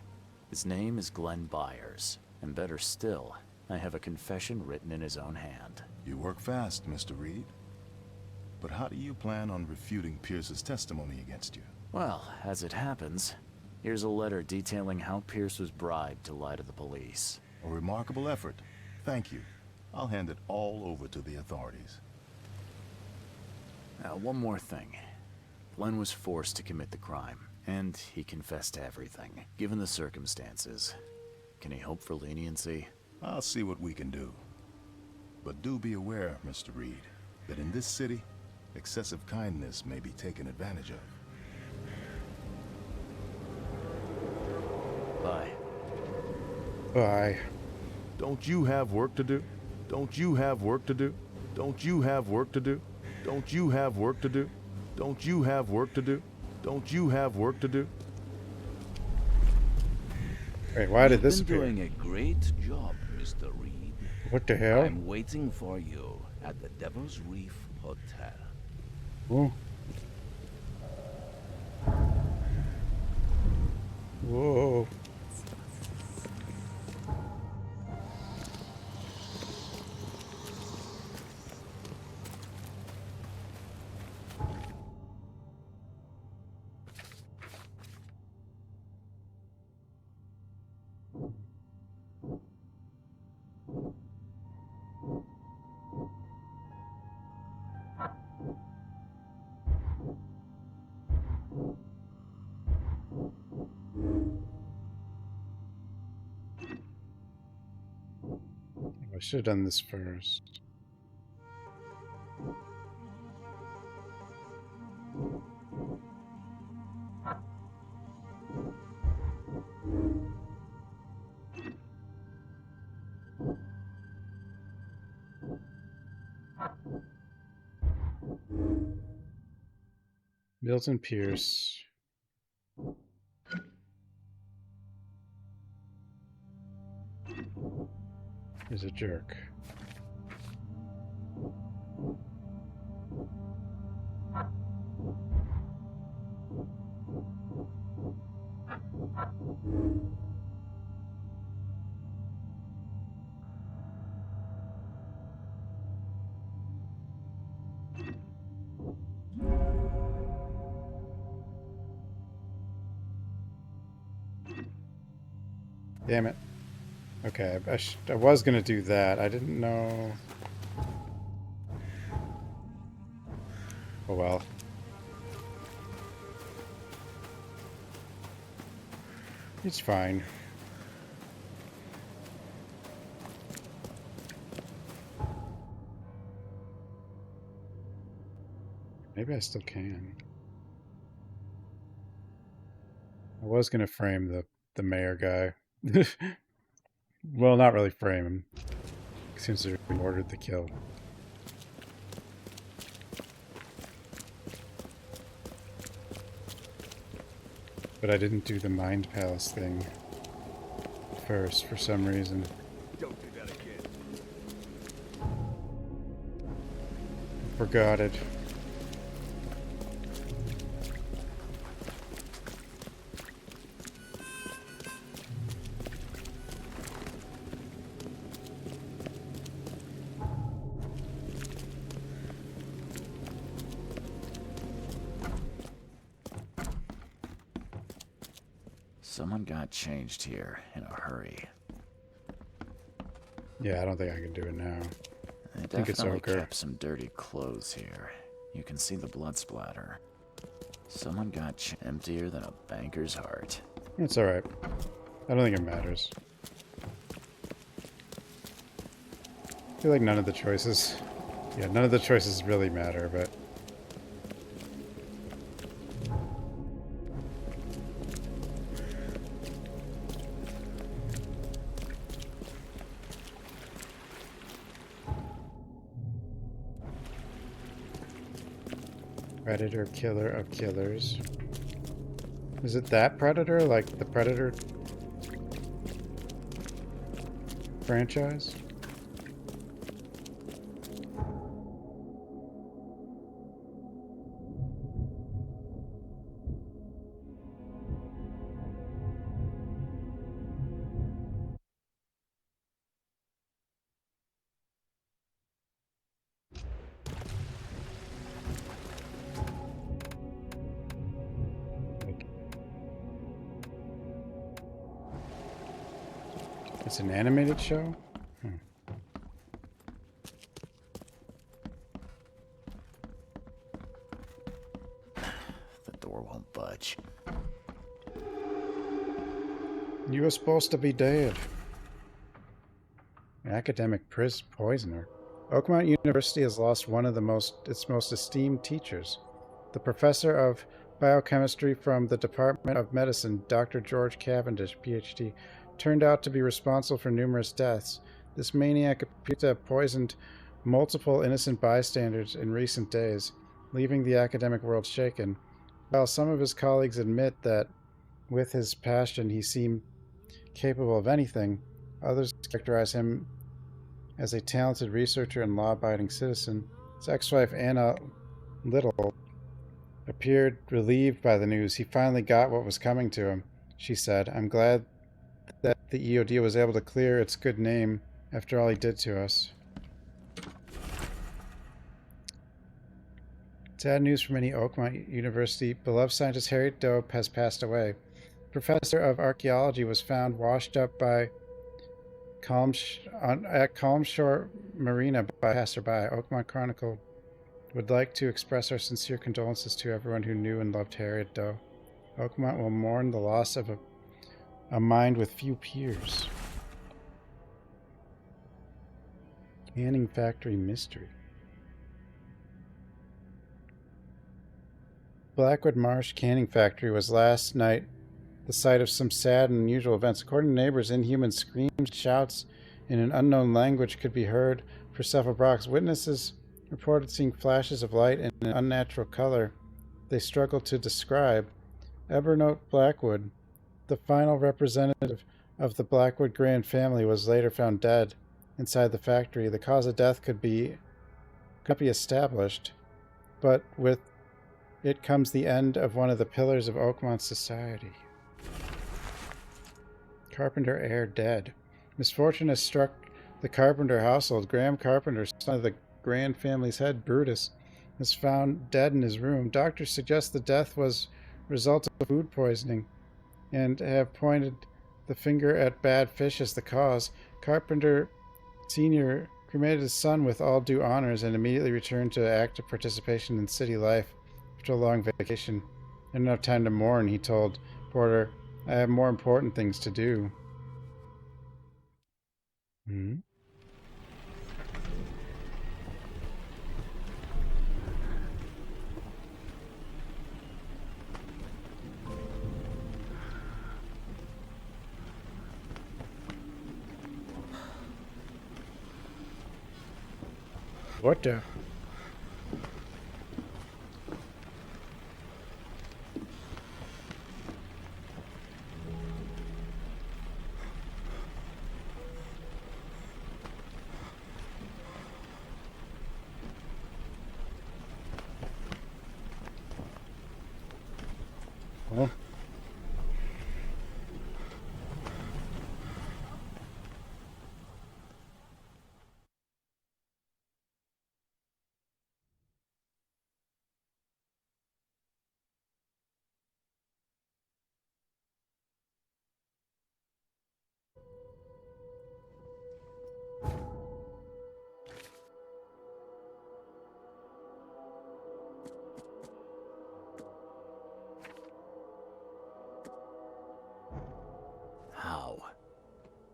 His name is Glenn Byers. And better still, I have a confession written in his own hand. You work fast, Mr. Reed. But how do you plan on refuting Pierce's testimony against you? Well, as it happens, here's a letter detailing how Pierce was bribed to lie to the police. A remarkable effort. Thank you. I'll hand it all over to the authorities. Now, one more thing. Glenn was forced to commit the crime, and he confessed to everything. Given the circumstances, can he hope for leniency? I'll see what we can do. But do be aware, Mr. Reed, that in this city, excessive kindness may be taken advantage of. Bye. Bye. Don't you have work to do? Don't you have work to do? Don't you have work to do? Don't you have work to do? Don't you have work to do? Don't you have work to do? Wait, why did this appear? You've been doing a great job, Mr. Reed. What the hell? I'm waiting for you at the Devil's Reef Hotel. Whoa. Whoa. I should have done this first. Milton Pierce. Is a jerk. Damn it. Okay, I was gonna do that. I didn't know. Oh well. It's fine. Maybe I still can. I was gonna frame the mayor guy. Well, not really frame him. He seems to have ordered the kill. But I didn't do the Mind Palace thing first for some reason. Don't do that again. Forgot it. Someone got changed here in a hurry. Yeah, I don't think I can do it now. They I think it's definitely okay. kept some dirty clothes here. You can see the blood splatter. Someone got emptier than a banker's heart. It's alright. I don't think it matters. I feel like none of the choices... Yeah, none of the choices really matter, but... Predator, killer of killers. Is it that Predator? Like the Predator franchise? It's an animated show? The door won't budge. You were supposed to be dead. Academic poisoner. Oakmont University has lost one of its most esteemed teachers. The professor of biochemistry from the Department of Medicine, Dr. George Cavendish, PhD, turned out to be responsible for numerous deaths. This maniac appears to have poisoned multiple innocent bystanders in recent days, leaving the academic world shaken. While some of his colleagues admit that with his passion he seemed capable of anything, others characterize him as a talented researcher and law-abiding citizen. His ex-wife, Anna Little, appeared relieved by the news. He finally got what was coming to him, she said. I'm glad that the EOD was able to clear its good name after all he did to us. Sad news for many Oakmont University. Beloved scientist Harriet Dope has passed away. Professor of archaeology was found washed up by at Calm Shore Marina by a passerby. Oakmont Chronicle would like to express our sincere condolences to everyone who knew and loved Harriet Doe. Oakmont will mourn the loss of a mind with few peers. Canning factory mystery. Blackwood Marsh Canning Factory was last night the site of some sad and unusual events. According to neighbors, inhuman screams and shouts in an unknown language could be heard for several blocks. Witnesses reported seeing flashes of light in an unnatural color they struggled to describe. Evernote Blackwood, the final representative of the Blackwood Grand family, was later found dead inside the factory. The cause of death could not be established, but with it comes the end of one of the pillars of Oakmont society. Carpenter heir dead. Misfortune has struck the Carpenter household. Graham Carpenter, son of the Grand family's head, Brutus, is found dead in his room. Doctors suggest the death was a result of food poisoning and have pointed the finger at bad fish as the cause. Carpenter Sr. cremated his son with all due honors and immediately returned to active participation in city life after a long vacation. I don't have time to mourn, he told Porter. I have more important things to do. What the? Oh.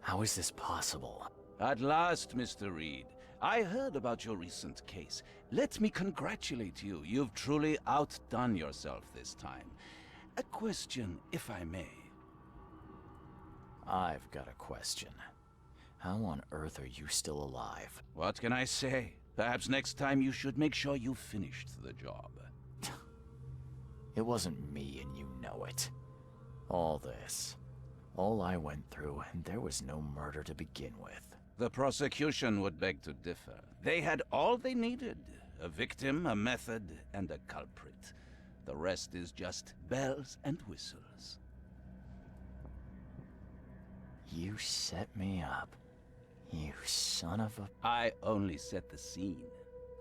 How is this possible? At last, Mr. Reed. I heard about your recent case. Let me congratulate you. You've truly outdone yourself this time. A question, if I may. I've got a question. How on earth are you still alive? What can I say? Perhaps next time you should make sure you finished the job. It wasn't me, and you know it. All this. All I went through, and there was no murder to begin with. The prosecution would beg to differ. They had all they needed. A victim, a method, and a culprit. The rest is just bells and whistles. You set me up. You son of a... I only set the scene.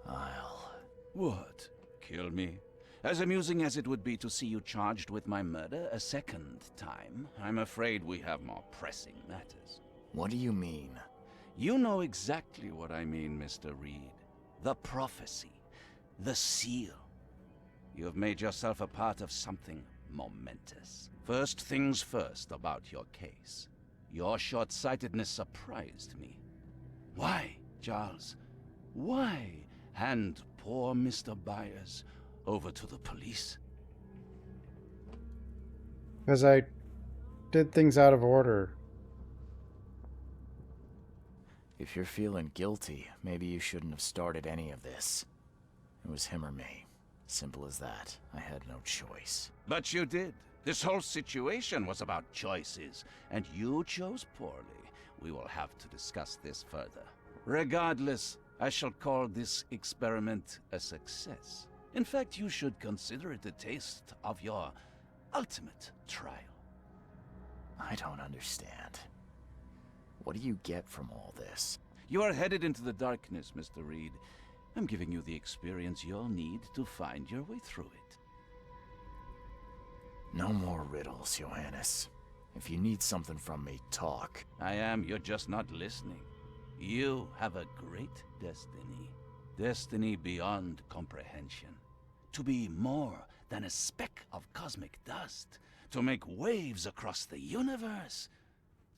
I'll... What? Kill me? As amusing as it would be to see you charged with my murder a second time, I'm afraid we have more pressing matters. What do you mean? You know exactly what I mean, Mr. Reed. The prophecy. The seal. You have made yourself a part of something momentous. First things first about your case. Your short-sightedness surprised me. Why, Charles? Why hand poor Mr. Byers over to the police? Because I did things out of order. If you're feeling guilty, maybe you shouldn't have started any of this. It was him or me. Simple as that. I had no choice. But you did. This whole situation was about choices, and you chose poorly. We will have to discuss this further. Regardless, I shall call this experiment a success. In fact, you should consider it a taste of your ultimate trial. I don't understand. What do you get from all this? You are headed into the darkness, Mr. Reed. I'm giving you the experience you'll need to find your way through it. No more riddles, Johannes. If you need something from me, talk. I am, you're just not listening. You have a great destiny. Destiny beyond comprehension. To be more than a speck of cosmic dust. To make waves across the universe.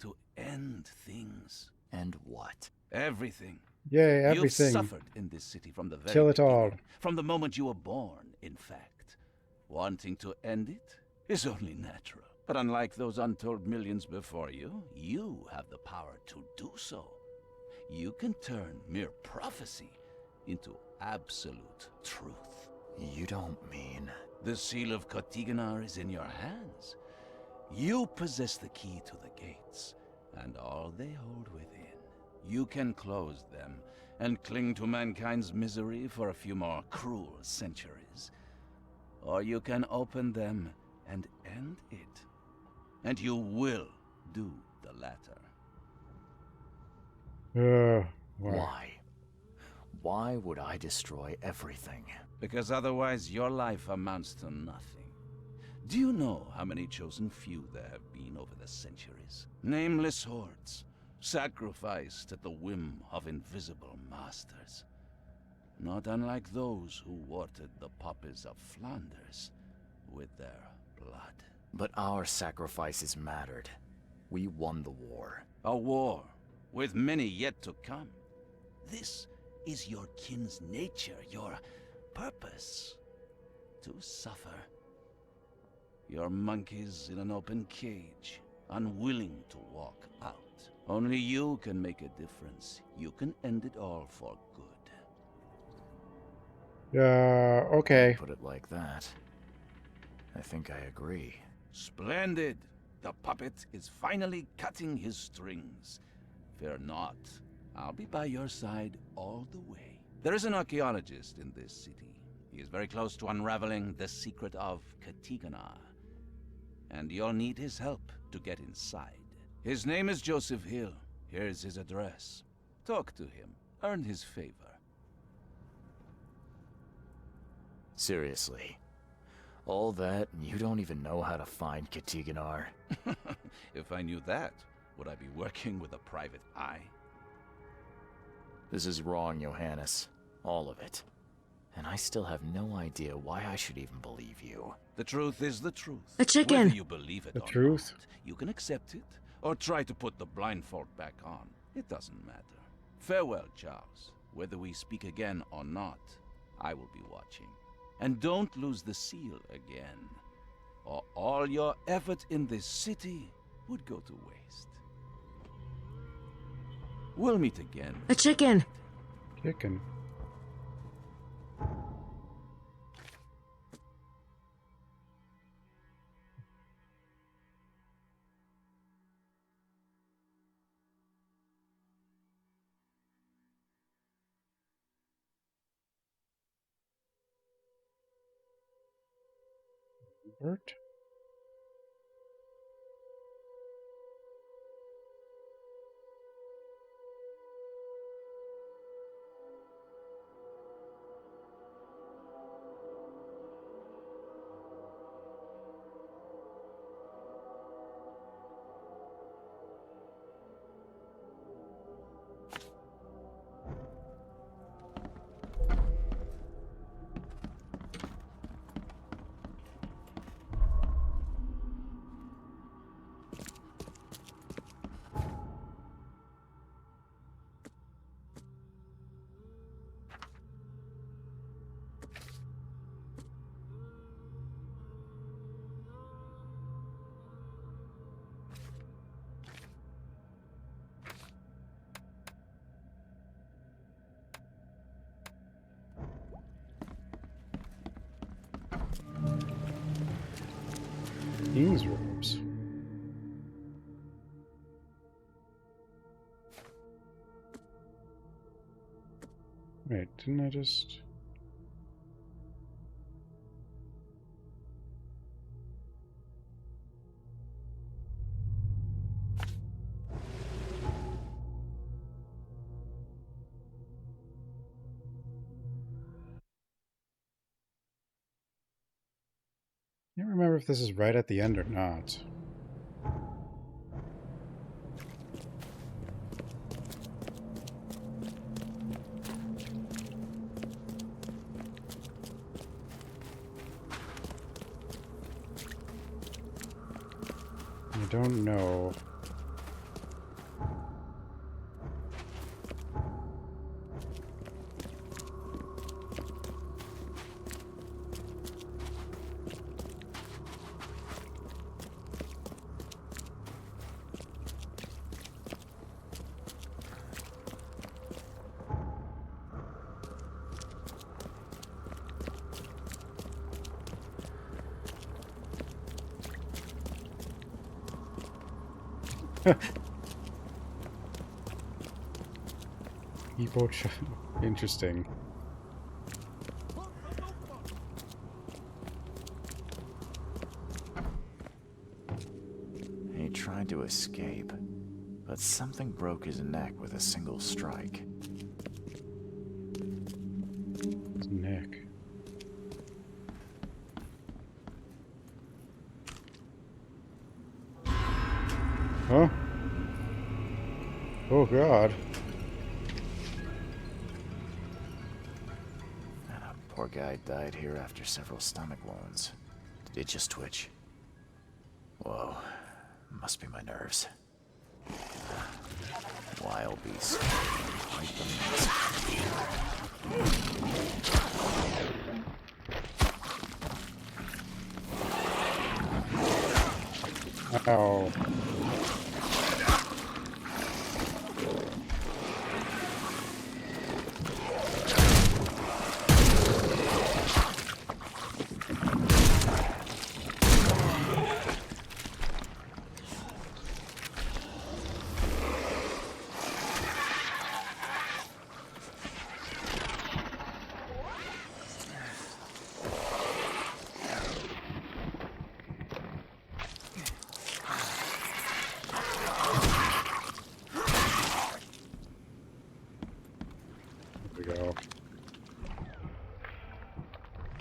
To end things. And what? Everything. Yay, everything. You've suffered in this city from the very Kill it all. beginning, from the moment you were born, in fact. Wanting to end it is only natural. But unlike those untold millions before you, you have the power to do so. You can turn mere prophecy into absolute truth. You don't mean... The seal of Kotiganar is in your hands. You possess the key to the gates, and all they hold within. You can close them, and cling to mankind's misery for a few more cruel centuries. Or you can open them and end it. And you will do the latter. Why? Why would I destroy everything? Because otherwise your life amounts to nothing. Do you know how many chosen few there have been over the centuries? Nameless hordes, sacrificed at the whim of invisible masters. Not unlike those who watered the poppies of Flanders with their blood. But our sacrifices mattered. We won the war. A war, with many yet to come. This is your kin's nature, your purpose. To suffer. You're monkeys in an open cage, unwilling to walk out. Only you can make a difference. You can end it all for good. Okay. Put it like that. I think I agree. Splendid! The puppet is finally cutting his strings. Fear not. I'll be by your side all the way. There is an archaeologist in this city. He is very close to unraveling the secret of Kotiganar. And you'll need his help to get inside. His name is Joseph Hill. Here's his address. Talk to him. Earn his favor. Seriously. All that, and you don't even know how to find Kotiganar? If I knew that, would I be working with a private eye? This is wrong, Johannes. All of it. And I still have no idea why I should even believe you. The truth is the truth. A chicken. Whether you believe it The or truth. not, you can accept it, or try to put the blindfold back on. It doesn't matter. Farewell, Charles. Whether we speak again or not, I will be watching. And don't lose the seal again, or all your effort in this city would go to waste. We'll meet again. A chicken. Chicken. Bert? King's robes. Wait, didn't I just... I can't remember if this is right at the end or not. I don't know. Interesting. He tried to escape, but something broke his neck with a single strike. His neck. Huh? Oh God. Poor guy died here after several stomach wounds. Did it just twitch? Whoa. Must be my nerves. Wild beast. Quite the mess. Ow.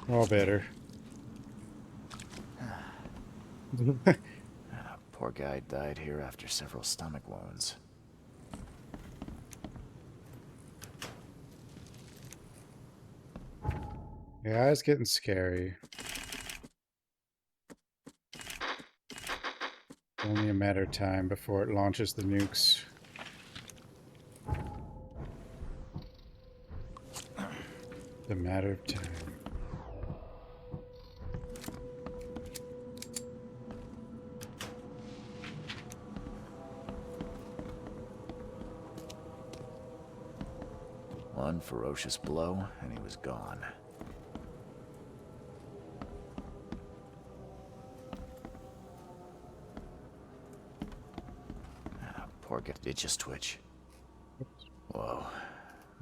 All better. Poor guy died here after several stomach wounds. Yeah, it's getting scary. Only a matter of time before it launches the nukes. A matter of time. One ferocious blow, and he was gone. Poor guy. Did it just twitch? Whoa.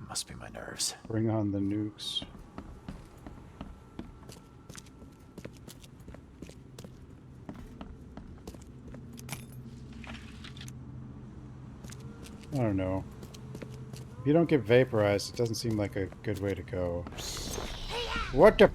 Must be my nerves. Bring on the nukes. I don't know. If you don't get vaporized, it doesn't seem like a good way to go. What the?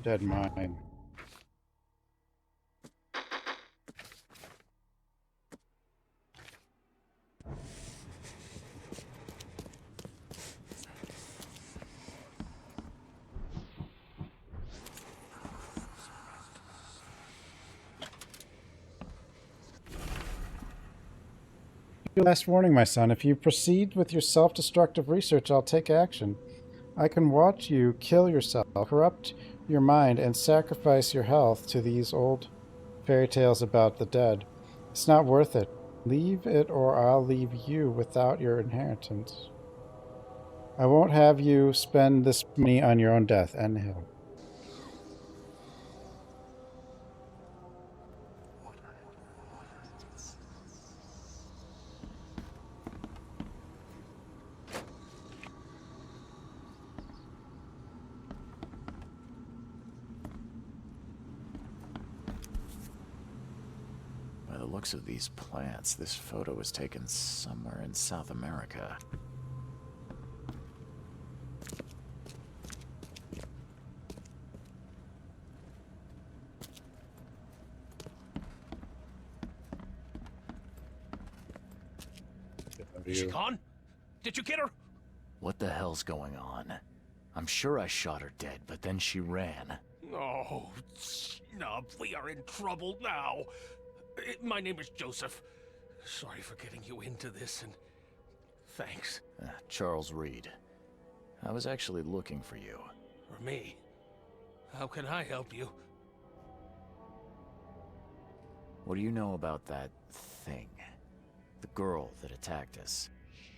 Dead mine. Last warning, my son. If you proceed with your self-destructive research, I'll take action. I can watch you kill yourself, corrupt your mind, and sacrifice your health to these old fairy tales about the dead. It's not worth it. Leave it or I'll leave you without your inheritance. I won't have you spend this money on your own death. End hill. By the looks of these plants, this photo was taken somewhere in South America. Is she gone? Did you get her? What the hell's going on? I'm sure I shot her dead, but then she ran. Oh, snub, we are in trouble now. My name is Joseph. Sorry for getting you into this, and Thanks. Charles Reed. I was actually looking for you. For me? How can I help you? What do you know about that thing? The girl that attacked us?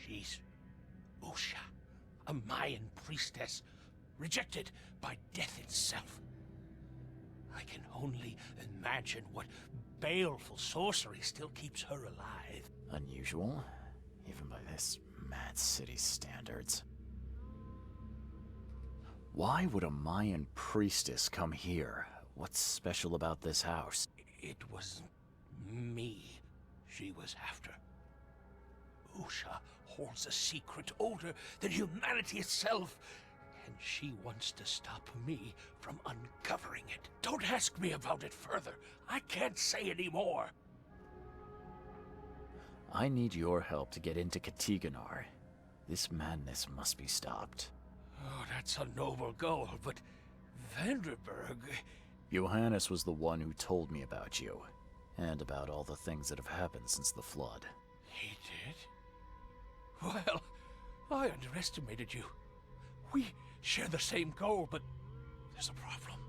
She's Usha, a Mayan priestess, rejected by death itself. I can only imagine what baleful sorcery still keeps her alive. Unusual, even by this mad city's standards. Why would a Mayan priestess come here? What's special about this house? It was me she was after. Usha holds a secret older than humanity itself, and she wants to stop me from uncovering it. Don't ask me about it further. I can't say any more. I need your help to get into Katiganar. This madness must be stopped. Oh, that's a noble goal, but Vanderberg... Johannes was the one who told me about you, and about all the things that have happened since the flood. He did? Well, I underestimated you. We share the same goal, but there's a problem.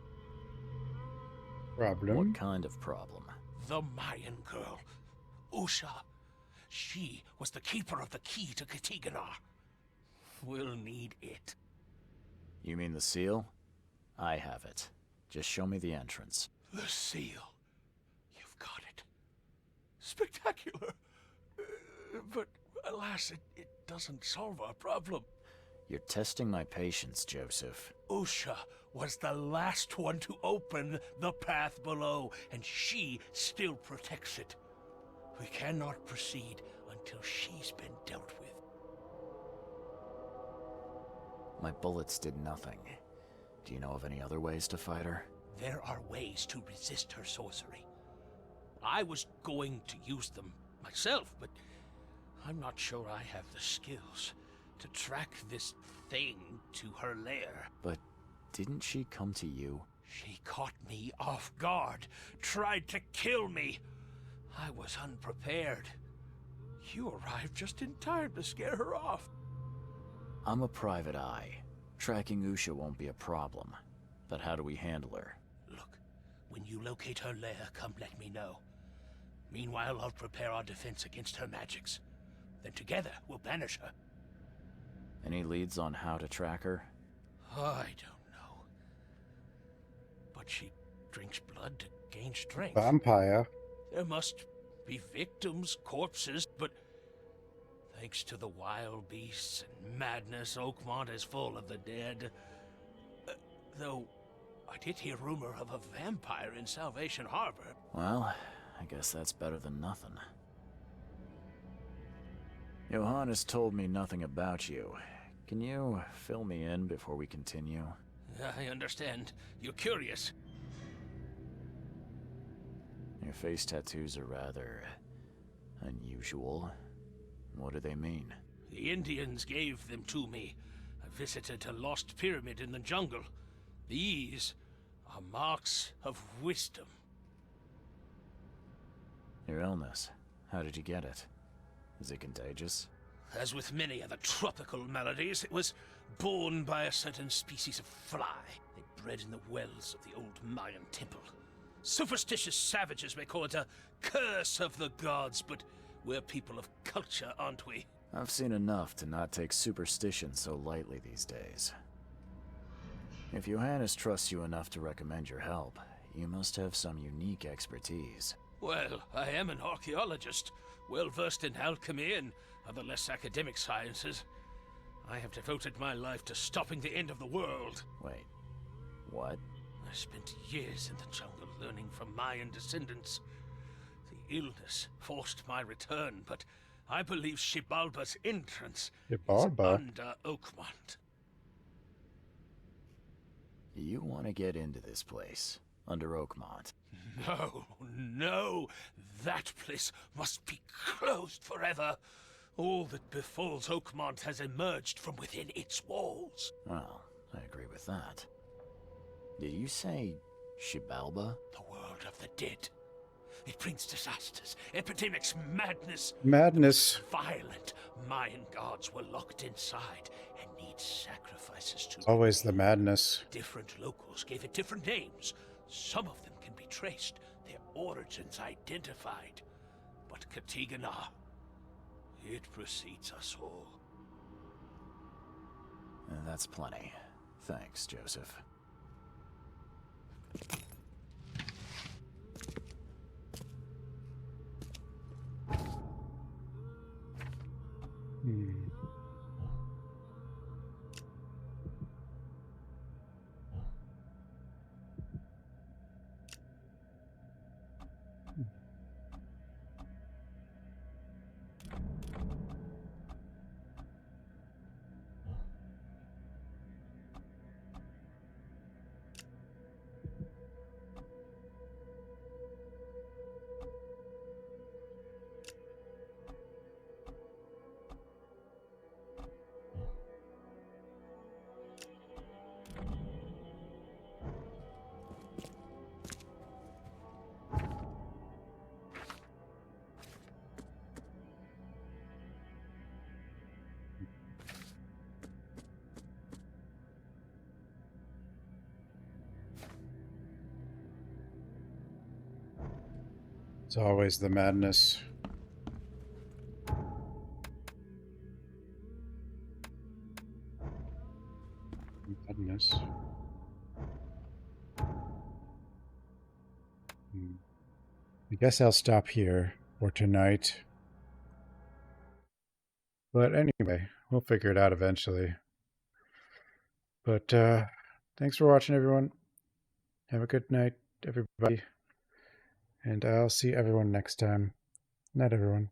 Problem? What kind of problem? The Mayan girl, Usha. She was the keeper of the key to Katiganar. We'll need it. You mean the seal? I have it. Just show me the entrance. The seal. You've got it. Spectacular. But alas, it doesn't solve our problem. You're testing my patience, Joseph. Usha was the last one to open the path below, and she still protects it. We cannot proceed until she's been dealt with. My bullets did nothing. Do you know of any other ways to fight her? There are ways to resist her sorcery. I was going to use them myself, but I'm not sure I have the skills to track this thing to her lair. But didn't she come to you? She caught me off guard, tried to kill me. I was unprepared. You arrived just in time to scare her off. I'm a private eye. Tracking Usha won't be a problem. But how do we handle her? Look, when you locate her lair, come let me know. Meanwhile, I'll prepare our defense against her magics. Then together, we'll banish her. Any leads on how to track her? I don't know. But she drinks blood to gain strength. Vampire. There must be victims, corpses, but thanks to the wild beasts and madness, Oakmont is full of the dead. Though, I did hear rumor of a vampire in Salvation Harbor. Well, I guess that's better than nothing. Johannes told me nothing about you. Can you fill me in before we continue? I understand. You're curious. Your face tattoos are rather unusual. What do they mean? The Indians gave them to me. I visited a lost pyramid in the jungle. These are marks of wisdom. Your illness. How did you get it? Is it contagious? As with many other tropical maladies, it was borne by a certain species of fly. They bred in the wells of the old Mayan temple. Superstitious savages may call it a curse of the gods, but we're people of culture, aren't we? I've seen enough to not take superstition so lightly these days. If Johannes trusts you enough to recommend your help, you must have some unique expertise. Well, I am an archaeologist, well-versed in alchemy and other less academic sciences. I have devoted my life to stopping the end of the world. Wait, what? I spent years in the jungle learning from Mayan descendants. The illness forced my return, but I believe Xibalba's entrance is under Oakmont. You want to get into this place, under Oakmont? No, no! That place must be closed forever. All that befalls Oakmont has emerged from within its walls. Well, I agree with that. Did you say Xibalba? The world of the dead. It brings disasters, epidemics, madness. Madness. Violent. Mayan gods were locked inside and need sacrifices to Always the madness. Different locals gave it different names. Some of them can be traced, their origins identified. But Katigana, it precedes us all. And that's plenty. Thanks, Joseph. It's always the madness. Madness. I guess I'll stop here for tonight. But anyway, we'll figure it out eventually. But thanks for watching, everyone. Have a good night, everybody. And I'll see everyone next time. Night, everyone.